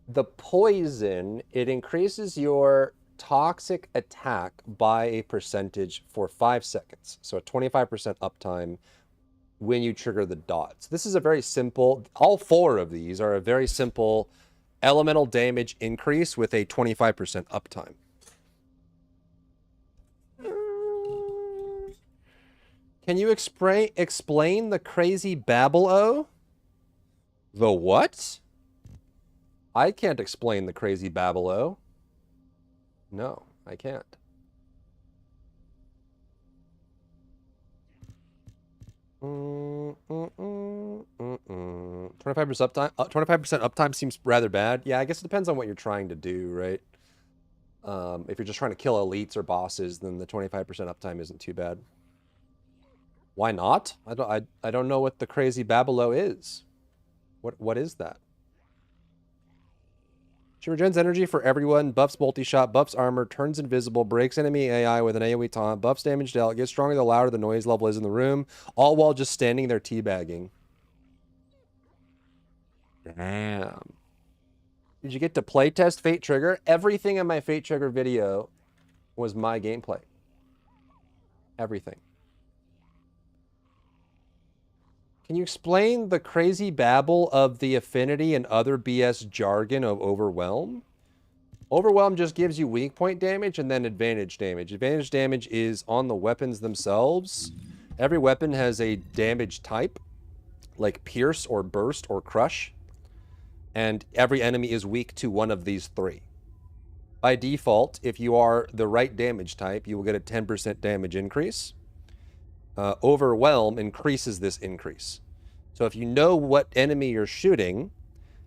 the poison, it increases your toxic attack by a percentage for 5 seconds. So a 25% uptime when you trigger the dots. This is a very simple, all 4 of these are a very simple elemental damage increase with a 25% uptime. Can you explain the crazy Babel-O? The what? I can't explain the crazy Babel-O. No, I can't. Mm, 25% uptime. 25% uptime seems rather bad. Yeah, I guess it depends on what you're trying to do, right? If you're just trying to kill elites or bosses, then the 25% uptime isn't too bad. Why not? I don't know what the crazy Babel-O is. What is that? She regens energy for everyone, buffs multi-shot, buffs armor, turns invisible, breaks enemy AI with an AoE taunt, buffs damage dealt, gets stronger the louder the noise level is in the room, all while just standing there teabagging. Damn. Did you get to playtest Fate Trigger? Everything in my Fate Trigger video was my gameplay. Everything. Can you explain the crazy babble of the affinity and other BS jargon of Overwhelm? Overwhelm just gives you weak point damage and then advantage damage. Advantage damage is on the weapons themselves. Every weapon has a damage type, like Pierce or Burst or Crush. And every enemy is weak to one of these 3. By default, if you are the right damage type, you will get a 10% damage increase. Overwhelm increases this increase. So if you know what enemy you're shooting,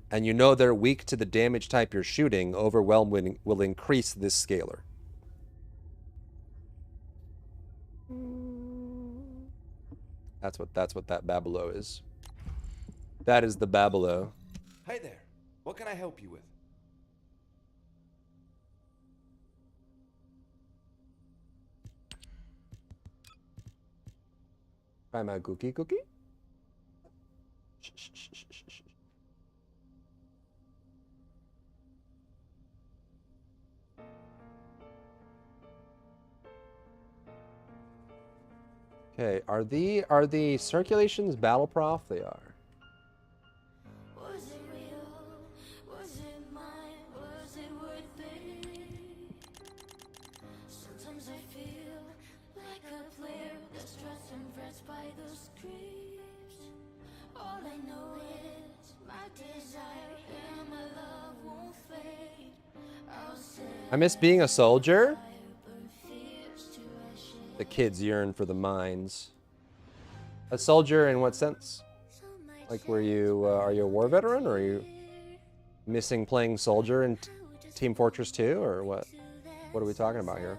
and you know they're weak to the damage type you're shooting, Overwhelm will increase this scalar. That's what that Babel-O is. That is the Babel-O. Hi there. What can I help you with? Try my cookie cookie. Okay, are the circulations battle prof? They are. Was it real? Was it mine? Was it worth it? Sometimes I feel like a player that's stressed and pressed by those creeps. All I know is my desire and my love won't fade. I'll say I miss being a soldier. The kids yearn for the mines. A soldier in what sense? Like, were you, are you a war veteran, or are you missing playing soldier in Team Fortress 2, or what? What are we talking about here?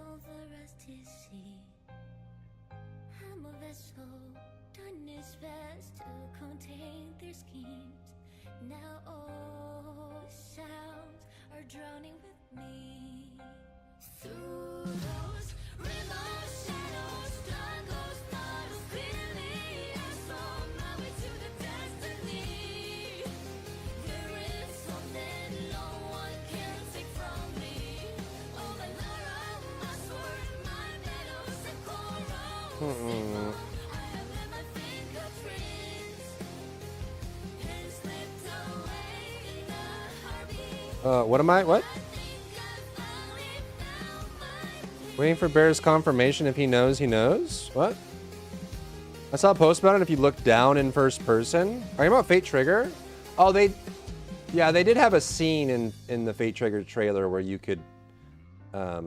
What am I? What? Waiting for Bear's confirmation. If he knows, he knows. What? I saw a post about it. If you look down in first person. Are you about Fate Trigger? Oh, yeah, they did have a scene in the Fate Trigger trailer where you could, yeah,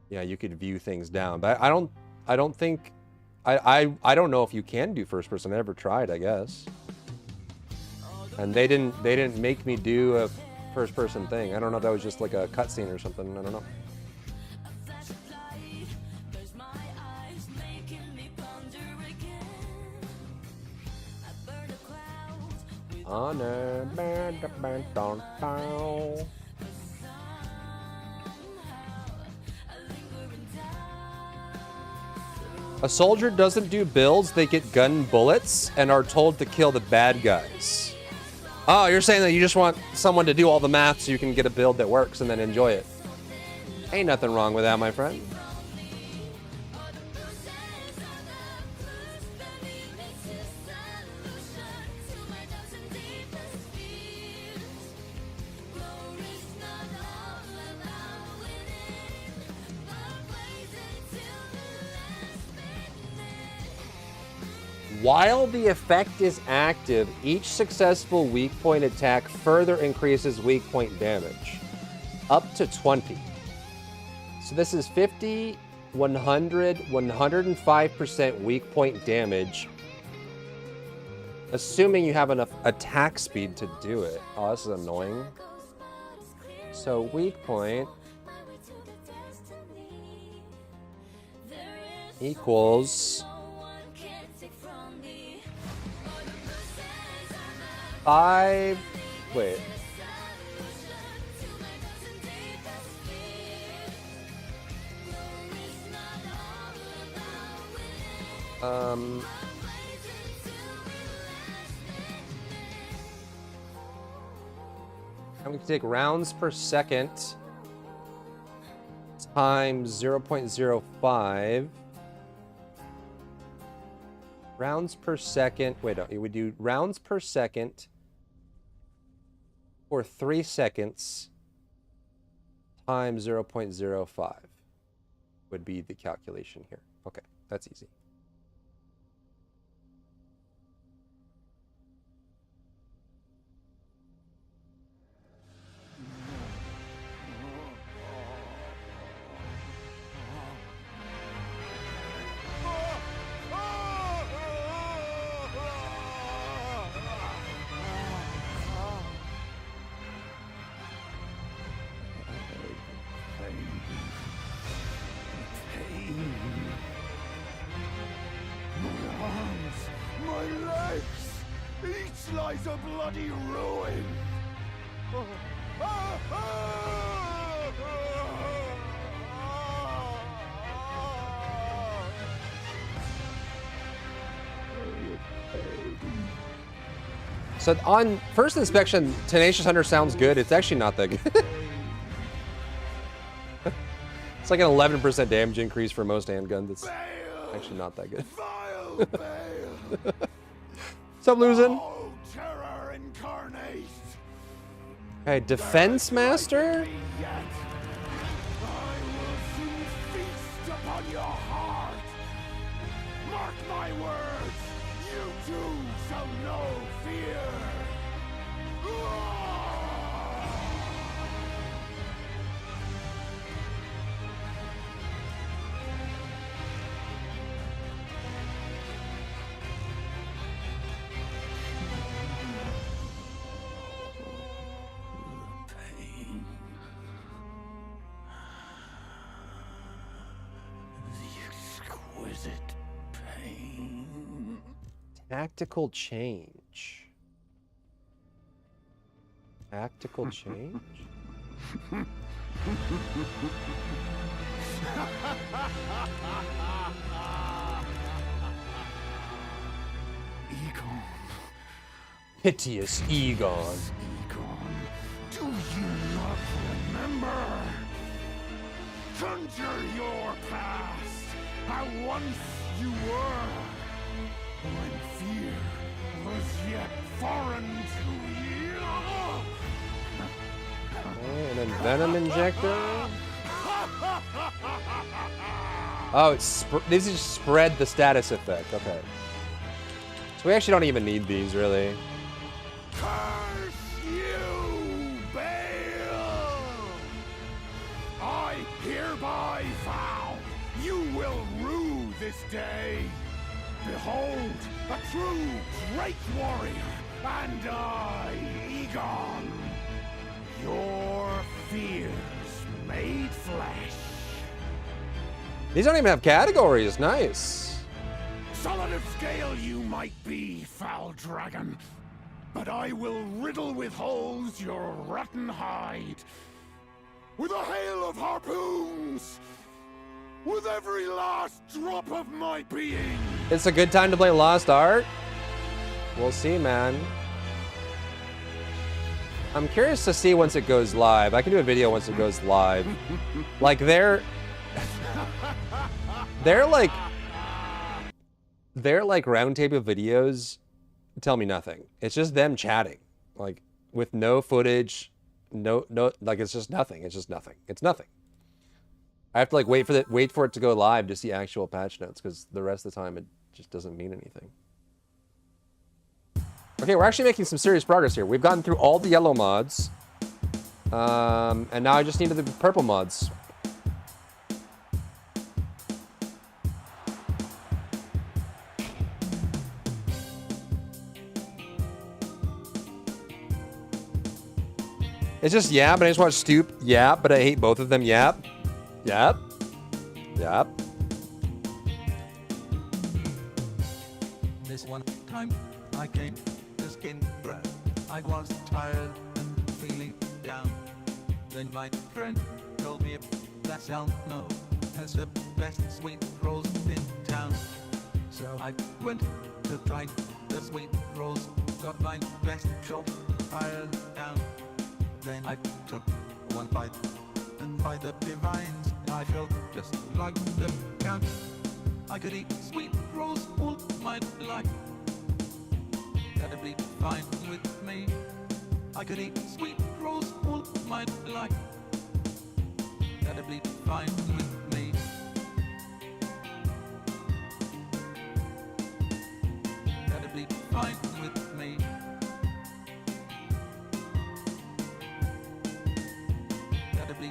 you could view things down. But I don't think, I don't know if you can do first person. I never tried, I guess. And they didn't make me do a first person thing. I don't know if that was just like a cutscene or something. I don't know. Honor. A soldier doesn't do builds, they get gun bullets and are told to kill the bad guys. Oh, you're saying that you just want someone to do all the math so you can get a build that works and then enjoy it. Ain't nothing wrong with that, my friend. While the effect is active, each successful weak point attack further increases weak point damage, up to 20. So this is 50, 100, 105% weak point damage, assuming you have enough attack speed to do it. Oh, this is annoying. So weak point equals 5, wait. And we can take rounds per second times 0.05. Rounds per second. Wait, no, it would do rounds per second for 3 seconds times 0.05 would be the calculation here. Okay, that's easy. Lies a bloody ruin. So on first inspection, Tenacious Hunter sounds good. It's actually not that good. It's like an 11% damage increase for most handguns. It's actually not that good. What's up, losing? Hey, Defense Master? Upon your heart. Mark my words, you too shall know fear. Tactical change. Tactical change? Egon. Piteous Egon. Do you not remember? Conjure your past, how once you were, when fear was yet foreign to you. Okay, and then Venom Injector. Oh, these just spread the status effect. Okay. So we actually don't even need these, really. Curse you, Bale! I hereby vow you will rue this day. Behold, a true great warrior, and I, Egon, your fears made flesh. These don't even have categories. Nice. Solid of scale you might be, foul dragon, but I will riddle with holes your rotten hide. With a hail of harpoons! With every last drop of my being! It's a good time to play Lost Ark. We'll see, man. I'm curious to see once it goes live. I can do a video once it goes live. Like they're like roundtable videos tell me nothing. It's just them chatting, like with no footage, no, like it's just nothing. It's just nothing. It's nothing. I have to like wait for it to go live to see actual patch notes, because the rest of the time it just doesn't mean anything. Okay, we're actually making some serious progress here. We've gotten through all the yellow mods, and now I just need the purple mods. It's just Yap, and I just want Stoop, Yap, but I hate both of them, Yap. Yap. Yap. This one time I came to skin bread. I was tired and feeling down. Then my friend told me that Selno has the best sweet rolls in town. So I went to try the sweet rolls, got my best shot, fired down. Then I took one bite, and by the divines, I felt just like the count. I could eat sweet rolls all my life. That'd be fine with me. I could eat sweet rolls all my life. That'd be fine with me. That'd be fine with me.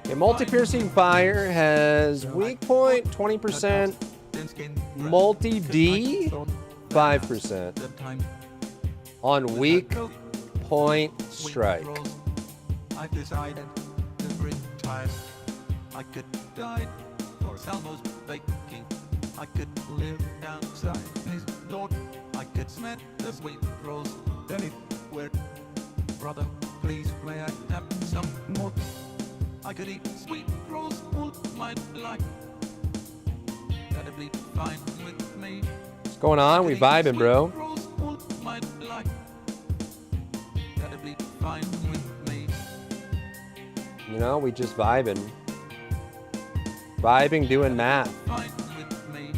Okay, multi-piercing fire has weak point 20%, multi-D 5% on weak point strike. I've decided every time I could die for Salmo's baking. I could live outside his door. I could smell the sweet rolls anywhere. Brother, please may I have some more? I could eat sweet rolls all my life. That'd be fine with me. What's going on? We vibing, bro. Rolls all my life. That'd be fine with me. You know, we just vibing. Vibing, doing math. Fine with me.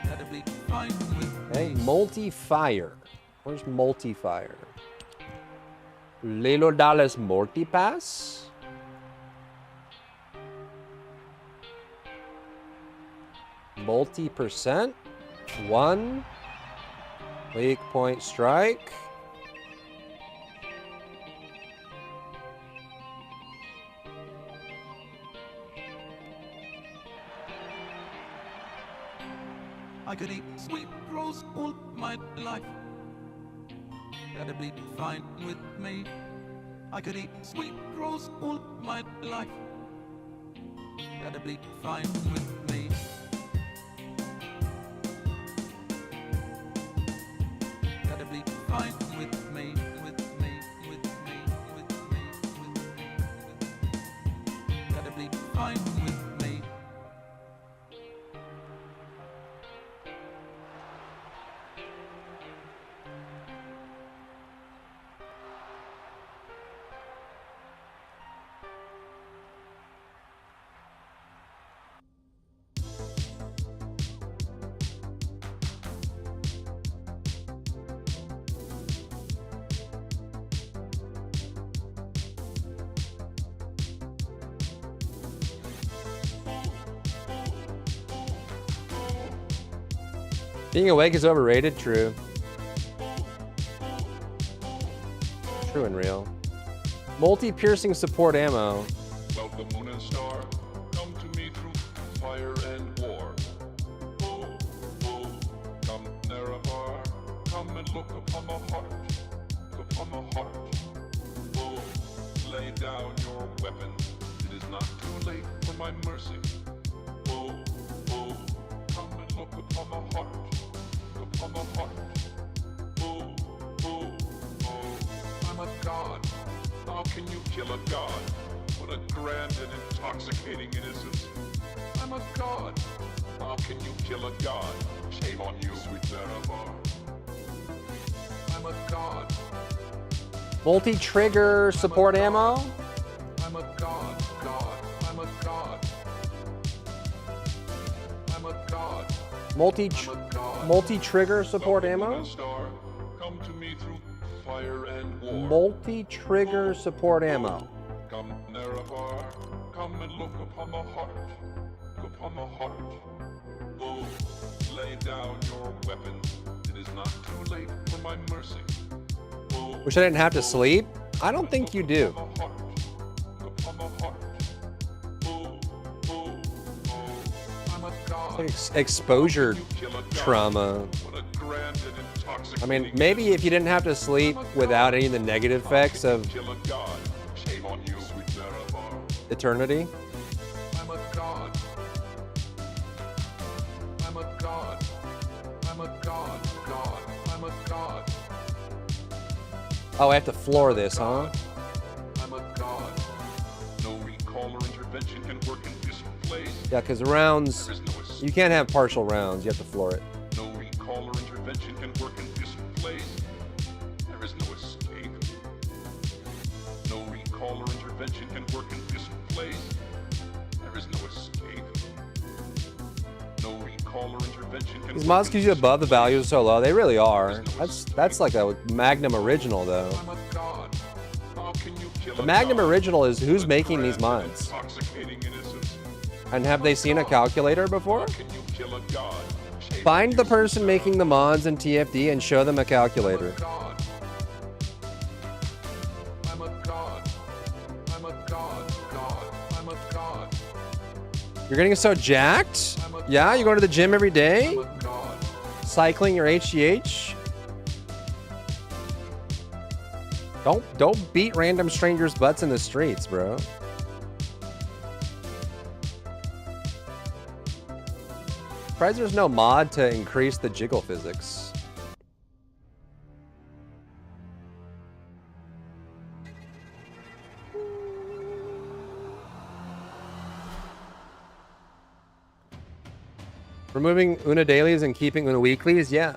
That'd be fine with Okay, multi-fire. Where's multi-fire? Lelo Dallas multi-pass? Multi-percent? 1. Weak point strike. I could eat sweet rolls all my life. That'd be fine with me. I could eat sweet rolls all my life. That'd be fine with me. That'd be fine with me, with me, with me, with me, with me, with me. That'd be fine with me. Being awake is overrated. True. True and real. Multi-piercing support ammo. Welcome, Moon and Star. Come to me through fire and war. Oh, oh, come, Nerevar. Come and look upon the heart. Look upon the heart. Oh, lay down your weapons. It is not too late for my mercy. Oh, oh, come and look upon the heart. Look upon the heart. Oh, oh, oh, I'm a god. How can you kill a god? What a grand and intoxicating innocence. I'm a god. How can you kill a god? Shame on you, sweet Nerevar. I'm a god. Multi-trigger support ammo. I'm a god. I'm a god. I'm a god. Multi-trigger support ammo. Star, come to me through fire and war. Multi-trigger support ammo. Come, Nerevar, come and look upon the heart. Look upon the heart. Oh, lay down your weapons. It is not too late for my mercy. Oh, Wish I didn't have to sleep. I don't think you do. look upon the heart. Oh, oh, oh, I'm a god. It's like exposure trauma. What a grand and intoxicating. I mean, maybe if you didn't have to sleep without any of the negative effects of Kill a god. Shame on you, sweet Nerevar. eternity. I'm a god. I'm a god. I'm a god. God. I'm a god. Oh, I have to floor this, huh? I'm a god. No recall or intervention can work in this place. Yeah, because rounds, you can't have partial rounds. You have to floor it. No recall or intervention can work in this place. There is no escape. No recall or intervention can work in this place. There is no escape. No recall or intervention can. These mods keep you above the values so low. They really are. That's like a Magnum original, though. I'm a god. How can you kill The a Magnum god? original is who's making these mods. Intoxicating innocence. And have they seen a calculator before? Can you kill a god? Find the person making the mods in TFD and show them a calculator. God. I'm a god. I'm a god. God. I'm a god. You're getting so jacked? Yeah, you go to the gym every day? Cycling your HGH? Don't beat random strangers' butts in the streets, bro. Surprised there's no mod to increase the jiggle physics. Removing Una dailies and keeping Una weeklies? Yeah.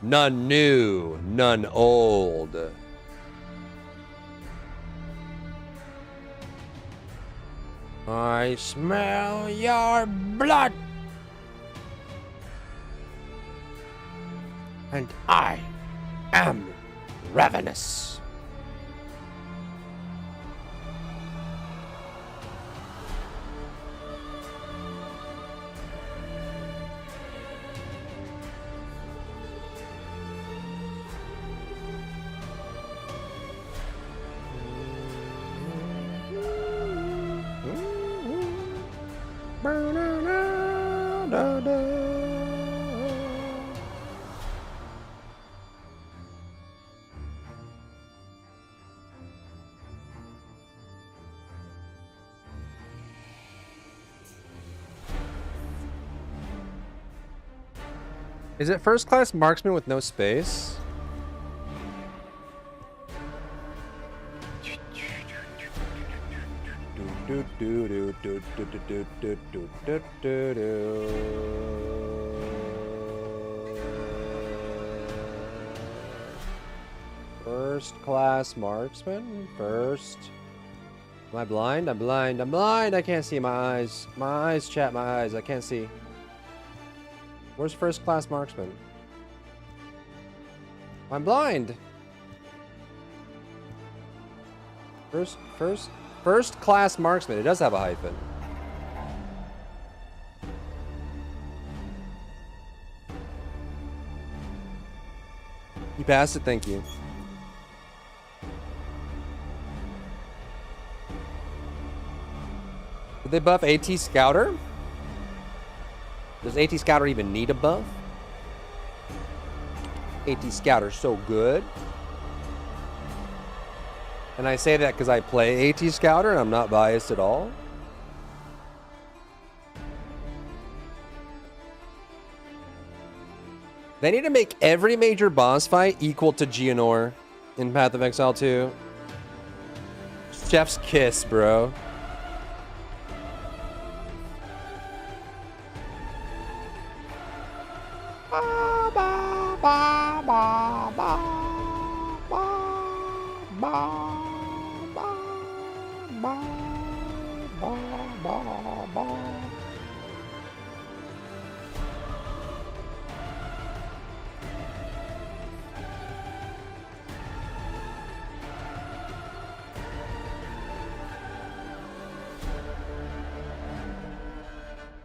None new, none old. I smell your blood. And I am ravenous. Is it first class marksman with no space? First class marksman? First. Am I blind? I'm blind. I'm blind. I can't see my eyes. My eyes, chat, my eyes. I can't see. Where's first class marksman? I'm blind. First class marksman. It does have a hyphen. You passed it, thank you. Did they buff AT Scouter? Does AT Scouter even need a buff? AT Scouter's so good. And I say that because I play AT Scouter and I'm not biased at all. They need to make every major boss fight equal to Geonor in Path of Exile 2. Chef's kiss, bro.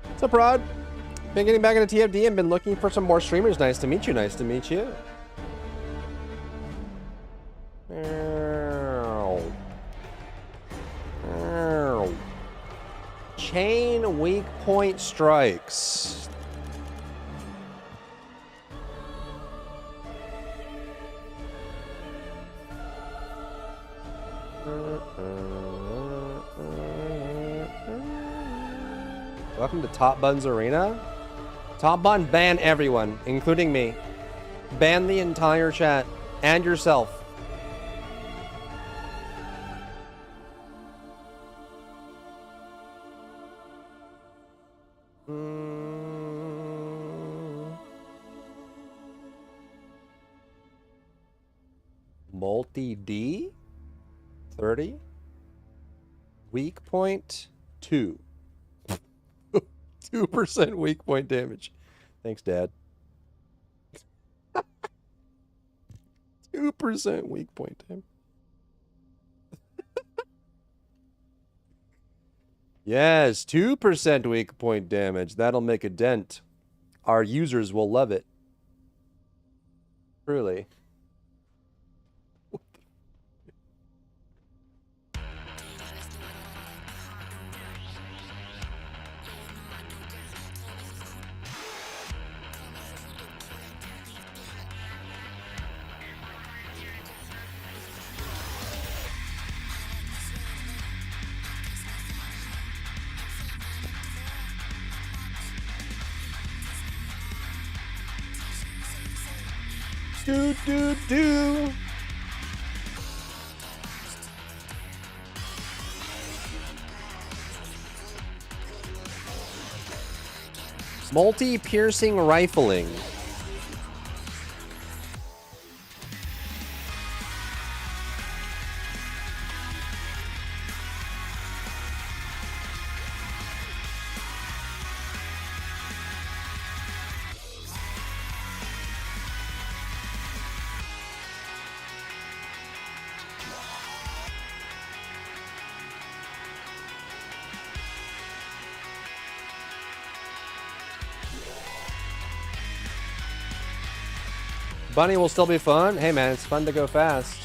What's up, Rod? Been getting back into TFD and been looking for some more streamers. Nice to meet you. Nice to meet you. Chain weak point strikes. Welcome to Top Buns Arena. Top Bun, ban everyone, including me. Ban the entire chat and yourself. Multi-D 30 weak point 2. 2% weak point damage. Thanks, Dad. 2% weak point damage. Yes, 2% weak point damage. That'll make a dent. Our users will love it. Truly. Do. Multi-piercing rifling. Bunny will still be fun. Hey man, it's fun to go fast.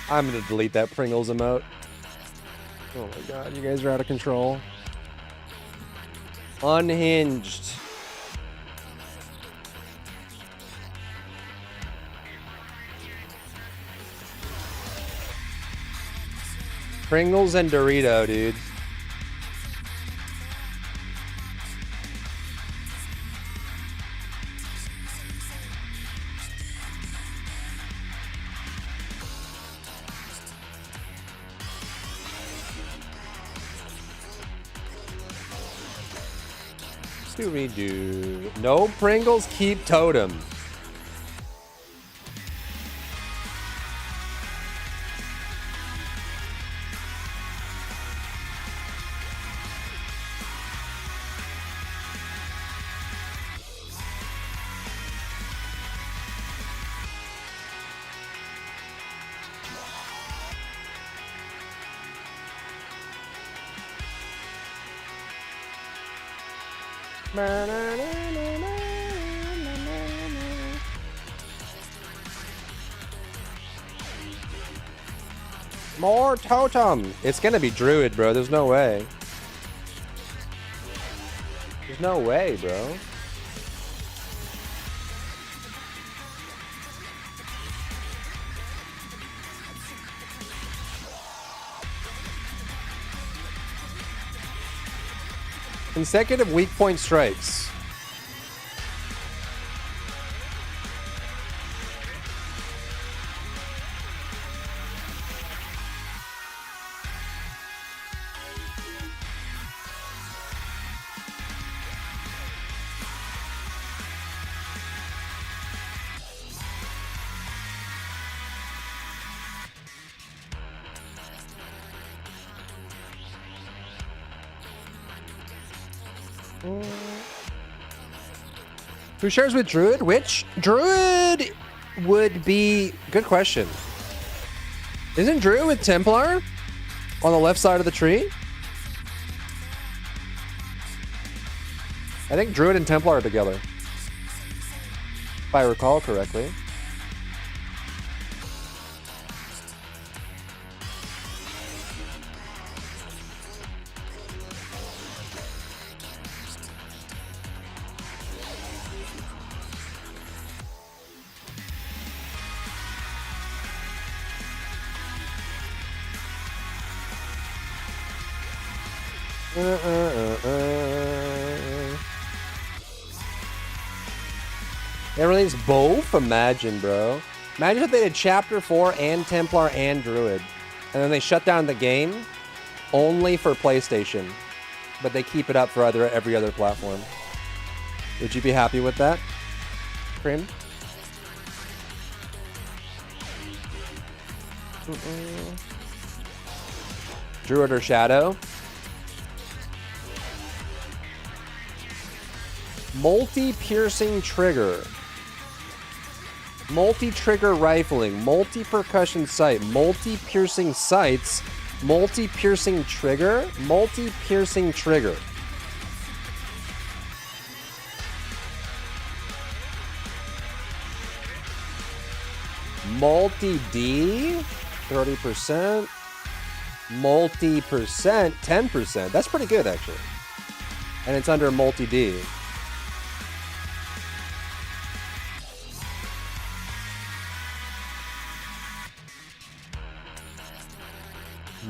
I'm gonna delete that Pringles emote. Oh my god, you guys are out of control. Unhinged. Pringles and Dorito, dude. Scooby-Doo. No Pringles, keep Totem. More Totem. It's gonna be Druid, bro. There's no way. There's no way, bro. Consecutive weak point strikes. Who shares with Druid? Which Druid would be... Good question. Isn't Druid with Templar on the left side of the tree? I think Druid and Templar are together, if I recall correctly. Everything's both? Imagine, bro. Imagine if they did Chapter 4 and Templar and Druid. And then they shut down the game only for PlayStation. But they keep it up for every other platform. Would you be happy with that, Cream? Druid or Shadow? Multi-piercing trigger. Multi-trigger rifling. Multi-percussion sight. Multi-piercing sights. Multi-piercing trigger. Multi-piercing trigger. Multi-D. 30%. Multi-percent. 10%. That's pretty good, actually. And it's under multi-D.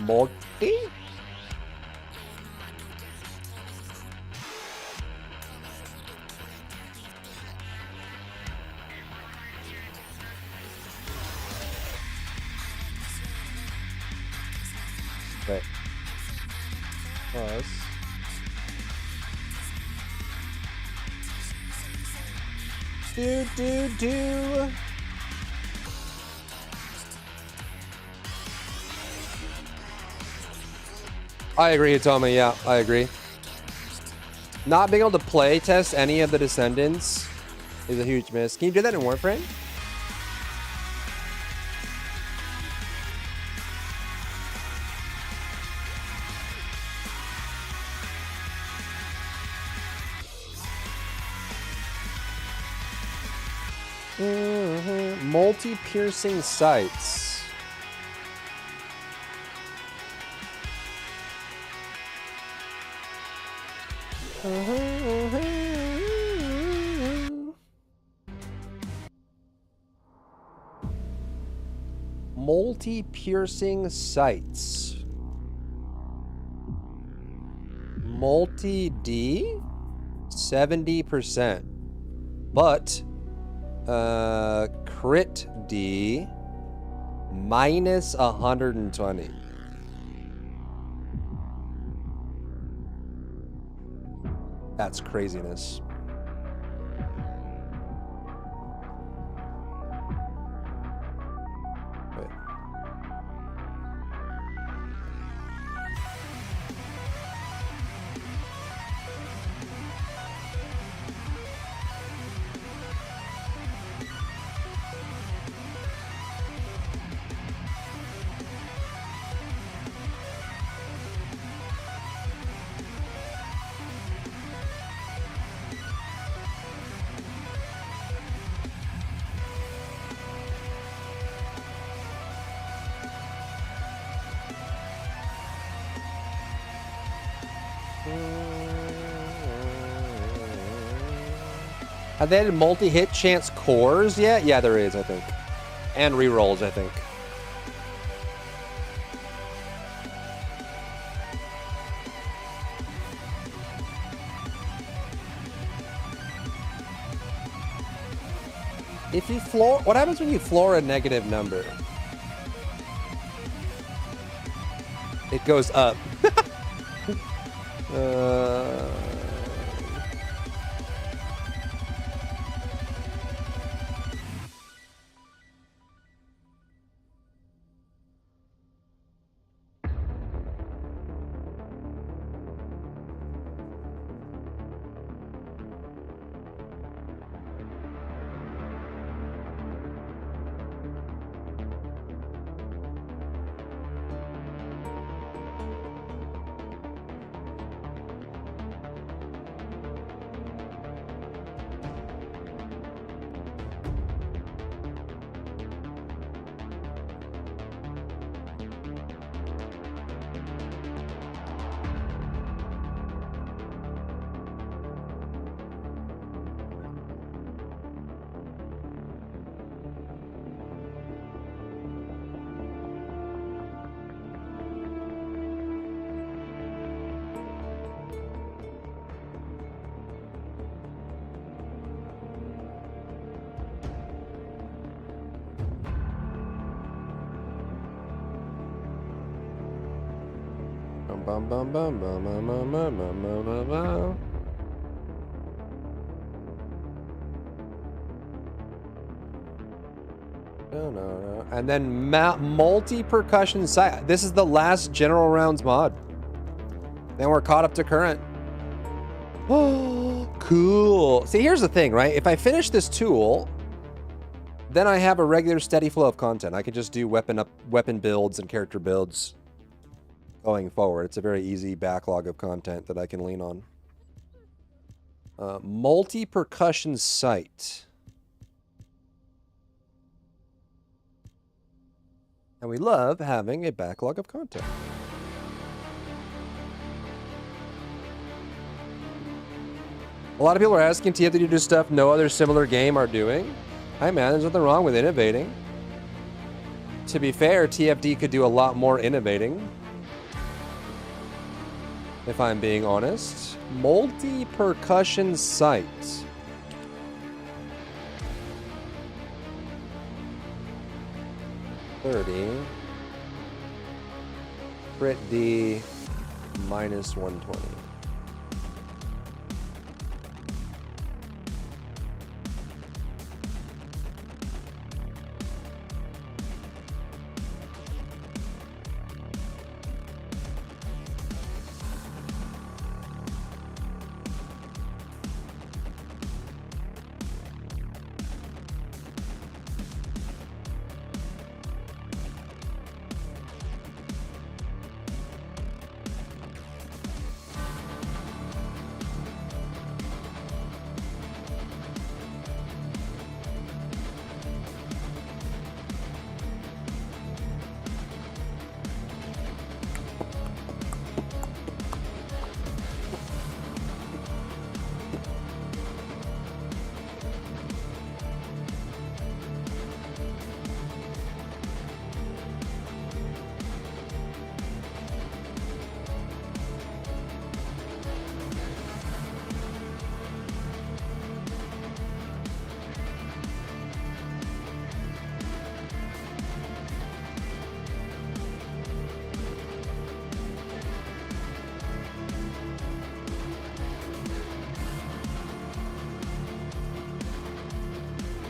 Multi? Wait. Pause. Do. I agree, Hitomi. Yeah, I agree. Not being able to play test any of the Descendants is a huge miss. Can you do that in Warframe? Multi-piercing sights. Multi-piercing sights. multi-D, 70%. But crit D, minus 120. That's craziness. Wait. Have they added multi-hit chance cores yet? Yeah, there is, I think. And rerolls, I think. If you floor... What happens when you floor a negative number? It goes up. Bum, bum, bum, bum, bum, bum, bum, bum, bum, bum. No. And then multi-percussion sight. This is the last general rounds mod. Then we're caught up to current. Oh, cool. See, here's the thing, right? If I finish this tool, then I have a regular steady flow of content. I can just do weapon builds and character builds going forward. It's a very easy backlog of content that I can lean on. Multi-percussion sight. And we love having a backlog of content. A lot of people are asking TFT to do stuff no other similar game are doing. Hi man, there's nothing wrong with innovating. To be fair, TFD could do a lot more innovating. If I'm being honest. Multi-percussion sight. $30. Crit D minus 120.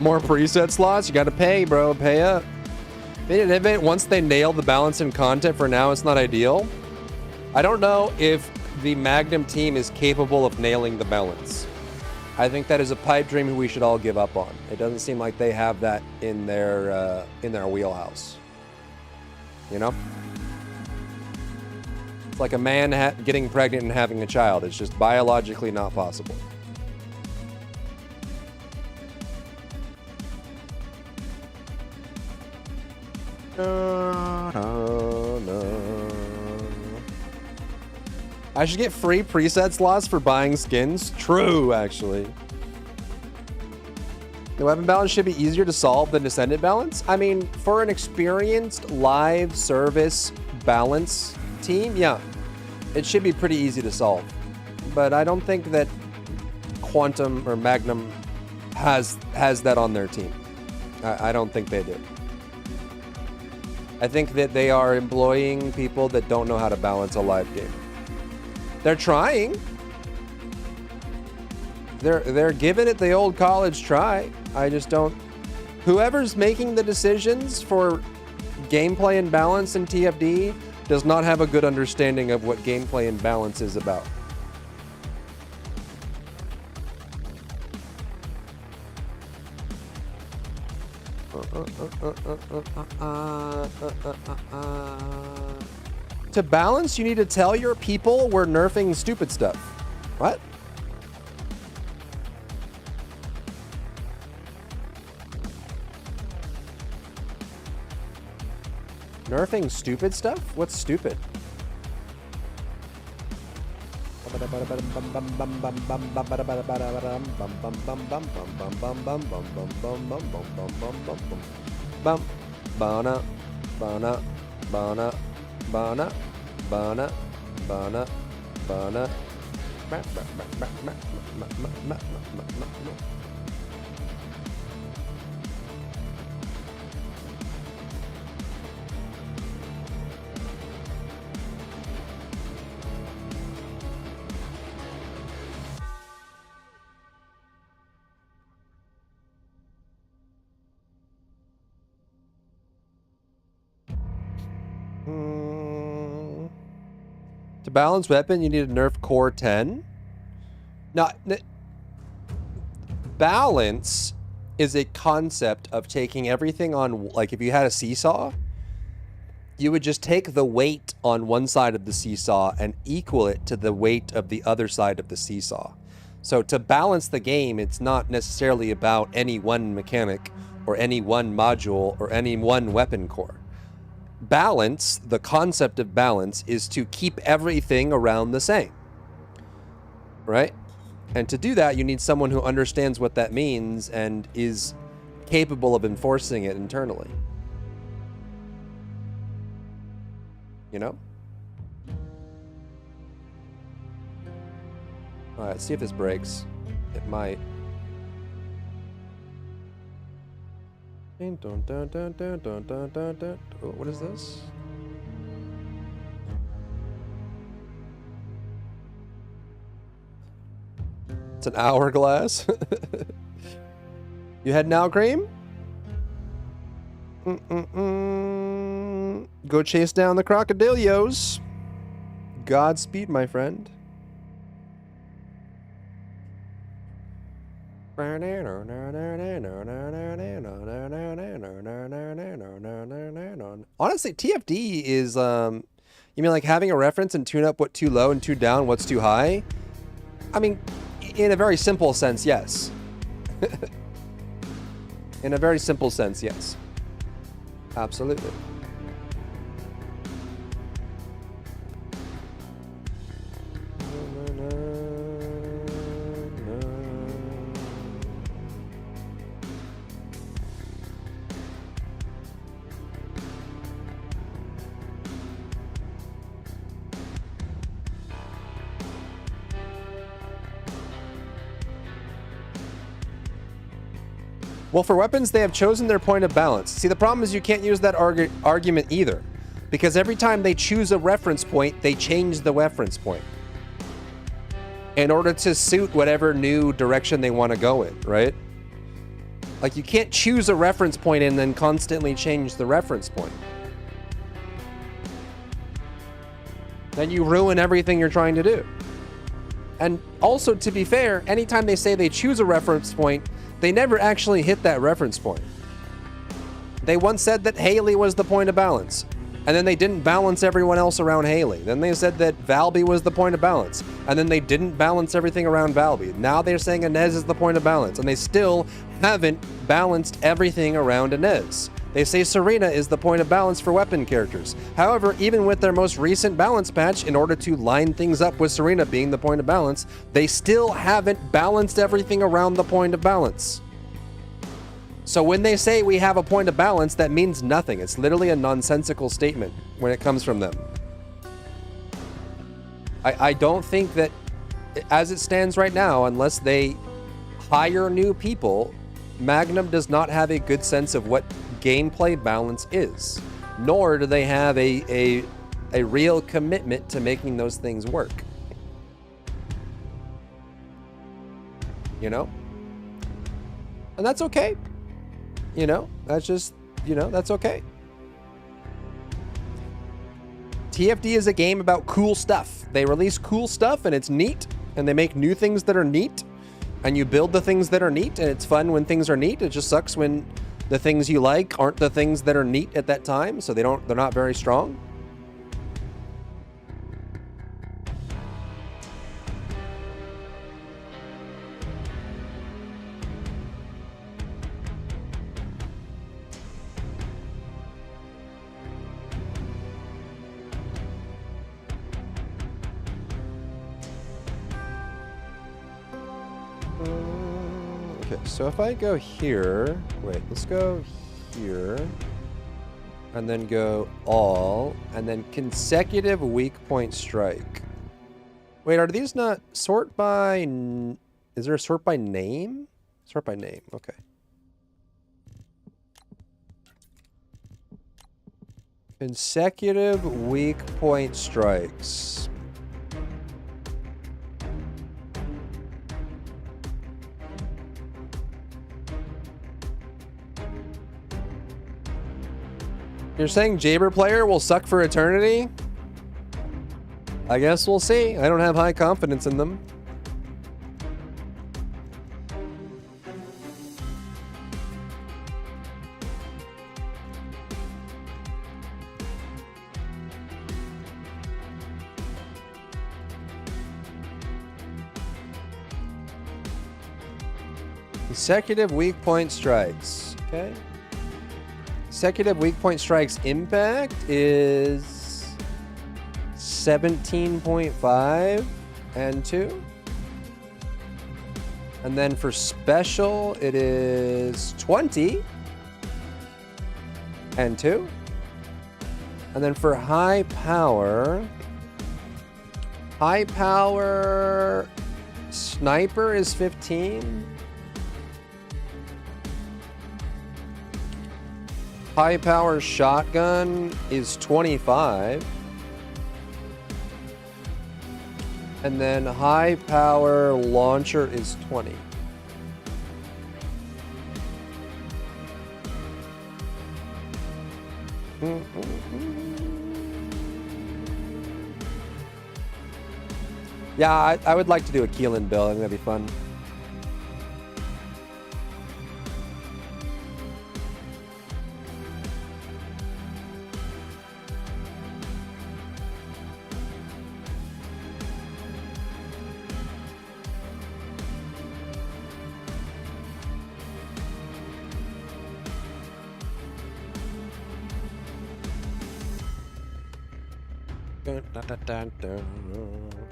More preset slots? You gotta pay, bro. Pay up. Once they nail the balance in content, for now it's not ideal. I don't know if the Magnum team is capable of nailing the balance. I think that is a pipe dream we should all give up on. It doesn't seem like they have that in their wheelhouse. You know? It's like a man getting pregnant and having a child. It's just biologically not possible. No. I should get free preset slots for buying skins. True, actually. The weapon balance should be easier to solve than descendant balance. I mean, for an experienced live service balance team, yeah, it should be pretty easy to solve. But I don't think that Quantum or Magnum has that on their team. I don't think they do. I think that they are employing people that don't know how to balance a live game. They're trying. They're giving it the old college try. I just don't. Whoever's making the decisions for gameplay and balance in TFD does not have a good understanding of what gameplay and balance is about. To balance, you need to tell your people we're nerfing stupid stuff. What? Nerfing stupid stuff? What's stupid? To balance weapon, you need to nerf core 10. Now, balance is a concept of taking everything on, like if you had a seesaw, you would just take the weight on one side of the seesaw and equal it to the weight of the other side of the seesaw. So to balance the game, it's not necessarily about any one mechanic or any one module or any one weapon core. Balance, the concept of balance, is to keep everything around the same, right? And to do that, you need someone who understands what that means and is capable of enforcing it internally. You know? All right, let's see if this breaks. It might. Oh, what is this? It's an hourglass. You had now, Cream? Go chase down the crocodilios. Godspeed, my friend. Honestly, TFD is, you mean like having a reference and tune up what too low and tune down what's too high? I mean, in a very simple sense, yes. In a very simple sense, yes. Absolutely. Well, for weapons, they have chosen their point of balance. See, the problem is you can't use that argument either, because every time they choose a reference point, they change the reference point in order to suit whatever new direction they want to go in, right? Like, you can't choose a reference point and then constantly change the reference point. Then you ruin everything you're trying to do. And also, to be fair, anytime they say they choose a reference point, they never actually hit that reference point. They once said that Haley was the point of balance, and then they didn't balance everyone else around Haley. Then they said that Valby was the point of balance, and then they didn't balance everything around Valby. Now they're saying Inez is the point of balance, and they still haven't balanced everything around Inez. They say Serena is the point of balance for weapon characters. However, even with their most recent balance patch, in order to line things up with Serena being the point of balance, they still haven't balanced everything around the point of balance. So when they say we have a point of balance, that means nothing. It's literally a nonsensical statement when it comes from them. I don't think that, as it stands right now, unless they hire new people, Magnum does not have a good sense of what gameplay balance is, nor do they have a real commitment to making those things work. You know? And that's okay. You know, that's just, you know, that's okay. TFD is a game about cool stuff. They release cool stuff and it's neat, and they make new things that are neat, and you build the things that are neat, and it's fun when things are neat. It just sucks when the things you like aren't the things that are neat at that time, so they're not very strong. Okay, so if I go here, wait, let's go here, and then go all, and then consecutive weak point strike. Wait, are these not sort by, is there a sort by name? Sort by name, okay. Consecutive weak point strikes. You're saying Jaber player will suck for eternity? I guess we'll see. I don't have high confidence in them. Consecutive weak point strikes. Okay. Consecutive weak point strikes impact is 17.5 and 2. And then for special, it is 20 and 2. And then for high power sniper is 15. High power shotgun is 25. And then high power launcher is 20. Yeah, I would like to do a Keelan build. I think that'd be fun.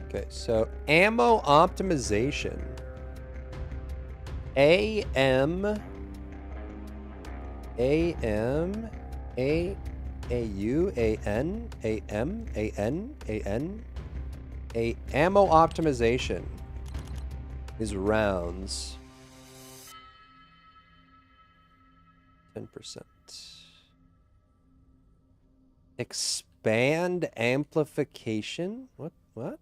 Okay, so ammo optimization. AM ammo optimization is rounds. 10%. Expand amplification? What? What?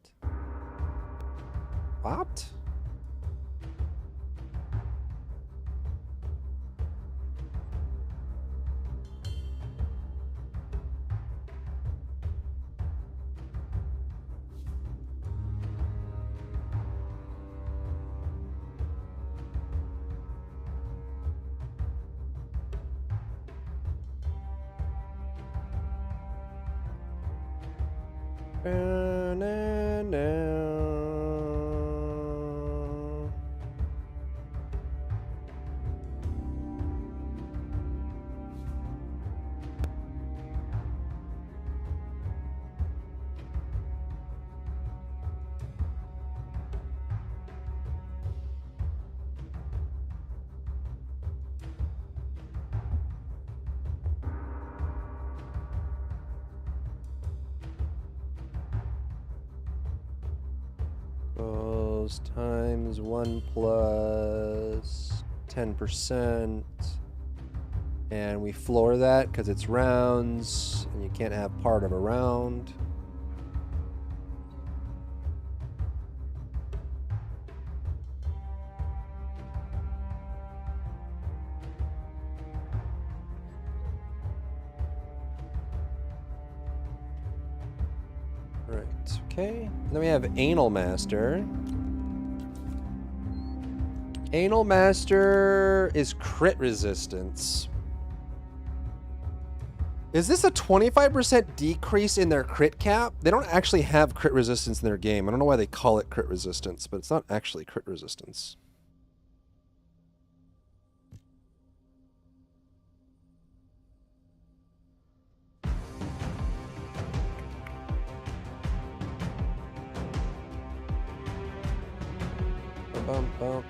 Equals times 1 plus 10%. And we floor that because it's rounds, and you can't have part of a round. Right, okay. And then we have Anal Master. Anal Master is crit resistance. Is this a 25% decrease in their crit cap? They don't actually have crit resistance in their game. I don't know why they call it crit resistance, but it's not actually crit resistance. Bum, bum.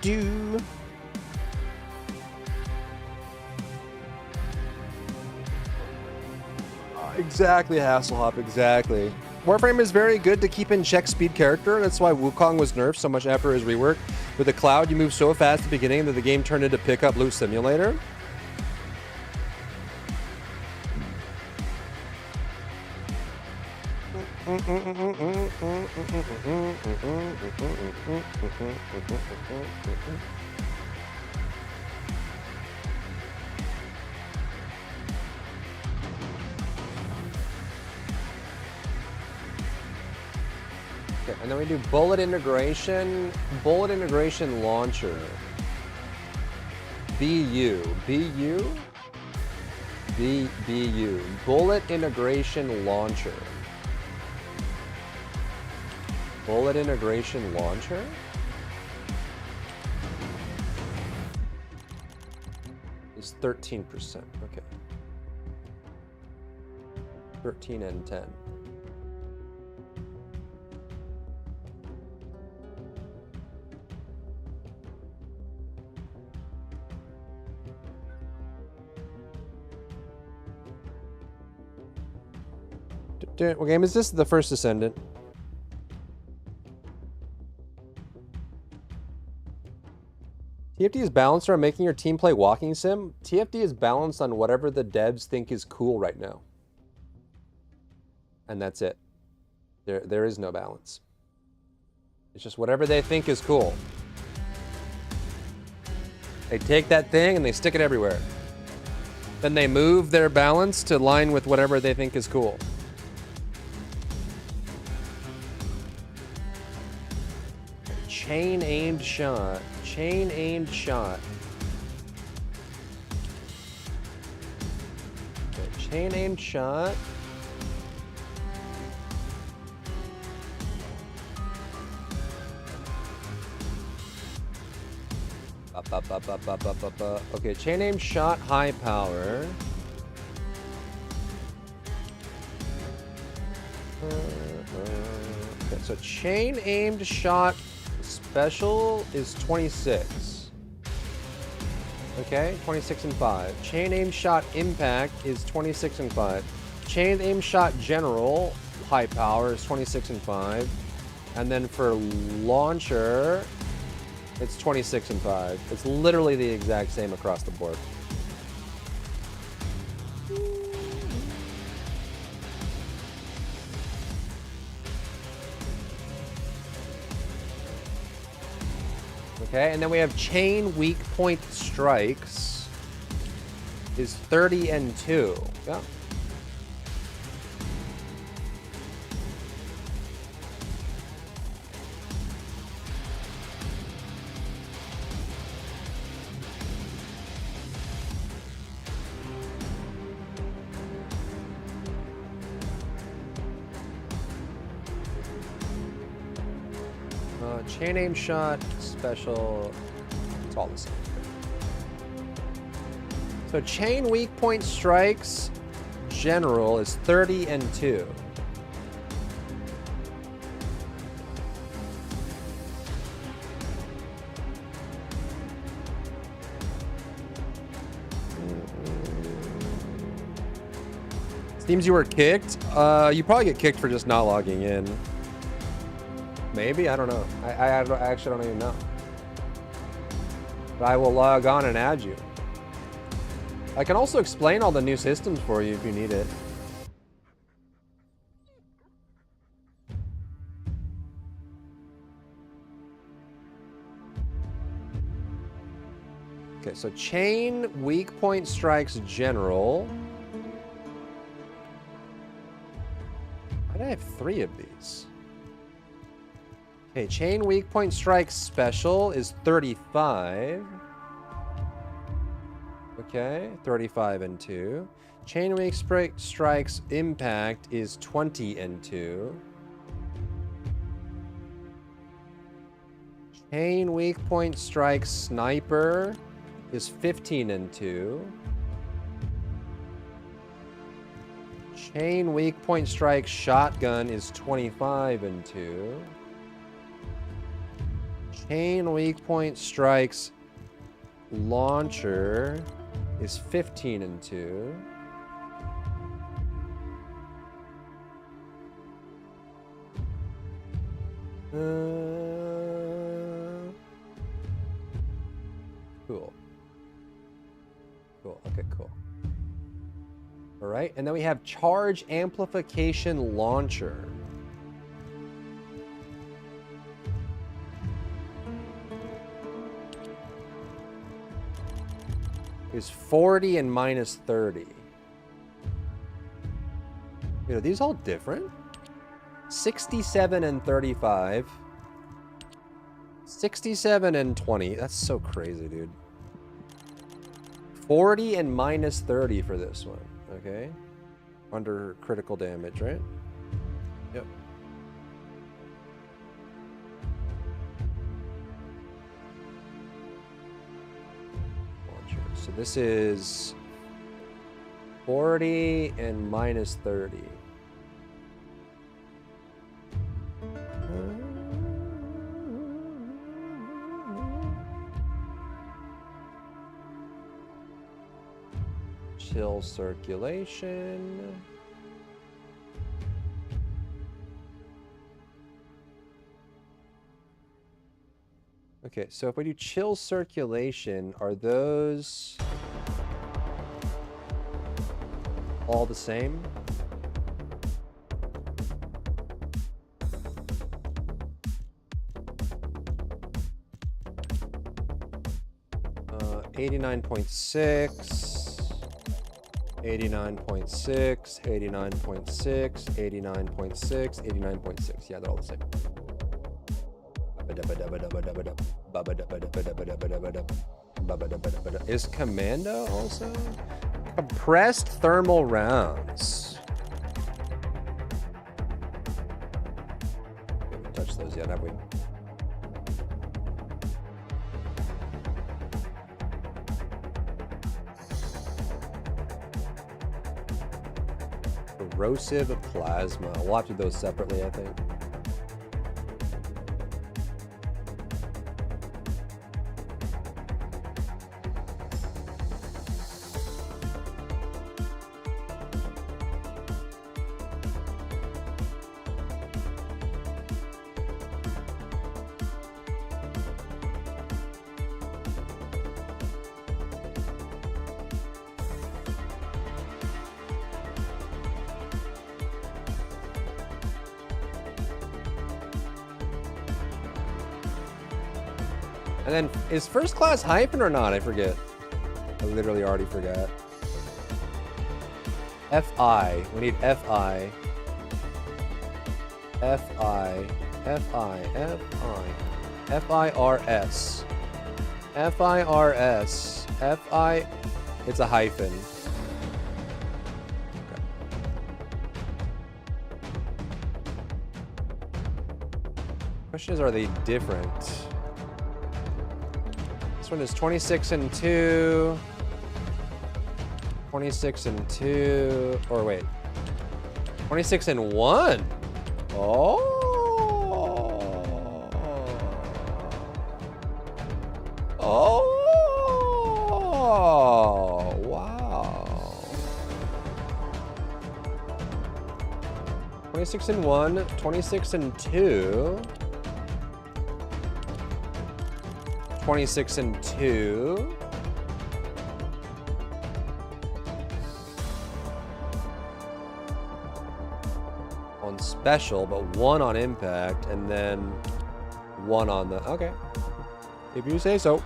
Do. Exactly, Hasselhoff, exactly. Warframe is very good to keep in check speed character. That's why Wukong was nerfed so much after his rework. With the Cloud, you move so fast at the beginning that the game turned into pickup loot simulator. Okay, and then we do bullet integration launcher. BU. Bullet integration launcher. Bullet integration launcher? Is 13%. Okay. 13 and 10. What game is this? The First Descendant. TFT is balanced around making your team play walking sim. TFT is balanced on whatever the devs think is cool right now. And that's it. There is no balance. It's just whatever they think is cool. They take that thing and they stick it everywhere. Then they move their balance to line with whatever they think is cool. Chain aimed shot. Chain aimed shot. Okay, chain aimed shot. Okay, chain aim shot, high power. Okay, so chain aimed shot special is 26. Okay, 26 and 5. Chain aim shot impact is 26 and 5. Chain aim shot general, high power, is 26 and 5. And then for launcher, it's 26 and 5. It's literally the exact same across the board. Okay, and then we have chain weak point strikes is 30 and 2. Yeah. Chain aim shot, special, it's all the same. So chain weak point strikes, general is 30 and 2. Seems you were kicked. You probably get kicked for just not logging in. Maybe, I don't know. I actually don't even know. But I will log on and add you. I can also explain all the new systems for you if you need it. Okay, so chain weak point strikes general. Why do I have 3 of these? Okay, chain weak point strikes special is 35. Okay, 35 and 2. Chain weak strikes impact is 20 and 2. Chain weak point strikes sniper is 15 and 2. Chain weak point strike shotgun is 25 and 2. Chain weak point strikes launcher is 15 and 2. Cool. Cool. Okay, cool. All right, and then we have charge amplification launcher. Is 40 and minus 30. Are these all different? 67 and 35. 67 and 20. That's so crazy, dude. 40 and minus 30 for this one. Okay. Under critical damage, right? Yep. So this is 40 and minus 30. Chill circulation. Okay, so if we do chill circulation, are those all the same? 89.6, 89.6, 89.6, 89.6, 89.6. Yeah, they're all the same. Is Commando also? Compressed thermal rounds. We haven't touched those yet, have we? Corrosive plasma. We'll have to do those separately, I think. And then, is first class hyphen or not? I forget. I literally already forgot. FI. We need FI. FI. FI. FI. FIRS. FIRS. FI. It's a hyphen. Okay. Question is, are they different? This one is 26 and 2. 26 and 2. Or wait. 26 and 1. Oh. Oh. Wow. 26 and 1. 26 and 2. 26 and 2. On special, but 1 on impact, and then 1 on the... Okay. If you say so.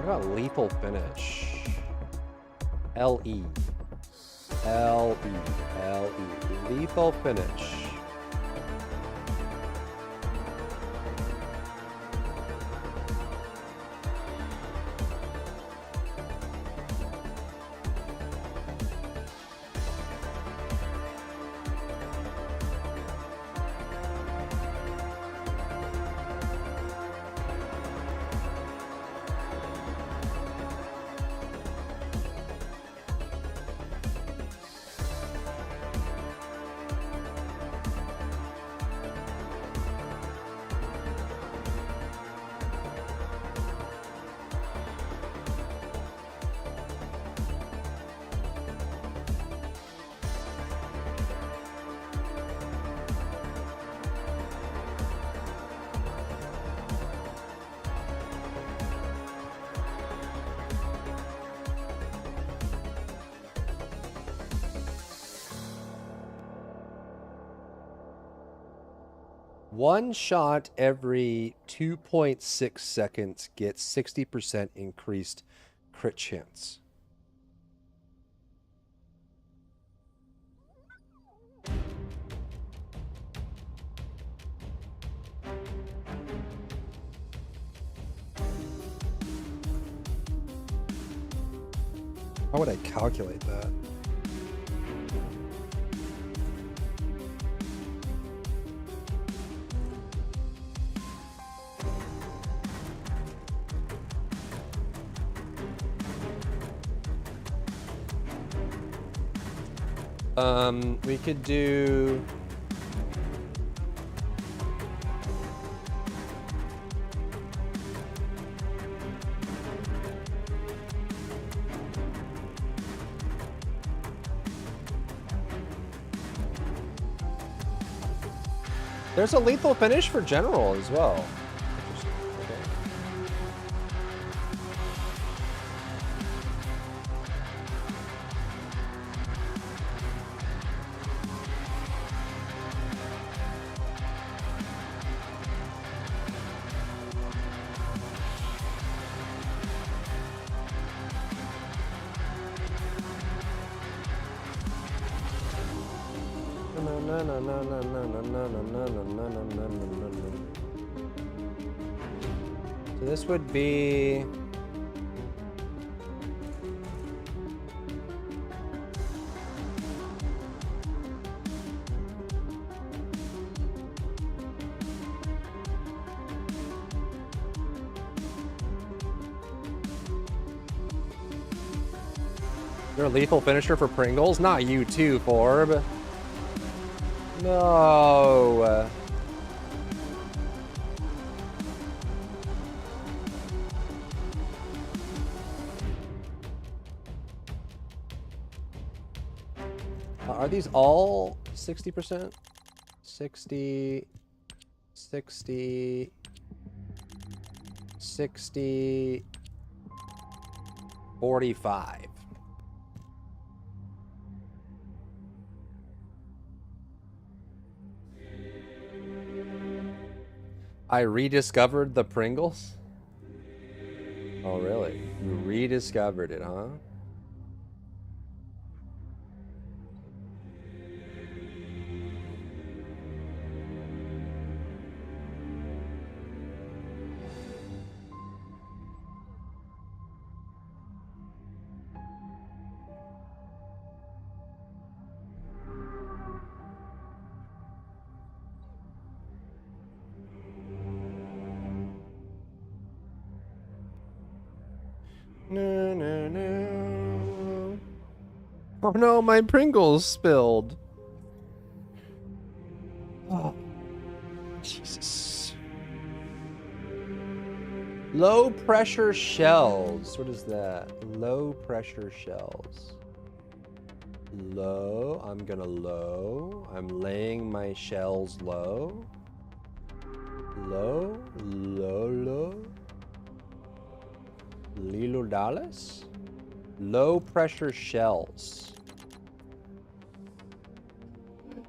What about lethal finish? LE. LE. LE. Lethal finish. One shot every 2.6 seconds gets 60% increased crit chance. How would I calculate that? We could do... There's a lethal finish for general as well. Interesting. Okay. So this would be... You're a lethal finisher for Pringles? Not you too, Forb. No. Are these all 60%? 60, 60, 60, 45. I rediscovered the Pringles? Oh, really? You rediscovered it, huh? No, no, no. Oh no, my Pringles spilled. Oh, Jesus. Low pressure shells. What is that? Low pressure shells. Low. I'm gonna low. I'm laying my shells low. Low. Low, low. Lilo Dallas? Low pressure shells.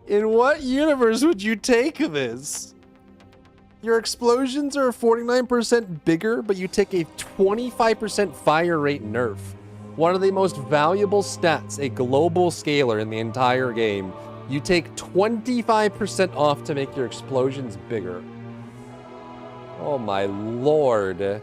In what universe would you take this? Your explosions are 49% bigger, but you take a 25% fire rate nerf. One of the most valuable stats, a global scaler in the entire game. You take 25% off to make your explosions bigger. Oh my lord.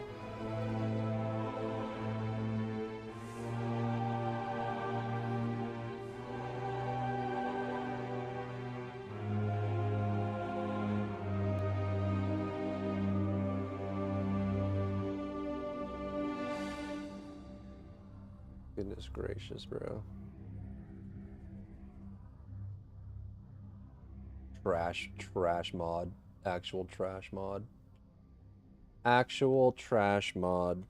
Goodness gracious, bro. Trash mod. Actual trash mod. Actual trash mod.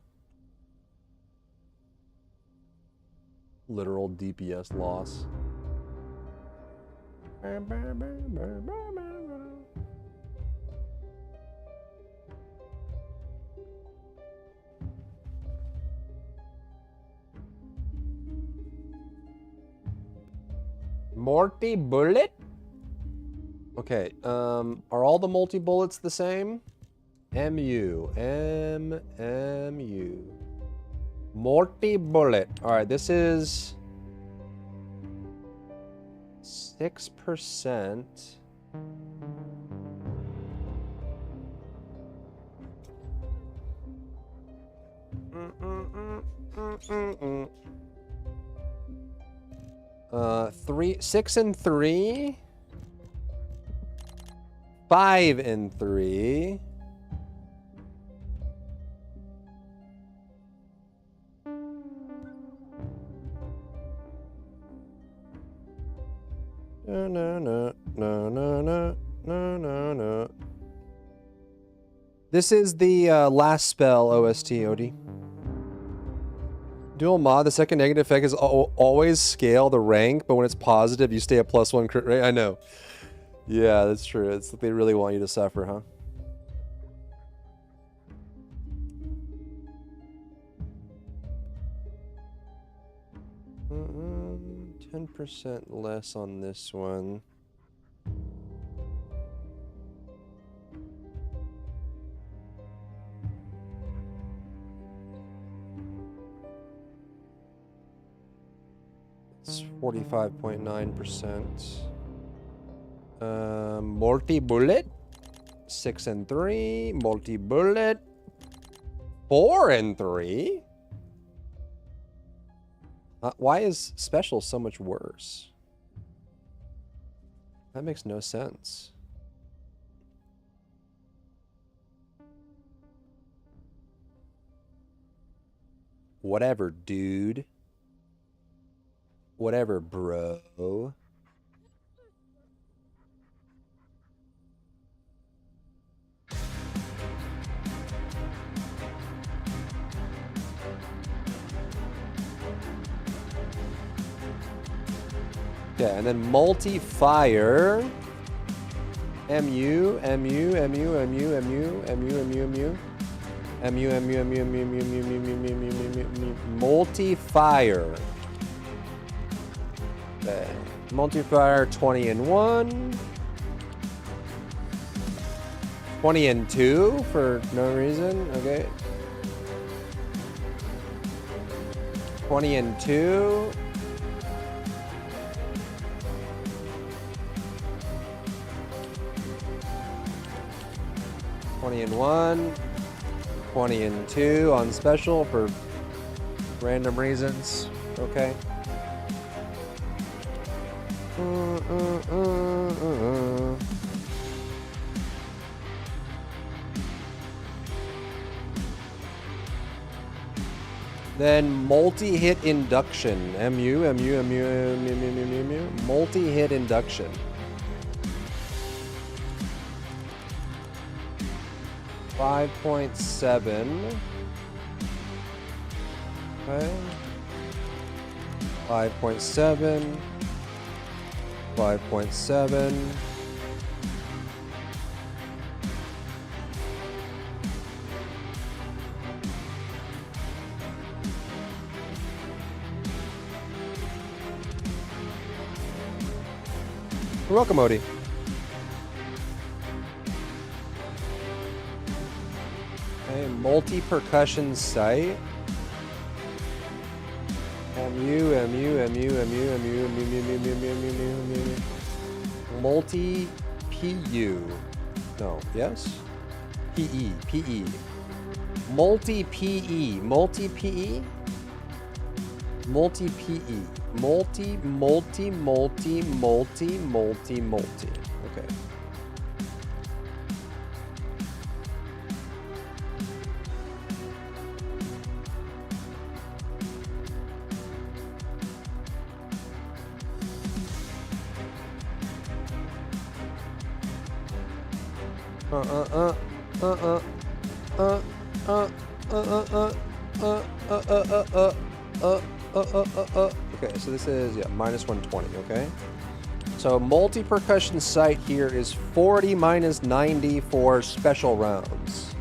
Literal DPS loss. Morty bullet? Okay, are all the multi-bullets the same? MU. Morty bullet. Alright, this is 6%. Three, 6 and 3. 5 and 3. No, no, no, no, no, no. This is the last spell OST, Odie. Dual mod, the second negative effect is always scale the rank, but when it's positive, you stay at +1 crit rate. I know. Yeah, that's true. It's they really want you to suffer, huh? Mm-mm, 10% less on this one. It's 45.9%. Multi-bullet. 6 and 3. Multi-bullet. 4 and 3. Why is special so much worse? That makes no sense. Whatever, dude. Whatever, bro. Okay, and then multi-fire. MU, MU, MU, MU, MU, MU, MU, MU. Multi-fire. Okay. Multi-fire 20 and 1. 20 and 2 for no reason. Okay. 20 and 2. And 1, 20 and 2 on special for random reasons. Okay. Then multi-hit induction. MU, MU, MU, MU, MU, MU, MU. Multi-hit induction. 5.7. Okay. 5.7. 5.7. You're welcome, Odie. Multi-percussion sight. MU, MU, MU, MU, MU, MU, MU. Multi-PU. No, yes? PE, PE. Multi-PE. Multi-PE? Multi-PE. Multi. Okay. Okay, so this is, yeah, minus 120, okay? So multi-percussion sight here is 40 minus 90 for special rounds.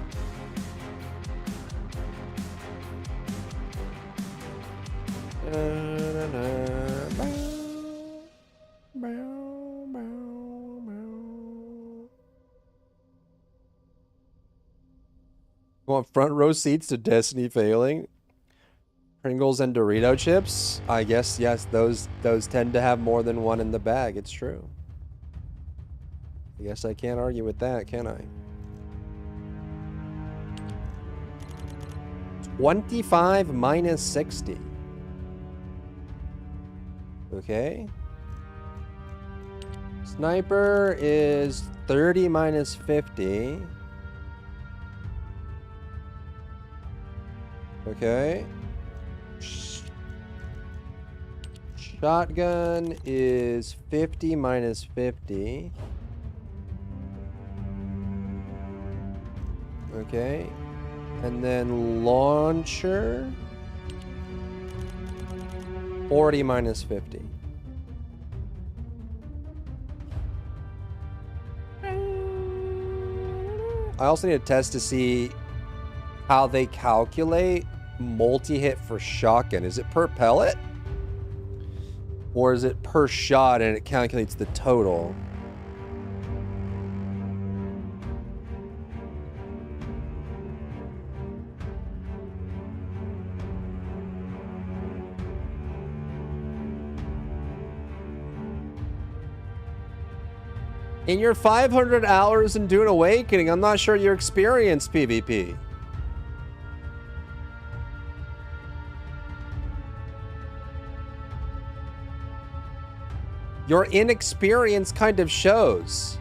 Want front row seats to Destiny failing? Pringles and Dorito chips? I guess, yes, those tend to have more than one in the bag. It's true. I guess I can't argue with that, can I? 25 minus 60. Okay. Sniper is 30 minus 50. Okay. Shotgun is 50 minus 50. Okay. And then launcher. 40 minus 50. I also need a test to see how they calculate multi-hit for shotgun. Is it per pellet? Or is it per shot and it calculates the total? In your 500 hours in Dune Awakening, I'm not sure you experienced PvP. Your inexperience kind of shows.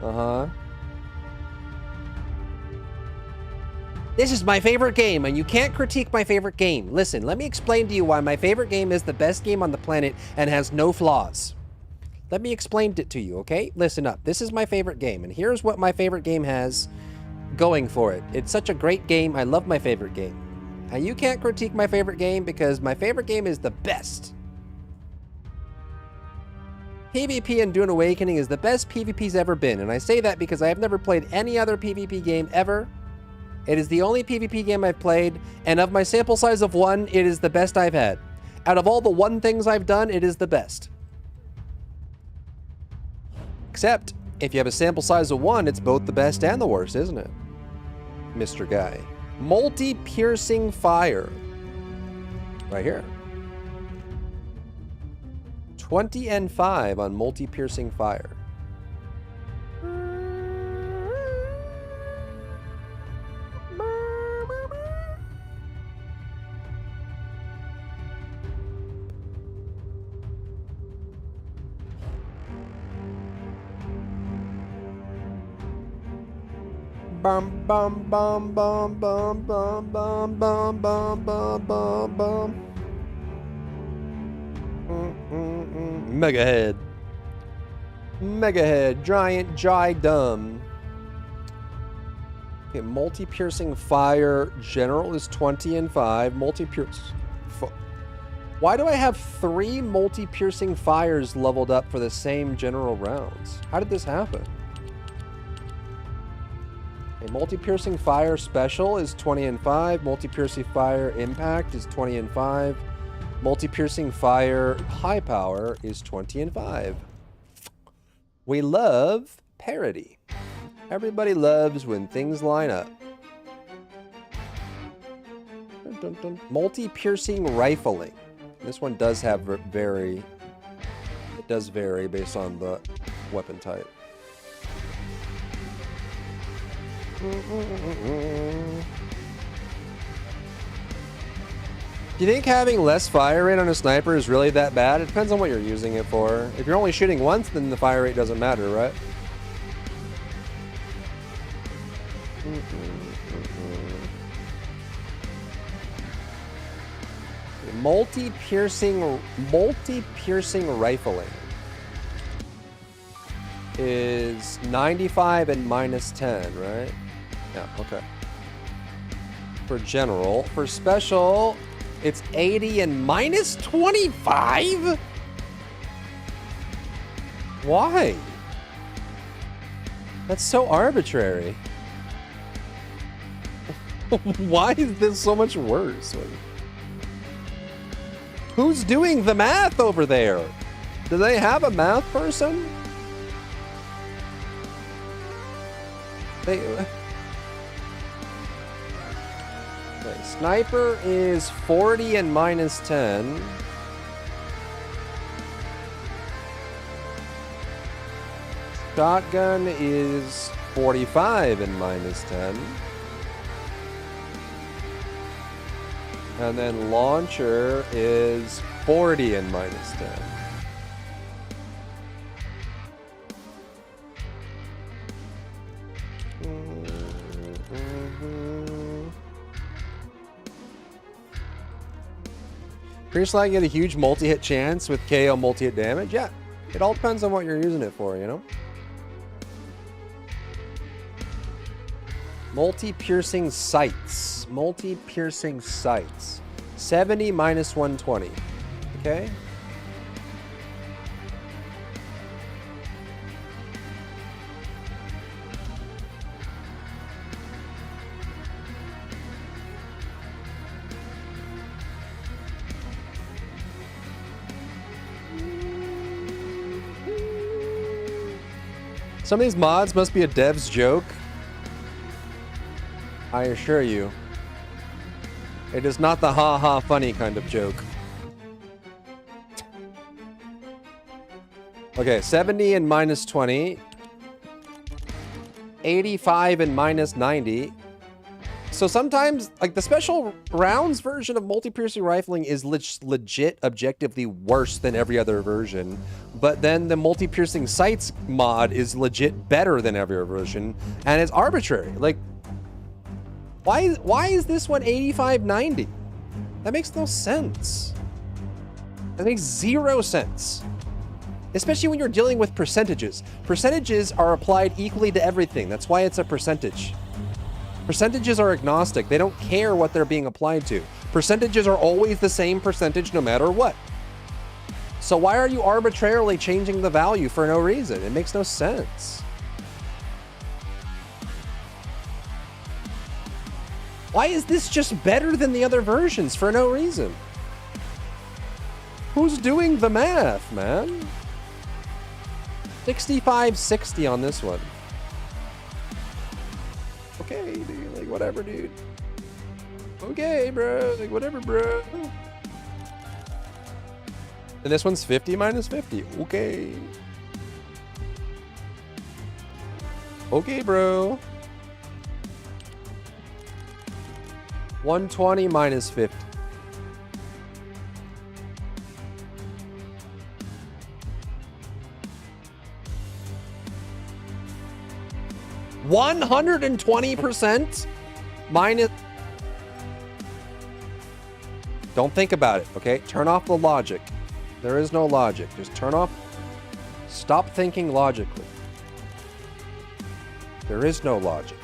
Uh-huh. This is my favorite game, and you can't critique my favorite game. Listen, let me explain to you why my favorite game is the best game on the planet and has no flaws. Let me explain it to you, okay? Listen up. This is my favorite game, and here's what my favorite game has going for it. It's such a great game. I love my favorite game. And you can't critique my favorite game because my favorite game is the best. PvP in Dune Awakening is the best PvP's ever been, and I say that because I have never played any other PvP game ever. It is the only PvP game I've played, and of my sample size of 1, it is the best I've had. Out of all the 1 things I've done, it is the best. Except, if you have a sample size of 1, it's both the best and the worst, isn't it? Mr. Guy. Multi-piercing fire. Right here. 20 and 5 on multi-piercing fire. Bum bum bum bum bum bum bum bum bum bum bum bum. Mega head. Mega head. Giant dumb. Okay, multi-piercing fire. General is 20 and 5. Multi-pierce. Why do I have 3 multi-piercing fires leveled up for the same general rounds? How did this happen? A multi-piercing fire special is 20 and 5. Multi-piercing fire impact is 20 and 5. Multi-piercing fire high power is 20 and 5. We love parity. Everybody loves when things line up. Dun, dun, dun. Multi-piercing rifling. This one does have it does vary based on the weapon type. Do you think having less fire rate on a sniper is really that bad? It depends on what you're using it for. If you're only shooting once, then the fire rate doesn't matter, right? Multi-piercing rifling is 95 and minus 10, right? Yeah, okay. For general. For special, it's 80 and minus 25? Why? That's so arbitrary. Why is this so much worse? Who's doing the math over there? Do they have a math person? Okay, sniper is 40 and minus 10. Shotgun is 45 and minus 10. And then launcher is 40 and minus 10. Pierce Light get a huge multi-hit chance with KO multi-hit damage? Yeah, it all depends on what you're using it for, you know? Multi-piercing sights. Multi-piercing sights. 70 minus 120. Okay. Some of these mods must be a dev's joke. I assure you. It is not the ha-ha funny kind of joke. Okay, 70 and minus 20. 85 and minus 90. So sometimes, like, the special rounds version of multi-piercing rifling is legit objectively worse than every other version. But then the multi-piercing sights mod is legit better than every other version. And it's arbitrary. Like, why is this one 85-90? That makes no sense. That makes 0 sense. Especially when you're dealing with percentages. Percentages are applied equally to everything. That's why it's a percentage. Percentages are agnostic. They don't care what they're being applied to. Percentages are always the same percentage no matter what. So why are you arbitrarily changing the value for no reason? It makes no sense. Why is this just better than the other versions for no reason? Who's doing the math, man? 65-60 on this one. Okay, dude, like, whatever, dude. Okay, bro, like, whatever, bro. And this one's 50 minus 50. Okay. Okay, bro. 120 minus 50. $120% minus. Don't think about it, okay? Turn off the logic. There is no logic. Just turn off. Stop thinking logically. There is no logic.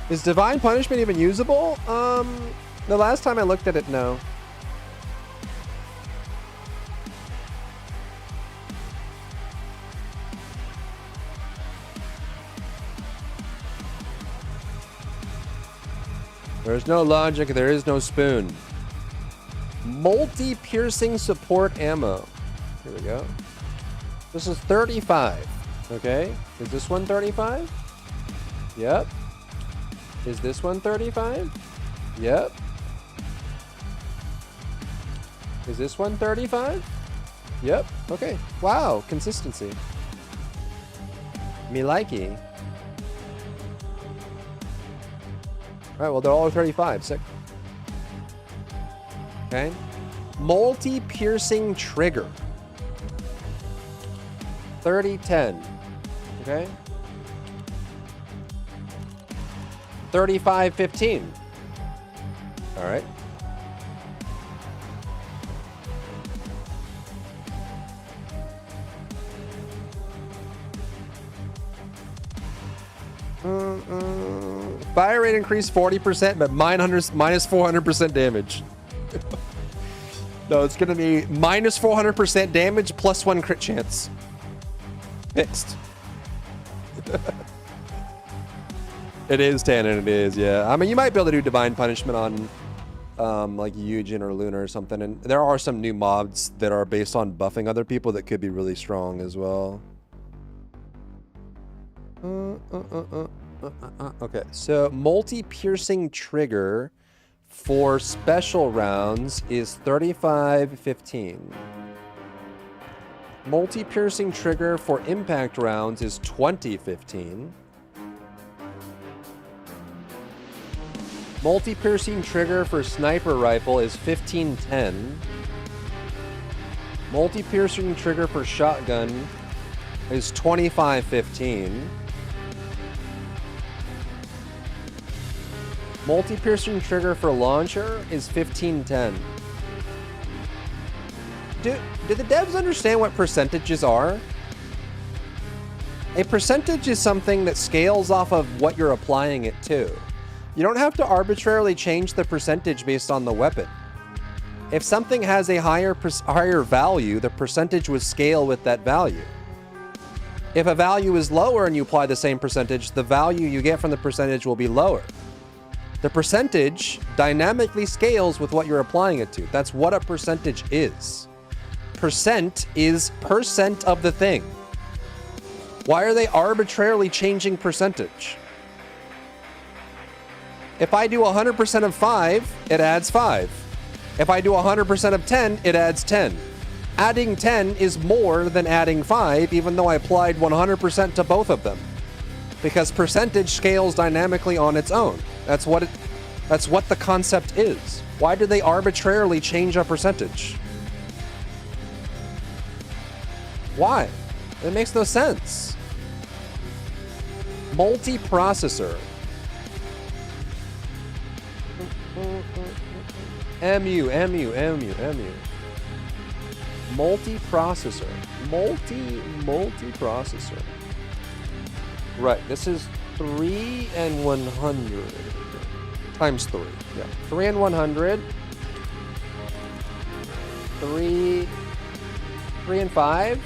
Is Divine Punishment even usable? The last time I looked at it, no. There's no logic, there is no spoon. Multi-piercing support ammo. Here we go. This is 35. Okay. Is this one 35? Yep. Is this one 35? Yep. Is this one 35? Yep. Okay. Wow. Consistency. Me likey. Alright, well, they're all 35. Sick. Okay. Multi-piercing trigger. 30-10. Okay. 35-15. All right. Fire rate increased 40%, but minus 400% damage. No, it's going to be minus 400% damage plus 1 crit chance. Fixed. It is Tannen, it is, yeah. I mean, you might be able to do Divine Punishment on like Eugen or Luna or something, and there are some new mobs that are based on buffing other people that could be really strong as well. Okay, so multi-piercing trigger for special rounds is 35-15. Multi-piercing trigger for impact rounds is 20-15. Multi-piercing trigger for sniper rifle is 1510. Multi-piercing trigger for shotgun is 2515. Multi-piercing trigger for launcher is 1510. Do the devs understand what percentages are? A percentage is something that scales off of what you're applying it to. You don't have to arbitrarily change the percentage based on the weapon. If something has a higher value, the percentage would scale with that value. If a value is lower and you apply the same percentage, the value you get from the percentage will be lower. The percentage dynamically scales with what you're applying it to. That's what a percentage is. Percent is percent of the thing. Why are they arbitrarily changing percentage? If I do 100% of 5, it adds 5. If I do 100% of 10, it adds 10. Adding 10 is more than adding 5, even though I applied 100% to both of them. Because percentage scales dynamically on its own. That's what the concept is. Why do they arbitrarily change a percentage? Why? It makes no sense. Multiprocessor. MU. Multiprocessor. Multiprocessor. Right, this is 3 and 100 times 3. Yeah, 3 and 100. 3 and 5.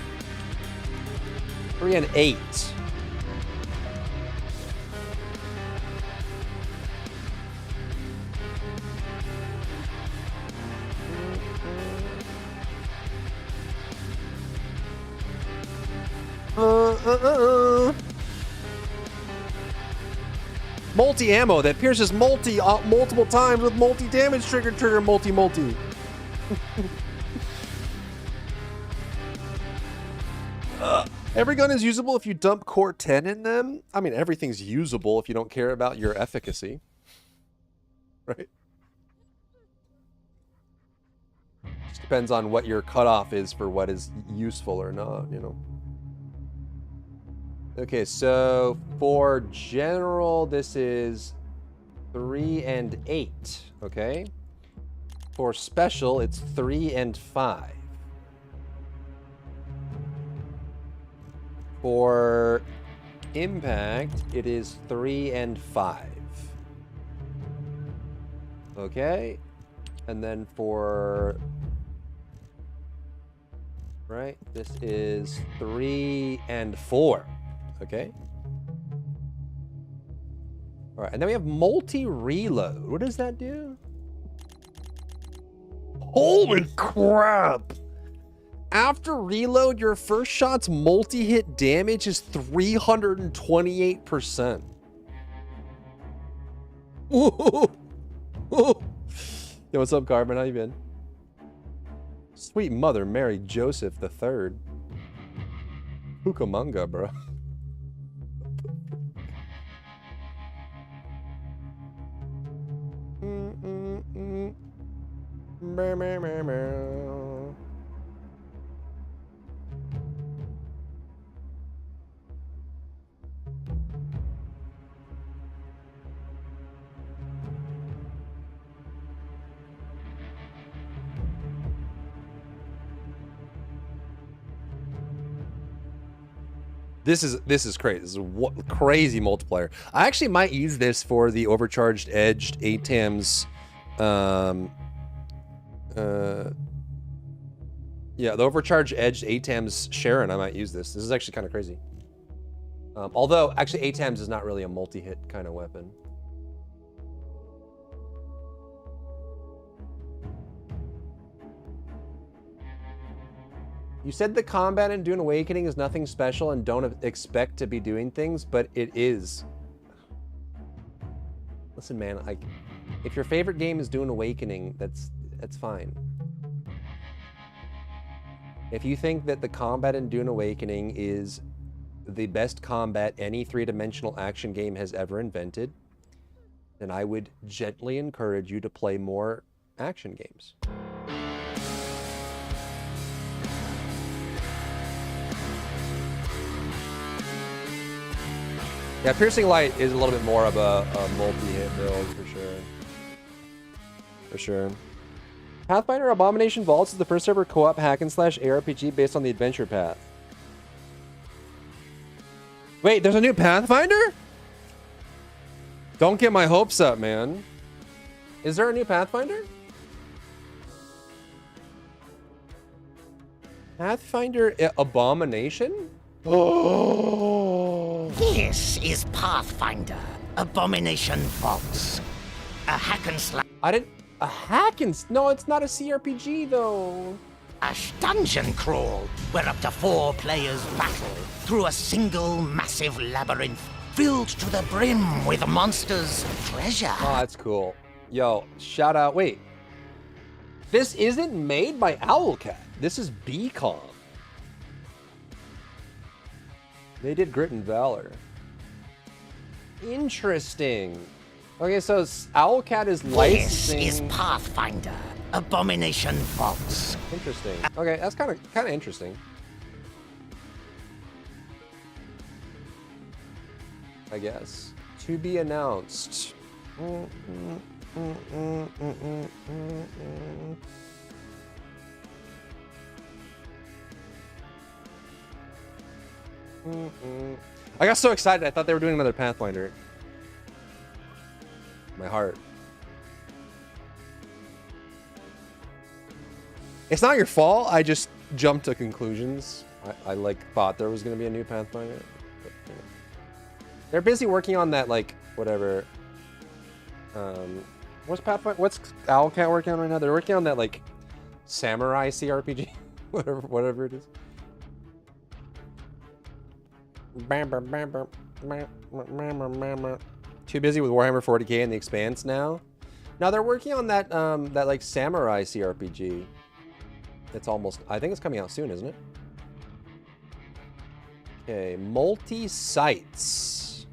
3 and 8. Multi-ammo that pierces multiple times with multi-damage trigger multi. Every gun is usable if you dump core 10 in them. I mean, everything's usable if you don't care about your efficacy. Right? Just depends on what your cutoff is for what is useful or not, you know. Okay, so for general, this is 3 and 8, okay? For special, it's 3 and 5. For impact, it is 3 and 5. Okay? And then for... Right, this is 3 and 4. Okay. All right, and then we have multi-reload. What does that do? Holy crap! After reload, your first shot's multi-hit damage is 328%. Yo, what's up, Carbon? How you been? Sweet Mother Mary Joseph the Third. Cucamonga, bro. This is crazy. This is crazy multiplier. I actually might use this for the overcharged edged ATAMs. Yeah, the overcharged edged ATAMs Sharon. I might use this. This is actually kind of crazy. Although actually ATAMs is not really a multi-hit kind of weapon. You said the combat in Dune Awakening is nothing special and don't expect to be doing things, but it is. Listen, man, if your favorite game is Dune Awakening, that's fine. If you think that the combat in Dune Awakening is the best combat any three-dimensional action game has ever invented, then I would gently encourage you to play more action games. Yeah, Piercing Light is a little bit more of a multi-hit build for sure. For sure. Pathfinder Abomination Vaults is the first ever co-op hack and slash ARPG based on the adventure path. Wait, there's a new Pathfinder? Don't get my hopes up, man. Is there a new Pathfinder? Pathfinder Abomination? Oh. This is Pathfinder Abomination Vaults. A hack and slash. I didn't. A hack and. No, it's not a CRPG though. A dungeon crawl where up to 4 players battle through a single massive labyrinth filled to the brim with monsters' treasure. Oh, that's cool. Yo, shout out. Wait. This isn't made by Owlcat. This is BCom. They did Grit and Valor. Interesting. Okay, so Owlcat is licensing. This is Pathfinder Abomination Vaults. Interesting. Okay, that's kind of interesting. I guess. To be announced. I got so excited. I thought they were doing another Pathfinder. My heart. It's not your fault. I just jumped to conclusions. I like thought there was gonna be a new Pathfinder. But, you know. They're busy working on that, like, whatever. What's Pathfinder? What's Owlcat working on right now? They're working on that, like, samurai CRPG. whatever it is. Too busy with Warhammer 40k and the Expanse now. Now they're working on that that like samurai CRPG. It's almost, I think it's coming out soon, isn't it? Okay, multi-sites.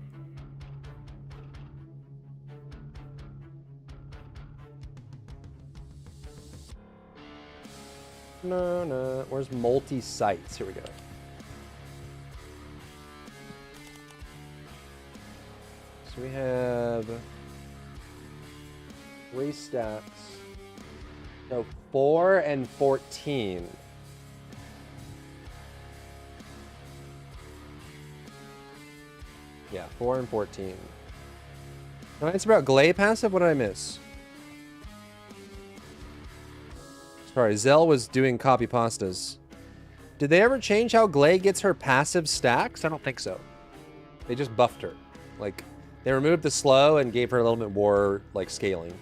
No. Where's multi-sites? Here we go. So we have 3 stacks. So 4 and 14. Yeah, 4 and 14. No, it's about Glay passive? What did I miss? Sorry, Zell was doing copy pastas. Did they ever change how Glay gets her passive stacks? I don't think so. They just buffed her. Like, they removed the slow and gave her a little bit more, like, scaling.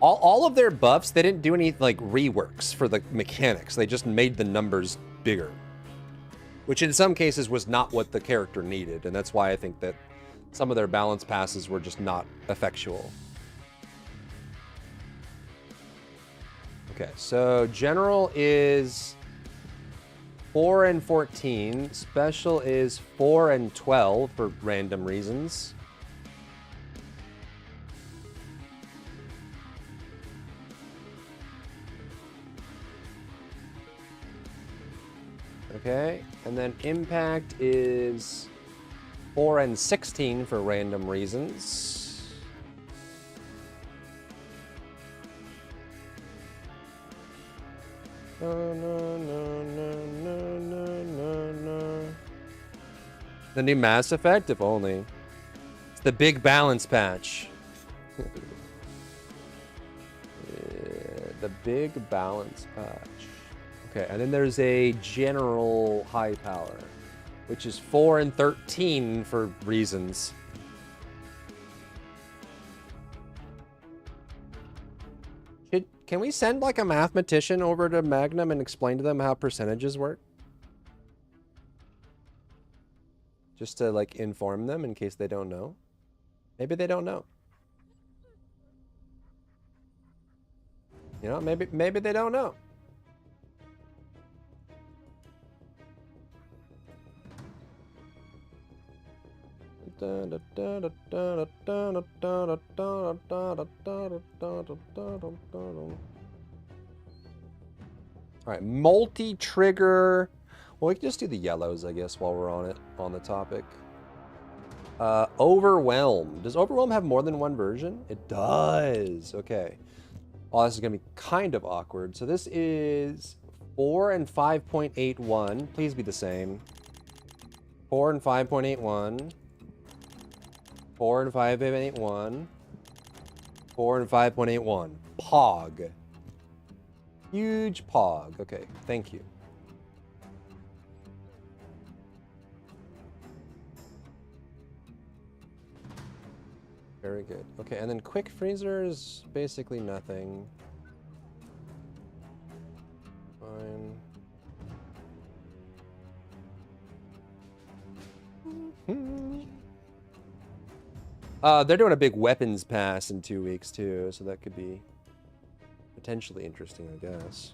All of their buffs, they didn't do any, like, reworks for the mechanics. They just made the numbers bigger. Which in some cases was not what the character needed. And that's why I think that some of their balance passes were just not effectual. Okay, so general is 4 and 14. Special is 4 and 12 for random reasons. Okay, and then impact is 4 and 16 for random reasons. No. The new Mass Effect, if only. It's the big balance patch. The big balance patch. Okay, and then there's a general high power, which is 4 and 13 for reasons. Can we send like a mathematician over to Magnum and explain to them how percentages work? Just to like inform them in case they don't know. Maybe they don't know. You know, maybe they don't know. right, multi-trigger. Well, we can just do the yellows, I guess, while we're on the topic. Overwhelm. Does Overwhelm have more than one version? It does. Okay. Oh, this is going to be kind of awkward. So this is 4 and 5.81. Please be the same. 4 and 5.81. 4 and 5.81. 4 and 5.81. Pog. Huge pog. Okay, thank you. Very good. Okay, and then quick freezers, basically nothing. Fine. They're doing a big weapons pass in 2 weeks too, so that could be potentially interesting, I guess.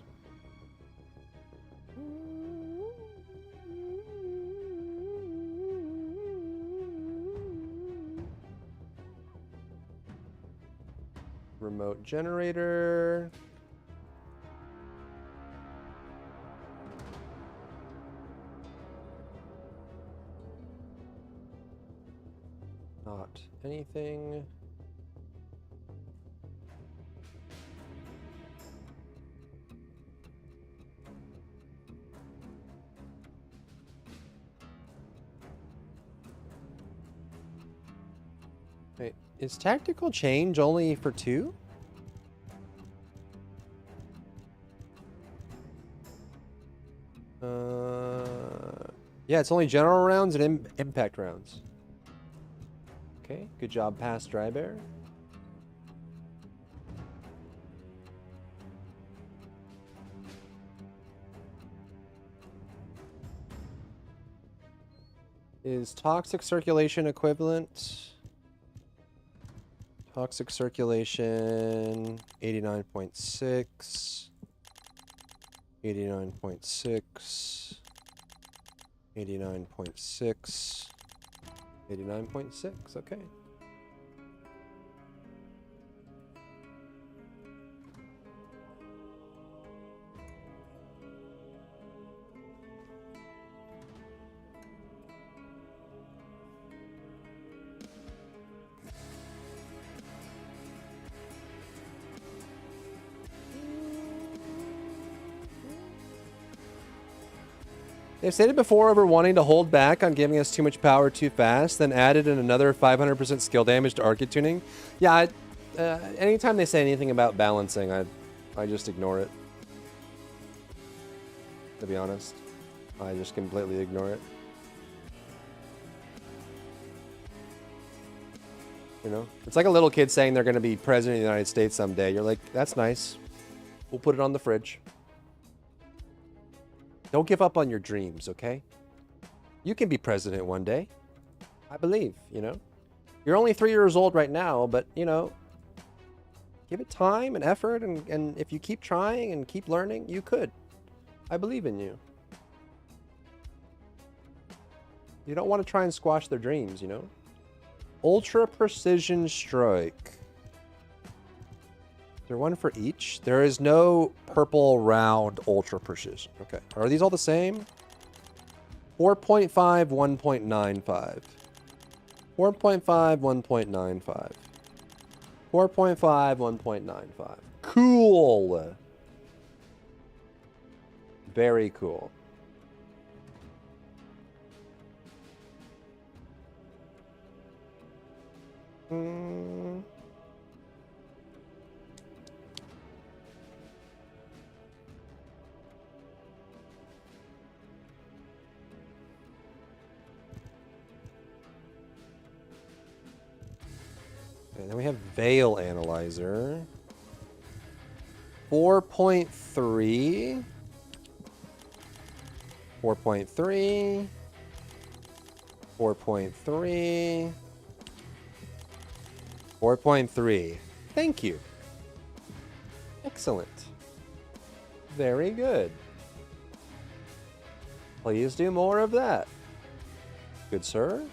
Remote generator. Not anything. Wait, is tactical change only for 2? Yeah, it's only general rounds and impact rounds. Okay, good job, past Dry Bear. Is toxic circulation equivalent? Toxic circulation 89.6. 89.6. 89.6. 89.6, okay. They've stated before over wanting to hold back on giving us too much power too fast, then added in another 500% skill damage to Arcade tuning. Yeah, anytime they say anything about balancing, I just ignore it. To be honest, I just completely ignore it. You know, it's like a little kid saying they're going to be president of the United States someday. You're like, that's nice. We'll put it on the fridge. Don't give up on your dreams, okay? You can be president one day. I believe, you know? You're only 3 years old right now, but, you know, give it time and effort, and if you keep trying and keep learning, you could. I believe in you. You don't want to try and squash their dreams, you know? Ultra Precision Strike. Is there one for each? There is no purple round Ultra Precision. Okay. Are these all the same? 4.5, 1.95. 4.5, 1.95. 4.5, 1.95. Cool. Very cool. And then we have Veil Analyzer. 4.3. 4.3. 4.3. 4.3. Thank you. Excellent. Very good. Please do more of that. Good sir.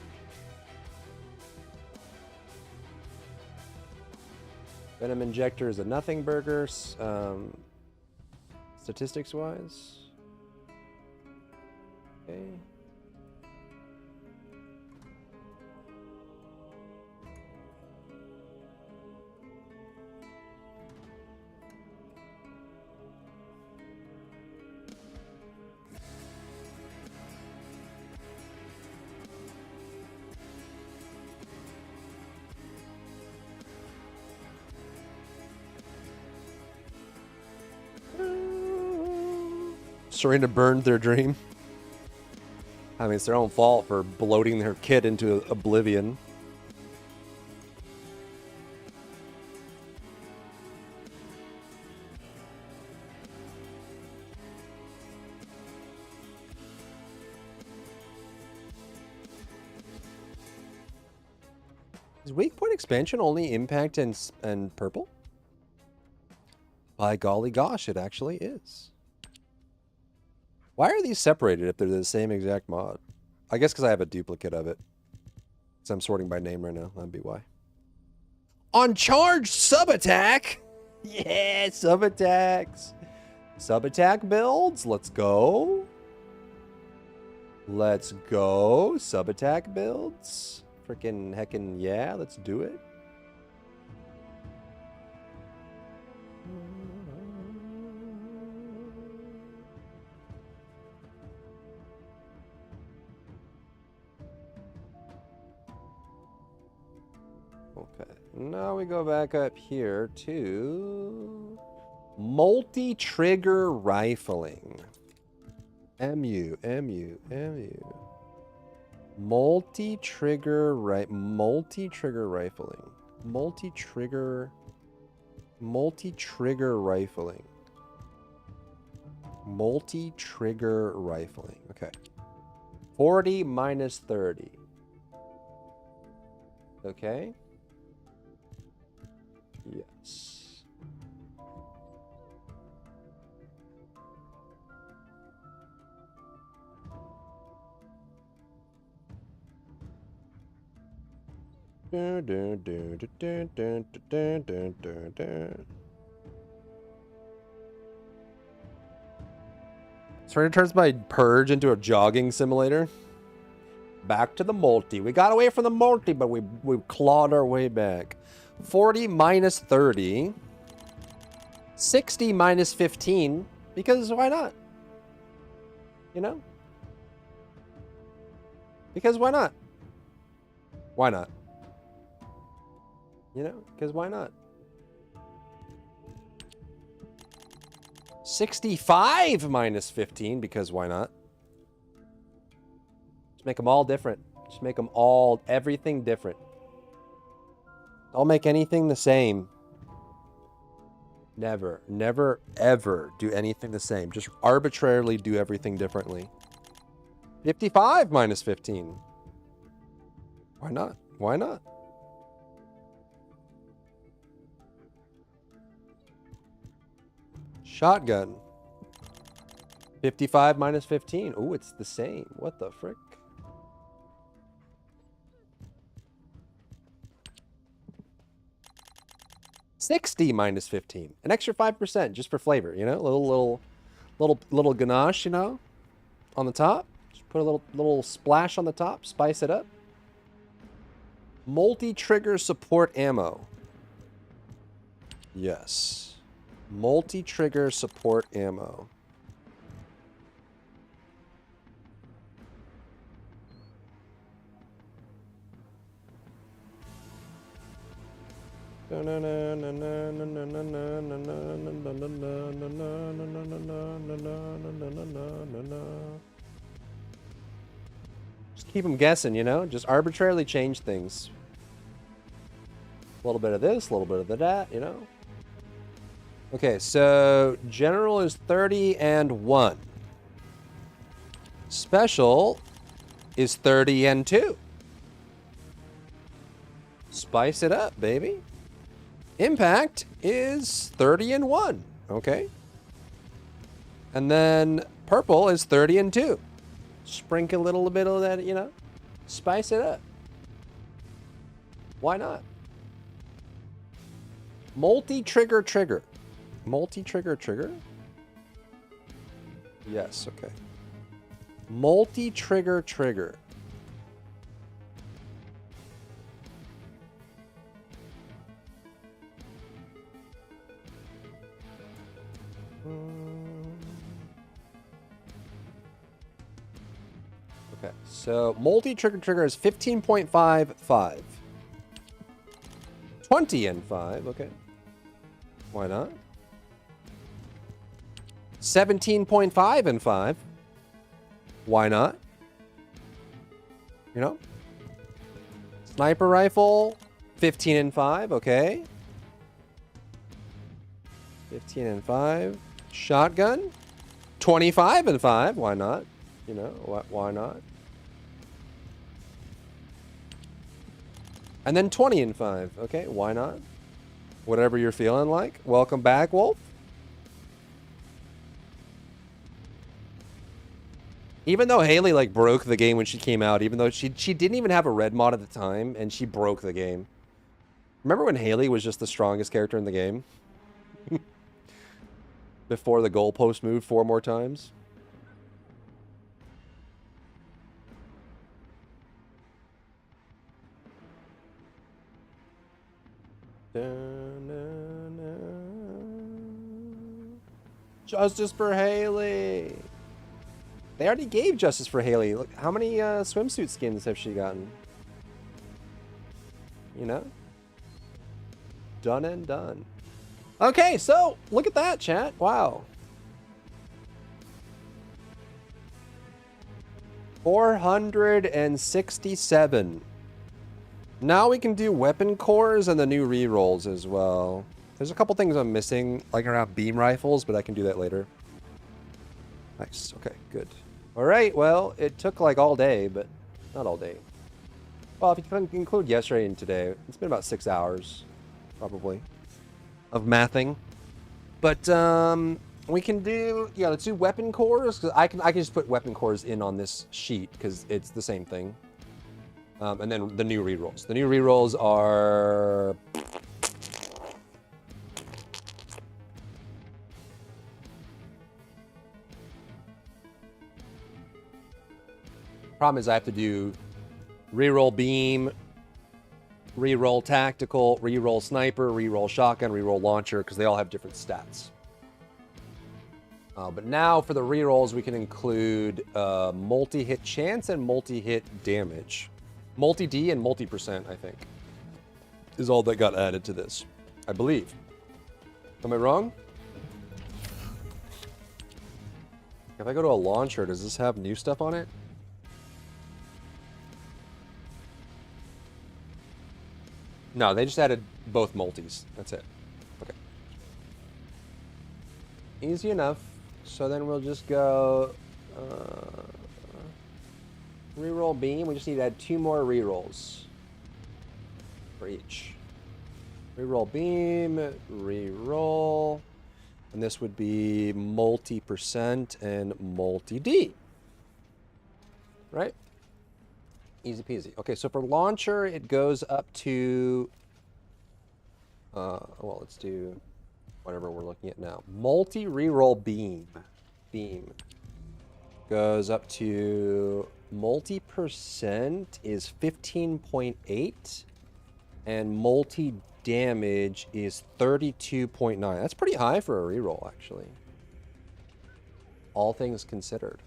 Venom Injector is a nothing burger, statistics-wise. Okay. Serena burned their dream. I mean, it's their own fault for bloating their kid into oblivion. Is weak point expansion only impact and purple? By golly gosh, it actually is. Why are these separated if they're the same exact mod? I guess because I have a duplicate of it. So I'm sorting by name right now. That'd be why. On charge sub attack. Yeah, sub attacks. Sub attack builds. Let's go. Let's go. Sub attack builds. Freaking heckin' yeah. Let's do it. Okay, now we go back up here to multi-trigger rifling. MU. Multi-trigger rifling. Multi-trigger rifling. Multi-trigger rifling. Okay. 40 minus 30. Okay. Yes. Sorry, it turns my purge into a jogging simulator. Back to the multi. We got away from the multi, but we clawed our way back. 40 minus 30. 60 minus 15. Because why not? You know? Because why not? Why not? You know? Because why not? 65 minus 15. Because why not? Just make them all different. Just make them all, everything different. Don't make anything the same. Never, never, ever do anything the same. Just arbitrarily do everything differently. 55 minus 15. Why not? Why not? Shotgun. 55 minus 15. Ooh, it's the same. What the frick? $60 minus 15. An extra 5% just for flavor, you know? Little ganache, you know? On the top. Just put a little splash on the top. Spice it up. Multi-trigger support ammo. Yes. Multi-trigger support ammo. Just keep them guessing, you know? Just arbitrarily change things. A little bit of this, a little bit of that, you know? Okay, so general is 30 and 1. Special is 30 and 2. Spice it up, baby. Impact is 30 and 1. Okay. And then purple is 30 and 2. Sprinkle a little bit of that, you know? Spice it up. Why not? Multi-trigger trigger. Multi-trigger trigger? Yes, okay. Multi-trigger trigger. Okay, so multi-trigger trigger is 15.55. 20 and 5, okay. Why not? 17.5 and 5. Why not? You know? Sniper rifle, 15 and 5, okay. 15 and 5. Shotgun, 25 and 5, why not? You know, why not? And then 20 and 5, okay, why not? Whatever you're feeling like. Welcome back, Wolf. Even though Haley like broke the game when she came out, even though she didn't even have a red mod at the time, and she broke the game. Remember when Haley was just the strongest character in the game? Before the goalpost moved 4 more times? Justice for Haley! They already gave justice for Haley. Look, how many swimsuit skins have she gotten? You know? Done and done. Okay, so look at that, chat. Wow. 467. Now we can do weapon cores and the new rerolls as well. There's a couple things I'm missing, like around beam rifles, but I can do that later. Nice. Okay, good. All right, well, it took like all day, but not all day. Well, if you can include yesterday and today, it's been about 6 hours, probably, of mathing. But we can do, yeah, let's do weapon cores, because I can just put weapon cores in on this sheet, because it's the same thing. And then the new rerolls. The new rerolls are... Problem is I have to do reroll beam, reroll tactical, reroll sniper, reroll shotgun, reroll launcher, because they all have different stats. But now for the rerolls, we can include multi-hit chance and multi-hit damage. Multi-D and multi-percent, I think, is all that got added to this, I believe. Am I wrong? If I go to a launcher, does this have new stuff on it? No, they just added both multis. That's it. Okay. Easy enough. So then we'll just go... reroll beam. We just need to add 2 more rerolls for each. Reroll beam, reroll. And this would be multi-percent and multi-D. Right? Easy peasy. Okay, so for launcher, it goes up to... well, let's do whatever we're looking at now. Multi-reroll beam. Beam. Goes up to... Multi-percent is 15.8. And multi-damage is 32.9. That's pretty high for a reroll, actually. All things considered.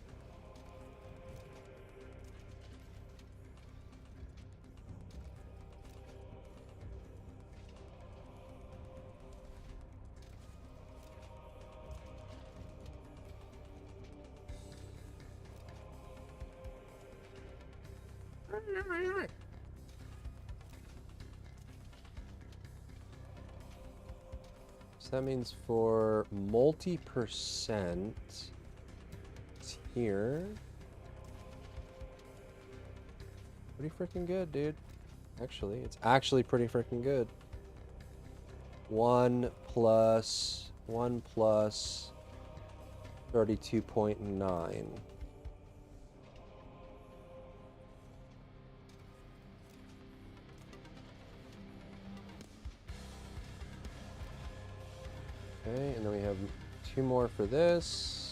So that means for multi-percent, it's here. Pretty freaking good, dude. Actually, it's actually pretty freaking good. 1 plus 32.9. Okay, and then we have 2 more for this.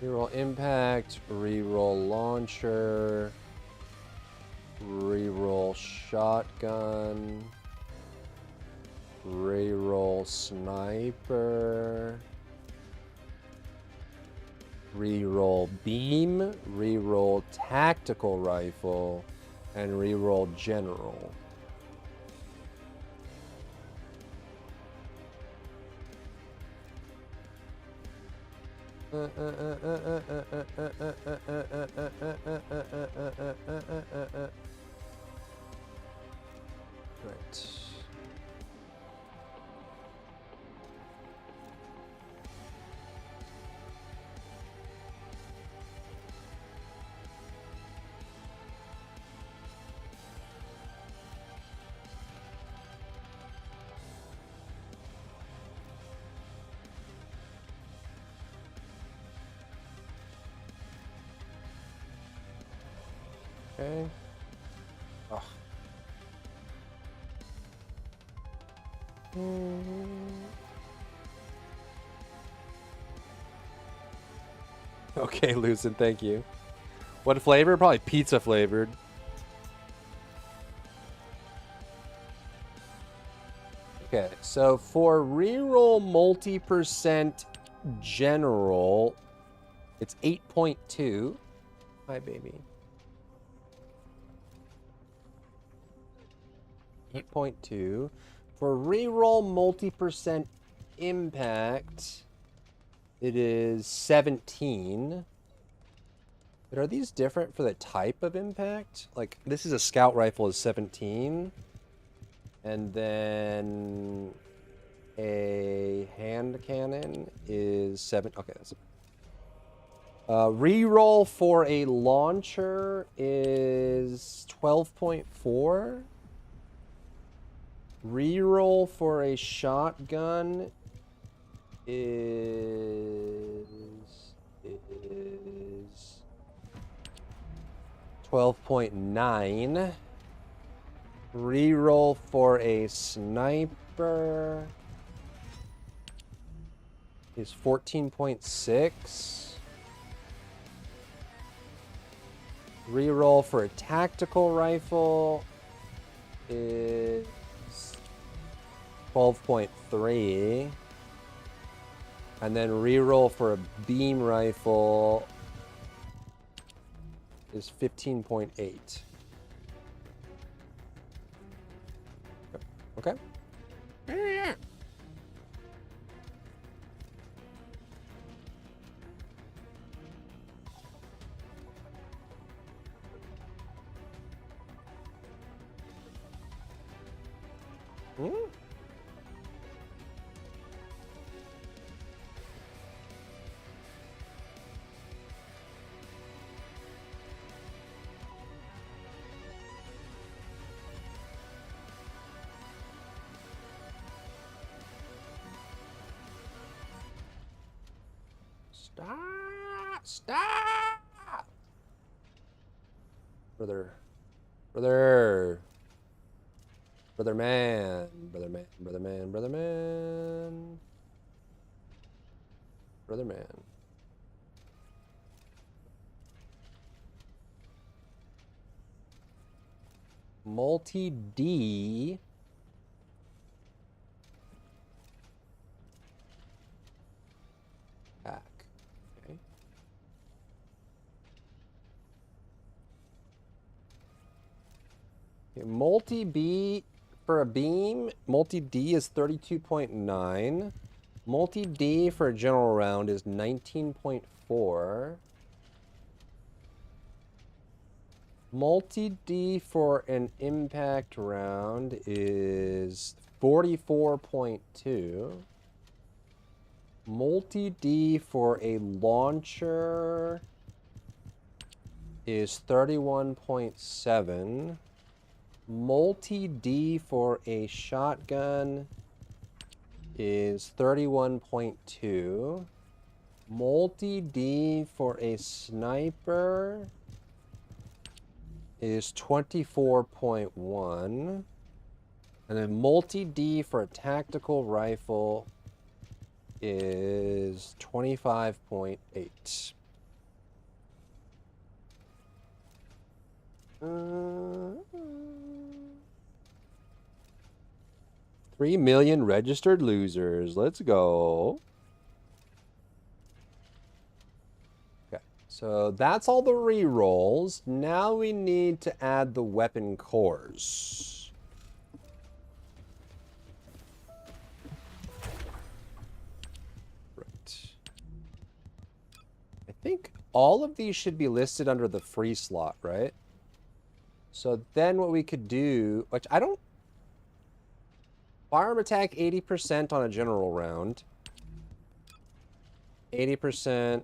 Reroll impact, reroll launcher, reroll shotgun, reroll sniper, reroll beam, reroll tactical rifle, and reroll general. Right. Okay. Oh. Okay, Lucid, thank you. What flavor? Probably pizza flavored. Okay, so for reroll multi% general, it's 8.2. Hi, baby. 8.2. For reroll multi% impact, it is 17. But are these different for the type of impact? Like, this is a scout rifle is 17. And then a hand cannon is 7. Okay, that's it. Reroll for a launcher is 12.4. Reroll for a shotgun is 12.9. Reroll for a sniper is 14.6. Reroll for a tactical rifle is 12.3. And then reroll for a beam rifle is 15.8. Okay. Stop! Brother man, brother man. Multi-D. Pack. Okay. Multi-B for a beam, multi-D is 32.9. Multi-D for a general round is 19.4. Multi-D for an impact round is 44.2. Multi-D for a launcher is 31.7. Multi-D for a shotgun is 31.2. Multi-D for a sniper is 24.1. And then multi-D for a tactical rifle is 25.8. 3 million registered losers. Let's go. Okay, so that's all the rerolls. Now we need to add the weapon cores. Right. I think all of these should be listed under the free slot, right? So then what we could do, which I don't... Firearm attack 80% on a general round. 80%.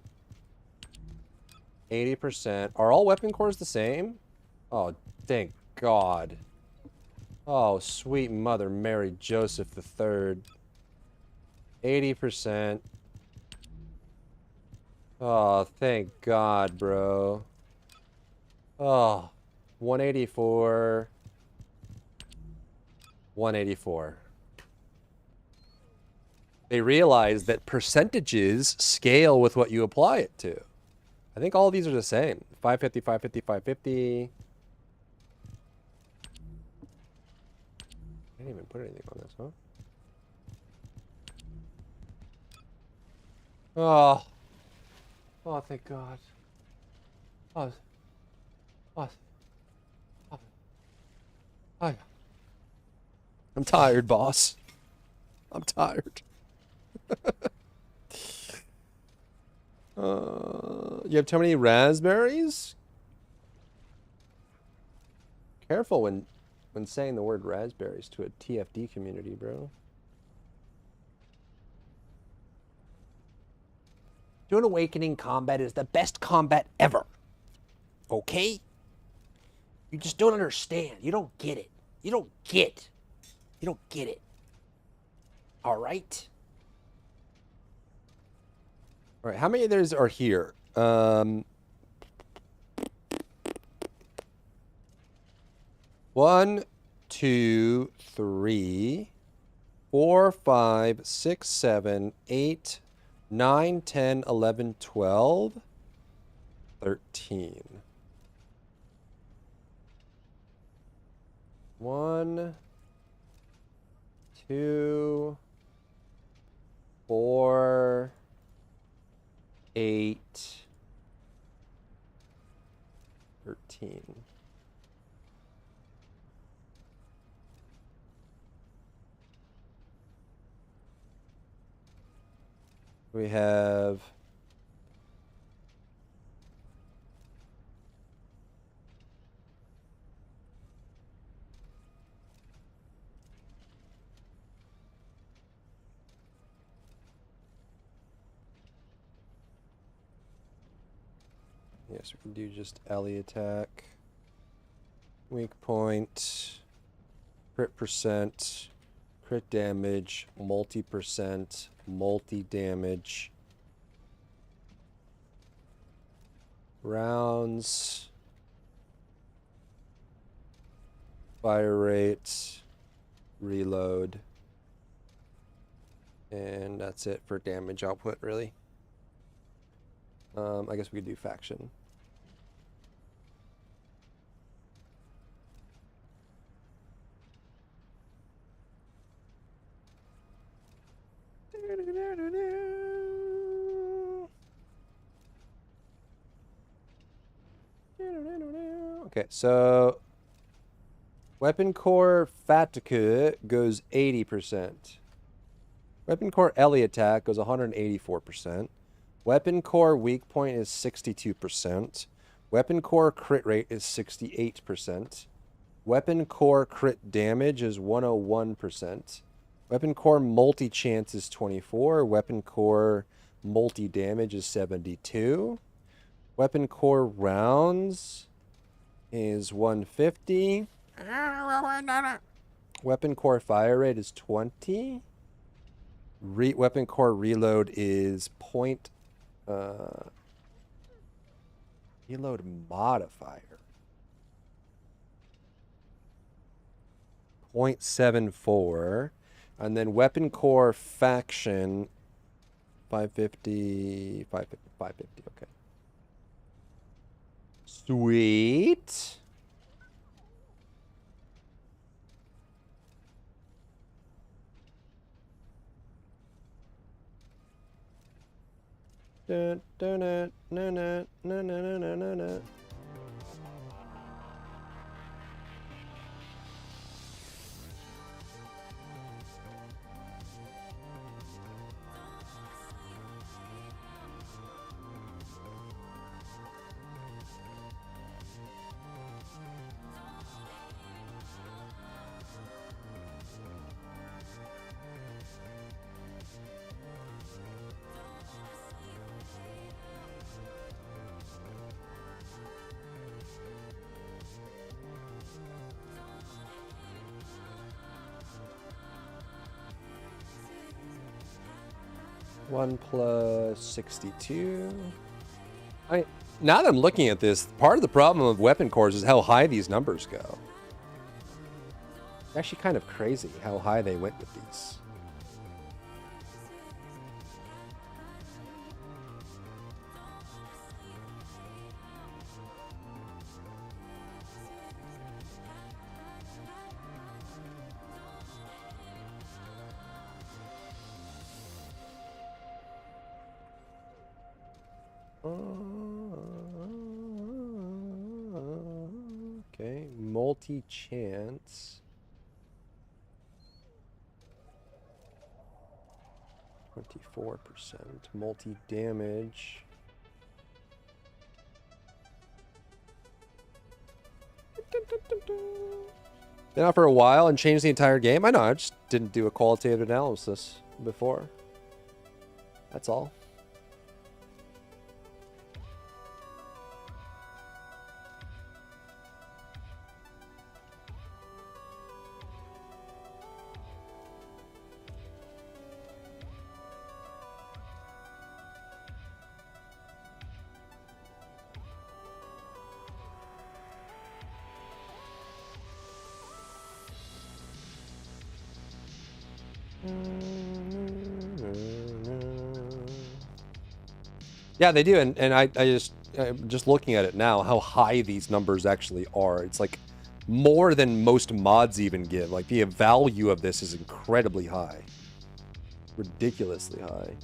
80%. Are all weapon cores the same? Oh, thank God. Oh, sweet Mother Mary Joseph III. 80%. Oh, thank God, bro. Oh, 184. 184. They realize that percentages scale with what you apply it to. I think all of these are the same. 550, 550, 550. I didn't even put anything on this, huh? Oh. Oh, thank God. Oh. Oh. Oh. I'm tired, boss. I'm tired. You have too many raspberries? Careful when saying the word raspberries to a TFD community, bro. Doing Awakening combat is the best combat ever. Okay? You just don't understand. You don't get it. You don't get. You don't get it. All right? All right, how many of those are here? 1, 2, 3, 4, 5, 6, 7, 8, 9, 10, 11, 12, 13. 1, 2, 4, 8, 13. We have yes, we can do just alley attack, weak point, crit percent, crit damage, multi-percent, multi-damage, rounds, fire rate, reload, and that's it for damage output, really. I guess we could do faction. Okay, so weapon core Fatica goes 80%. Weapon core Ellie attack goes 184%. Weapon core weak point is 62%. Weapon core crit rate is 68%. Weapon core crit damage is 101%. Weapon core multi-chance is 24. Weapon core multi-damage is 72. Weapon core rounds is 150. Weapon core fire rate is 20. Weapon core reload is reload modifier. 0.74. And then weapon core faction 550, 550, okay. Sweet. Dun, dun, dun, dun, dun, dun, dun, dun, dun, dun. One plus 62. Now that I'm looking at this, part of the problem of weapon cores is how high these numbers go. It's actually kind of crazy how high they went with these. Okay, multi-chance. 24%. Multi-damage. Been out for a while and changed the entire game? I know, I just didn't do a qualitative analysis before. That's all. Yeah, they do, and I'm just looking at it now, how high these numbers actually are. It's like more than most mods even give. Like the value of this is incredibly high, ridiculously high.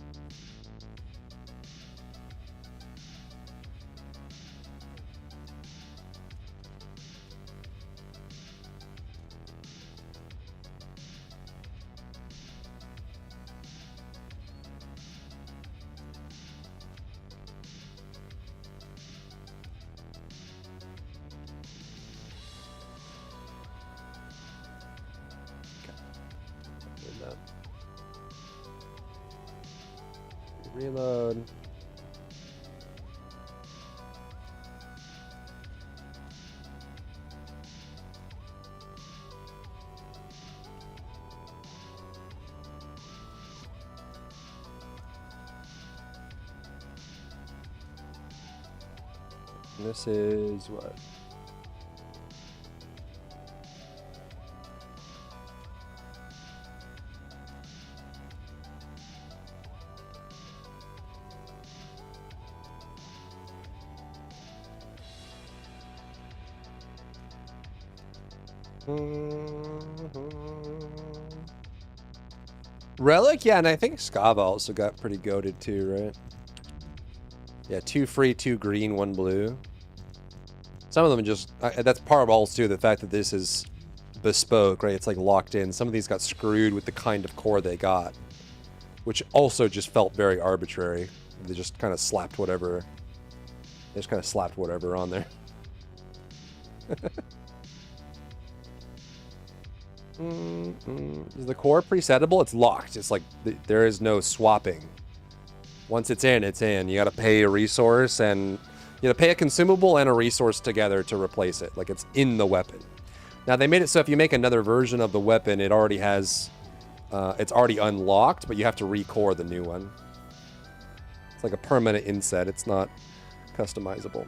Reload. This is what? Relic, yeah, and I think Scava also got pretty goated too, right? Yeah, 2 free, 2 green, 1 blue. Some of them just, that's part of also the fact that this is bespoke, right? It's like locked in. Some of these got screwed with the kind of core they got, which also just felt very arbitrary. They just kind of slapped whatever. They just kind of slapped whatever on there. Is the core presettable? It's locked. It's like there is no swapping. Once it's in, it's in. You got to pay a resource and you got to pay a consumable and a resource together to replace it. Like it's in the weapon. Now they made it so if you make another version of the weapon, it already has it's already unlocked, but you have to recore the new one. It's like a permanent inset. It's not customizable.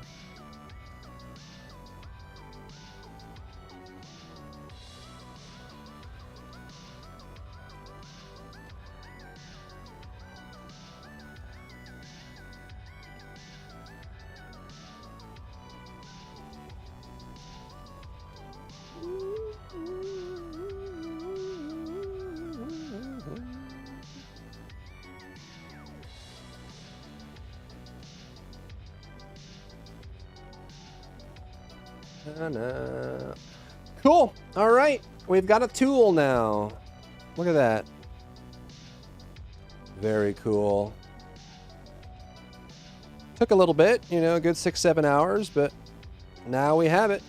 Cool. All right. We've got a tool now. Look at that. Very cool. Took a little bit, you know, a good 6-7 hours, but now we have it.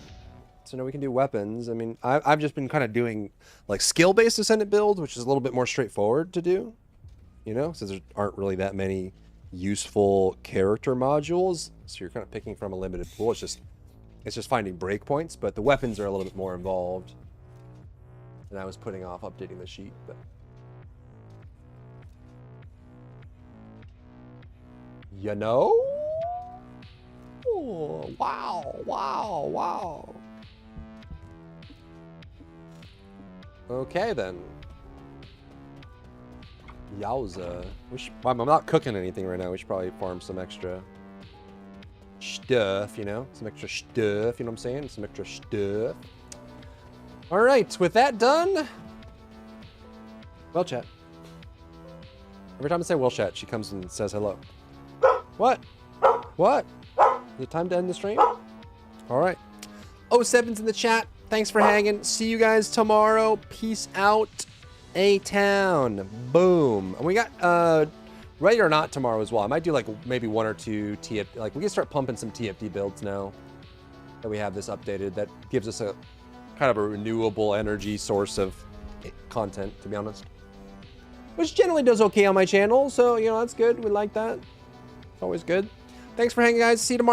So now we can do weapons. I mean, I've just been kind of doing like skill-based Ascendant builds, which is a little bit more straightforward to do, you know, since there aren't really that many useful character modules. So you're kind of picking from a limited pool. It's just finding breakpoints, but the weapons are a little bit more involved. And I was putting off updating the sheet, but you know? Oh, wow, wow, wow. Okay then. Yowza. I'm not cooking anything right now. We should probably farm some extra stuff, you know? Some extra stuff, you know what I'm saying? Some extra stuff. All right, with that done, well chat. Every time I say well chat, she comes and says hello. What? What? Is it time to end the stream? All right. 07's in the chat. Thanks for hanging. See you guys tomorrow. Peace out. A-Town. Boom. And we got Ready or Not tomorrow as well. I might do like maybe 1 or 2 TFT. Like we can start pumping some TFT builds now that we have this updated. That gives us a kind of a renewable energy source of content, to be honest. Which generally does okay on my channel. So, you know, that's good. We like that. It's always good. Thanks for hanging, guys. See you tomorrow.